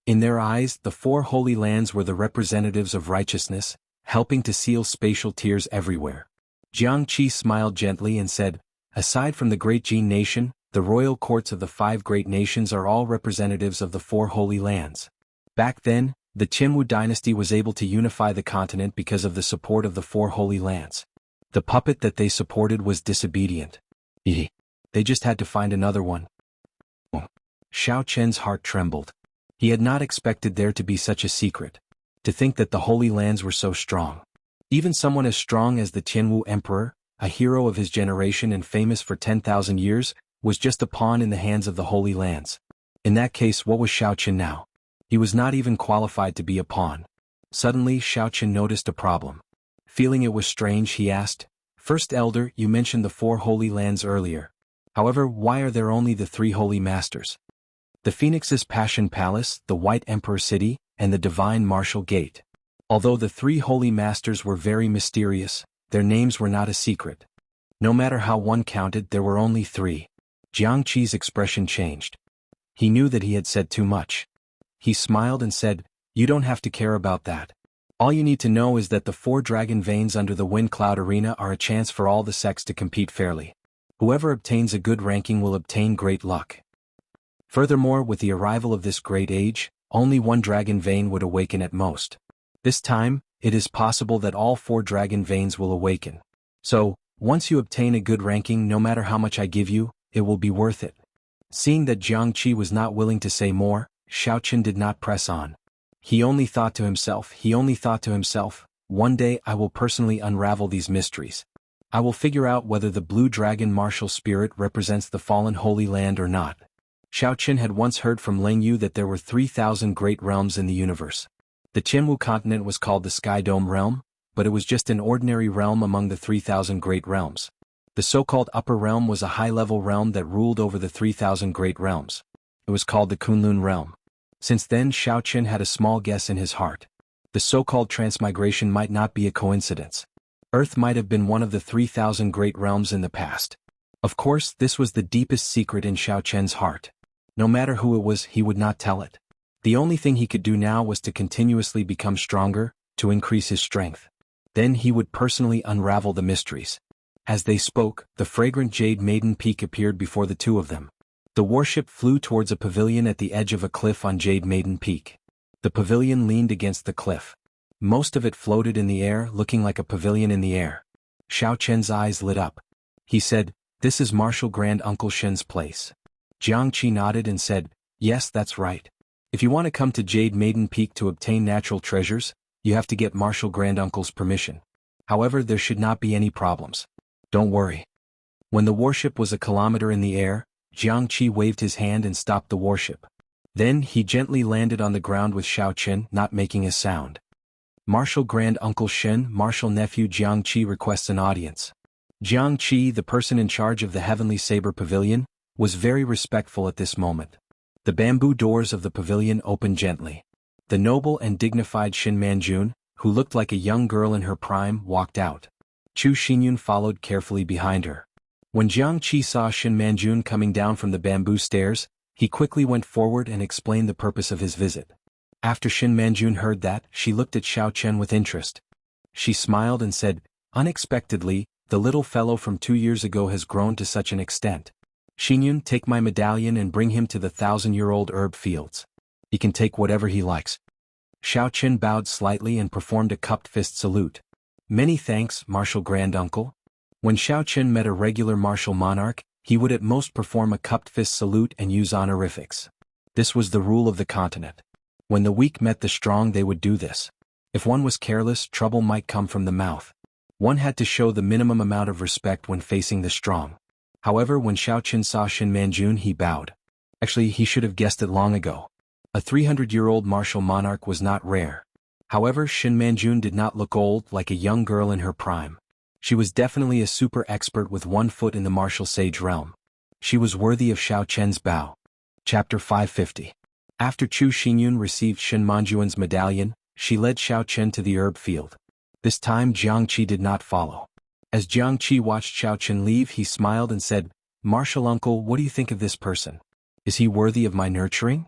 In their eyes, the 4 holy lands were the representatives of righteousness, helping to seal spatial tears everywhere. Jiang Qi smiled gently and said, "Aside from the Great Jin Nation, the royal courts of the 5 great nations are all representatives of the 4 holy lands. Back then, the Qianwu dynasty was able to unify the continent because of the support of the 4 holy lands. The puppet that they supported was disobedient. They just had to find another one." Xiao Chen's heart trembled. He had not expected there to be such a secret. To think that the holy lands were so strong. Even someone as strong as the Qianwu emperor, a hero of his generation and famous for 10,000 years, was just a pawn in the hands of the holy lands. In that case, what was Xiao Chen now? He was not even qualified to be a pawn. Suddenly, Xiao Chen noticed a problem. Feeling it was strange, he asked, "First Elder, you mentioned the 4 holy lands earlier. However, why are there only the 3 holy masters? The Phoenix's Passion Palace, the White Emperor City, and the Divine Martial Gate. Although the 3 holy masters were very mysterious, their names were not a secret. No matter how one counted, there were only 3. Jiang Qi's expression changed. He knew that he had said too much. He smiled and said, "You don't have to care about that. All you need to know is that the 4 dragon veins under the Wind Cloud Arena are a chance for all the sects to compete fairly. Whoever obtains a good ranking will obtain great luck. Furthermore, with the arrival of this great age, only 1 dragon vein would awaken at most. This time, it is possible that all 4 dragon veins will awaken. So, once you obtain a good ranking, no matter how much I give you, it will be worth it." Seeing that Jiang Qi was not willing to say more, Xiao Chen did not press on. He only thought to himself, "One day I will personally unravel these mysteries. I will figure out whether the blue dragon martial spirit represents the fallen holy land or not." Xiao Chen had once heard from Leng Yu that there were 3,000 great realms in the universe. The Qianwu continent was called the Sky Dome realm, but it was just an ordinary realm among the 3,000 great realms. The so-called upper realm was a high-level realm that ruled over the 3,000 great realms. It was called the Kunlun realm. Since then, Xiao Chen had a small guess in his heart. The so-called transmigration might not be a coincidence. Earth might have been one of the 3,000 great realms in the past. Of course, this was the deepest secret in Xiao Chen's heart. No matter who it was, he would not tell it. The only thing he could do now was to continuously become stronger, to increase his strength. Then he would personally unravel the mysteries. As they spoke, the fragrant Jade Maiden Peak appeared before the 2 of them. The warship flew towards a pavilion at the edge of a cliff on Jade Maiden Peak. The pavilion leaned against the cliff. Most of it floated in the air, looking like a pavilion in the air. Xiao Chen's eyes lit up. He said, "This is Martial Grand Uncle Shen's place." Jiang Qi nodded and said, "Yes, that's right. If you want to come to Jade Maiden Peak to obtain natural treasures, you have to get Martial Grand Uncle's permission. However, there should not be any problems. Don't worry." When the warship was a kilometer in the air, Jiang Qi waved his hand and stopped the warship. Then he gently landed on the ground with Xiao Chen not making a sound. Martial Grand Uncle Shen, Martial Nephew Jiang Qi requests an audience. Jiang Qi, the person in charge of the Heavenly Saber Pavilion, was very respectful at this moment. The bamboo doors of the pavilion opened gently. The noble and dignified Shin Manjun, who looked like a young girl in her prime, walked out. Chu Xinyun followed carefully behind her. When Jiang Qi saw Shin Manjun coming down from the bamboo stairs, he quickly went forward and explained the purpose of his visit. After Shin Manjun heard that, she looked at Xiao Chen with interest. She smiled and said, "Unexpectedly, the little fellow from 2 years ago has grown to such an extent. Xinyun, take my medallion and bring him to the 1,000-year-old herb fields. He can take whatever he likes." Xiao Chen bowed slightly and performed a cupped fist salute. "Many thanks, Martial Grand Uncle." When Xiao Chen met a regular martial monarch, he would at most perform a cupped fist salute and use honorifics. This was the rule of the continent. When the weak met the strong, they would do this. If one was careless, trouble might come from the mouth. One had to show the minimum amount of respect when facing the strong. However, when Xiao Chen saw Shin Manjun, he bowed. Actually, he should have guessed it long ago. A 300-year-old martial monarch was not rare. However, Shin Manjun did not look old like a young girl in her prime. She was definitely a super expert with 1 foot in the martial sage realm. She was worthy of Xiao Chen's bow. Chapter 550. After Chu Xinyun received Shin Manjuan's medallion, she led Xiao Chen to the herb field. This time Jiang Qi did not follow. As Jiang Qi watched Xiao Chen leave, he smiled and said, "Martial uncle, what do you think of this person? Is he worthy of my nurturing?"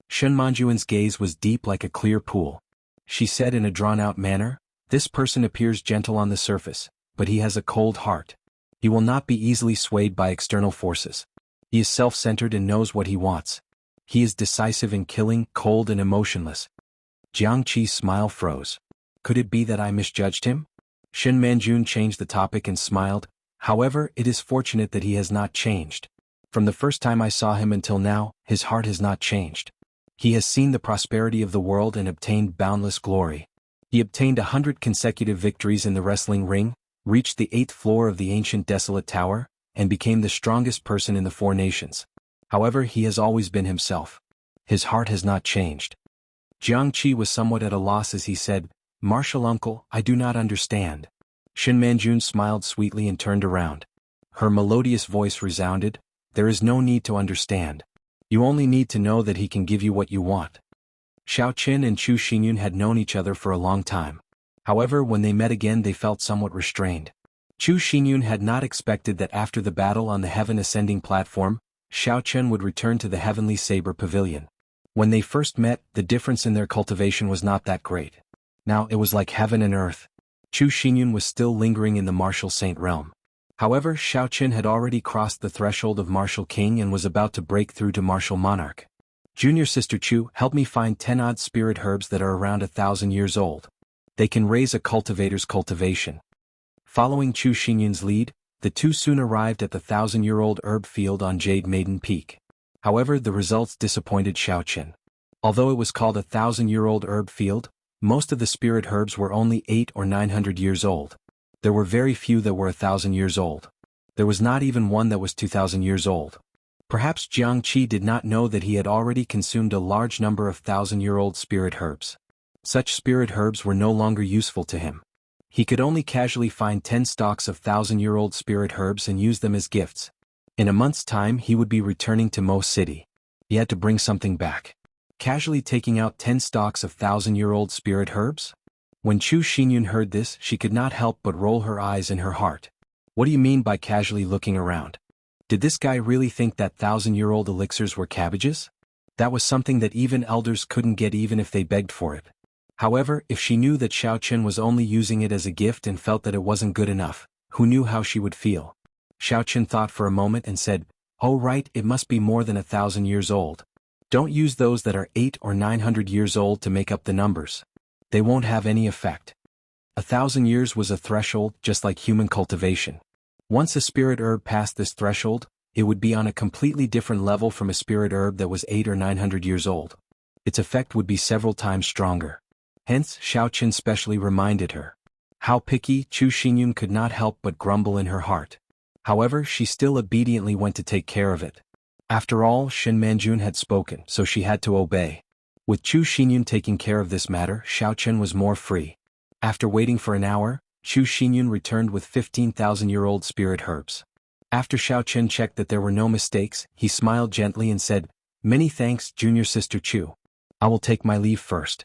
Shin Manjuan's gaze was deep like a clear pool. She said in a drawn-out manner, "This person appears gentle on the surface, but he has a cold heart. He will not be easily swayed by external forces. He is self-centered and knows what he wants. He is decisive in killing, cold and emotionless." Jiang Qi's smile froze. Could it be that I misjudged him? Shin Manjun changed the topic and smiled. "However, it is fortunate that he has not changed. From the first time I saw him until now, his heart has not changed. He has seen the prosperity of the world and obtained boundless glory. He obtained 100 consecutive victories in the wrestling ring, reached the 8th floor of the ancient desolate tower, and became the strongest person in the 4 nations. However, he has always been himself. His heart has not changed." Jiang Qi was somewhat at a loss as he said, "Martial uncle, I do not understand." Shin Manjun smiled sweetly and turned around. Her melodious voice resounded, "There is no need to understand. You only need to know that he can give you what you want." Xiao Chen and Chu Xinyun had known each other for a long time. However, when they met again they felt somewhat restrained. Chu Xinyun had not expected that after the battle on the heaven ascending platform, Xiao Chen would return to the Heavenly Saber Pavilion. When they first met, the difference in their cultivation was not that great. Now it was like heaven and earth. Chu Xinyun was still lingering in the martial saint realm. However, Xiao Chen had already crossed the threshold of martial king and was about to break through to martial monarch. "Junior sister Chu, help me find 10 odd spirit herbs that are around 1,000 years old. They can raise a cultivator's cultivation." Following Chu Xinyun's lead, the two soon arrived at the 1,000-year-old herb field on Jade Maiden Peak. However, the results disappointed Xiao Chen. Although it was called a 1,000-year-old herb field, most of the spirit herbs were only 800 or 900 years old. There were very few that were 1,000 years old. There was not even one that was 2,000 years old. Perhaps Jiang Qi did not know that he had already consumed a large number of 1,000-year-old spirit herbs. Such spirit herbs were no longer useful to him. He could only casually find 10 stalks of 1,000-year-old spirit herbs and use them as gifts. In a month's time he would be returning to Mo City. He had to bring something back. Casually taking out 10 stalks of 1,000-year-old spirit herbs? When Chu Xinyun heard this, she could not help but roll her eyes in her heart. What do you mean by casually looking around? Did this guy really think that 1,000-year-old elixirs were cabbages? That was something that even elders couldn't get even if they begged for it. However, if she knew that Xiao Chen was only using it as a gift and felt that it wasn't good enough, who knew how she would feel? Xiao Chen thought for a moment and said, "Oh right, it must be more than 1,000 years old. Don't use those that are 800 or 900 years old to make up the numbers. They won't have any effect." 1,000 years was a threshold just like human cultivation. Once a spirit herb passed this threshold, it would be on a completely different level from a spirit herb that was 800 or 900 years old. Its effect would be several times stronger. Hence, Xiaoqin specially reminded her. How picky, Chu Xinyun could not help but grumble in her heart. However, she still obediently went to take care of it. After all, Shen Manjun had spoken, so she had to obey. With Chu Xinyun taking care of this matter, Xiaoqin was more free. After waiting for an hour, Chu Xinyun returned with 15,000-year-old spirit herbs. After Xiaoqin checked that there were no mistakes, he smiled gently and said, "Many thanks, junior sister Chu. I will take my leave first."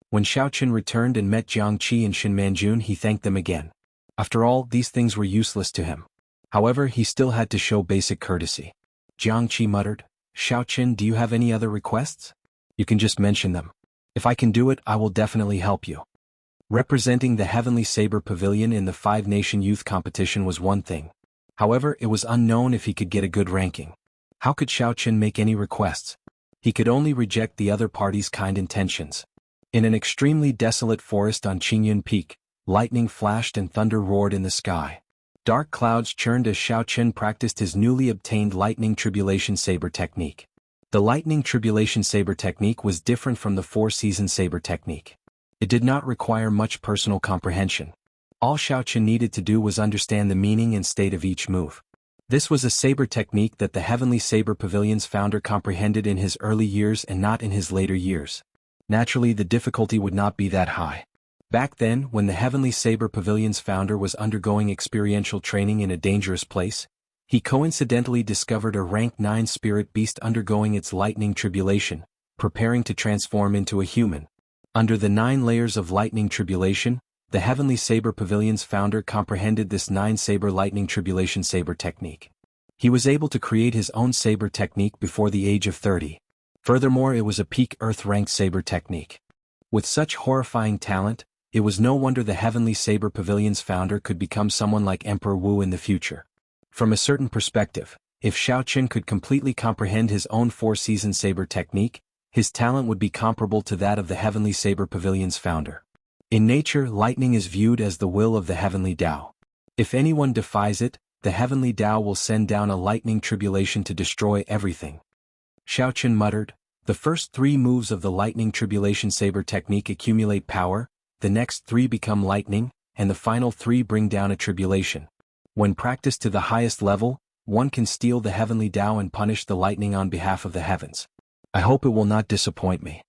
When Xiaoqin returned and met Jiang Qi and Shen Manjun, he thanked them again. After all, these things were useless to him. However, he still had to show basic courtesy. Jiang Qi muttered, "Xiaoqin, do you have any other requests? You can just mention them. If I can do it, I will definitely help you." Representing the Heavenly Saber Pavilion in the 5-Nation Youth Competition was one thing. However, it was unknown if he could get a good ranking. How could Xiaoqin make any requests? He could only reject the other party's kind intentions. In an extremely desolate forest on Qingyun Peak, lightning flashed and thunder roared in the sky. Dark clouds churned as Xiaoqin practiced his newly obtained Lightning Tribulation Saber technique. The Lightning Tribulation Saber technique was different from the Four-Season Saber technique. It did not require much personal comprehension. All Xiaoqin needed to do was understand the meaning and state of each move. This was a saber technique that the Heavenly Saber Pavilion's founder comprehended in his early years and not in his later years. Naturally, the difficulty would not be that high. Back then, when the Heavenly Saber Pavilion's founder was undergoing experiential training in a dangerous place, he coincidentally discovered a rank 9 spirit beast undergoing its lightning tribulation, preparing to transform into a human. Under the 9 layers of lightning tribulation, the Heavenly Saber Pavilion's founder comprehended this 9-saber lightning tribulation saber technique. He was able to create his own saber technique before the age of 30. Furthermore, it was a peak Earth-ranked saber technique. With such horrifying talent, it was no wonder the Heavenly Saber Pavilion's founder could become someone like Emperor Wu in the future. From a certain perspective, if Xiaoqin could completely comprehend his own 4-season saber technique, his talent would be comparable to that of the Heavenly Saber Pavilion's founder. In nature, lightning is viewed as the will of the Heavenly Tao. If anyone defies it, the Heavenly Tao will send down a lightning tribulation to destroy everything. Xiaoqin muttered, "The first 3 moves of the lightning tribulation saber technique accumulate power, the next 3 become lightning, and the final 3 bring down a tribulation. When practiced to the highest level, one can steal the Heavenly Tao and punish the lightning on behalf of the heavens. I hope it will not disappoint me."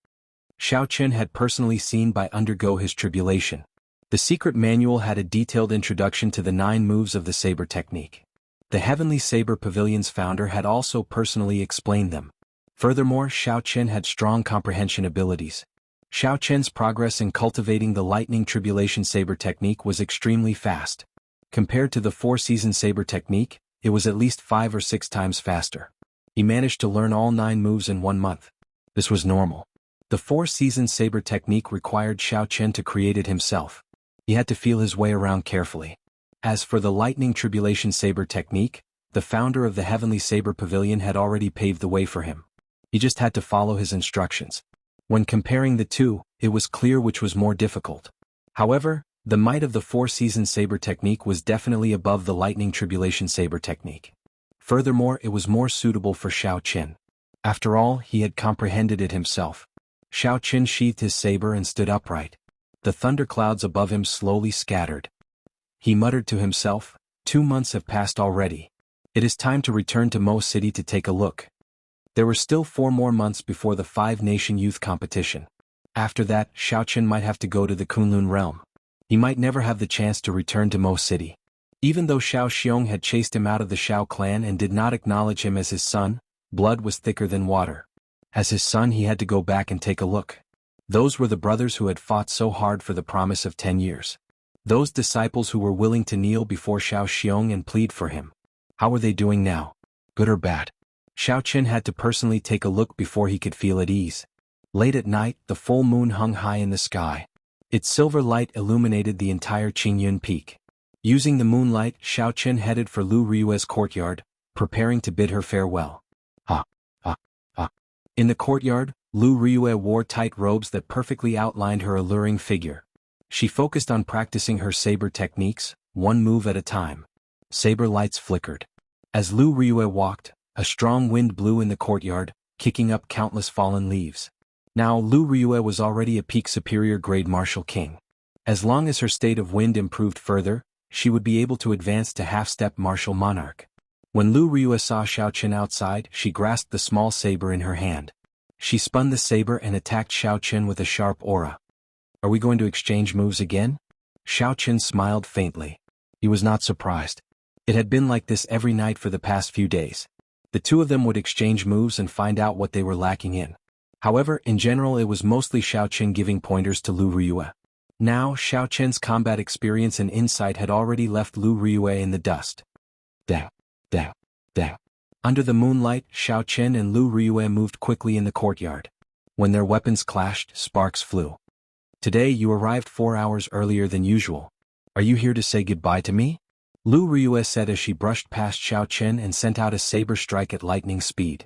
Xiaoqin had personally seen Bai undergo his tribulation. The secret manual had a detailed introduction to the 9 moves of the saber technique. The Heavenly Saber Pavilion's founder had also personally explained them. Furthermore, Xiaoqin had strong comprehension abilities. Xiaoqin's progress in cultivating the lightning tribulation saber technique was extremely fast. Compared to the 4-season saber technique, it was at least 5 or 6 times faster. He managed to learn all 9 moves in 1 month. This was normal. The 4-season saber technique required Xiaoqin to create it himself. He had to feel his way around carefully. As for the lightning tribulation saber technique, the founder of the Heavenly Saber Pavilion had already paved the way for him. He just had to follow his instructions. When comparing the two, it was clear which was more difficult. However, the might of the 4-season saber technique was definitely above the lightning tribulation saber technique. Furthermore, it was more suitable for Xiaoqin. After all, he had comprehended it himself. Xiaoqin sheathed his saber and stood upright. The thunderclouds above him slowly scattered. He muttered to himself, 2 months have passed already. It is time to return to Mo City to take a look. There were still 4 more months before the 5-Nation Youth Competition. After that, Xiaoqin might have to go to the Kunlun realm. He might never have the chance to return to Mo City. Even though Xiao Xiong had chased him out of the Xiao clan and did not acknowledge him as his son, blood was thicker than water. As his son, he had to go back and take a look. Those were the brothers who had fought so hard for the promise of 10 years. Those disciples who were willing to kneel before Xiao Xiong and plead for him. How were they doing now? Good or bad? Xiaoqin had to personally take a look before he could feel at ease. Late at night, the full moon hung high in the sky. Its silver light illuminated the entire Qingyun Peak. Using the moonlight, Xiaoqin headed for Lu Ryue's courtyard, preparing to bid her farewell. In the courtyard, Lu Ryue wore tight robes that perfectly outlined her alluring figure. She focused on practicing her saber techniques, one move at a time. Saber lights flickered. As Lu Ryue walked, a strong wind blew in the courtyard, kicking up countless fallen leaves. Now Lu Ryue was already a peak superior grade martial king. As long as her state of wind improved further, she would be able to advance to half-step martial monarch. When Lu Ryue saw Xiaoqin outside, she grasped the small saber in her hand. She spun the saber and attacked Xiaoqin with a sharp aura. Are we going to exchange moves again? Xiaoqin smiled faintly. He was not surprised. It had been like this every night for the past few days. The two of them would exchange moves and find out what they were lacking in. However, in general it was mostly Xiaoqin giving pointers to Lu Ryue. Now, Xiaoqin's combat experience and insight had already left Lu Ryue in the dust. Da. Under the moonlight, Xiaoqin and Lu Ryue moved quickly in the courtyard. When their weapons clashed, sparks flew. Today you arrived 4 hours earlier than usual. Are you here to say goodbye to me? Lu Ryue said as she brushed past Xiaoqin and sent out a saber strike at lightning speed.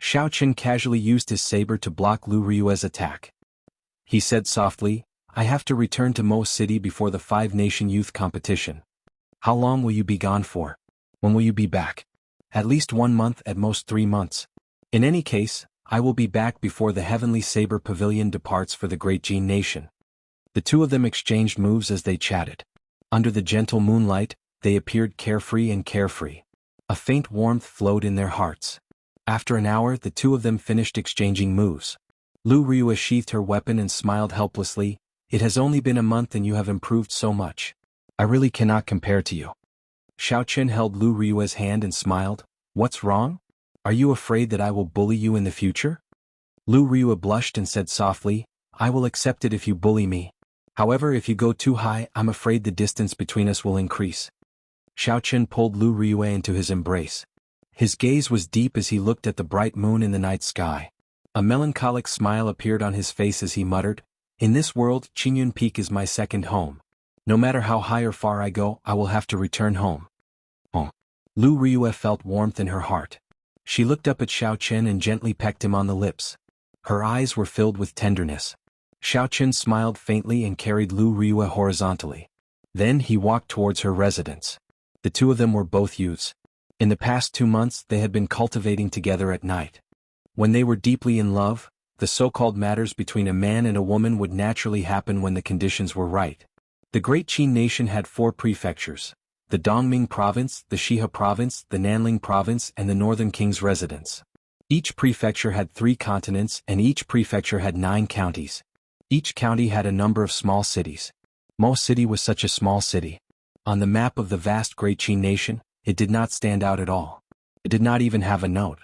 Xiaoqin casually used his saber to block Lu Ryue's attack. He said softly, I have to return to Mo City before the 5-nation youth competition. How long will you be gone for? When will you be back? At least 1 month, at most 3 months. In any case, I will be back before the Heavenly Saber Pavilion departs for the Great Jin Nation. The two of them exchanged moves as they chatted. Under the gentle moonlight, they appeared carefree and carefree. A faint warmth flowed in their hearts. After an hour, the two of them finished exchanging moves. Lu Ryue sheathed her weapon and smiled helplessly. It has only been a month and you have improved so much. I really cannot compare to you. Xiaoqin held Lu Ryue's hand and smiled. What's wrong? Are you afraid that I will bully you in the future? Lu Ryue blushed and said softly, I will accept it if you bully me. However, if you go too high, I'm afraid the distance between us will increase. Xiaoqin pulled Lu Ryue into his embrace. His gaze was deep as he looked at the bright moon in the night sky. A melancholic smile appeared on his face as he muttered, In this world, Qingyun Peak is my second home. No matter how high or far I go, I will have to return home. Oh. Lu Ryue felt warmth in her heart. She looked up at Xiaoqin and gently pecked him on the lips. Her eyes were filled with tenderness. Xiaoqin smiled faintly and carried Lu Ryue horizontally. Then he walked towards her residence. The two of them were both youths. In the past 2 months they had been cultivating together at night. When they were deeply in love, the so-called matters between a man and a woman would naturally happen when the conditions were right. The Great Qin nation had 4 prefectures: the Dongming province, the Shihe province, the Nanling province, and the Northern King's residence. Each prefecture had 3 continents and each prefecture had 9 counties. Each county had a number of small cities. Mo City was such a small city. On the map of the vast Great Qin nation, it did not stand out at all. It did not even have a note.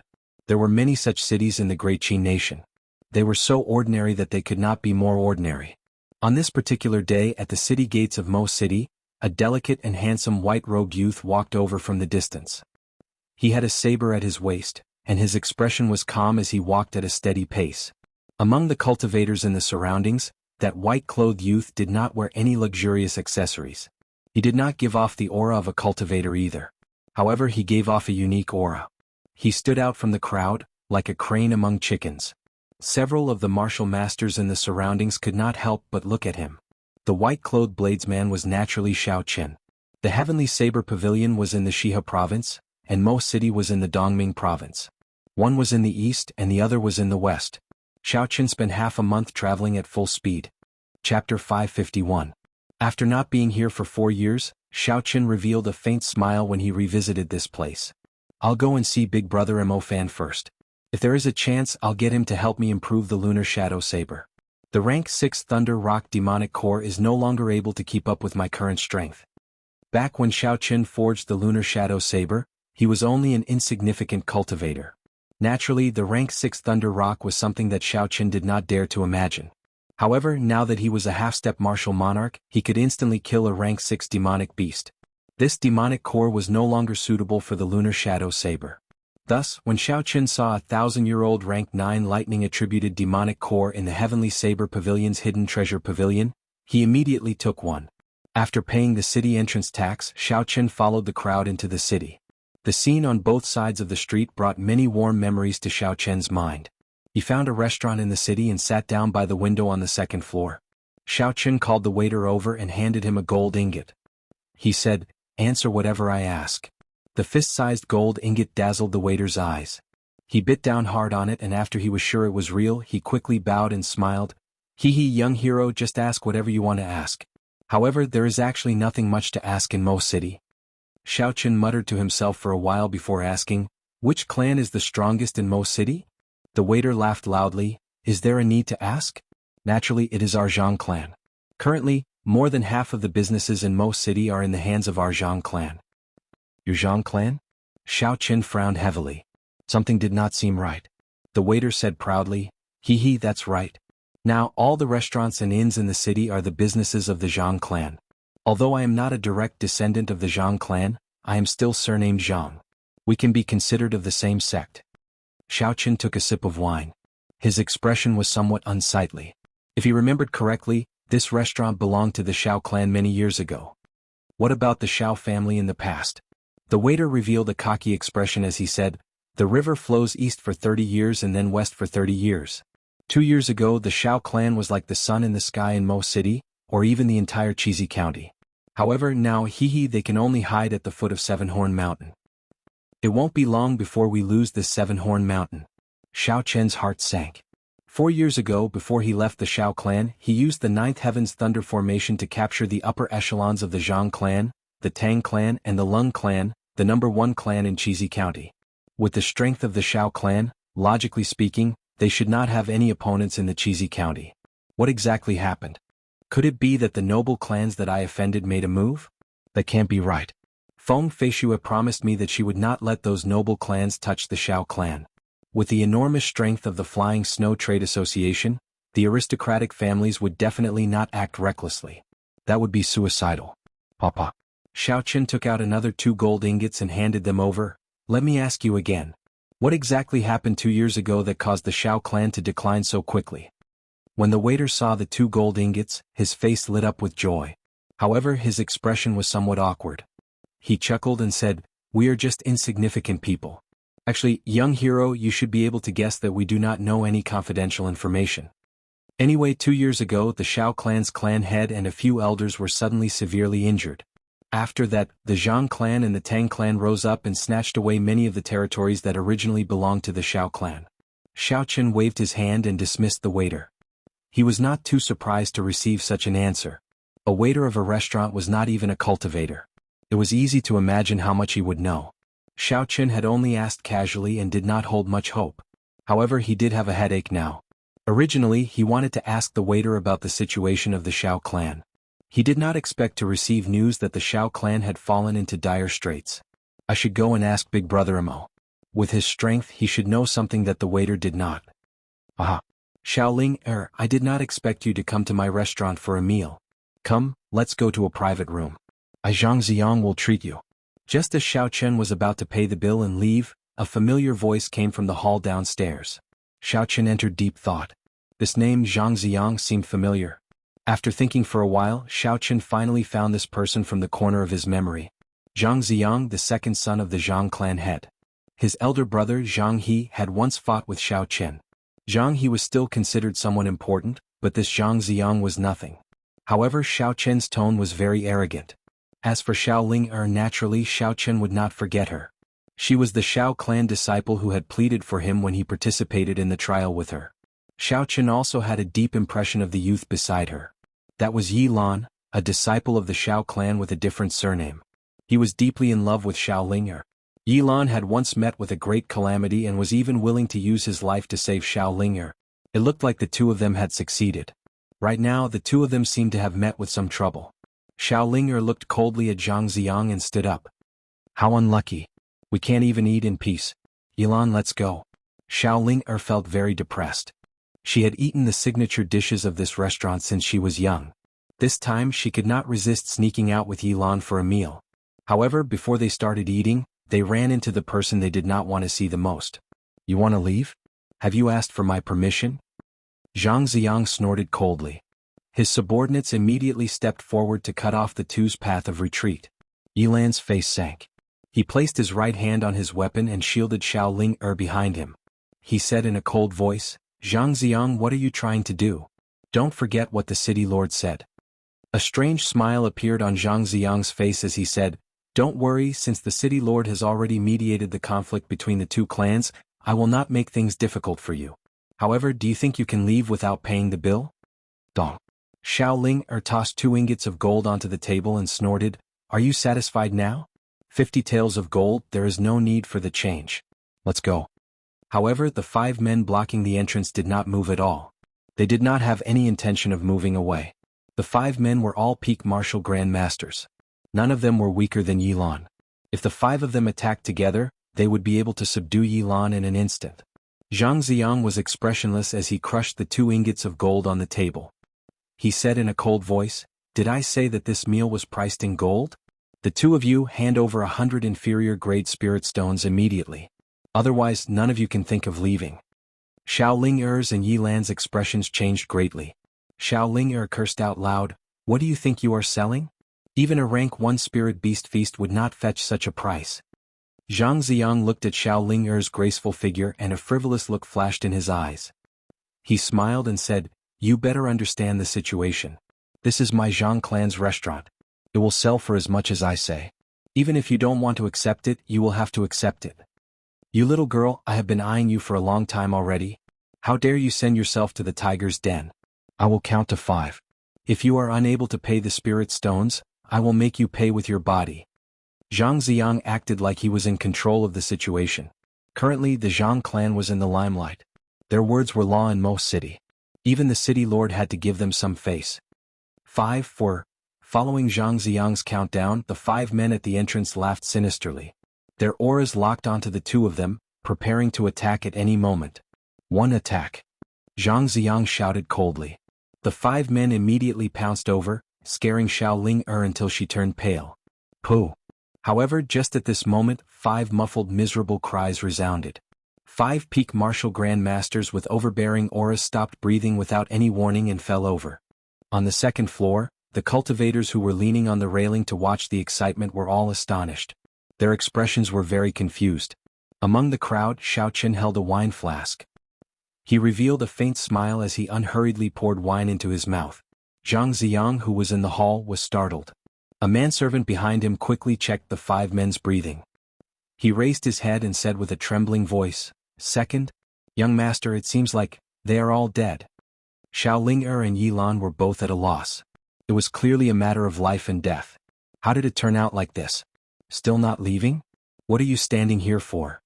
There were many such cities in the Great Qin nation. They were so ordinary that they could not be more ordinary. On this particular day at the city gates of Mo City, a delicate and handsome white-robed youth walked over from the distance. He had a saber at his waist, and his expression was calm as he walked at a steady pace. Among the cultivators in the surroundings, that white-clothed youth did not wear any luxurious accessories. He did not give off the aura of a cultivator either. However, he gave off a unique aura. He stood out from the crowd, like a crane among chickens. Several of the martial masters in the surroundings could not help but look at him. The white-clothed bladesman was naturally Xiaoqin. The Heavenly Saber Pavilion was in the Shihe province, and Mo City was in the Dongming province. One was in the east and the other was in the west. Xiaoqin spent half a month traveling at full speed. Chapter 551. After not being here for 4 years, Xiaoqin revealed a faint smile when he revisited this place. I'll go and see Big Brother Mo Fan first. If there is a chance, I'll get him to help me improve the Lunar Shadow Saber. The rank 6 Thunder Rock Demonic Core is no longer able to keep up with my current strength. Back when Xiaoqin forged the Lunar Shadow Saber, he was only an insignificant cultivator. Naturally, the rank 6 Thunder Rock was something that Xiaoqin did not dare to imagine. However, now that he was a half-step martial monarch, he could instantly kill a rank 6 demonic beast. This demonic core was no longer suitable for the Lunar Shadow Saber. Thus, when Xiaoqin saw a 1,000-year-old rank 9 lightning-attributed demonic core in the Heavenly Saber Pavilion's Hidden Treasure Pavilion, he immediately took one. After paying the city entrance tax, Xiaoqin followed the crowd into the city. The scene on both sides of the street brought many warm memories to Xiaoqin's mind. He found a restaurant in the city and sat down by the window on the 2nd floor. Xiao Chen called the waiter over and handed him a gold ingot. He said, "Answer whatever I ask." The fist-sized gold ingot dazzled the waiter's eyes. He bit down hard on it, and after he was sure it was real, he quickly bowed and smiled. "Hee hee, young hero, just ask whatever you want to ask. However, there is actually nothing much to ask in Mo City." Xiao Chen muttered to himself for a while before asking, "Which clan is the strongest in Mo City?" The waiter laughed loudly. "Is there a need to ask? Naturally, it is our Zhang clan. Currently, more than half of the businesses in Mo City are in the hands of our Zhang clan." "Your Zhang clan?" Xiao Chen frowned heavily. Something did not seem right. The waiter said proudly, "Hee hee, that's right. Now all the restaurants and inns in the city are the businesses of the Zhang clan. Although I am not a direct descendant of the Zhang clan, I am still surnamed Zhang. We can be considered of the same sect." Xiao Chen took a sip of wine. His expression was somewhat unsightly. If he remembered correctly, this restaurant belonged to the Xiao clan many years ago. What about the Xiao family in the past? The waiter revealed a cocky expression as he said, "The river flows east for 30 years and then west for 30 years. 2 years ago the Xiao clan was like the sun in the sky in Mo City, or even the entire Chizi County. However, now hee they can only hide at the foot of Seven-Horn Mountain. It won't be long before we lose this Seven-Horn Mountain." Xiao Chen's heart sank. 4 years ago, before he left the Xiao clan, he used the Ninth Heaven's Thunder Formation to capture the upper echelons of the Zhang clan, the Tang clan and the Lung clan, the #1 clan in Chizi County. With the strength of the Xiao clan, logically speaking, they should not have any opponents in the Chizi County. What exactly happened? Could it be that the noble clans that I offended made a move? That can't be right. Feng Feishua promised me that she would not let those noble clans touch the Xiao clan. With the enormous strength of the Flying Snow Trade Association, the aristocratic families would definitely not act recklessly. That would be suicidal. Papa. Xiao Chen took out another 2 gold ingots and handed them over. "Let me ask you again. What exactly happened 2 years ago that caused the Xiao clan to decline so quickly?" When the waiter saw the 2 gold ingots, his face lit up with joy. However, his expression was somewhat awkward. He chuckled and said, "We are just insignificant people. Actually, young hero, you should be able to guess that we do not know any confidential information. Anyway, 2 years ago the Xiao clan's clan head and a few elders were suddenly severely injured. After that, the Zhang clan and the Tang clan rose up and snatched away many of the territories that originally belonged to the Xiao clan." Xiao Chen waved his hand and dismissed the waiter. He was not too surprised to receive such an answer. A waiter of a restaurant was not even a cultivator. It was easy to imagine how much he would know. Xiao Chen had only asked casually and did not hold much hope. However, he did have a headache now. Originally, he wanted to ask the waiter about the situation of the Xiao clan. He did not expect to receive news that the Xiao clan had fallen into dire straits. I should go and ask Big Brother Imo. With his strength, he should know something that the waiter did not. Aha. Xiaoling, I did not expect you to come to my restaurant for a meal. Come, let's go to a private room. I Zhang Ziyang will treat you. Just as Xiao Chen was about to pay the bill and leave, a familiar voice came from the hall downstairs. Xiao Chen entered deep thought. This name Zhang Ziyang seemed familiar. After thinking for a while, Xiao Chen finally found this person from the corner of his memory. Zhang Ziyang, the second son of the Zhang clan head. His elder brother Zhang He had once fought with Xiao Chen. Zhang He was still considered someone important, but this Zhang Ziyang was nothing. However, Xiao Chen's tone was very arrogant. As for Xiao Ling, naturally Xiao Chen would not forget her. She was the Xiao clan disciple who had pleaded for him when he participated in the trial with her. Xiao Chen also had a deep impression of the youth beside her. That was Yi Lan, a disciple of the Xiao clan with a different surname. He was deeply in love with Xiao Ling. Yi Lan had once met with a great calamity and was even willing to use his life to save Xiao Ling. It looked like the two of them had succeeded. Right now the two of them seemed to have met with some trouble. Xiao Ling looked coldly at Zhang Ziyang and stood up. How unlucky. We can't even eat in peace. Yilan, let's go. Xiao Ling felt very depressed. She had eaten the signature dishes of this restaurant since she was young. This time she could not resist sneaking out with Yilan for a meal. However, before they started eating, they ran into the person they did not want to see the most. You want to leave? Have you asked for my permission? Zhang Ziyang snorted coldly. His subordinates immediately stepped forward to cut off the two's path of retreat. Yilan's face sank. He placed his right hand on his weapon and shielded Xiao Ling behind him. He said in a cold voice, Zhang Ziyang, what are you trying to do? Don't forget what the city lord said. A strange smile appeared on Zhang Ziyang's face as he said, "Don't worry, since the city lord has already mediated the conflict between the two clans, I will not make things difficult for you. However, do you think you can leave without paying the bill?" Dong. Xiao Ling tossed 2 ingots of gold onto the table and snorted, "Are you satisfied now? 50 taels of gold, there is no need for the change. Let's go." However, the 5 men blocking the entrance did not move at all. They did not have any intention of moving away. The 5 men were all peak martial grandmasters. None of them were weaker than Yilan. If the 5 of them attacked together, they would be able to subdue Yilan in an instant. Zhang Ziyang was expressionless as he crushed the 2 ingots of gold on the table. He said in a cold voice, "Did I say that this meal was priced in gold? The 2 of you hand over 100 inferior grade spirit stones immediately. Otherwise, none of you can think of leaving." Xiao Ling'er's and Yilan's expressions changed greatly. Xiao Ling'er cursed out loud, "What do you think you are selling? Even a rank 1 spirit beast feast would not fetch such a price." Zhang Ziyang looked at Xiao Ling'er's graceful figure and a frivolous look flashed in his eyes. He smiled and said, "You better understand the situation. This is my Zhang clan's restaurant. It will sell for as much as I say. Even if you don't want to accept it, you will have to accept it. You little girl, I have been eyeing you for a long time already. How dare you send yourself to the tiger's den? I will count to 5. If you are unable to pay the spirit stones, I will make you pay with your body." Zhang Ziyang acted like he was in control of the situation. Currently, the Zhang clan was in the limelight. Their words were law in most city. Even the city lord had to give them some face. 5, 4. Following Zhang Ziyang's countdown, the 5 men at the entrance laughed sinisterly. Their auras locked onto the 2 of them, preparing to attack at any moment. 1 attack. Zhang Ziyang shouted coldly. The 5 men immediately pounced over, scaring Xiao Ling'er until she turned pale. Pooh. However, just at this moment, 5 muffled miserable cries resounded. 5 peak martial grandmasters with overbearing auras stopped breathing without any warning and fell over. On the 2nd floor, the cultivators who were leaning on the railing to watch the excitement were all astonished. Their expressions were very confused. Among the crowd, Xiao Qin held a wine flask. He revealed a faint smile as he unhurriedly poured wine into his mouth. Zhang Ziyang, who was in the hall, was startled. A manservant behind him quickly checked the 5 men's breathing. He raised his head and said with a trembling voice, "Second? Young master, it seems like they are all dead." Xiao Ling'er and Yilan were both at a loss. It was clearly a matter of life and death. How did it turn out like this? Still not leaving? What are you standing here for?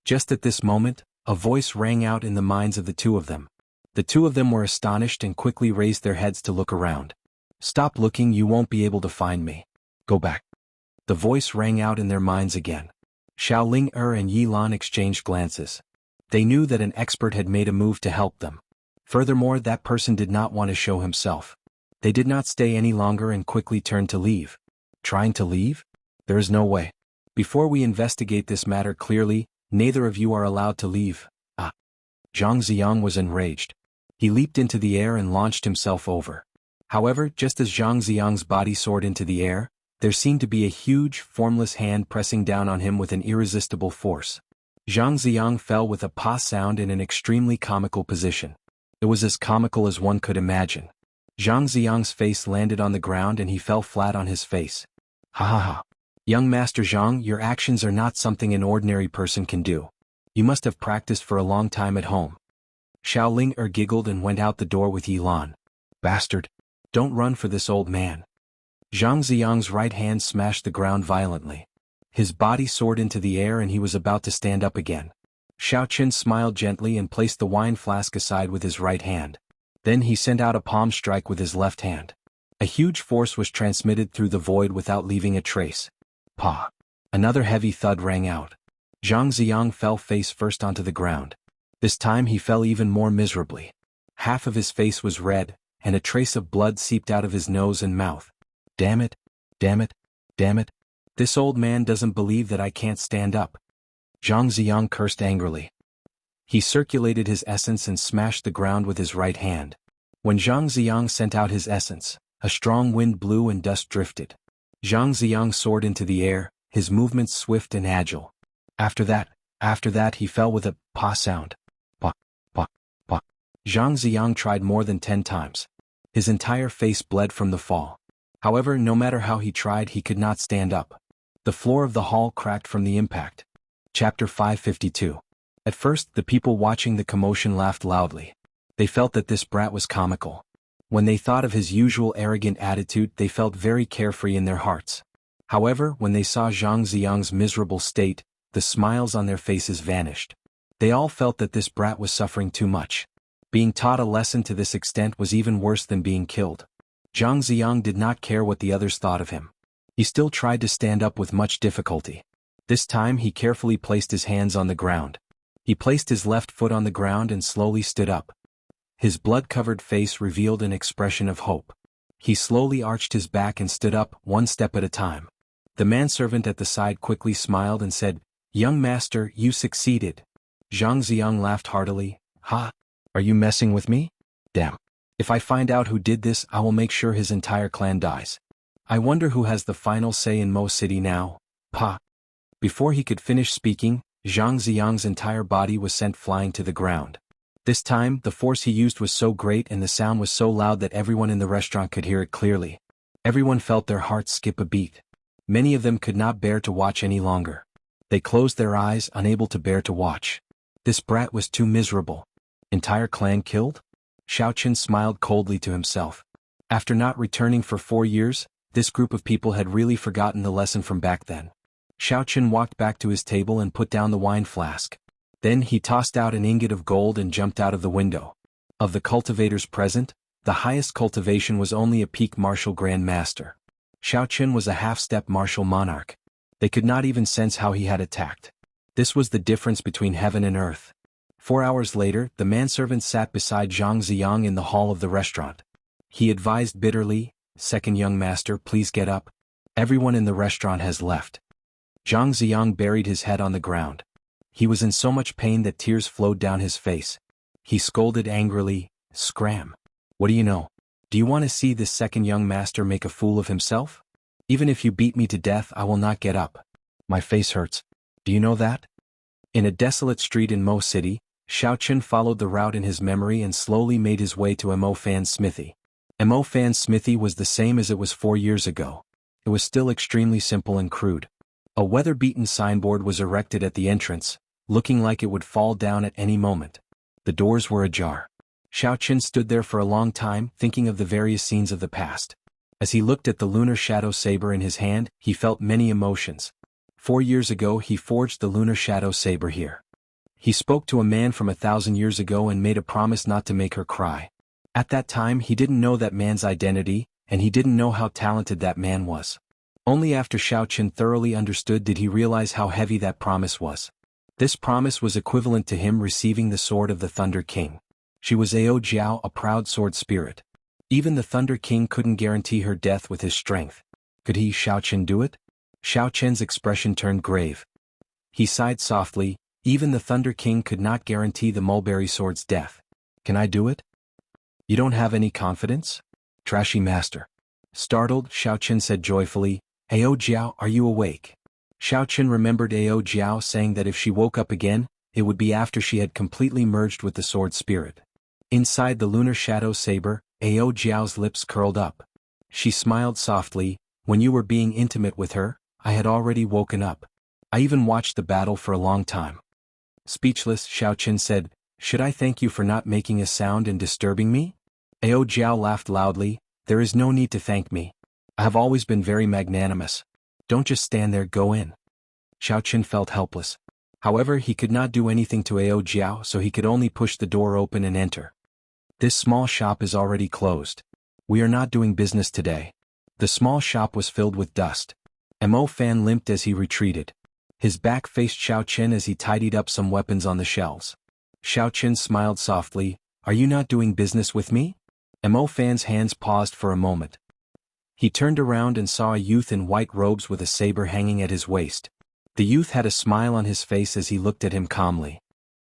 Just at this moment, a voice rang out in the minds of the 2 of them. The 2 of them were astonished and quickly raised their heads to look around. "Stop looking, you won't be able to find me. Go back." The voice rang out in their minds again. Xiao Ling'er and Yilan exchanged glances. They knew that an expert had made a move to help them. Furthermore, that person did not want to show himself. They did not stay any longer and quickly turned to leave. Trying to leave? There is no way. Before we investigate this matter clearly, neither of you are allowed to leave. Ah. Zhang Ziyang was enraged. He leaped into the air and launched himself over. However, just as Zhang Ziyang's body soared into the air, there seemed to be a huge, formless hand pressing down on him with an irresistible force. Zhang Ziyang fell with a pa sound in an extremely comical position. It was as comical as one could imagine. Zhang Ziyang's face landed on the ground and he fell flat on his face. Ha ha ha. Young Master Zhang, your actions are not something an ordinary person can do. You must have practiced for a long time at home. Xiao Ling'er giggled and went out the door with Yilan. Bastard. Don't run for this old man. Zhang Ziyang's right hand smashed the ground violently. His body soared into the air and he was about to stand up again. Xiao Qin smiled gently and placed the wine flask aside with his right hand. Then he sent out a palm strike with his left hand. A huge force was transmitted through the void without leaving a trace. Pa! Another heavy thud rang out. Zhang Ziyang fell face first onto the ground. This time he fell even more miserably. Half of his face was red, and a trace of blood seeped out of his nose and mouth. Damn it! Damn it! Damn it! This old man doesn't believe that I can't stand up. Zhang Ziyang cursed angrily. He circulated his essence and smashed the ground with his right hand. When Zhang Ziyang sent out his essence, a strong wind blew and dust drifted. Zhang Ziyang soared into the air, his movements swift and agile. After that, he fell with a pa sound. Pa, pa, pa. Zhang Ziyang tried more than 10 times. His entire face bled from the fall. However, no matter how he tried, he could not stand up. The floor of the hall cracked from the impact. Chapter 552. At first, the people watching the commotion laughed loudly. They felt that this brat was comical. When they thought of his usual arrogant attitude, they felt very carefree in their hearts. However, when they saw Zhang Ziyang's miserable state, the smiles on their faces vanished. They all felt that this brat was suffering too much. Being taught a lesson to this extent was even worse than being killed. Zhang Ziyang did not care what the others thought of him. He still tried to stand up with much difficulty. This time he carefully placed his hands on the ground. He placed his left foot on the ground and slowly stood up. His blood-covered face revealed an expression of hope. He slowly arched his back and stood up, one step at a time. The manservant at the side quickly smiled and said, "Young master, you succeeded." Zhang Ziyang laughed heartily. "Ha! Are you messing with me? Damn. If I find out who did this, I will make sure his entire clan dies. I wonder who has the final say in Mo City now. Pa." Before he could finish speaking, Zhang Ziyang's entire body was sent flying to the ground. This time, the force he used was so great and the sound was so loud that everyone in the restaurant could hear it clearly. Everyone felt their hearts skip a beat. Many of them could not bear to watch any longer. They closed their eyes, unable to bear to watch. This brat was too miserable. Entire clan killed? Xiaoqin smiled coldly to himself. After not returning for 4 years, this group of people had really forgotten the lesson from back then. Xiaoqin walked back to his table and put down the wine flask. Then he tossed out an ingot of gold and jumped out of the window. Of the cultivators present, the highest cultivation was only a peak martial grand master. Xiaoqin was a half-step martial monarch. They could not even sense how he had attacked. This was the difference between heaven and earth. 4 hours later, the manservant sat beside Zhang Ziyang in the hall of the restaurant. He advised bitterly, "Second young master, please get up. Everyone in the restaurant has left." Zhang Ziyang buried his head on the ground. He was in so much pain that tears flowed down his face. He scolded angrily, "Scram. What do you know? Do you want to see this second young master make a fool of himself? Even if you beat me to death, I will not get up. My face hurts. Do you know that?" In a desolate street in Mo City, Xiaoqin followed the route in his memory and slowly made his way to Mo Fan's smithy. Mo Fan's smithy was the same as it was 4 years ago. It was still extremely simple and crude. A weather-beaten signboard was erected at the entrance, looking like it would fall down at any moment. The doors were ajar. Xiaoqin stood there for a long time, thinking of the various scenes of the past. As he looked at the lunar shadow saber in his hand, he felt many emotions. 4 years ago he forged the lunar shadow saber here. He spoke to a man from 1,000 years ago and made a promise not to make her cry. At that time he didn't know that man's identity, and he didn't know how talented that man was. Only after Xiaoqin thoroughly understood did he realize how heavy that promise was. This promise was equivalent to him receiving the sword of the Thunder King. She was Ao Jiao, a proud sword spirit. Even the Thunder King couldn't guarantee her death with his strength. Could he, Xiaoqin, do it? Xiaoqin's expression turned grave. He sighed softly. Even the Thunder King could not guarantee the mulberry sword's death. Can I do it? You don't have any confidence? Trashy master. Startled, Xiaoqin said joyfully, "Ao Jiao, are you awake?" Xiaoqin remembered Ao Jiao saying that if she woke up again, it would be after she had completely merged with the sword spirit. Inside the lunar shadow saber, Ao Jiao's lips curled up. She smiled softly. "When you were being intimate with her, I had already woken up. I even watched the battle for a long time." Speechless, Xiaoqin said, "Should I thank you for not making a sound and disturbing me?" Ao Jiao laughed loudly. "There is no need to thank me. I have always been very magnanimous. Don't just stand there, go in." Xiaoqin felt helpless. However, he could not do anything to Ao Jiao, so he could only push the door open and enter. "This small shop is already closed. We are not doing business today." The small shop was filled with dust. Mo Fan limped as he retreated. His back faced Xiaoqin as he tidied up some weapons on the shelves. Xiaoqin smiled softly. "Are you not doing business with me?" Mo Fan's hands paused for a moment. He turned around and saw a youth in white robes with a saber hanging at his waist. The youth had a smile on his face as he looked at him calmly.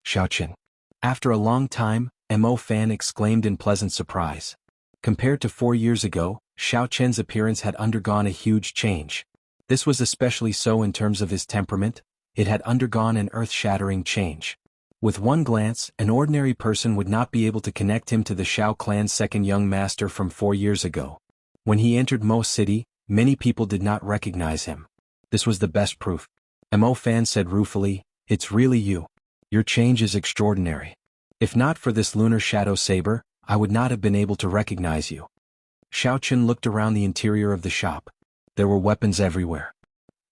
"Xiaoqin." After a long time, Mo Fan exclaimed in pleasant surprise. Compared to 4 years ago, Xiaoqin's appearance had undergone a huge change. This was especially so in terms of his temperament. It had undergone an earth-shattering change. With one glance, an ordinary person would not be able to connect him to the Shao clan's second young master from 4 years ago. When he entered Mo City, many people did not recognize him. This was the best proof. Mo Fan said ruefully, "It's really you. Your change is extraordinary. If not for this lunar shadow saber, I would not have been able to recognize you." Xiao Chen looked around the interior of the shop. There were weapons everywhere.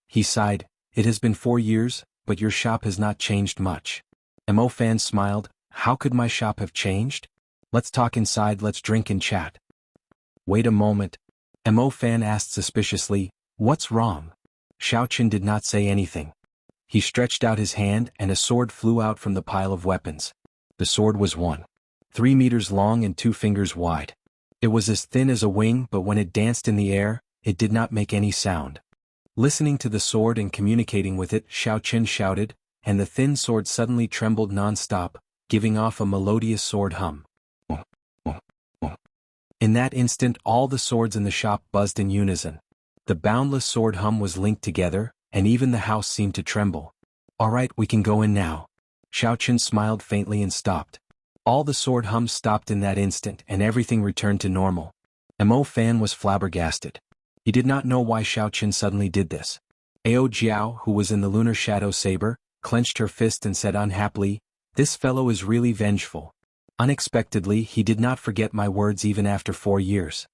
He sighed, "It has been 4 years, but your shop has not changed much." Mo Fan smiled, "How could my shop have changed? Let's talk inside, let's drink and chat." "Wait a moment." Mo Fan asked suspiciously, "What's wrong?" Xiao Chen did not say anything. He stretched out his hand and a sword flew out from the pile of weapons. The sword was 1.3 meters long and 2 fingers wide. It was as thin as a wing, but when it danced in the air, it did not make any sound. Listening to the sword and communicating with it, Xiao Chen shouted, and the thin sword suddenly trembled non-stop, giving off a melodious sword hum. In that instant all the swords in the shop buzzed in unison. The boundless sword hum was linked together, and even the house seemed to tremble. "All right, we can go in now." Xiao Chen smiled faintly and stopped. All the sword hums stopped in that instant and everything returned to normal. Mo Fan was flabbergasted. He did not know why Xiao Chen suddenly did this. Ao Jiao, who was in the lunar shadow saber, clenched her fist and said unhappily, "This fellow is really vengeful." Unexpectedly, he did not forget my words even after 4 years.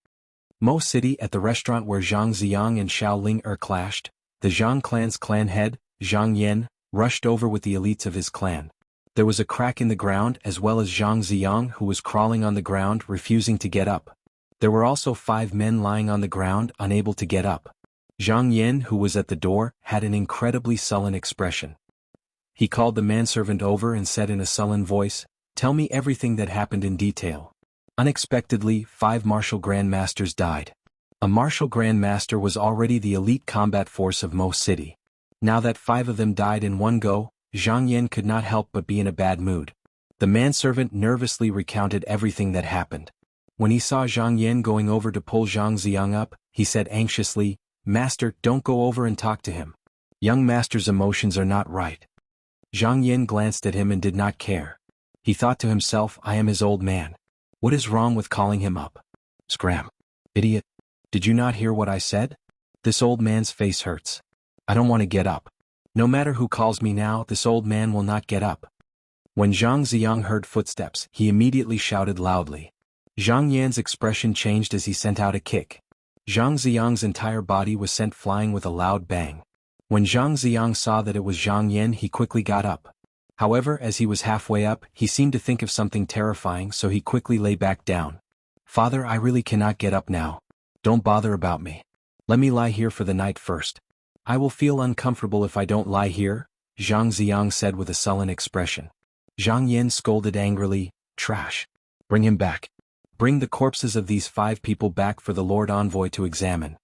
Mo City, at the restaurant where Zhang Ziang and Xiao Ling clashed, the Zhang clan's clan head, Zhang Yan, rushed over with the elites of his clan. There was a crack in the ground as well as Zhang Ziang, who was crawling on the ground refusing to get up. There were also 5 men lying on the ground unable to get up. Zhang Yan, who was at the door, had an incredibly sullen expression. He called the manservant over and said in a sullen voice, "Tell me everything that happened in detail." Unexpectedly, 5 martial grandmasters died. A martial grandmaster was already the elite combat force of Mo City. Now that 5 of them died in one go, Zhang Yan could not help but be in a bad mood. The manservant nervously recounted everything that happened. When he saw Zhang Yan going over to pull Zhang Ziang up, he said anxiously, "Master, don't go over and talk to him. Young master's emotions are not right." Zhang Yan glanced at him and did not care. He thought to himself, "I am his old man. What is wrong with calling him up?" "Scram. Idiot. Did you not hear what I said? This old man's face hurts. I don't want to get up. No matter who calls me now, this old man will not get up." When Zhang Ziang heard footsteps, he immediately shouted loudly. Zhang Yan's expression changed as he sent out a kick. Zhang Ziang's entire body was sent flying with a loud bang. When Zhang Ziang saw that it was Zhang Yan, he quickly got up. However, as he was halfway up, he seemed to think of something terrifying, so he quickly lay back down. "Father, I really cannot get up now. Don't bother about me. Let me lie here for the night first. I will feel uncomfortable if I don't lie here," Zhang Ziang said with a sullen expression. Zhang Yan scolded angrily, "Trash. Bring him back. Bring the corpses of these 5 people back for the Lord Envoy to examine."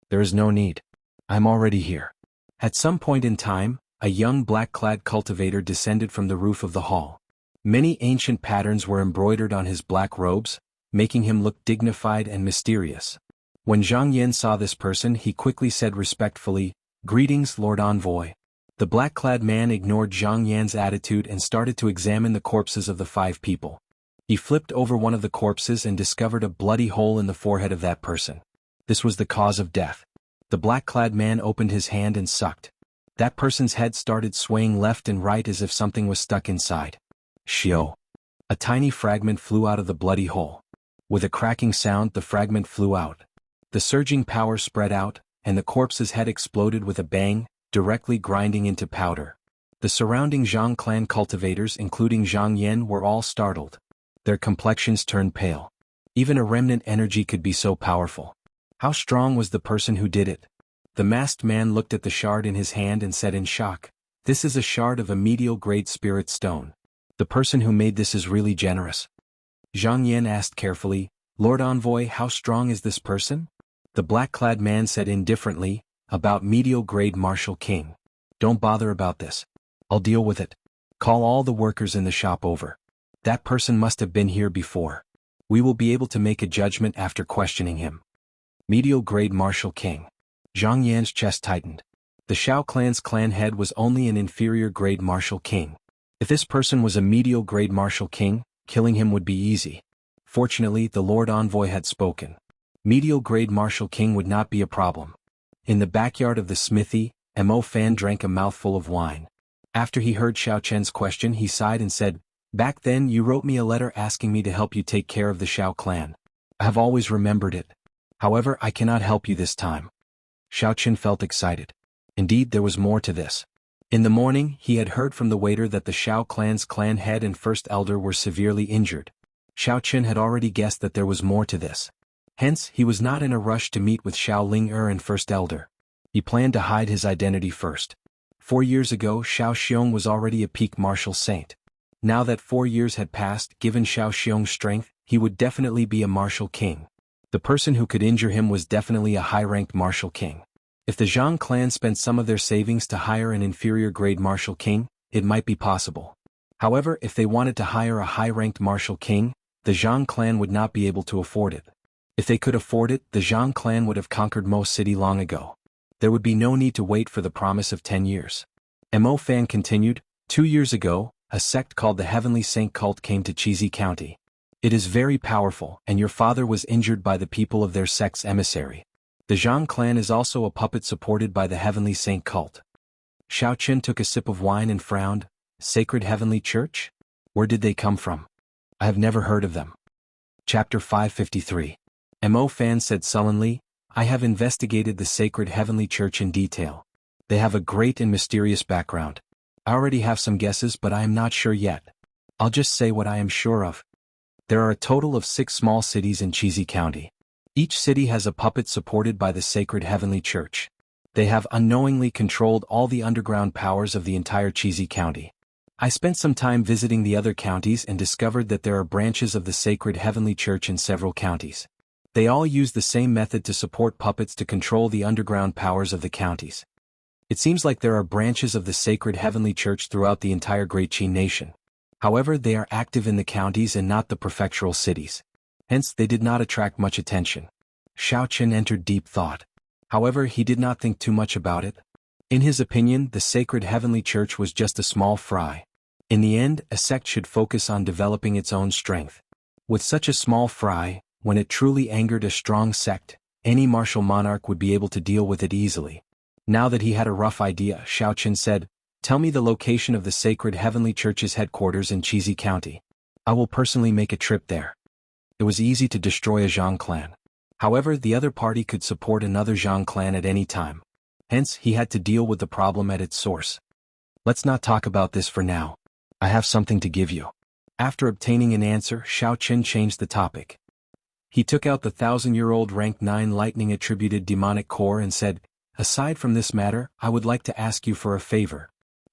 "There is no need. I'm already here." At some point in time, a young black-clad cultivator descended from the roof of the hall. Many ancient patterns were embroidered on his black robes, making him look dignified and mysterious. When Zhang Yan saw this person, he quickly said respectfully, "Greetings, Lord Envoy." The black-clad man ignored Zhang Yan's attitude and started to examine the corpses of the 5 people. He flipped over one of the corpses and discovered a bloody hole in the forehead of that person. This was the cause of death. The black-clad man opened his hand and sucked. That person's head started swaying left and right as if something was stuck inside. Shio. A tiny fragment flew out of the bloody hole. With a cracking sound, the fragment flew out. The surging power spread out, and the corpse's head exploded with a bang, directly grinding into powder. The surrounding Zhang clan cultivators, including Zhang Yan, were all startled. Their complexions turned pale. Even a remnant energy could be so powerful. How strong was the person who did it? The masked man looked at the shard in his hand and said in shock, "This is a shard of a medial-grade spirit stone. The person who made this is really generous." Zhang Yan asked carefully, "Lord Envoy, how strong is this person?" The black-clad man said indifferently, "About medial-grade martial king. Don't bother about this. I'll deal with it. Call all the workers in the shop over. That person must have been here before. We will be able to make a judgment after questioning him." Medial-grade martial king. Zhang Yan's chest tightened. The Shao clan's clan head was only an inferior-grade martial king. If this person was a medial-grade martial king, killing him would be easy. Fortunately, the Lord Envoy had spoken. Medial-grade martial king would not be a problem. In the backyard of the smithy, Mo Fan drank a mouthful of wine. After he heard Xiao Chen's question, he sighed and said, "Back then you wrote me a letter asking me to help you take care of the Xiao clan. I have always remembered it. However, I cannot help you this time." Xiao Chen felt excited. Indeed, there was more to this. In the morning, he had heard from the waiter that the Xiao clan's clan head and first elder were severely injured. Xiao Chen had already guessed that there was more to this. Hence, he was not in a rush to meet with Xiao Ling and first elder. He planned to hide his identity first. 4 years ago, Xiao Xiong was already a peak martial saint. Now that 4 years had passed, given Xiao Xiong's strength, he would definitely be a martial king. The person who could injure him was definitely a high-ranked martial king. If the Zhang clan spent some of their savings to hire an inferior-grade martial king, it might be possible. However, if they wanted to hire a high-ranked martial king, the Zhang clan would not be able to afford it. If they could afford it, the Zhang clan would have conquered Mo City long ago. There would be no need to wait for the promise of 10 years. Mo Fan continued, 2 years ago, a sect called the Heavenly Saint Cult came to Chizi County. It is very powerful, and your father was injured by the people of their sect's emissary. The Zhang clan is also a puppet supported by the Heavenly Saint Cult. Xiao Chen took a sip of wine and frowned. Sacred Heavenly Church? Where did they come from? I have never heard of them. Chapter 553. Mo Fan said sullenly, I have investigated the Sacred Heavenly Church in detail. They have a great and mysterious background. I already have some guesses, but I am not sure yet. I'll just say what I am sure of. There are a total of 6 small cities in Chizi County. Each city has a puppet supported by the Sacred Heavenly Church. They have unknowingly controlled all the underground powers of the entire Chizi County. I spent some time visiting the other counties and discovered that there are branches of the Sacred Heavenly Church in several counties. They all use the same method to support puppets to control the underground powers of the counties. It seems like there are branches of the Sacred Heavenly Church throughout the entire Great Qin nation. However, they are active in the counties and not the prefectural cities. Hence, they did not attract much attention. Xiao Chen entered deep thought. However, he did not think too much about it. In his opinion, the Sacred Heavenly Church was just a small fry. In the end, a sect should focus on developing its own strength. With such a small fry, when it truly angered a strong sect, any martial monarch would be able to deal with it easily. Now that he had a rough idea, Xiao Chen said, Tell me the location of the Sacred Heavenly Church's headquarters in Chizi County. I will personally make a trip there. It was easy to destroy a Zhang clan. However, the other party could support another Zhang clan at any time. Hence, he had to deal with the problem at its source. Let's not talk about this for now. I have something to give you. After obtaining an answer, Xiao Chen changed the topic. He took out the 1,000-year-old rank 9 lightning-attributed demonic core and said, Aside from this matter, I would like to ask you for a favor.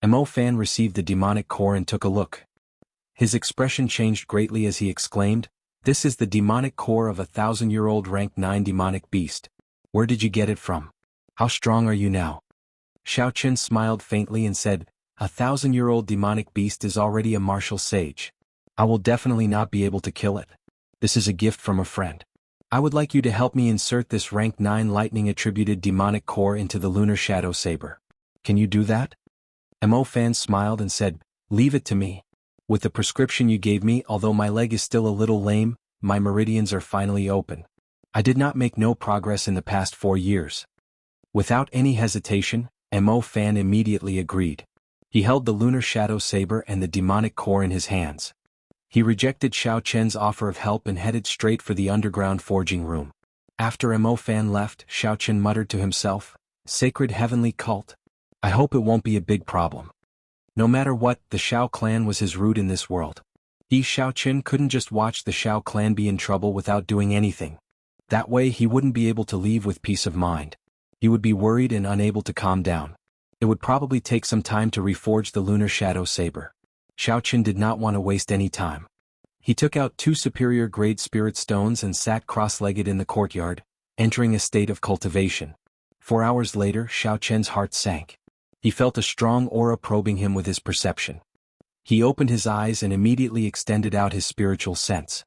Mo Fan received the demonic core and took a look. His expression changed greatly as he exclaimed, This is the demonic core of a 1,000-year-old rank 9 demonic beast. Where did you get it from? How strong are you now? Xiao Chen smiled faintly and said, A 1,000-year-old demonic beast is already a martial sage. I will definitely not be able to kill it. This is a gift from a friend. I would like you to help me insert this rank 9 lightning-attributed demonic core into the lunar shadow saber. Can you do that? Mo Fan smiled and said, Leave it to me. With the prescription you gave me, although my leg is still a little lame, my meridians are finally open. I did not make no progress in the past 4 years. Without any hesitation, Mo Fan immediately agreed. He held the lunar shadow saber and the demonic core in his hands. He rejected Xiao Chen's offer of help and headed straight for the underground forging room. After Mo Fan left, Xiao Chen muttered to himself, Sacred Heavenly Cult? I hope it won't be a big problem. No matter what, the Xiao clan was his root in this world. Xiao Chen couldn't just watch the Xiao clan be in trouble without doing anything. That way he wouldn't be able to leave with peace of mind. He would be worried and unable to calm down. It would probably take some time to reforge the lunar shadow saber. Xiao Chen did not want to waste any time. He took out 2 superior-grade spirit stones and sat cross-legged in the courtyard, entering a state of cultivation. 4 hours later, Xiao Chen's heart sank. He felt a strong aura probing him with his perception. He opened his eyes and immediately extended out his spiritual sense.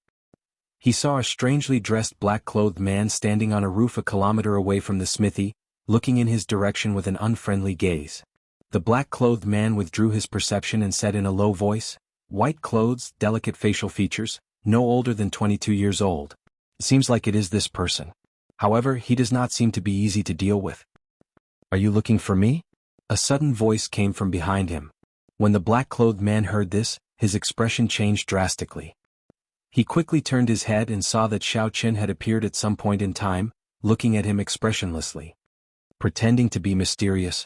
He saw a strangely dressed black-clothed man standing on a roof a kilometer away from the smithy, looking in his direction with an unfriendly gaze. The black-clothed man withdrew his perception and said in a low voice, "White clothes, delicate facial features, no older than 22 years old. Seems like it is this person. However, he does not seem to be easy to deal with. Are you looking for me?" A sudden voice came from behind him. When the black-clothed man heard this, his expression changed drastically. He quickly turned his head and saw that Xiao Qin had appeared at some point in time, looking at him expressionlessly. Pretending to be mysterious.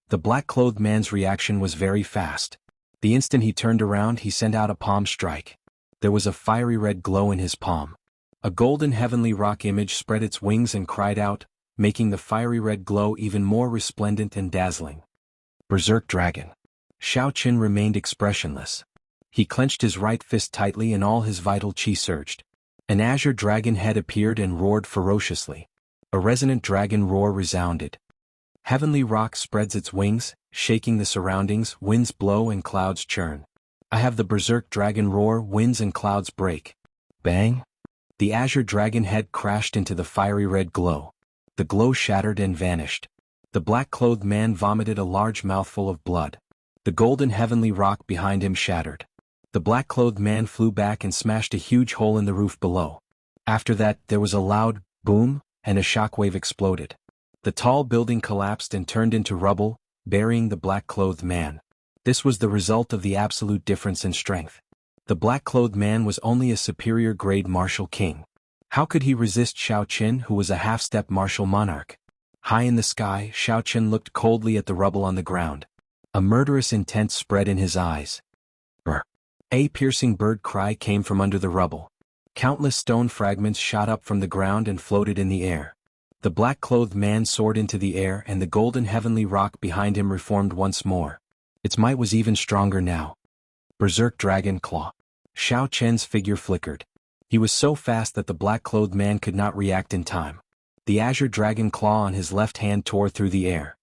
The black-clothed man's reaction was very fast. The instant he turned around, he sent out a palm strike. There was a fiery red glow in his palm. A golden heavenly rock image spread its wings and cried out, making the fiery red glow even more resplendent and dazzling. Berserk Dragon. Xiao Qin remained expressionless. He clenched his right fist tightly and all his vital qi surged. An azure dragon head appeared and roared ferociously. A resonant dragon roar resounded. Heavenly rock spreads its wings, shaking the surroundings, winds blow and clouds churn. I have the berserk dragon roar, winds and clouds break. Bang! The azure dragon head crashed into the fiery red glow. The glow shattered and vanished. The black-clothed man vomited a large mouthful of blood. The golden heavenly rock behind him shattered. The black-clothed man flew back and smashed a huge hole in the roof below. After that, there was a loud boom, and a shockwave exploded. The tall building collapsed and turned into rubble, burying the black-clothed man. This was the result of the absolute difference in strength. The black-clothed man was only a superior-grade martial king. How could he resist Xiao Qin, who was a half-step martial monarch? High in the sky, Xiao Qin looked coldly at the rubble on the ground. A murderous intent spread in his eyes. Brr! A piercing bird cry came from under the rubble. Countless stone fragments shot up from the ground and floated in the air. The black-clothed man soared into the air and the golden heavenly rock behind him reformed once more. Its might was even stronger now. Berserk Dragon Claw. Xiao Qian's figure flickered. He was so fast that the black-clothed man could not react in time. The azure dragon claw on his left hand tore through the air.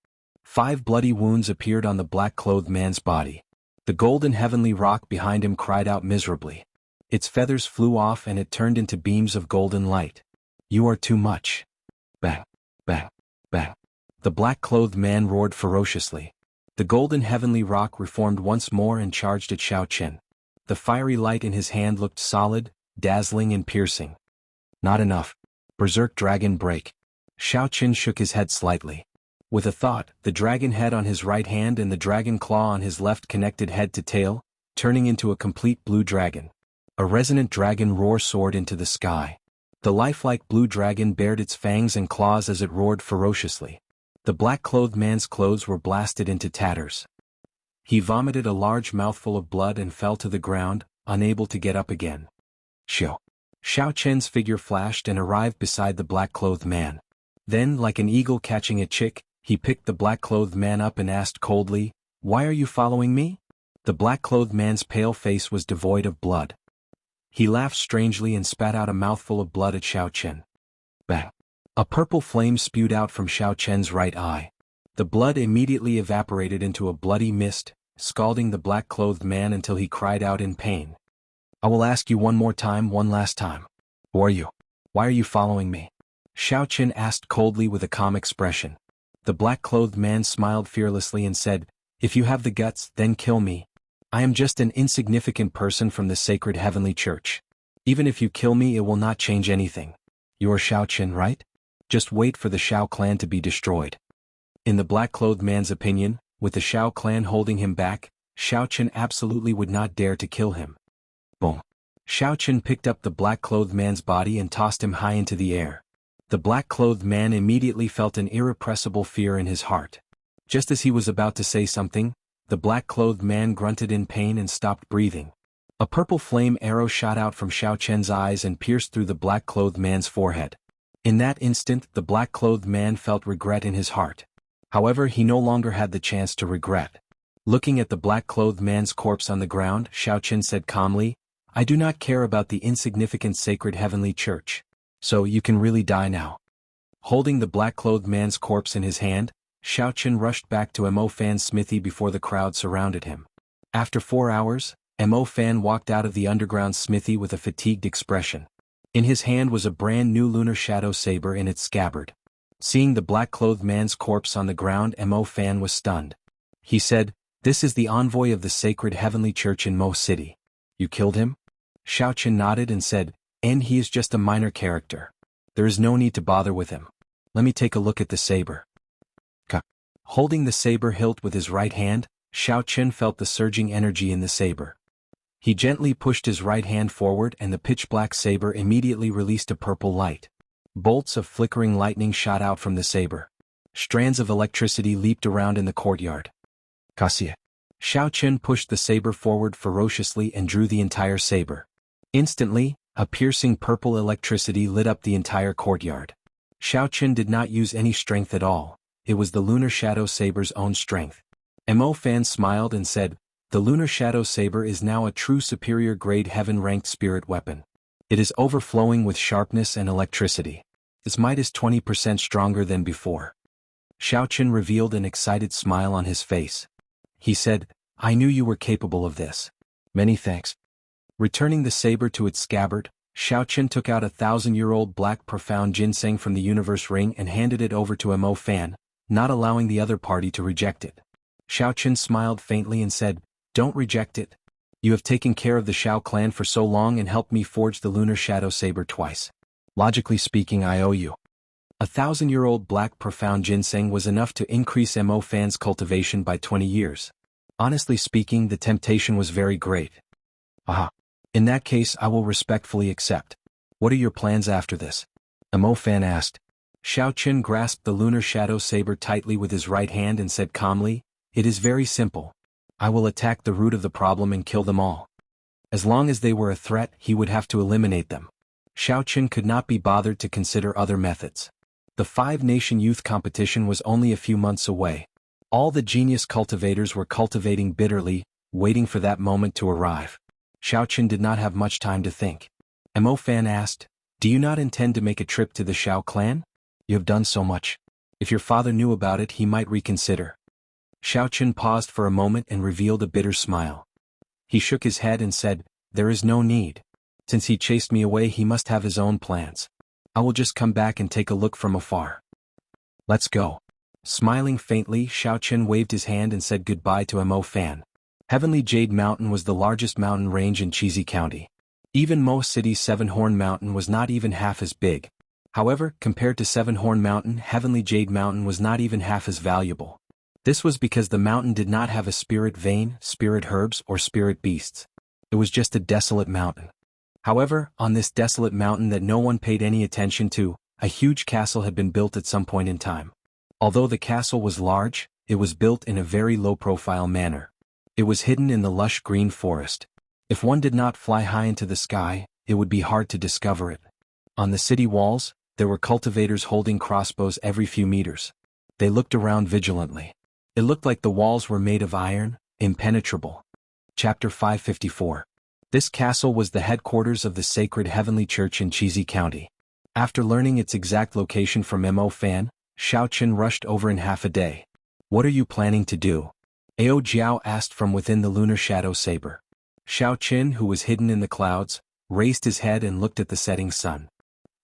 5 bloody wounds appeared on the black-clothed man's body. The golden heavenly rock behind him cried out miserably. Its feathers flew off and it turned into beams of golden light. "You are too much." Bang! Bang! Bang! The black-clothed man roared ferociously. The golden heavenly rock reformed once more and charged at Xiao Qin. The fiery light in his hand looked solid, dazzling and piercing. Not enough. Berserk Dragon Break. Xiao Qin shook his head slightly. With a thought, the dragon head on his right hand and the dragon claw on his left connected head to tail, turning into a complete blue dragon. A resonant dragon roar soared into the sky. The lifelike blue dragon bared its fangs and claws as it roared ferociously. The black-clothed man's clothes were blasted into tatters. He vomited a large mouthful of blood and fell to the ground, unable to get up again. Xiao Qian's figure flashed and arrived beside the black-clothed man. Then, like an eagle catching a chick, he picked the black-clothed man up and asked coldly, "Why are you following me?" The black-clothed man's pale face was devoid of blood. He laughed strangely and spat out a mouthful of blood at Xiao Qin. Bang! A purple flame spewed out from Xiao Qian's right eye. The blood immediately evaporated into a bloody mist, scalding the black-clothed man until he cried out in pain. "I will ask you one last time. Who are you? Why are you following me?" Xiao Qin asked coldly with a calm expression. The black-clothed man smiled fearlessly and said, "If you have the guts, then kill me. I am just an insignificant person from the sacred heavenly church. Even if you kill me, it will not change anything. You are Xiao Qin, right? Just wait for the Xiao clan to be destroyed." In the black-clothed man's opinion, with the Xiao clan holding him back, Xiao Qin absolutely would not dare to kill him. Boom! Xiao Qin picked up the black-clothed man's body and tossed him high into the air. The black-clothed man immediately felt an irrepressible fear in his heart. Just as he was about to say something, the black-clothed man grunted in pain and stopped breathing. A purple flame arrow shot out from Xiao Qian's eyes and pierced through the black-clothed man's forehead. In that instant, the black-clothed man felt regret in his heart. However, he no longer had the chance to regret. Looking at the black-clothed man's corpse on the ground, Xiao Qin said calmly, "I do not care about the insignificant sacred heavenly church. So you can really die now." Holding the black-clothed man's corpse in his hand, Xiao Qin rushed back to Mo Fan's smithy before the crowd surrounded him. After 4 hours, Mo Fan walked out of the underground smithy with a fatigued expression. In his hand was a brand new lunar shadow saber in its scabbard. Seeing the black-clothed man's corpse on the ground, Mo Fan was stunned. He said, "This is the envoy of the sacred heavenly church in Mo City. You killed him?" Xiao Qin nodded and said, "And he is just a minor character. There is no need to bother with him. Let me take a look at the saber." Holding the saber hilt with his right hand, Xiao Qin felt the surging energy in the saber. He gently pushed his right hand forward and the pitch-black saber immediately released a purple light. Bolts of flickering lightning shot out from the saber. Strands of electricity leaped around in the courtyard. Cassia. Xiao Qin pushed the saber forward ferociously and drew the entire saber. Instantly, a piercing purple electricity lit up the entire courtyard. Xiao Qin did not use any strength at all. It was the Lunar Shadow Saber's own strength. Mo Fan smiled and said, "The Lunar Shadow Saber is now a true superior grade heaven-ranked spirit weapon. It is overflowing with sharpness and electricity. Its might is 20% stronger than before." Xiao Qin revealed an excited smile on his face. He said, "I knew you were capable of this. Many thanks." Returning the saber to its scabbard, Xiao Qin took out a 1,000-year-old black profound ginseng from the universe ring and handed it over to Mo Fan, not allowing the other party to reject it. Xiao Qin smiled faintly and said, "Don't reject it. You have taken care of the Xiao clan for so long and helped me forge the Lunar Shadow Saber twice. Logically speaking, I owe you." A 1,000-year-old black profound ginseng was enough to increase Mo Fan's cultivation by 20 years. Honestly speaking, the temptation was very great. Aha. In that case, I will respectfully accept. What are your plans after this? Mo Fan asked. Xiao Qin grasped the Lunar Shadow Saber tightly with his right hand and said calmly, "It is very simple. I will attack the root of the problem and kill them all." As long as they were a threat, he would have to eliminate them. Xiao Qin could not be bothered to consider other methods. The five-nation youth competition was only a few months away. All the genius cultivators were cultivating bitterly, waiting for that moment to arrive. Xiao Qin did not have much time to think. Mo Fan asked, "Do you not intend to make a trip to the Xiao clan? You have done so much. If your father knew about it, he might reconsider." Xiao Qin paused for a moment and revealed a bitter smile. He shook his head and said, "There is no need. Since he chased me away, he must have his own plans. I will just come back and take a look from afar. Let's go." Smiling faintly, Xiao Qin waved his hand and said goodbye to Mo Fan. Heavenly Jade Mountain was the largest mountain range in Chizi County. Even Mo City's Seven-Horn Mountain was not even half as big. However, compared to Seven-Horn Mountain, Heavenly Jade Mountain was not even half as valuable. This was because the mountain did not have a spirit vein, spirit herbs, or spirit beasts. It was just a desolate mountain. However, on this desolate mountain that no one paid any attention to, a huge castle had been built at some point in time. Although the castle was large, it was built in a very low-profile manner. It was hidden in the lush green forest. If one did not fly high into the sky, it would be hard to discover it. On the city walls, there were cultivators holding crossbows every few meters. They looked around vigilantly. It looked like the walls were made of iron, impenetrable. Chapter 554. This castle was the headquarters of the Sacred Heavenly Church in Chizi County. After learning its exact location from Mo Fan, Xiao Qin rushed over in half a day. "What are you planning to do?" Ao Jiao asked from within the Lunar Shadow Saber. Xiao Qin, who was hidden in the clouds, raised his head and looked at the setting sun.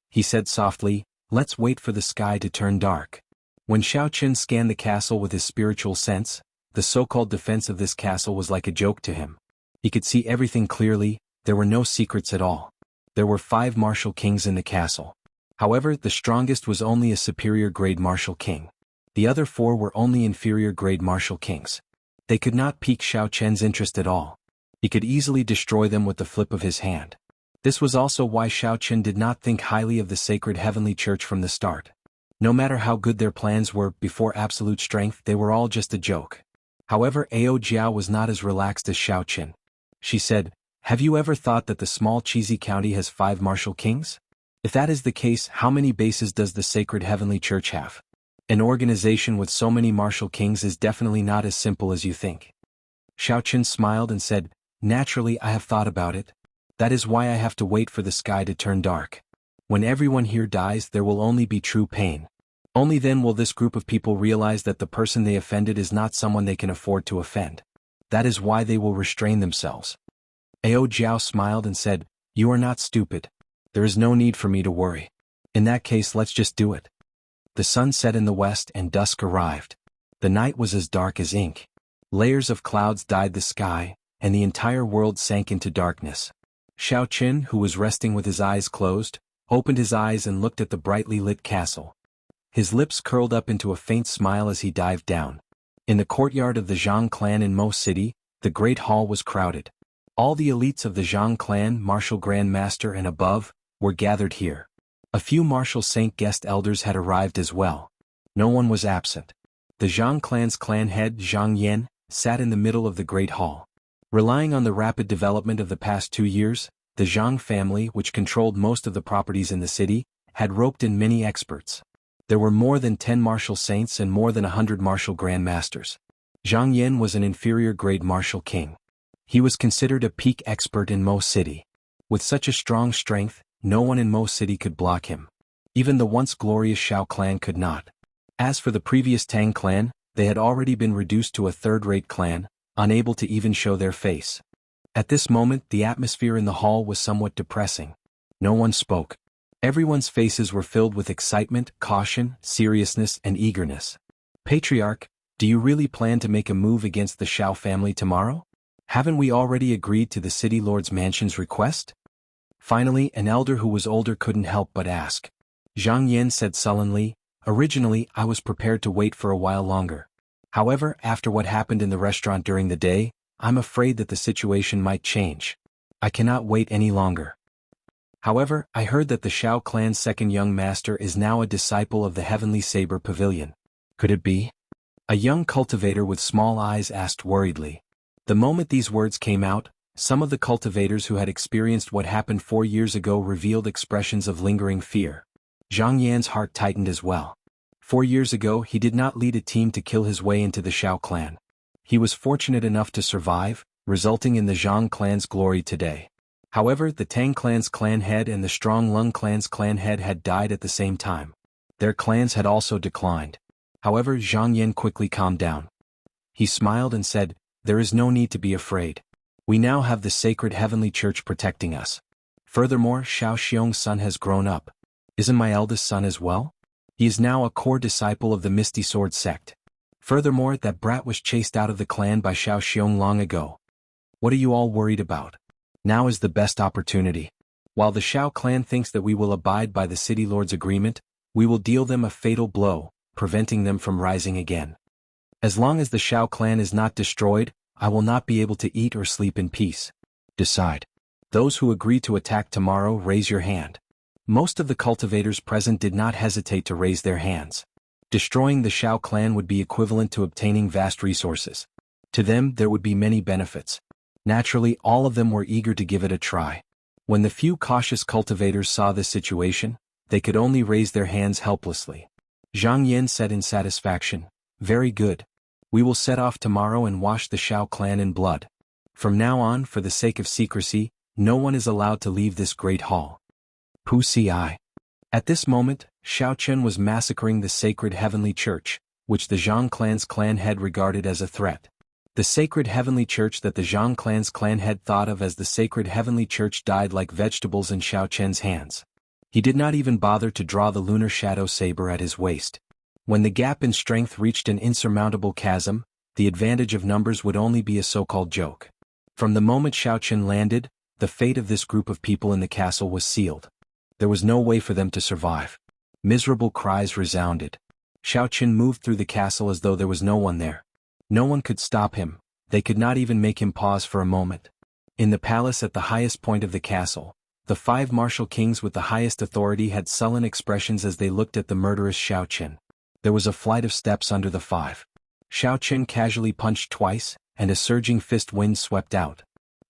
He said softly, "Let's wait for the sky to turn dark." When Xiao Qin scanned the castle with his spiritual sense, the so-called defense of this castle was like a joke to him. He could see everything clearly, there were no secrets at all. There were 5 martial kings in the castle. However, the strongest was only a superior grade martial king. The other 4 were only inferior grade martial kings. They could not pique Xiao Qin's interest at all. He could easily destroy them with the flip of his hand. This was also why Xiao Qin did not think highly of the Sacred Heavenly Church from the start. No matter how good their plans were before absolute strength, they were all just a joke. However, Ao Jiao was not as relaxed as Xiao Qin. She said, "Have you ever thought that the small Chizi County has 5 martial kings? If that is the case, how many bases does the Sacred Heavenly Church have? An organization with so many martial kings is definitely not as simple as you think." Xiao Qin smiled and said, "Naturally, I have thought about it. That is why I have to wait for the sky to turn dark. When everyone here dies, there will only be true pain. Only then will this group of people realize that the person they offended is not someone they can afford to offend. That is why they will restrain themselves." Ao Jiao smiled and said, "You are not stupid. There is no need for me to worry. In that case, let's just do it." The sun set in the west and dusk arrived. The night was as dark as ink. Layers of clouds dyed the sky, and the entire world sank into darkness. Xiao Qin, who was resting with his eyes closed, opened his eyes and looked at the brightly lit castle. His lips curled up into a faint smile as he dived down. In the courtyard of the Zhang clan in Mo City, the great hall was crowded. All the elites of the Zhang clan, martial grand master and above, were gathered here. A few martial saint guest elders had arrived as well. No one was absent. The Zhang clan's clan head, Zhang Yan, sat in the middle of the great hall. Relying on the rapid development of the past 2 years, the Zhang family, which controlled most of the properties in the city, had roped in many experts. There were more than 10 martial saints and more than 100 martial grandmasters. Zhang Yan was an inferior grade martial king. He was considered a peak expert in Mo City. With such a strong strength, no one in Mo City could block him. Even the once glorious Shao clan could not. As for the previous Tang clan, they had already been reduced to a third-rate clan, unable to even show their face. At this moment, the atmosphere in the hall was somewhat depressing. No one spoke. Everyone's faces were filled with excitement, caution, seriousness, and eagerness. Patriarch, do you really plan to make a move against the Shao family tomorrow? Haven't we already agreed to the city lord's mansion's request? Finally, an elder who was older couldn't help but ask. Zhang Yan said sullenly, originally I was prepared to wait for a while longer. However, after what happened in the restaurant during the day, I'm afraid that the situation might change. I cannot wait any longer. However, I heard that the Shao clan's second young master is now a disciple of the Heavenly Saber Pavilion. Could it be? A young cultivator with small eyes asked worriedly. The moment these words came out, some of the cultivators who had experienced what happened 4 years ago revealed expressions of lingering fear. Zhang Yan's heart tightened as well. 4 years ago he did not lead a team to kill his way into the Shao clan. He was fortunate enough to survive, resulting in the Zhang clan's glory today. However, the Tang clan's clan head and the Strong Lung clan's clan head had died at the same time. Their clans had also declined. However, Zhang Yan quickly calmed down. He smiled and said, there is no need to be afraid. We now have the sacred heavenly church protecting us. Furthermore, Xiao Xiong's son has grown up. Isn't my eldest son as well? He is now a core disciple of the Misty Sword sect. Furthermore, that brat was chased out of the clan by Xiao Xiong long ago. What are you all worried about? Now is the best opportunity. While the Shao clan thinks that we will abide by the city lord's agreement, we will deal them a fatal blow, preventing them from rising again. As long as the Shao clan is not destroyed, I will not be able to eat or sleep in peace. Decide. Those who agree to attack tomorrow, raise your hand. Most of the cultivators present did not hesitate to raise their hands. Destroying the Shao clan would be equivalent to obtaining vast resources. To them, there would be many benefits. Naturally, all of them were eager to give it a try. When the few cautious cultivators saw this situation, they could only raise their hands helplessly. Zhang Yan said in satisfaction, very good. We will set off tomorrow and wash the Shao clan in blood. From now on, for the sake of secrecy, no one is allowed to leave this great hall. Pu Si. At this moment, Xiao Chen was massacring the sacred heavenly church, which the Zhang clan's clan head regarded as a threat. The sacred heavenly church that the Zhang clan's clan head thought of as the sacred heavenly church died like vegetables in Xiao Chen's hands. He did not even bother to draw the lunar shadow saber at his waist. When the gap in strength reached an insurmountable chasm, the advantage of numbers would only be a so-called joke. From the moment Xiao Chen landed, the fate of this group of people in the castle was sealed. There was no way for them to survive. Miserable cries resounded. Xiao Chen moved through the castle as though there was no one there. No one could stop him, they could not even make him pause for a moment. In the palace at the highest point of the castle, the 5 martial kings with the highest authority had sullen expressions as they looked at the murderous Xiao Chen. There was a flight of steps under the 5. Xiao Chen casually punched twice, and a surging fist wind swept out.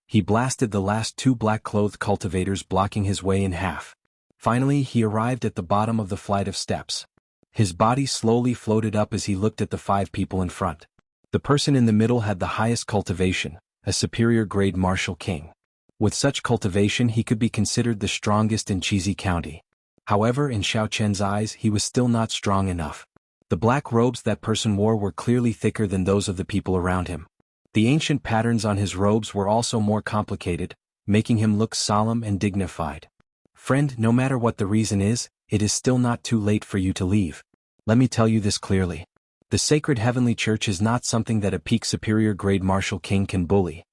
He blasted the last 2 black-clothed cultivators, blocking his way in half. Finally, he arrived at the bottom of the flight of steps. His body slowly floated up as he looked at the 5 people in front. The person in the middle had the highest cultivation, a superior grade martial king. With such cultivation he could be considered the strongest in Chizi County. However, in Xiao Chen's eyes he was still not strong enough. The black robes that person wore were clearly thicker than those of the people around him. The ancient patterns on his robes were also more complicated, making him look solemn and dignified. Friend, no matter what the reason is, it is still not too late for you to leave. Let me tell you this clearly. The sacred heavenly church is not something that a peak superior grade martial king can bully.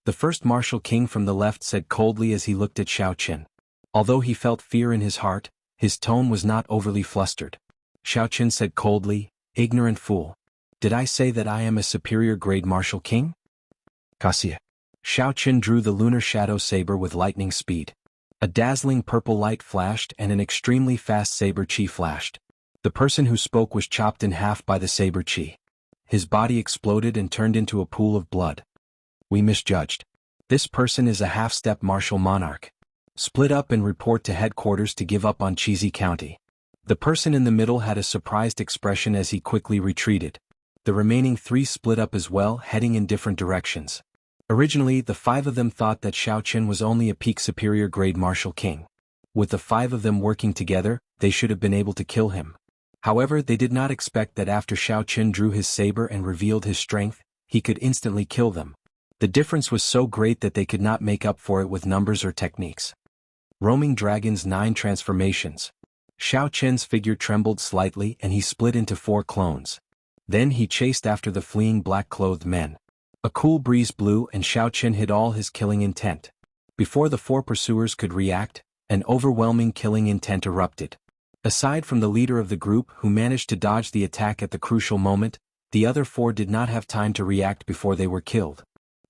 The first martial king from the left said coldly as he looked at Xiao Qin. Although he felt fear in his heart, his tone was not overly flustered. Xiao Qin said coldly, "Ignorant fool. Did I say that I am a superior grade martial king?" Cassia. Xiao Qin drew the lunar shadow saber with lightning speed. A dazzling purple light flashed and an extremely fast saber chi flashed. The person who spoke was chopped in half by the saber chi. His body exploded and turned into a pool of blood. We misjudged. This person is a half-step martial monarch. Split up and report to headquarters to give up on Cheesy County. The person in the middle had a surprised expression as he quickly retreated. The remaining 3 split up as well, heading in different directions. Originally, the 5 of them thought that Xiao Qin was only a peak superior grade martial king. With the 5 of them working together, they should have been able to kill him. However, they did not expect that after Xiao Qin drew his saber and revealed his strength, he could instantly kill them. The difference was so great that they could not make up for it with numbers or techniques. Roaming Dragon's 9 transformations. Xiao Qin's figure trembled slightly and he split into 4 clones. Then he chased after the fleeing black-clothed men. A cool breeze blew and Xiao Qin hid all his killing intent. Before the 4 pursuers could react, an overwhelming killing intent erupted. Aside from the leader of the group who managed to dodge the attack at the crucial moment, the other 4 did not have time to react before they were killed.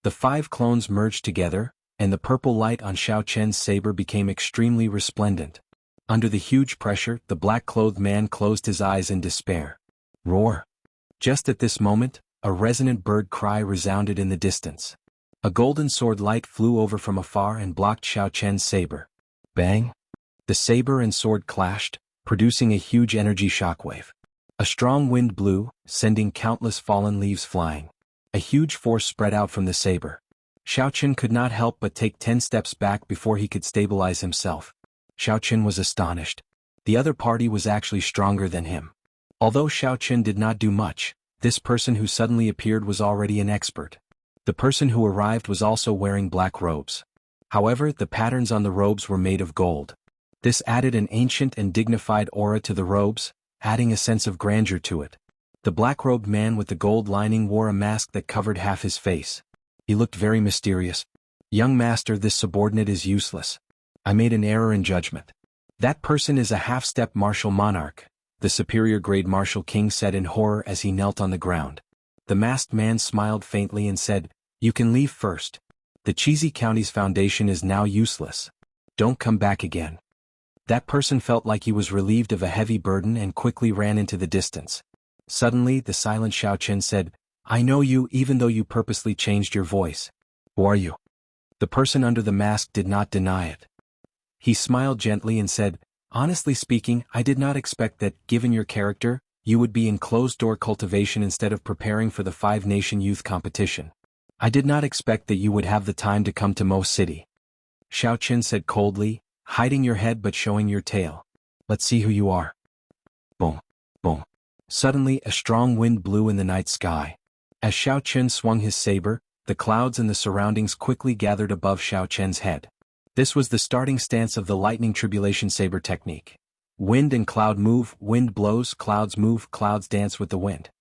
The 5 clones merged together, and the purple light on Xiao Qian's saber became extremely resplendent. Under the huge pressure, the black-clothed man closed his eyes in despair. Roar! Just at this moment, a resonant bird cry resounded in the distance. A golden sword light flew over from afar and blocked Xiao Qian's saber. Bang! The saber and sword clashed, producing a huge energy shockwave. A strong wind blew, sending countless fallen leaves flying. A huge force spread out from the saber. Xiao Qin could not help but take 10 steps back before he could stabilize himself. Xiao Qin was astonished. The other party was actually stronger than him. Although Xiao Qin did not do much, this person who suddenly appeared was already an expert. The person who arrived was also wearing black robes. However, the patterns on the robes were made of gold. This added an ancient and dignified aura to the robes, adding a sense of grandeur to it. The black-robed man with the gold lining wore a mask that covered half his face. He looked very mysterious. "Young master, this subordinate is useless. I made an error in judgment. That person is a half-step martial monarch," the superior grade martial king said in horror as he knelt on the ground. The masked man smiled faintly and said, "You can leave first. The Cheesy County's foundation is now useless. Don't come back again." That person felt like he was relieved of a heavy burden and quickly ran into the distance. Suddenly, the silent Xiao Qin said, "I know you even though you purposely changed your voice. Who are you?" The person under the mask did not deny it. He smiled gently and said, "Honestly speaking, I did not expect that, given your character, you would be in closed-door cultivation instead of preparing for the 5-nation youth competition. I did not expect that you would have the time to come to Mo City." Xiao Qin said coldly, "Hiding your head but showing your tail. Let's see who you are." Boom, boom. Suddenly, a strong wind blew in the night sky. As Xiao Qin swung his saber, the clouds in the surroundings quickly gathered above Xiao Qian's head. This was the starting stance of the lightning tribulation saber technique. Wind and cloud move, wind blows, clouds move, clouds dance with the wind.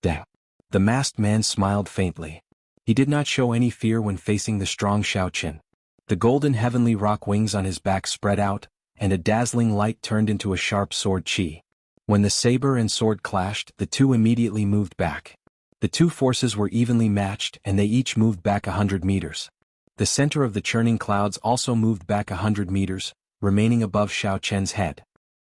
Dang. The masked man smiled faintly. He did not show any fear when facing the strong Xiao Qin. The golden heavenly rock wings on his back spread out, and a dazzling light turned into a sharp sword chi. When the saber and sword clashed, the two immediately moved back. The two forces were evenly matched and they each moved back 100 meters. The center of the churning clouds also moved back 100 meters, remaining above Xiao Qian's head.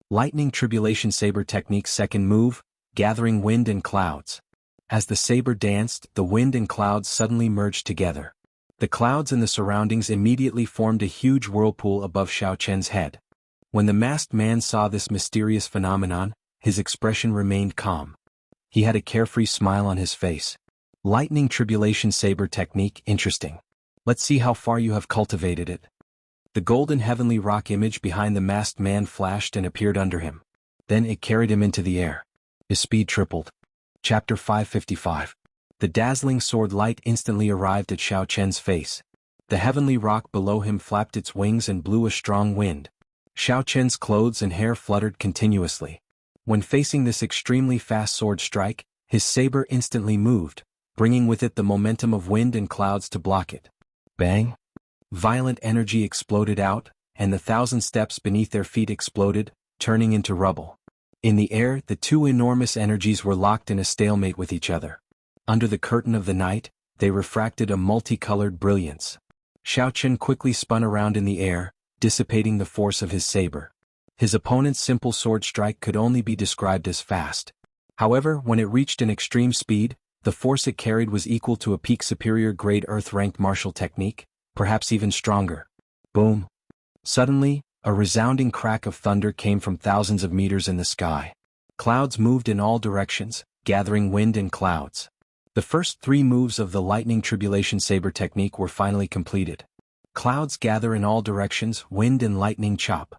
Lightning tribulation saber technique's second move, gathering wind and clouds. As the saber danced, the wind and clouds suddenly merged together. The clouds in the surroundings immediately formed a huge whirlpool above Xiao Qian's head. When the masked man saw this mysterious phenomenon, his expression remained calm. He had a carefree smile on his face. Lightning tribulation saber technique, interesting. Let's see how far you have cultivated it. The golden heavenly rock image behind the masked man flashed and appeared under him. Then it carried him into the air. His speed tripled. Chapter 555. The dazzling sword light instantly arrived at Xiao Qian's face. The heavenly rock below him flapped its wings and blew a strong wind. Xiao Qian's clothes and hair fluttered continuously. When facing this extremely fast sword strike, His saber instantly moved, bringing with it the momentum of wind and clouds to block it. Bang! Violent energy exploded out, and the 1,000 steps beneath their feet exploded, turning into rubble. In the air, the two enormous energies were locked in a stalemate with each other. Under the curtain of the night, they refracted a multicolored brilliance. Xiao Chen quickly spun around in the air, dissipating the force of his saber. His opponent's simple sword strike could only be described as fast. However, when it reached an extreme speed, the force it carried was equal to a peak superior grade earth-ranked martial technique, perhaps even stronger. Boom! Suddenly, a resounding crack of thunder came from thousands of meters in the sky. Clouds moved in all directions, gathering wind and clouds. The first 3 moves of the lightning tribulation saber technique were finally completed. Clouds gather in all directions, wind and lightning chop.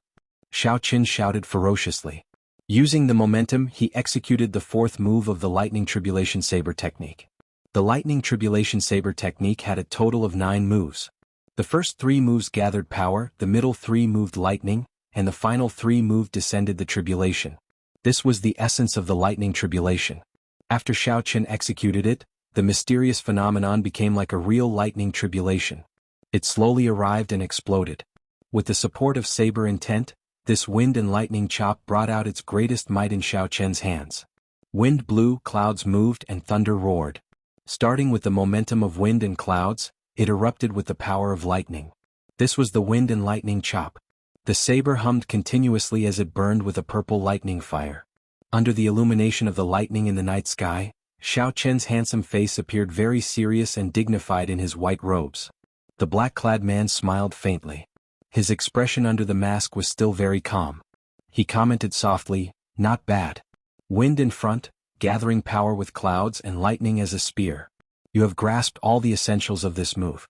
Xiao Chen shouted ferociously. Using the momentum, he executed the 4th move of the lightning tribulation saber technique. The lightning tribulation saber technique had a total of 9 moves. The first 3 moves gathered power, the middle 3 moved lightning, and the final 3 moved descended the tribulation. This was the essence of the lightning tribulation. After Xiao Chen executed it, the mysterious phenomenon became like a real lightning tribulation. It slowly arrived and exploded. With the support of saber intent, this wind and lightning chop brought out its greatest might in Xiao Chen's hands. Wind blew, clouds moved, and thunder roared. Starting with the momentum of wind and clouds, it erupted with the power of lightning. This was the wind and lightning chop. The saber hummed continuously as it burned with a purple lightning fire. Under the illumination of the lightning in the night sky, Xiao Chen's handsome face appeared very serious and dignified in his white robes. The black-clad man smiled faintly. His expression under the mask was still very calm. He commented softly, "Not bad. Wind in front, gathering power with clouds and lightning as a spear. You have grasped all the essentials of this move.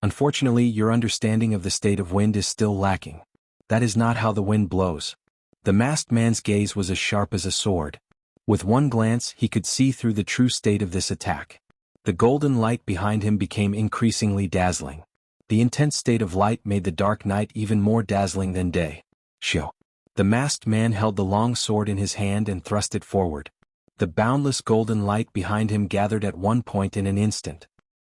Unfortunately, your understanding of the state of wind is still lacking. That is not how the wind blows." The masked man's gaze was as sharp as a sword. With one glance, he could see through the true state of this attack. The golden light behind him became increasingly dazzling. The intense state of light made the dark night even more dazzling than day. Shio. The masked man held the long sword in his hand and thrust it forward. The boundless golden light behind him gathered at one point in an instant.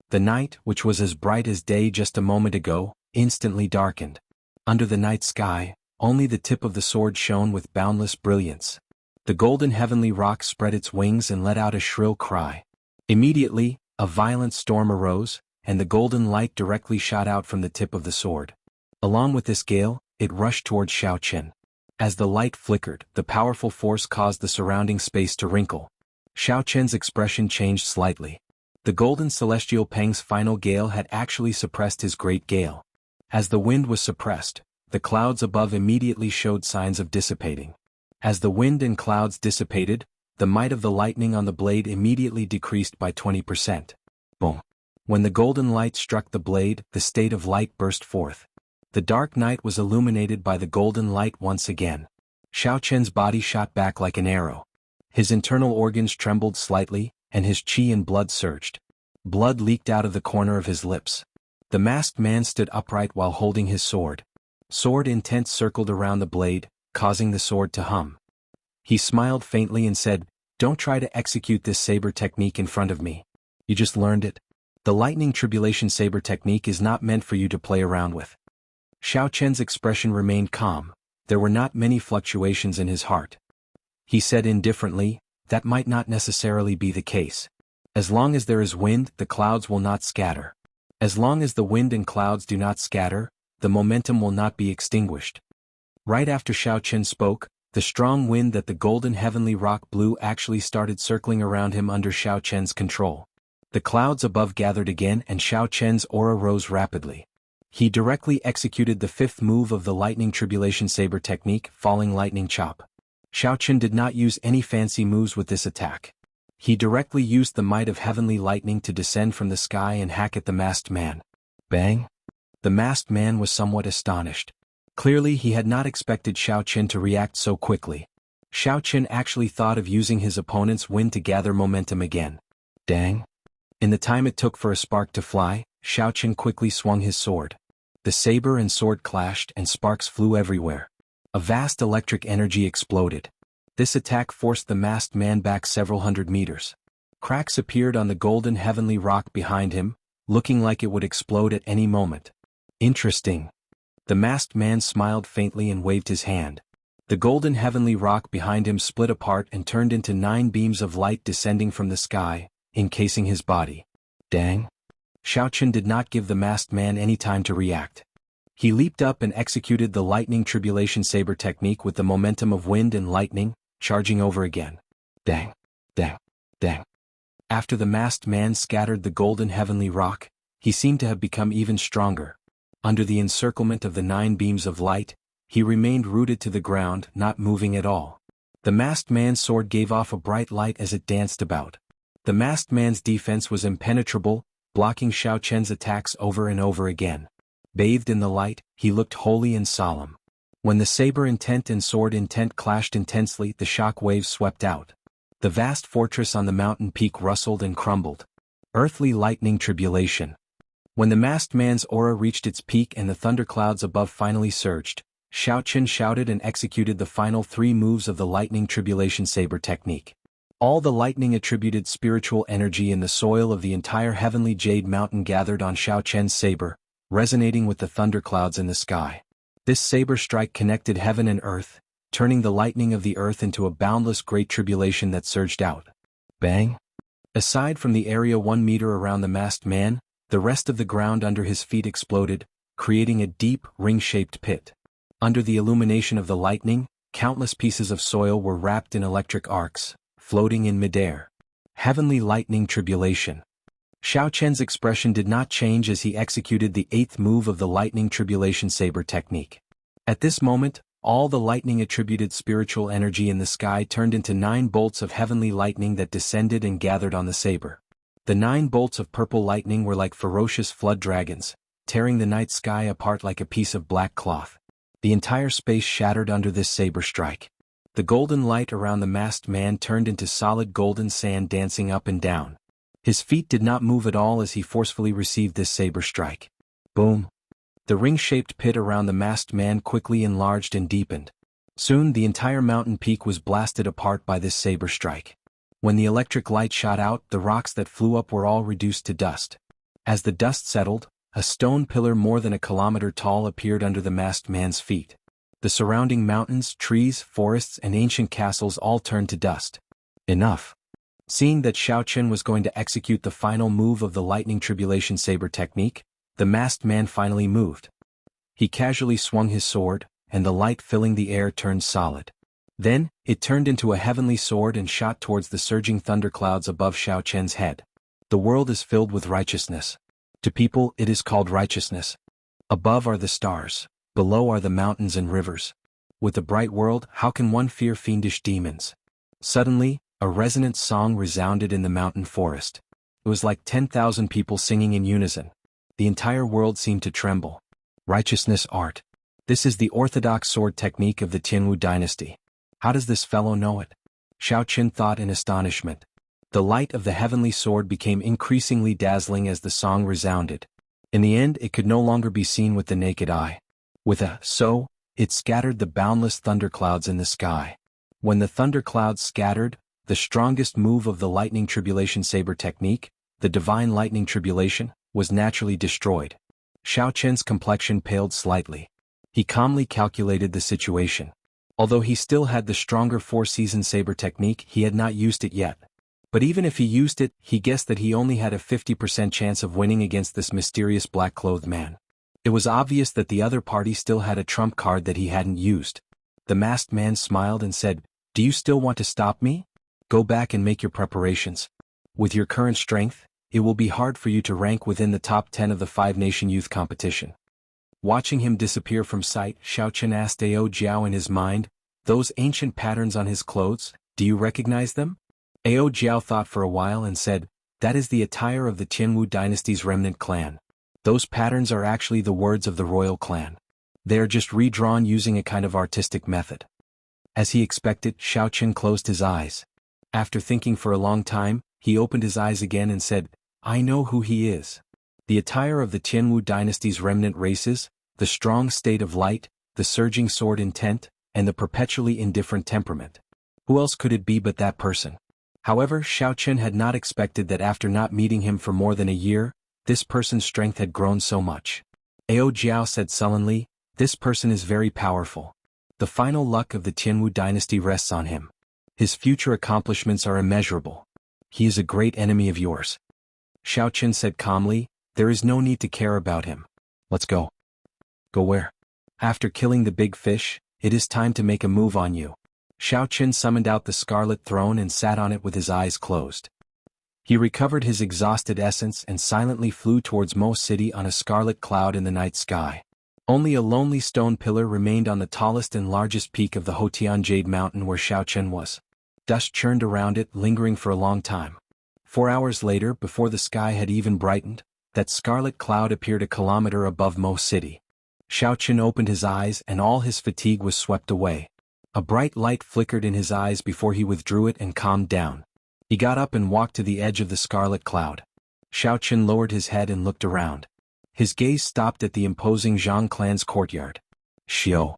The night, which was as bright as day just a moment ago, instantly darkened. Under the night sky, only the tip of the sword shone with boundless brilliance. The golden heavenly rock spread its wings and let out a shrill cry. Immediately, a violent storm arose, and the golden light directly shot out from the tip of the sword. Along with this gale, it rushed towards Xiao Chen. As the light flickered, the powerful force caused the surrounding space to wrinkle. Xiao Chen's expression changed slightly. The golden celestial Peng's final gale had actually suppressed his great gale. As the wind was suppressed, the clouds above immediately showed signs of dissipating. As the wind and clouds dissipated, the might of the lightning on the blade immediately decreased by 20%. Boom. When the golden light struck the blade, the state of light burst forth. The dark night was illuminated by the golden light once again. Xiao Chen's body shot back like an arrow. His internal organs trembled slightly, and his qi and blood surged. Blood leaked out of the corner of his lips. The masked man stood upright while holding his sword. Sword intent circled around the blade, causing the sword to hum. He smiled faintly and said, "Don't try to execute this saber technique in front of me. You just learned it. The lightning tribulation saber technique is not meant for you to play around with." Xiao Chen's expression remained calm. There were not many fluctuations in his heart. He said indifferently, "That might not necessarily be the case. As long as there is wind, the clouds will not scatter. As long as the wind and clouds do not scatter, the momentum will not be extinguished." Right after Xiao Chen spoke, the strong wind that the golden heavenly rock blew actually started circling around him under Xiao Chen's control. The clouds above gathered again and Xiao Chen's aura rose rapidly. He directly executed the 5th move of the lightning tribulation saber technique, falling lightning chop. Xiao Chen did not use any fancy moves with this attack. He directly used the might of heavenly lightning to descend from the sky and hack at the masked man. Bang! The masked man was somewhat astonished. Clearly he had not expected Xiao Chen to react so quickly. Xiao Chen actually thought of using his opponent's wind to gather momentum again. Dang! In the time it took for a spark to fly, Xiao Chen quickly swung his sword. The saber and sword clashed and sparks flew everywhere. A vast electric energy exploded. This attack forced the masked man back several hundred meters. Cracks appeared on the golden heavenly rock behind him, looking like it would explode at any moment. Interesting. The masked man smiled faintly and waved his hand. The golden heavenly rock behind him split apart and turned into 9 beams of light descending from the sky, encasing his body. Dang. Xiaochen did not give the masked man any time to react. He leaped up and executed the lightning tribulation saber technique with the momentum of wind and lightning, charging over again. Dang. Dang. Dang. After the masked man scattered the golden heavenly rock, he seemed to have become even stronger. Under the encirclement of the 9 beams of light, he remained rooted to the ground, not moving at all. The masked man's sword gave off a bright light as it danced about. The masked man's defense was impenetrable, blocking Xiaochen's attacks over and over again. Bathed in the light, he looked holy and solemn. When the saber intent and sword intent clashed intensely, the shock waves swept out. The vast fortress on the mountain peak rustled and crumbled. Earthly lightning tribulation. When the masked man's aura reached its peak and the thunderclouds above finally surged, Xiaochen shouted and executed the final 3 moves of the lightning tribulation saber technique. All the lightning-attributed spiritual energy in the soil of the entire heavenly jade mountain gathered on Xiaochen's saber, resonating with the thunderclouds in the sky. This saber strike connected heaven and earth, turning the lightning of the earth into a boundless great tribulation that surged out. Bang! Aside from the area 1 meter around the masked man, the rest of the ground under his feet exploded, creating a deep, ring-shaped pit. Under the illumination of the lightning, countless pieces of soil were wrapped in electric arcs, floating in midair. Heavenly lightning tribulation. Xiaochen's expression did not change as he executed the 8th move of the lightning tribulation saber technique. At this moment, all the lightning-attributed spiritual energy in the sky turned into 9 bolts of heavenly lightning that descended and gathered on the saber. The 9 bolts of purple lightning were like ferocious flood dragons, tearing the night sky apart like a piece of black cloth. The entire space shattered under this saber strike. The golden light around the masked man turned into solid golden sand dancing up and down. His feet did not move at all as he forcefully received this saber strike. Boom! The ring-shaped pit around the masked man quickly enlarged and deepened. Soon the entire mountain peak was blasted apart by this saber strike. When the electric light shot out, the rocks that flew up were all reduced to dust. As the dust settled, a stone pillar more than a kilometer tall appeared under the masked man's feet. The surrounding mountains, trees, forests, and ancient castles all turned to dust. Enough. Seeing that Xiaochen was going to execute the final move of the lightning tribulation saber technique, the masked man finally moved. He casually swung his sword, and the light filling the air turned solid. Then, it turned into a heavenly sword and shot towards the surging thunderclouds above Xiaochen's head. The world is filled with righteousness. To people, it is called righteousness. Above are the stars, below are the mountains and rivers. With the bright world, how can one fear fiendish demons? Suddenly, a resonant song resounded in the mountain forest. It was like 10,000 people singing in unison. The entire world seemed to tremble. Righteousness art. This is the orthodox sword technique of the Tianwu dynasty. How does this fellow know it? Xiaochen thought in astonishment. The light of the heavenly sword became increasingly dazzling as the song resounded. In the end, it could no longer be seen with the naked eye. With a "so," it scattered the boundless thunderclouds in the sky. When the thunderclouds scattered, the strongest move of the lightning tribulation saber technique, the divine lightning tribulation, was naturally destroyed. Xiaochen's complexion paled slightly. He calmly calculated the situation. Although he still had the stronger 4-season saber technique, he had not used it yet. But even if he used it, he guessed that he only had a 50% chance of winning against this mysterious black-clothed man. It was obvious that the other party still had a trump card that he hadn't used. The masked man smiled and said, "Do you still want to stop me? Go back and make your preparations. With your current strength, it will be hard for you to rank within the top 10 of the 5-nation youth competition." Watching him disappear from sight, Xiaochen asked Ao Jiao in his mind, "Those ancient patterns on his clothes, do you recognize them?" Ao Jiao thought for a while and said, "That is the attire of the Tianwu dynasty's remnant clan. Those patterns are actually the words of the royal clan. They are just redrawn using a kind of artistic method." As he expected, Xiaochen closed his eyes. After thinking for a long time, he opened his eyes again and said, "I know who he is. The attire of the Tianwu dynasty's remnant races, the strong state of light, the surging sword intent, and the perpetually indifferent temperament. Who else could it be but that person?" However, Xiao Chen had not expected that after not meeting him for more than a year, this person's strength had grown so much. Ao Jiao said sullenly, "This person is very powerful. The final luck of the Tianwu dynasty rests on him. His future accomplishments are immeasurable. He is a great enemy of yours." Xiao Chen said calmly, "There is no need to care about him. Let's go." "Go where?" "After killing the big fish, it is time to make a move on you." Xiao Chen summoned out the scarlet throne and sat on it with his eyes closed. He recovered his exhausted essence and silently flew towards Mo City on a scarlet cloud in the night sky. Only a lonely stone pillar remained on the tallest and largest peak of the Hotian Jade Mountain where Xiao Chen was. Dust churned around it, lingering for a long time. 4 hours later, before the sky had even brightened, that scarlet cloud appeared a kilometer above Mo City. Xiao Chen opened his eyes and all his fatigue was swept away. A bright light flickered in his eyes before he withdrew it and calmed down. He got up and walked to the edge of the scarlet cloud. Xiao Chen lowered his head and looked around. His gaze stopped at the imposing Zhang clan's courtyard. Xiao.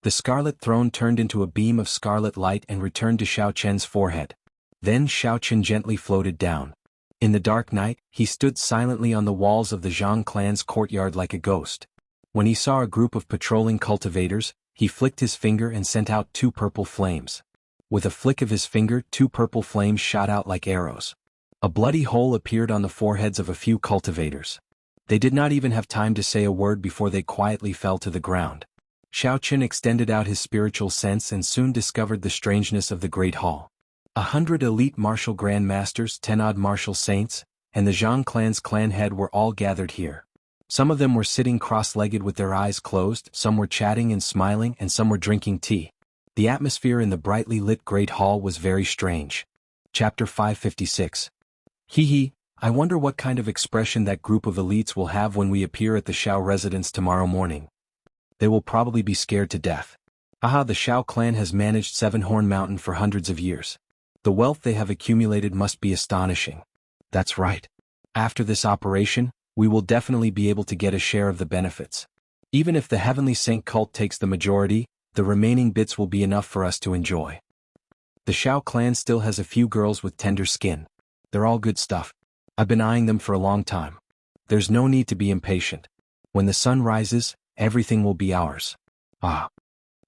The scarlet throne turned into a beam of scarlet light and returned to Xiao Chen's forehead. Then Xiao Chen gently floated down. In the dark night, he stood silently on the walls of the Zhang clan's courtyard like a ghost. When he saw a group of patrolling cultivators, he flicked his finger and sent out 2 purple flames. With a flick of his finger, 2 purple flames shot out like arrows. A bloody hole appeared on the foreheads of a few cultivators. They did not even have time to say a word before they quietly fell to the ground. Xiao Chen extended out his spiritual sense and soon discovered the strangeness of the Great Hall. 100 elite martial grandmasters, 10 odd martial saints, and the Zhang clan's clan head were all gathered here. Some of them were sitting cross-legged with their eyes closed, some were chatting and smiling, and some were drinking tea. The atmosphere in the brightly lit Great Hall was very strange. Chapter 556. Hee, I wonder what kind of expression that group of elites will have when we appear at the Xiao residence tomorrow morning. They will probably be scared to death. Aha, the Xiao clan has managed Seven-Horn Mountain for hundreds of years. The wealth they have accumulated must be astonishing. That's right. After this operation, we will definitely be able to get a share of the benefits. Even if the Heavenly Saint cult takes the majority, the remaining bits will be enough for us to enjoy. The Xiao clan still has a few girls with tender skin. They're all good stuff. I've been eyeing them for a long time. There's no need to be impatient. When the sun rises, everything will be ours. Ah.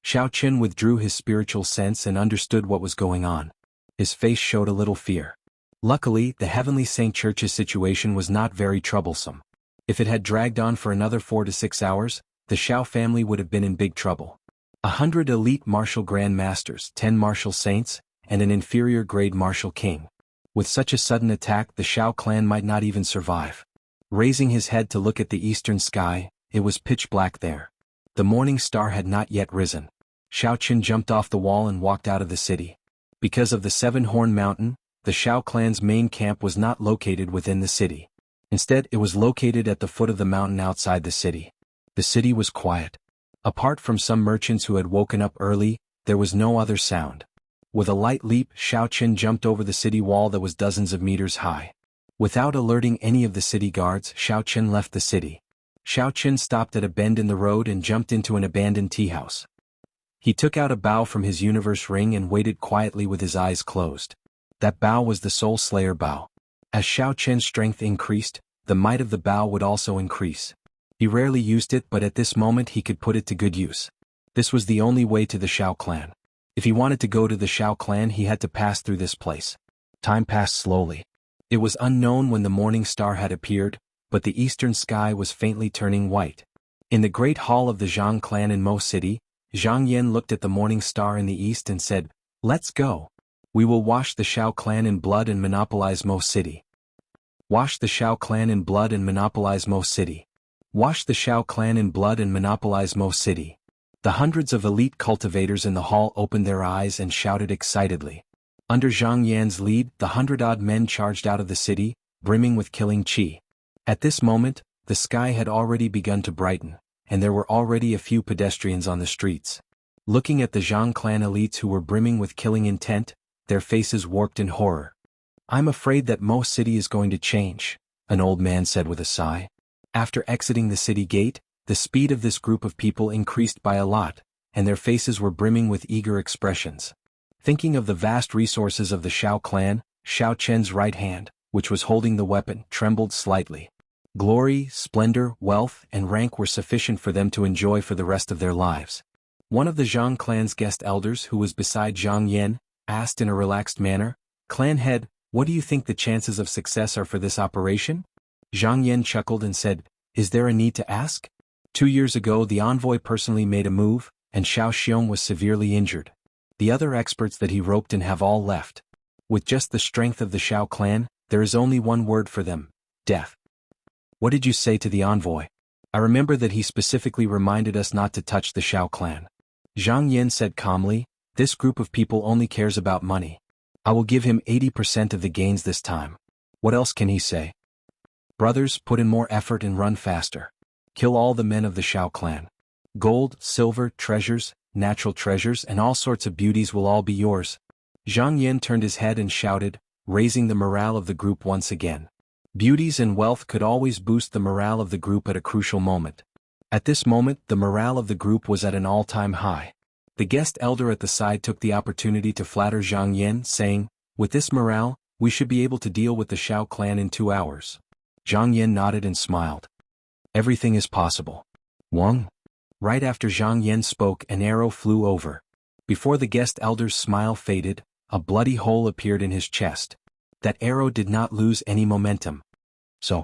Xiao Chen withdrew his spiritual sense and understood what was going on. His face showed a little fear. Luckily, the Heavenly Saint Church's situation was not very troublesome. If it had dragged on for another 4 to 6 hours, the Xiao family would have been in big trouble. 100 elite martial grandmasters, 10 martial saints, and an inferior grade martial king. With such a sudden attack, the Xiao clan might not even survive. Raising his head to look at the eastern sky, it was pitch black there. The morning star had not yet risen. Xiao Chen jumped off the wall and walked out of the city. Because of the Seven-Horn Mountain, the Xiao clan's main camp was not located within the city. Instead, it was located at the foot of the mountain outside the city. The city was quiet. Apart from some merchants who had woken up early, there was no other sound. With a light leap, Xiao Chen jumped over the city wall that was dozens of meters high. Without alerting any of the city guards, Xiao Chen left the city. Xiao Chen stopped at a bend in the road and jumped into an abandoned tea house. He took out a bow from his universe ring and waited quietly with his eyes closed. That bow was the Soul Slayer bow. As Xiao Chen's strength increased, the might of the bow would also increase. He rarely used it, but at this moment he could put it to good use. This was the only way to the Xiao clan. If he wanted to go to the Xiao clan, he had to pass through this place. Time passed slowly. It was unknown when the morning star had appeared, but the eastern sky was faintly turning white. In the great hall of the Zhang clan in Mo City, Zhang Yan looked at the morning star in the east and said, "Let's go. We will wash the Xiao clan in blood and monopolize Mo City." Wash the Xiao clan in blood and monopolize Mo City. Wash the Xiao clan in blood and monopolize Mo City. The hundreds of elite cultivators in the hall opened their eyes and shouted excitedly. Under Zhang Yan's lead, the 100-odd men charged out of the city, brimming with killing qi. At this moment, the sky had already begun to brighten, and there were already a few pedestrians on the streets. Looking at the Zhang clan elites who were brimming with killing intent, their faces warped in horror. "I'm afraid that Mo City is going to change," an old man said with a sigh. After exiting the city gate, the speed of this group of people increased by a lot, and their faces were brimming with eager expressions. Thinking of the vast resources of the Xiao clan, Xiao Chen's right hand, which was holding the weapon, trembled slightly. Glory, splendor, wealth, and rank were sufficient for them to enjoy for the rest of their lives. One of the Zhang clan's guest elders who was beside Zhang Yan, asked in a relaxed manner, "Clan head, what do you think the chances of success are for this operation?" Zhang Yan chuckled and said, "Is there a need to ask? 2 years ago the envoy personally made a move, and Xiao Xiong was severely injured. The other experts that he roped in have all left. With just the strength of the Xiao clan, there is only one word for them: death." "What did you say to the envoy?" "I remember that he specifically reminded us not to touch the Xiao clan." Zhang Yan said calmly, "This group of people only cares about money. I will give him 80% of the gains this time." What else can he say? "Brothers, put in more effort and run faster. Kill all the men of the Xiao clan. Gold, silver, treasures, natural treasures and all sorts of beauties will all be yours." Zhang Yan turned his head and shouted, raising the morale of the group once again. Beauties and wealth could always boost the morale of the group at a crucial moment. At this moment, the morale of the group was at an all-time high. The guest elder at the side took the opportunity to flatter Zhang Yan, saying, "With this morale, we should be able to deal with the Xiao clan in 2 hours." Zhang Yan nodded and smiled. "Everything is possible." Wang. Right after Zhang Yan spoke, an arrow flew over. Before the guest elder's smile faded, a bloody hole appeared in his chest. That arrow did not lose any momentum. So.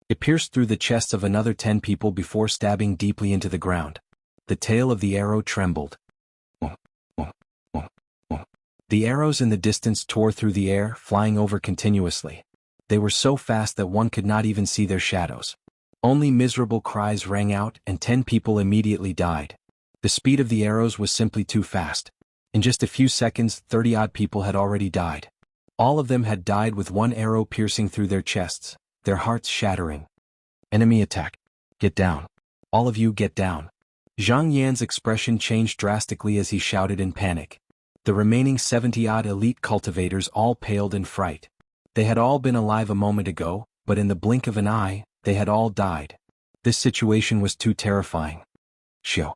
It pierced through the chests of another 10 people before stabbing deeply into the ground. The tail of the arrow trembled. The arrows in the distance tore through the air, flying over continuously. They were so fast that one could not even see their shadows. Only miserable cries rang out, and 10 people immediately died. The speed of the arrows was simply too fast. In just a few seconds, 30-odd people had already died. All of them had died with one arrow piercing through their chests, their hearts shattering. "Enemy attack. Get down. All of you get down." Zhang Yan's expression changed drastically as he shouted in panic. The remaining 70-odd elite cultivators all paled in fright. They had all been alive a moment ago, but in the blink of an eye, they had all died. This situation was too terrifying. Xiao.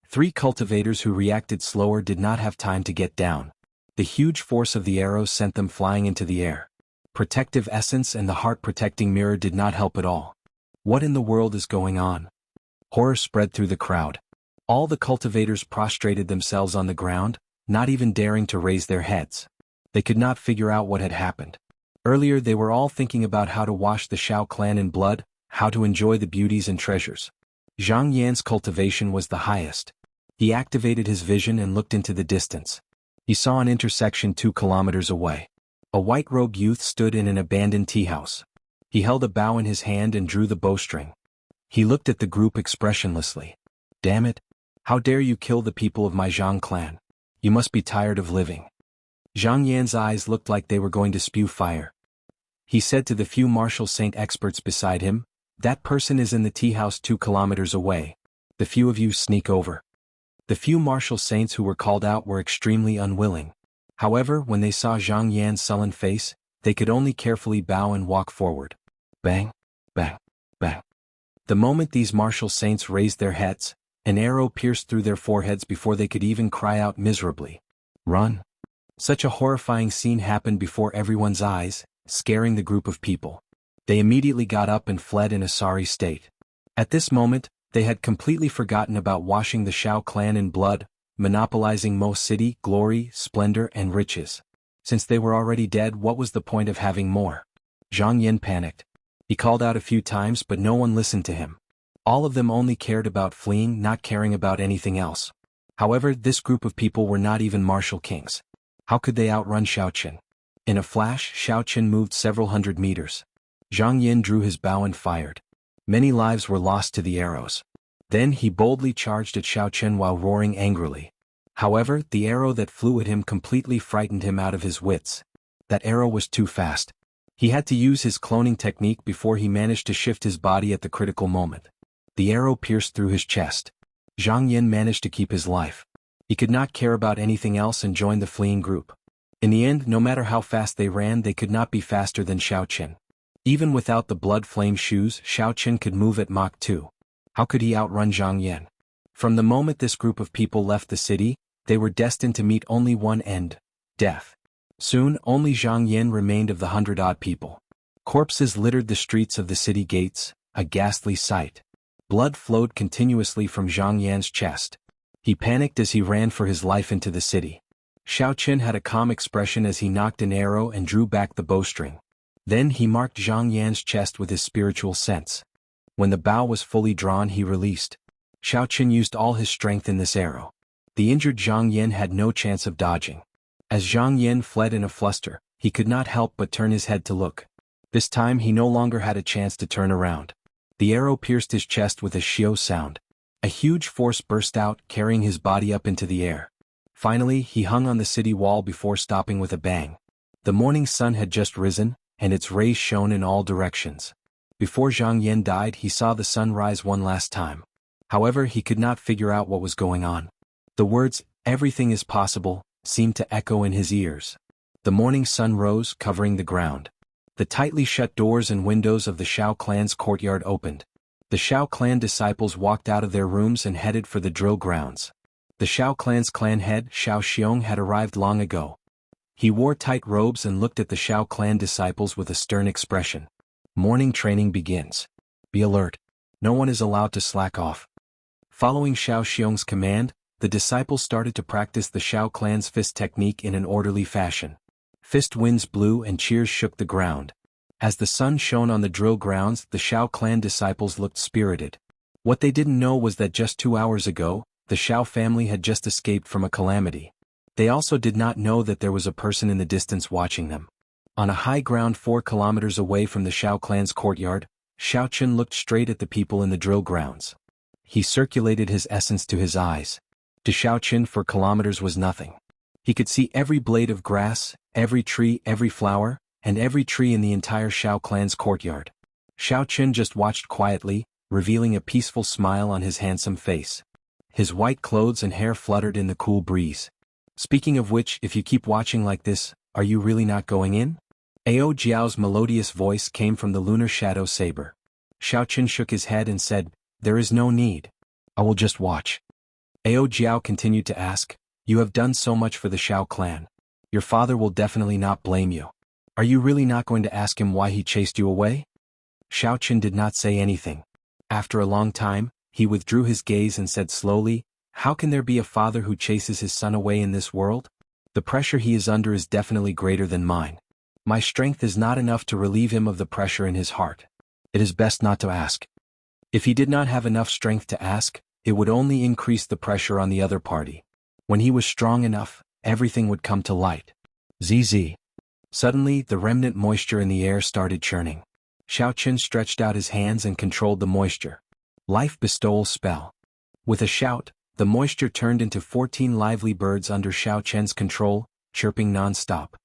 3 cultivators who reacted slower did not have time to get down. The huge force of the arrows sent them flying into the air. Protective essence and the heart-protecting mirror did not help at all. What in the world is going on? Horror spread through the crowd. All the cultivators prostrated themselves on the ground, not even daring to raise their heads. They could not figure out what had happened. Earlier they were all thinking about how to wash the Xiao clan in blood, how to enjoy the beauties and treasures. Zhang Yan's cultivation was the highest. He activated his vision and looked into the distance. He saw an intersection 2 kilometers away. A white-robed youth stood in an abandoned tea house. He held a bow in his hand and drew the bowstring. He looked at the group expressionlessly. "Damn it! How dare you kill the people of my Zhang clan? You must be tired of living." Zhang Yan's eyes looked like they were going to spew fire. He said to the few martial saint experts beside him, "That person is in the tea house 2 kilometers away. The few of you sneak over." The few martial saints who were called out were extremely unwilling. However, when they saw Zhang Yan's sullen face, they could only carefully bow and walk forward. Bang, bang, bang. The moment these martial saints raised their heads, an arrow pierced through their foreheads before they could even cry out miserably. "Run!" Such a horrifying scene happened before everyone's eyes, scaring the group of people. They immediately got up and fled in a sorry state. At this moment, they had completely forgotten about washing the Xiao clan in blood, monopolizing Mo City, glory, splendor, and riches. Since they were already dead, what was the point of having more? Zhang Yan panicked. He called out a few times, but no one listened to him. All of them only cared about fleeing, not caring about anything else. However, this group of people were not even martial kings. How could they outrun Xiao Qin? In a flash, Xiao Qin moved several hundred meters. Zhang Yan drew his bow and fired. Many lives were lost to the arrows. Then he boldly charged at Xiao Qin while roaring angrily. However, the arrow that flew at him completely frightened him out of his wits. That arrow was too fast. He had to use his cloning technique before he managed to shift his body at the critical moment. The arrow pierced through his chest. Zhang Yan managed to keep his life. He could not care about anything else and joined the fleeing group. In the end, no matter how fast they ran, they could not be faster than Xiao Qin. Even without the blood flame shoes, Xiao Qin could move at Mach 2. How could he outrun Zhang Yan? From the moment this group of people left the city, they were destined to meet only one end: death. Soon, only Zhang Yan remained of the 100-odd people. Corpses littered the streets of the city gates, a ghastly sight. Blood flowed continuously from Zhang Yan's chest. He panicked as he ran for his life into the city. Xiao Qin had a calm expression as he knocked an arrow and drew back the bowstring. Then he marked Zhang Yan's chest with his spiritual sense. When the bow was fully drawn, he released. Xiao Qin used all his strength in this arrow. The injured Zhang Yan had no chance of dodging. As Zhang Yan fled in a fluster, he could not help but turn his head to look. This time he no longer had a chance to turn around. The arrow pierced his chest with a shio sound. A huge force burst out, carrying his body up into the air. Finally, he hung on the city wall before stopping with a bang. The morning sun had just risen, and its rays shone in all directions. Before Zhang Yan died, he saw the sun rise one last time. However, he could not figure out what was going on. The words, "Everything is possible," seemed to echo in his ears. The morning sun rose, covering the ground. The tightly shut doors and windows of the Shao clan's courtyard opened. The Shao clan disciples walked out of their rooms and headed for the drill grounds. The Shao clan's clan head, Shao Xiong, had arrived long ago. He wore tight robes and looked at the Shao clan disciples with a stern expression. Morning training begins. Be alert. No one is allowed to slack off. Following Shao Xiong's command, the disciples started to practice the Shao clan's fist technique in an orderly fashion. Fist winds blew and cheers shook the ground. As the sun shone on the drill grounds, the Shao clan disciples looked spirited. What they didn't know was that just 2 hours ago, the Shao family had just escaped from a calamity. They also did not know that there was a person in the distance watching them. On a high ground 4 kilometers away from the Shao clan's courtyard, Xiao Qin looked straight at the people in the drill grounds. He circulated his essence to his eyes. To Xiao Qin 4 kilometers was nothing. He could see every blade of grass, every tree, every flower, and every tree in the entire Shao clan's courtyard. Xiao Qin just watched quietly, revealing a peaceful smile on his handsome face. His white clothes and hair fluttered in the cool breeze. Speaking of which, if you keep watching like this, are you really not going in? Ao Jiao's melodious voice came from the lunar shadow saber. Xiao Qin shook his head and said, "There is no need. I will just watch." Ao Jiao continued to ask, "You have done so much for the Shao clan. Your father will definitely not blame you. Are you really not going to ask him why he chased you away?" Xiao Qin did not say anything. After a long time, he withdrew his gaze and said slowly, "How can there be a father who chases his son away in this world? The pressure he is under is definitely greater than mine. My strength is not enough to relieve him of the pressure in his heart. It is best not to ask." If he did not have enough strength to ask, it would only increase the pressure on the other party. When he was strong enough, everything would come to light. ZZ. Suddenly, the remnant moisture in the air started churning. Xiao Qin stretched out his hands and controlled the moisture. Life bestowal spell. With a shout, the moisture turned into 14 lively birds under Xiao Qin's control, chirping non-stop.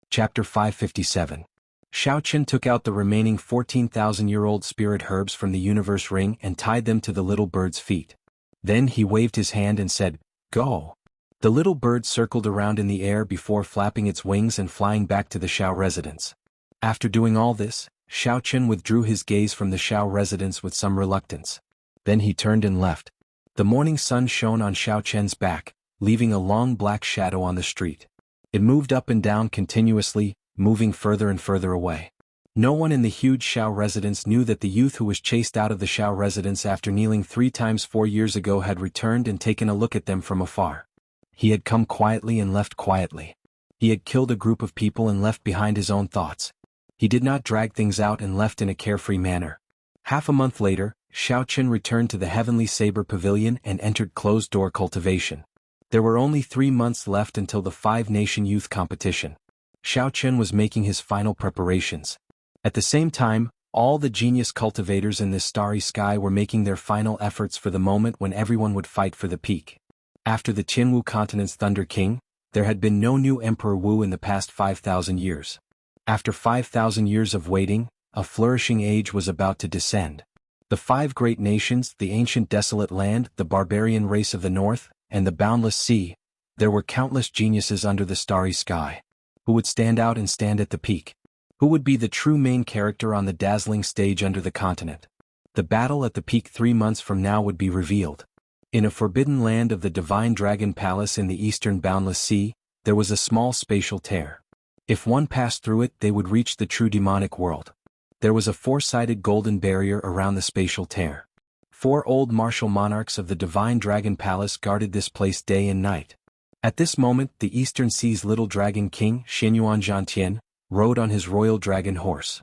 Chapter 557. Xiao Qin took out the remaining 14,000-year-old spirit herbs from the universe ring and tied them to the little bird's feet. Then he waved his hand and said, "Go." The little bird circled around in the air before flapping its wings and flying back to the Shao residence. After doing all this, Xiao Qin withdrew his gaze from the Shao residence with some reluctance. Then he turned and left. The morning sun shone on Xiao Qin's back, leaving a long black shadow on the street. It moved up and down continuously, moving further and further away. No one in the huge Shao residence knew that the youth who was chased out of the Shao residence after kneeling 3 times 4 years ago had returned and taken a look at them from afar. He had come quietly and left quietly. He had killed a group of people and left behind his own thoughts. He did not drag things out and left in a carefree manner. Half a month later, Xiao Qin returned to the Heavenly Saber Pavilion and entered closed-door cultivation. There were only 3 months left until the 5-nation youth competition. Xiao Qin was making his final preparations. At the same time, all the genius cultivators in this starry sky were making their final efforts for the moment when everyone would fight for the peak. After the Qianwu continent's Thunder King, there had been no new Emperor Wu in the past 5,000 years. After 5,000 years of waiting, a flourishing age was about to descend. The 5 great nations, the ancient desolate land, the barbarian race of the north, and the boundless sea, there were countless geniuses under the starry sky. Who would stand out and stand at the peak? Who would be the true main character on the dazzling stage under the continent? The battle at the peak 3 months from now would be revealed. In a forbidden land of the Divine Dragon Palace in the eastern boundless sea, there was a small spatial tear. If one passed through it, they would reach the true demonic world. There was a four-sided golden barrier around the spatial tear. 4 old martial monarchs of the Divine Dragon Palace guarded this place day and night. At this moment, the Eastern Sea's little dragon king, Xinyuan Zhantian, rode on his royal dragon horse.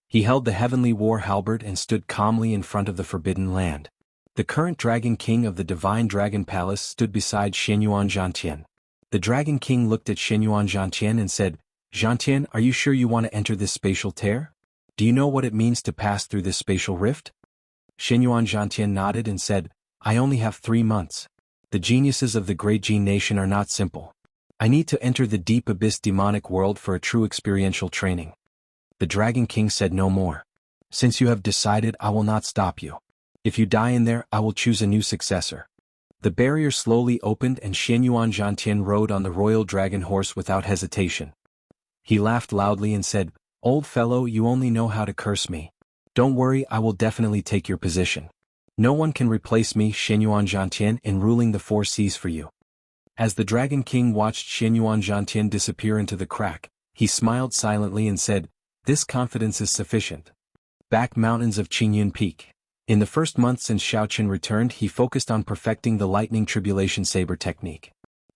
He held the heavenly war halberd and stood calmly in front of the forbidden land. The current dragon king of the Divine Dragon Palace stood beside Xinyuan Zhantian. The dragon king looked at Xinyuan Zhantian and said, "Zhantian, are you sure you want to enter this spatial tear? Do you know what it means to pass through this spatial rift?" Xinyuan Zhantian nodded and said, "I only have 3 months. The geniuses of the Great Jin Nation are not simple. I need to enter the deep abyss demonic world for a true experiential training." The Dragon King said no more. "Since you have decided, I will not stop you. If you die in there, I will choose a new successor." The barrier slowly opened and Xinyuan Zhantian rode on the royal dragon horse without hesitation. He laughed loudly and said, "Old fellow, you only know how to curse me. Don't worry, I will definitely take your position. No one can replace me, Xinyuan Zhantian, in ruling the 4 seas for you." As the Dragon King watched Xinyuan Zhantian disappear into the crack, he smiled silently and said, "This confidence is sufficient." Back mountains of Qingyun Peak. In the first month since Xiaoqian returned, he focused on perfecting the lightning tribulation saber technique.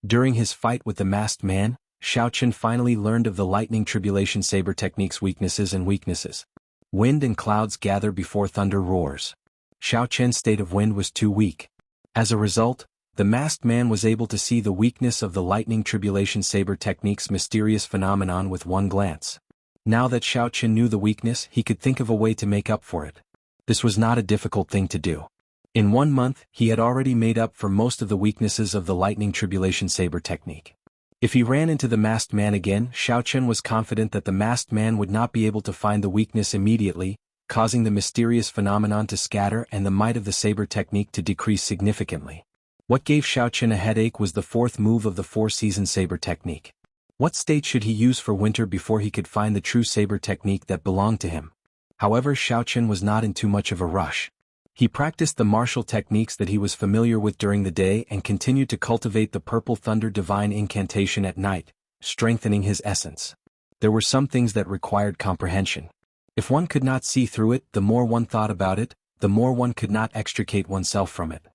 During his fight with the masked man, Xiaoqian finally learned of the lightning tribulation saber technique's weaknesses. Wind and clouds gather before thunder roars. Xiaoqian's state of wind was too weak. As a result, the masked man was able to see the weakness of the lightning tribulation saber technique's mysterious phenomenon with one glance. Now that Xiaoqian knew the weakness, he could think of a way to make up for it. This was not a difficult thing to do. In 1 month, he had already made up for most of the weaknesses of the lightning tribulation saber technique. If he ran into the masked man again, Xiaoqian was confident that the masked man would not be able to find the weakness immediately, causing the mysterious phenomenon to scatter and the might of the saber technique to decrease significantly. What gave Xiaoqian a headache was the 4th move of the 4-season saber technique. What state should he use for winter before he could find the true saber technique that belonged to him? However, Xiaoqian was not in too much of a rush. He practiced the martial techniques that he was familiar with during the day and continued to cultivate the Purple Thunder Divine Incantation at night, strengthening his essence. There were some things that required comprehension. If one could not see through it, the more one thought about it, the more one could not extricate oneself from it.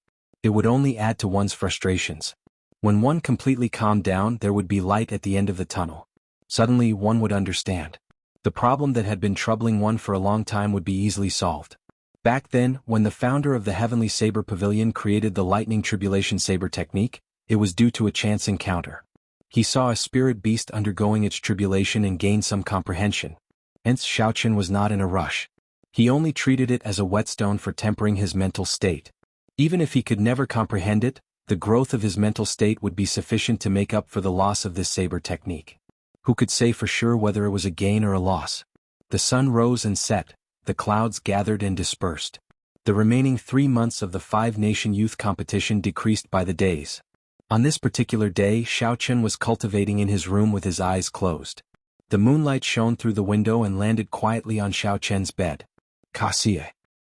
It would only add to one's frustrations. When one completely calmed down, there would be light at the end of the tunnel. Suddenly, one would understand. The problem that had been troubling one for a long time would be easily solved. Back then, when the founder of the Heavenly Saber Pavilion created the Lightning Tribulation Saber technique, it was due to a chance encounter. He saw a spirit beast undergoing its tribulation and gained some comprehension. Hence, Xiaoqian was not in a rush. He only treated it as a whetstone for tempering his mental state. Even if he could never comprehend it, the growth of his mental state would be sufficient to make up for the loss of this saber technique. Who could say for sure whether it was a gain or a loss? The sun rose and set, the clouds gathered and dispersed. The remaining 3 months of the 5-nation youth competition decreased by the days. On this particular day, Xiaoqian was cultivating in his room with his eyes closed. The moonlight shone through the window and landed quietly on Xiaoqian's bed. Kaxie.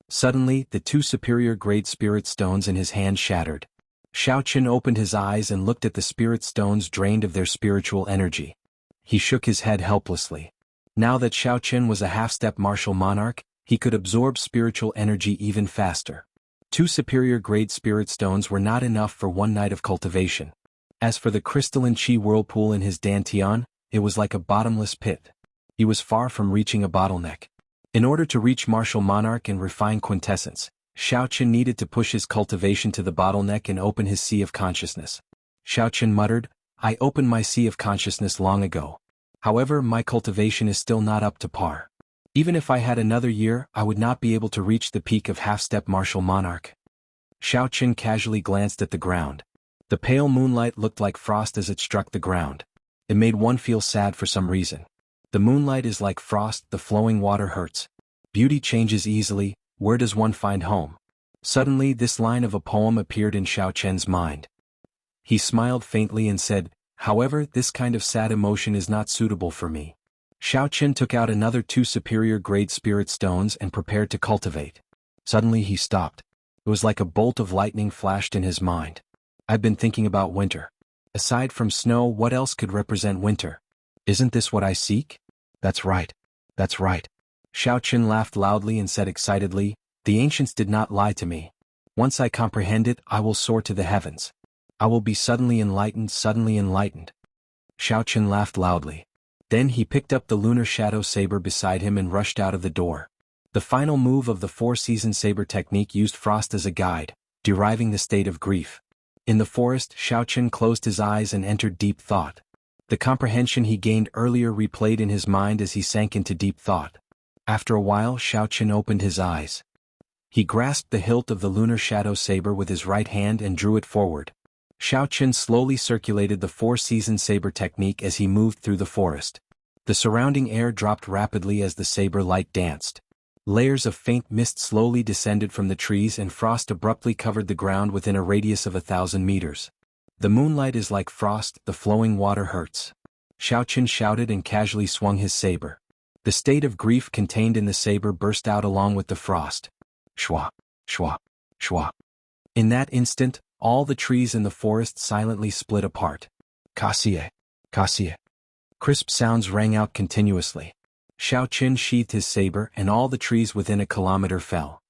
Suddenly, the 2 superior grade spirit stones in his hand shattered. Xiaoqian opened his eyes and looked at the spirit stones drained of their spiritual energy. He shook his head helplessly. Now that Xiaoqian was a half-step martial monarch, he could absorb spiritual energy even faster. 2 superior grade spirit stones were not enough for 1 night of cultivation. As for the crystalline chi whirlpool in his dantian, it was like a bottomless pit. He was far from reaching a bottleneck. In order to reach martial monarch and refine quintessence, Xiaoqian needed to push his cultivation to the bottleneck and open his sea of consciousness. Xiaoqian muttered, "I opened my sea of consciousness long ago. However, my cultivation is still not up to par. Even if I had another year, I would not be able to reach the peak of half-step martial monarch." Xiaoqian casually glanced at the ground. The pale moonlight looked like frost as it struck the ground. It made one feel sad for some reason. The moonlight is like frost, the flowing water hurts. Beauty changes easily, where does one find home? Suddenly this line of a poem appeared in Xiaoqian's mind. He smiled faintly and said, "However, this kind of sad emotion is not suitable for me." Xiaoqian took out another 2 superior grade spirit stones and prepared to cultivate. Suddenly he stopped. It was like a bolt of lightning flashed in his mind. "I've been thinking about winter. Aside from snow, what else could represent winter? Isn't this what I seek? That's right. That's right. Xiao Qin laughed loudly and said excitedly, the ancients did not lie to me. Once I comprehend it, I will soar to the heavens. I will be suddenly enlightened, suddenly enlightened. Xiao Qin laughed loudly. Then he picked up the lunar shadow saber beside him and rushed out of the door. The final move of the four-season saber technique used frost as a guide, deriving the state of grief. In the forest, Xiao Qin closed his eyes and entered deep thought. The comprehension he gained earlier replayed in his mind as he sank into deep thought. After a while, Xiao Qin opened his eyes. He grasped the hilt of the lunar shadow saber with his right hand and drew it forward. Xiao Qin slowly circulated the four-season saber technique as he moved through the forest. The surrounding air dropped rapidly as the saber light danced. Layers of faint mist slowly descended from the trees and frost abruptly covered the ground within a radius of 1,000 meters. The moonlight is like frost, the flowing water hurts. Xiao Qin shouted and casually swung his saber. The state of grief contained in the saber burst out along with the frost. Shwa, shwa, shwa. In that instant, all the trees in the forest silently split apart. Kasie, kasie. Crisp sounds rang out continuously. Xiao Qin sheathed his saber and all the trees within a kilometer fell.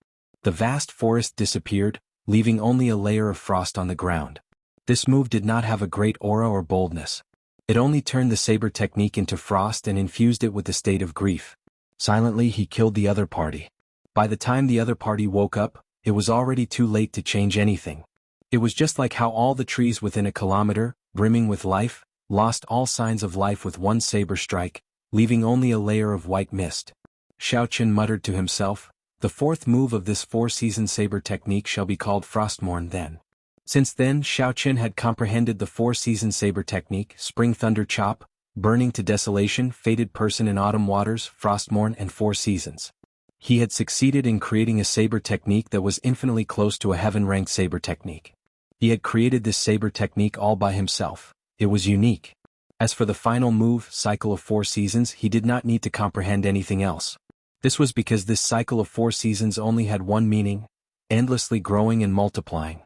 The vast forest disappeared, leaving only a layer of frost on the ground. This move did not have a great aura or boldness. It only turned the saber technique into frost and infused it with the state of grief. Silently he killed the other party. By the time the other party woke up, it was already too late to change anything. It was just like how all the trees within a kilometer, brimming with life, lost all signs of life with one saber strike, leaving only a layer of white mist. Xiao Qin muttered to himself, the fourth move of this four-season saber technique shall be called Frostmourne then. Since then Xiao Qin had comprehended the four-season saber technique, Spring Thunder Chop, Burning to Desolation, Fated Person in Autumn Waters, Frostmourne and Four Seasons. He had succeeded in creating a saber technique that was infinitely close to a heaven-ranked saber technique. He had created this saber technique all by himself. It was unique. As for the final move, Cycle of Four Seasons, he did not need to comprehend anything else. This was because this cycle of four seasons only had one meaning: endlessly growing and multiplying.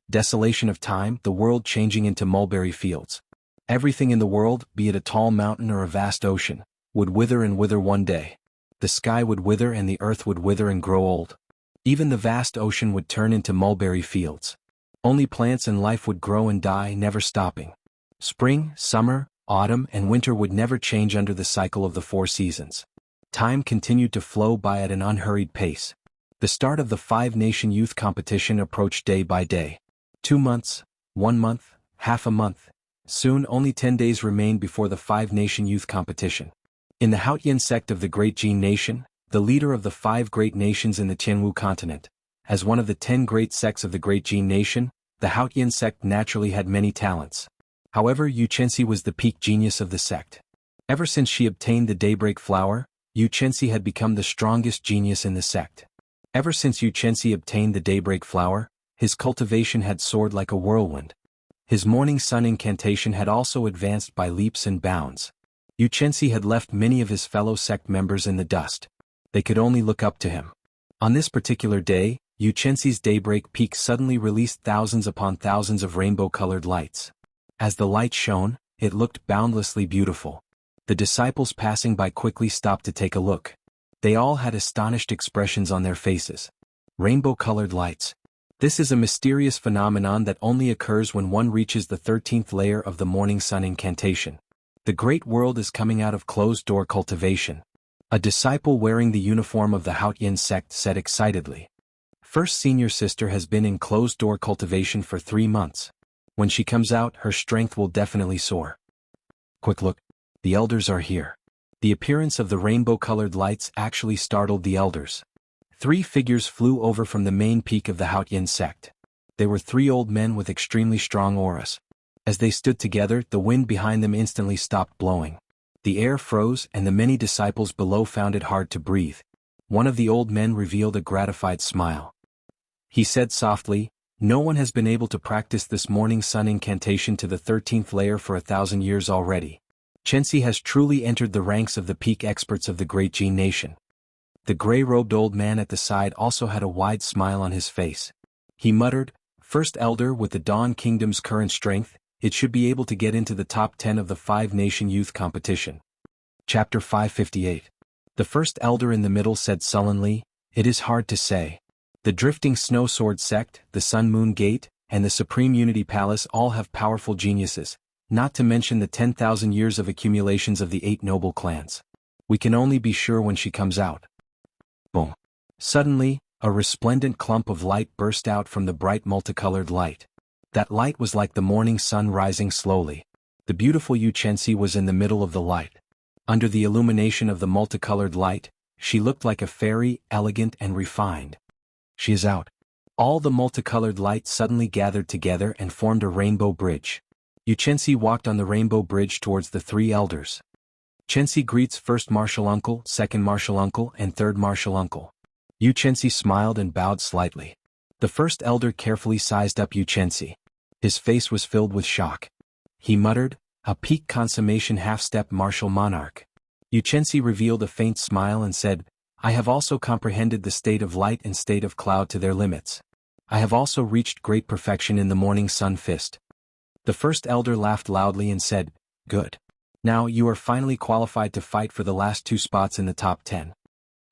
Desolation of time, the world changing into mulberry fields. Everything in the world, be it a tall mountain or a vast ocean, would wither and wither one day. The sky would wither and the earth would wither and grow old. Even the vast ocean would turn into mulberry fields. Only plants and life would grow and die, never stopping. Spring, summer, autumn and winter would never change under the cycle of the four seasons. Time continued to flow by at an unhurried pace. The start of the five-nation youth competition approached day by day. 2 months, 1 month, half a month. Soon only 10 days remained before the five-nation youth competition. In the Haotian sect of the Great Jin Nation, the leader of the 5 great nations in the Tianwu continent, as one of the 10 great sects of the Great Jin Nation, the Haotian sect naturally had many talents. However, Yu Chenxi was the peak genius of the sect. Ever since she obtained the Daybreak Flower, Yu Chenxi had become the strongest genius in the sect. Ever since Yu Chenxi obtained the Daybreak Flower, his cultivation had soared like a whirlwind. His morning sun incantation had also advanced by leaps and bounds. Yu Chenxi had left many of his fellow sect members in the dust. They could only look up to him. On this particular day, Yu Chenxi's Daybreak Peak suddenly released thousands upon thousands of rainbow-colored lights. As the light shone, it looked boundlessly beautiful. The disciples passing by quickly stopped to take a look. They all had astonished expressions on their faces. Rainbow-colored lights. This is a mysterious phenomenon that only occurs when one reaches the 13th layer of the morning sun incantation. The great world is coming out of closed-door cultivation. A disciple wearing the uniform of the Haotian sect said excitedly. First senior sister has been in closed-door cultivation for 3 months. When she comes out, her strength will definitely soar. Quick look. The elders are here. The appearance of the rainbow-colored lights actually startled the elders. 3 figures flew over from the main peak of the Haotian sect. They were 3 old men with extremely strong auras. As they stood together, the wind behind them instantly stopped blowing. The air froze and the many disciples below found it hard to breathe. One of the old men revealed a gratified smile. He said softly, "No one has been able to practice this morning sun incantation to the 13th layer for 1,000 years already. Chenxi has truly entered the ranks of the peak experts of the Great Jin Nation." The gray-robed old man at the side also had a wide smile on his face. He muttered, "First elder with the Dawn Kingdom's current strength, it should be able to get into the top 10 of the five-nation youth competition. Chapter 558. The first elder in the middle said sullenly, "It is hard to say. The Drifting Snow Sword Sect, the Sun Moon Gate, and the Supreme Unity Palace all have powerful geniuses, not to mention the 10,000 years of accumulations of the 8 noble clans. We can only be sure when she comes out." Boom. Suddenly, a resplendent clump of light burst out from the bright multicolored light. That light was like the morning sun rising slowly. The beautiful Yuchensi was in the middle of the light. Under the illumination of the multicolored light, she looked like a fairy, elegant and refined. "She is out." All the multicolored light suddenly gathered together and formed a rainbow bridge. Yuchensi walked on the rainbow bridge towards the 3 elders. Chensi greets first martial uncle, second martial uncle, and third martial uncle. Yuchensi smiled and bowed slightly. The first elder carefully sized up Yuchensi. His face was filled with shock. He muttered, "A peak consummation half-step martial monarch." Yuchensi revealed a faint smile and said, "I have also comprehended the state of light and state of cloud to their limits. I have also reached great perfection in the morning sun fist." The first elder laughed loudly and said, "Good. Now you are finally qualified to fight for the last 2 spots in the top 10.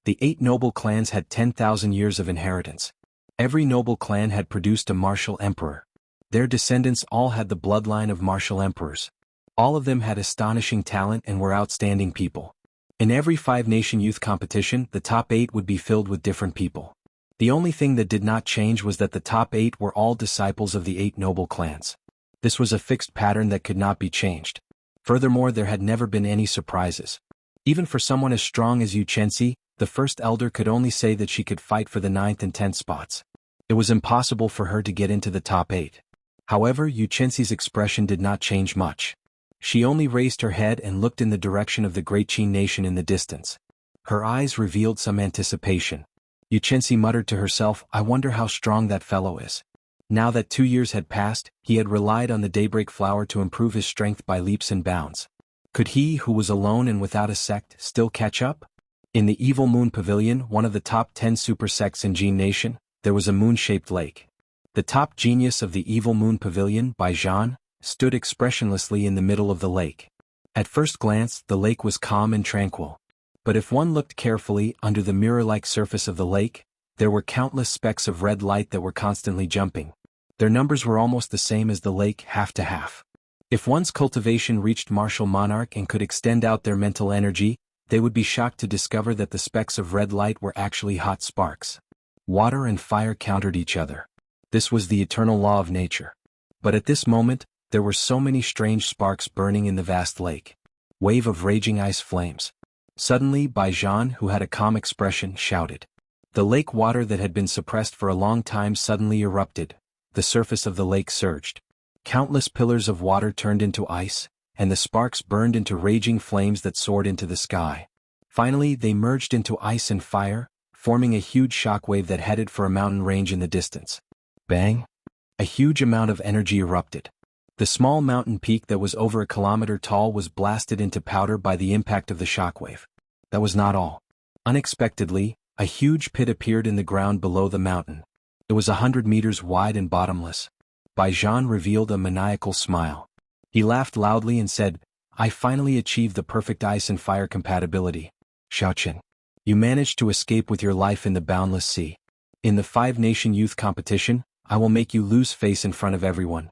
The 8 noble clans had 10,000 years of inheritance. Every noble clan had produced a martial emperor. Their descendants all had the bloodline of martial emperors. All of them had astonishing talent and were outstanding people. In every 5-nation youth competition, the top 8 would be filled with different people. The only thing that did not change was that the top 8 were all disciples of the 8 noble clans. This was a fixed pattern that could not be changed. Furthermore, there had never been any surprises. Even for someone as strong as Yuchensi, the first elder could only say that she could fight for the 9th and 10th spots. It was impossible for her to get into the top 8. However, Yuchensi's expression did not change much. She only raised her head and looked in the direction of the great Qin nation in the distance. Her eyes revealed some anticipation. Yuchensi muttered to herself, "I wonder how strong that fellow is." Now that 2 years had passed, he had relied on the daybreak flower to improve his strength by leaps and bounds. Could he, who was alone and without a sect, still catch up? In the Evil Moon Pavilion, one of the top 10 super sects in Qin Nation, there was a moon-shaped lake. The top genius of the Evil Moon Pavilion, Baijan, stood expressionlessly in the middle of the lake. At first glance, the lake was calm and tranquil. But if one looked carefully under the mirror-like surface of the lake, there were countless specks of red light that were constantly jumping. Their numbers were almost the same as the lake, half to half. If one's cultivation reached martial monarch and could extend out their mental energy, they would be shocked to discover that the specks of red light were actually hot sparks. Water and fire countered each other. This was the eternal law of nature. But at this moment, there were so many strange sparks burning in the vast lake. Wave of raging ice flames. Suddenly, Baijan, who had a calm expression, shouted. The lake water that had been suppressed for a long time suddenly erupted. The surface of the lake surged. Countless pillars of water turned into ice, and the sparks burned into raging flames that soared into the sky. Finally, they merged into ice and fire, forming a huge shockwave that headed for a mountain range in the distance. Bang! A huge amount of energy erupted. The small mountain peak that was over a kilometer tall was blasted into powder by the impact of the shockwave. That was not all. Unexpectedly, a huge pit appeared in the ground below the mountain. It was 100 meters wide and bottomless. Baijan revealed a maniacal smile. He laughed loudly and said, "I finally achieved the perfect ice and fire compatibility. Xiaoqin, you managed to escape with your life in the boundless sea. In the 5-nation youth competition, I will make you lose face in front of everyone."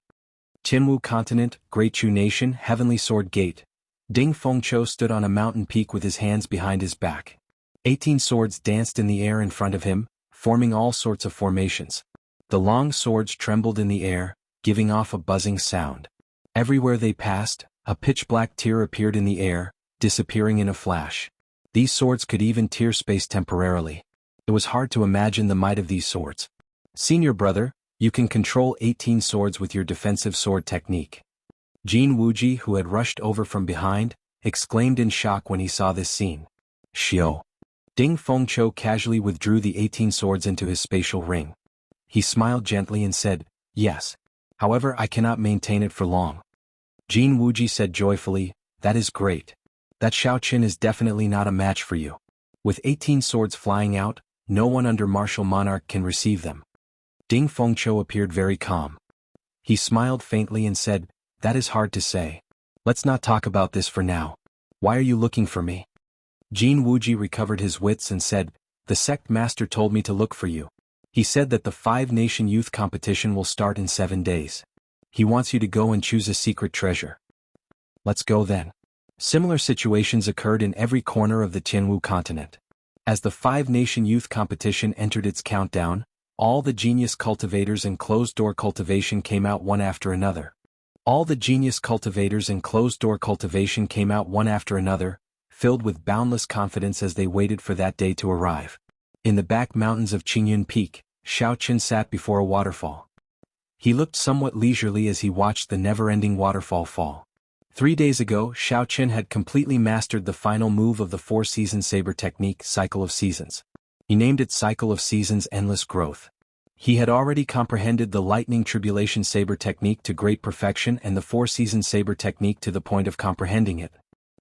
Qinwu Continent, Great Chu Nation, Heavenly Sword Gate. Ding Fengqiu stood on a mountain peak with his hands behind his back. 18 swords danced in the air in front of him, forming all sorts of formations. The long swords trembled in the air, giving off a buzzing sound. Everywhere they passed, a pitch-black tear appeared in the air, disappearing in a flash. These swords could even tear space temporarily. It was hard to imagine the might of these swords. "Senior brother, you can control 18 swords with your defensive sword technique." Jin Wuji, who had rushed over from behind, exclaimed in shock when he saw this scene. "Xiao." Ding Fengqiu casually withdrew the 18 swords into his spatial ring. He smiled gently and said, "Yes. However, I cannot maintain it for long." Jin Wuji said joyfully, "That is great. That Xiaoqin is definitely not a match for you. With 18 swords flying out, no one under martial monarch can receive them." Ding Fengqiu appeared very calm. He smiled faintly and said, "That is hard to say. Let's not talk about this for now. Why are you looking for me? Jin Wuji recovered his wits and said, the sect master told me to look for you. He said that the 5-nation youth competition will start in 7 days. He wants you to go and choose a secret treasure. Let's go then. Similar situations occurred in every corner of the Tianwu continent. As the 5-nation youth competition entered its countdown, all the genius cultivators and closed-door cultivation came out one after another. All the genius cultivators and closed-door cultivation came out one after another, filled with boundless confidence as they waited for that day to arrive. In the back mountains of Qingyun Peak, Xiaoqin sat before a waterfall. He looked somewhat leisurely as he watched the never-ending waterfall fall. 3 days ago, Xiaoqin had completely mastered the final move of the 4-season saber technique, Cycle of Seasons. He named it Cycle of Seasons Endless Growth. He had already comprehended the Lightning Tribulation saber technique to great perfection and the 4-season saber technique to the point of comprehending it.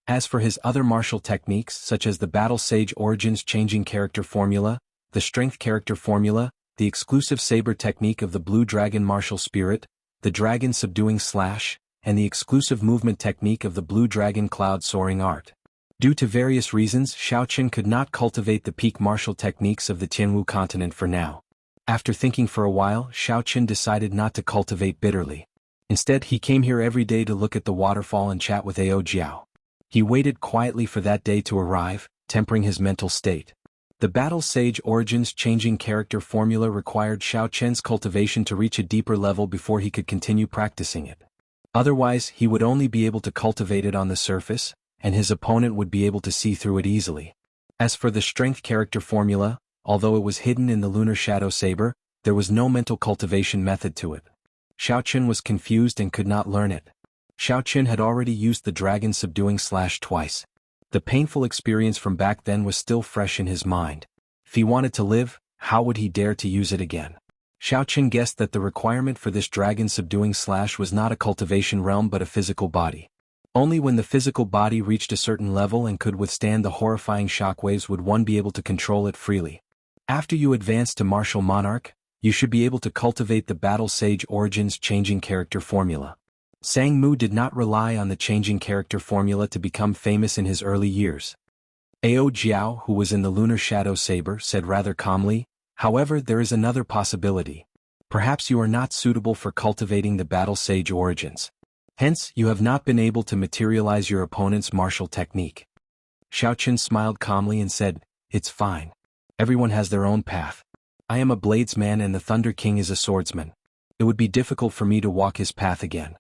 As for his other martial techniques such as the Battle Sage Origins Changing Character Formula, the Strength Character Formula, the exclusive saber technique of the Blue Dragon Martial Spirit, the Dragon Subduing Slash, and the exclusive movement technique of the Blue Dragon Cloud Soaring Art. Due to various reasons, Xiaoqin could not cultivate the peak martial techniques of the Tianwu continent for now. After thinking for a while, Xiaoqin decided not to cultivate bitterly. Instead, he came here every day to look at the waterfall and chat with Ao Jiao. He waited quietly for that day to arrive, tempering his mental state. The Battle Sage Origins Changing Character Formula required Xiaoqin's cultivation to reach a deeper level before he could continue practicing it. Otherwise, he would only be able to cultivate it on the surface, and his opponent would be able to see through it easily. As for the Strength Character Formula, although it was hidden in the Lunar Shadow Saber, there was no mental cultivation method to it. Xiaoqin was confused and could not learn it. Xiaoqin had already used the Dragon Subduing Slash twice. The painful experience from back then was still fresh in his mind. If he wanted to live, how would he dare to use it again? Xiaoqin guessed that the requirement for this Dragon Subduing Slash was not a cultivation realm but a physical body. Only when the physical body reached a certain level and could withstand the horrifying shockwaves would one be able to control it freely. After you advance to Martial Monarch, you should be able to cultivate the Battle Sage Origins Changing Character Formula. Sang Mu did not rely on the changing character formula to become famous in his early years. Ao Jiao, who was in the Lunar Shadow Saber, said rather calmly, however, there is another possibility. Perhaps you are not suitable for cultivating the Battle Sage Origins. Hence, you have not been able to materialize your opponent's martial technique. Xiaoqin smiled calmly and said, it's fine. Everyone has their own path. I am a bladesman and the Thunder King is a swordsman. It would be difficult for me to walk his path again.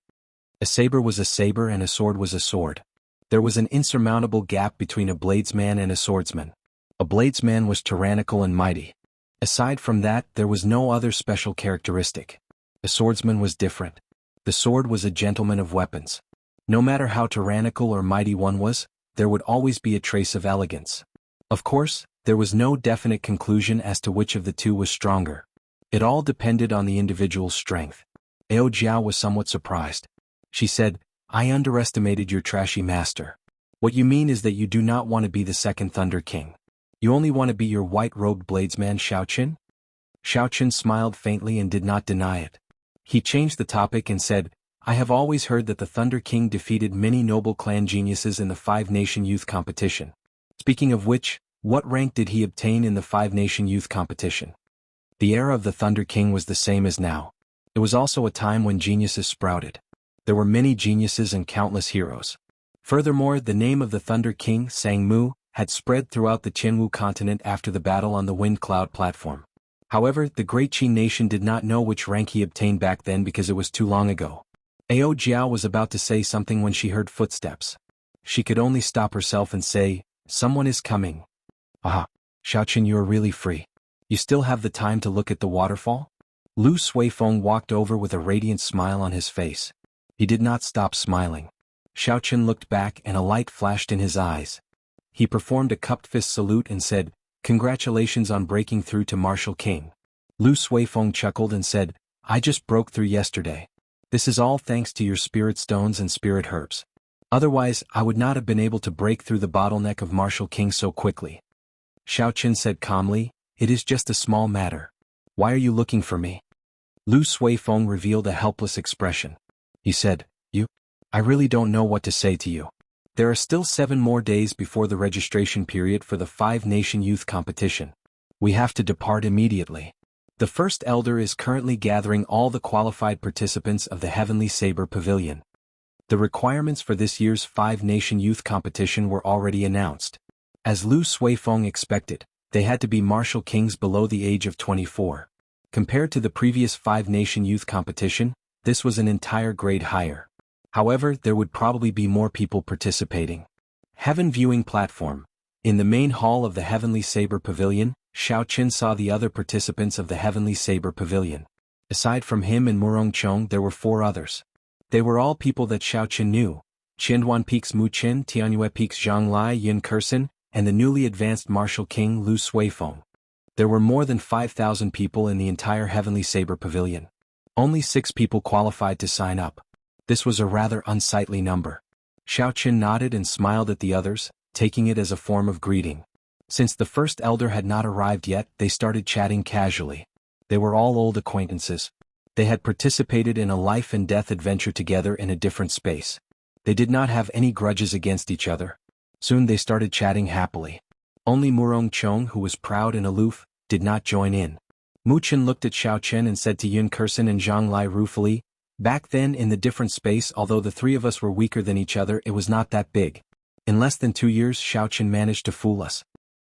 A saber was a saber and a sword was a sword. There was an insurmountable gap between a bladesman and a swordsman. A bladesman was tyrannical and mighty. Aside from that, there was no other special characteristic. A swordsman was different. The sword was a gentleman of weapons. No matter how tyrannical or mighty one was, there would always be a trace of elegance. Of course, there was no definite conclusion as to which of the two was stronger. It all depended on the individual's strength. Ao Jiao was somewhat surprised. She said, I underestimated your trashy master. What you mean is that you do not want to be the second Thunder King. You only want to be your white-robed bladesman Xiaoqin? Xiaoqin smiled faintly and did not deny it. He changed the topic and said, I have always heard that the Thunder King defeated many noble clan geniuses in the 5-nation youth competition. Speaking of which, what rank did he obtain in the 5-nation youth competition? The era of the Thunder King was the same as now. It was also a time when geniuses sprouted. There were many geniuses and countless heroes. Furthermore, the name of the Thunder King, Sang Mu, had spread throughout the Tianwu continent after the battle on the Wind Cloud platform. However, the Great Qi nation did not know which rank he obtained back then because it was too long ago. Ao Jiao was about to say something when she heard footsteps. She could only stop herself and say, someone is coming. Aha, Xiaoqin, you are really free. You still have the time to look at the waterfall? Lu Suifeng walked over with a radiant smile on his face. He did not stop smiling. Xiaoqin looked back and a light flashed in his eyes. He performed a cupped fist salute and said, congratulations on breaking through to Martial King. Lu Suifeng chuckled and said, I just broke through yesterday. This is all thanks to your spirit stones and spirit herbs. Otherwise, I would not have been able to break through the bottleneck of Martial King so quickly. Xiaoqin said calmly, it is just a small matter. Why are you looking for me? Lu Suifeng revealed a helpless expression. He said, I really don't know what to say to you. There are still 7 more days before the registration period for the 5-nation youth competition. We have to depart immediately. The first elder is currently gathering all the qualified participants of the Heavenly Saber Pavilion. The requirements for this year's 5-nation youth competition were already announced. As Lu Suifeng expected, they had to be martial kings below the age of 24. Compared to the previous 5-nation youth competition, this was an entire grade higher. However, there would probably be more people participating. Heaven Viewing Platform. In the main hall of the Heavenly Saber Pavilion, Xiao Qin saw the other participants of the Heavenly Saber Pavilion. Aside from him and Murong Chong, there were 4 others. They were all people that Xiao Qin knew: Qianduan Peak's Mu Qin, Tianyue Peak's Zhang Lai Yun Kersen, and the newly advanced martial king Lu Suifeng. There were more than 5,000 people in the entire Heavenly Saber Pavilion. Only 6 people qualified to sign up. This was a rather unsightly number. Xiao Qin nodded and smiled at the others, taking it as a form of greeting. Since the first elder had not arrived yet, they started chatting casually. They were all old acquaintances. They had participated in a life and death adventure together in a different space. They did not have any grudges against each other. Soon they started chatting happily. Only Murong Chong, who was proud and aloof, did not join in. Mu Qin looked at Xiao Chen and said to Yun Kersen and Zhang Lai ruefully, "Back then in the different space, although the 3 of us were weaker than each other, it was not that big. In less than 2 years Xiao Chen managed to fool us.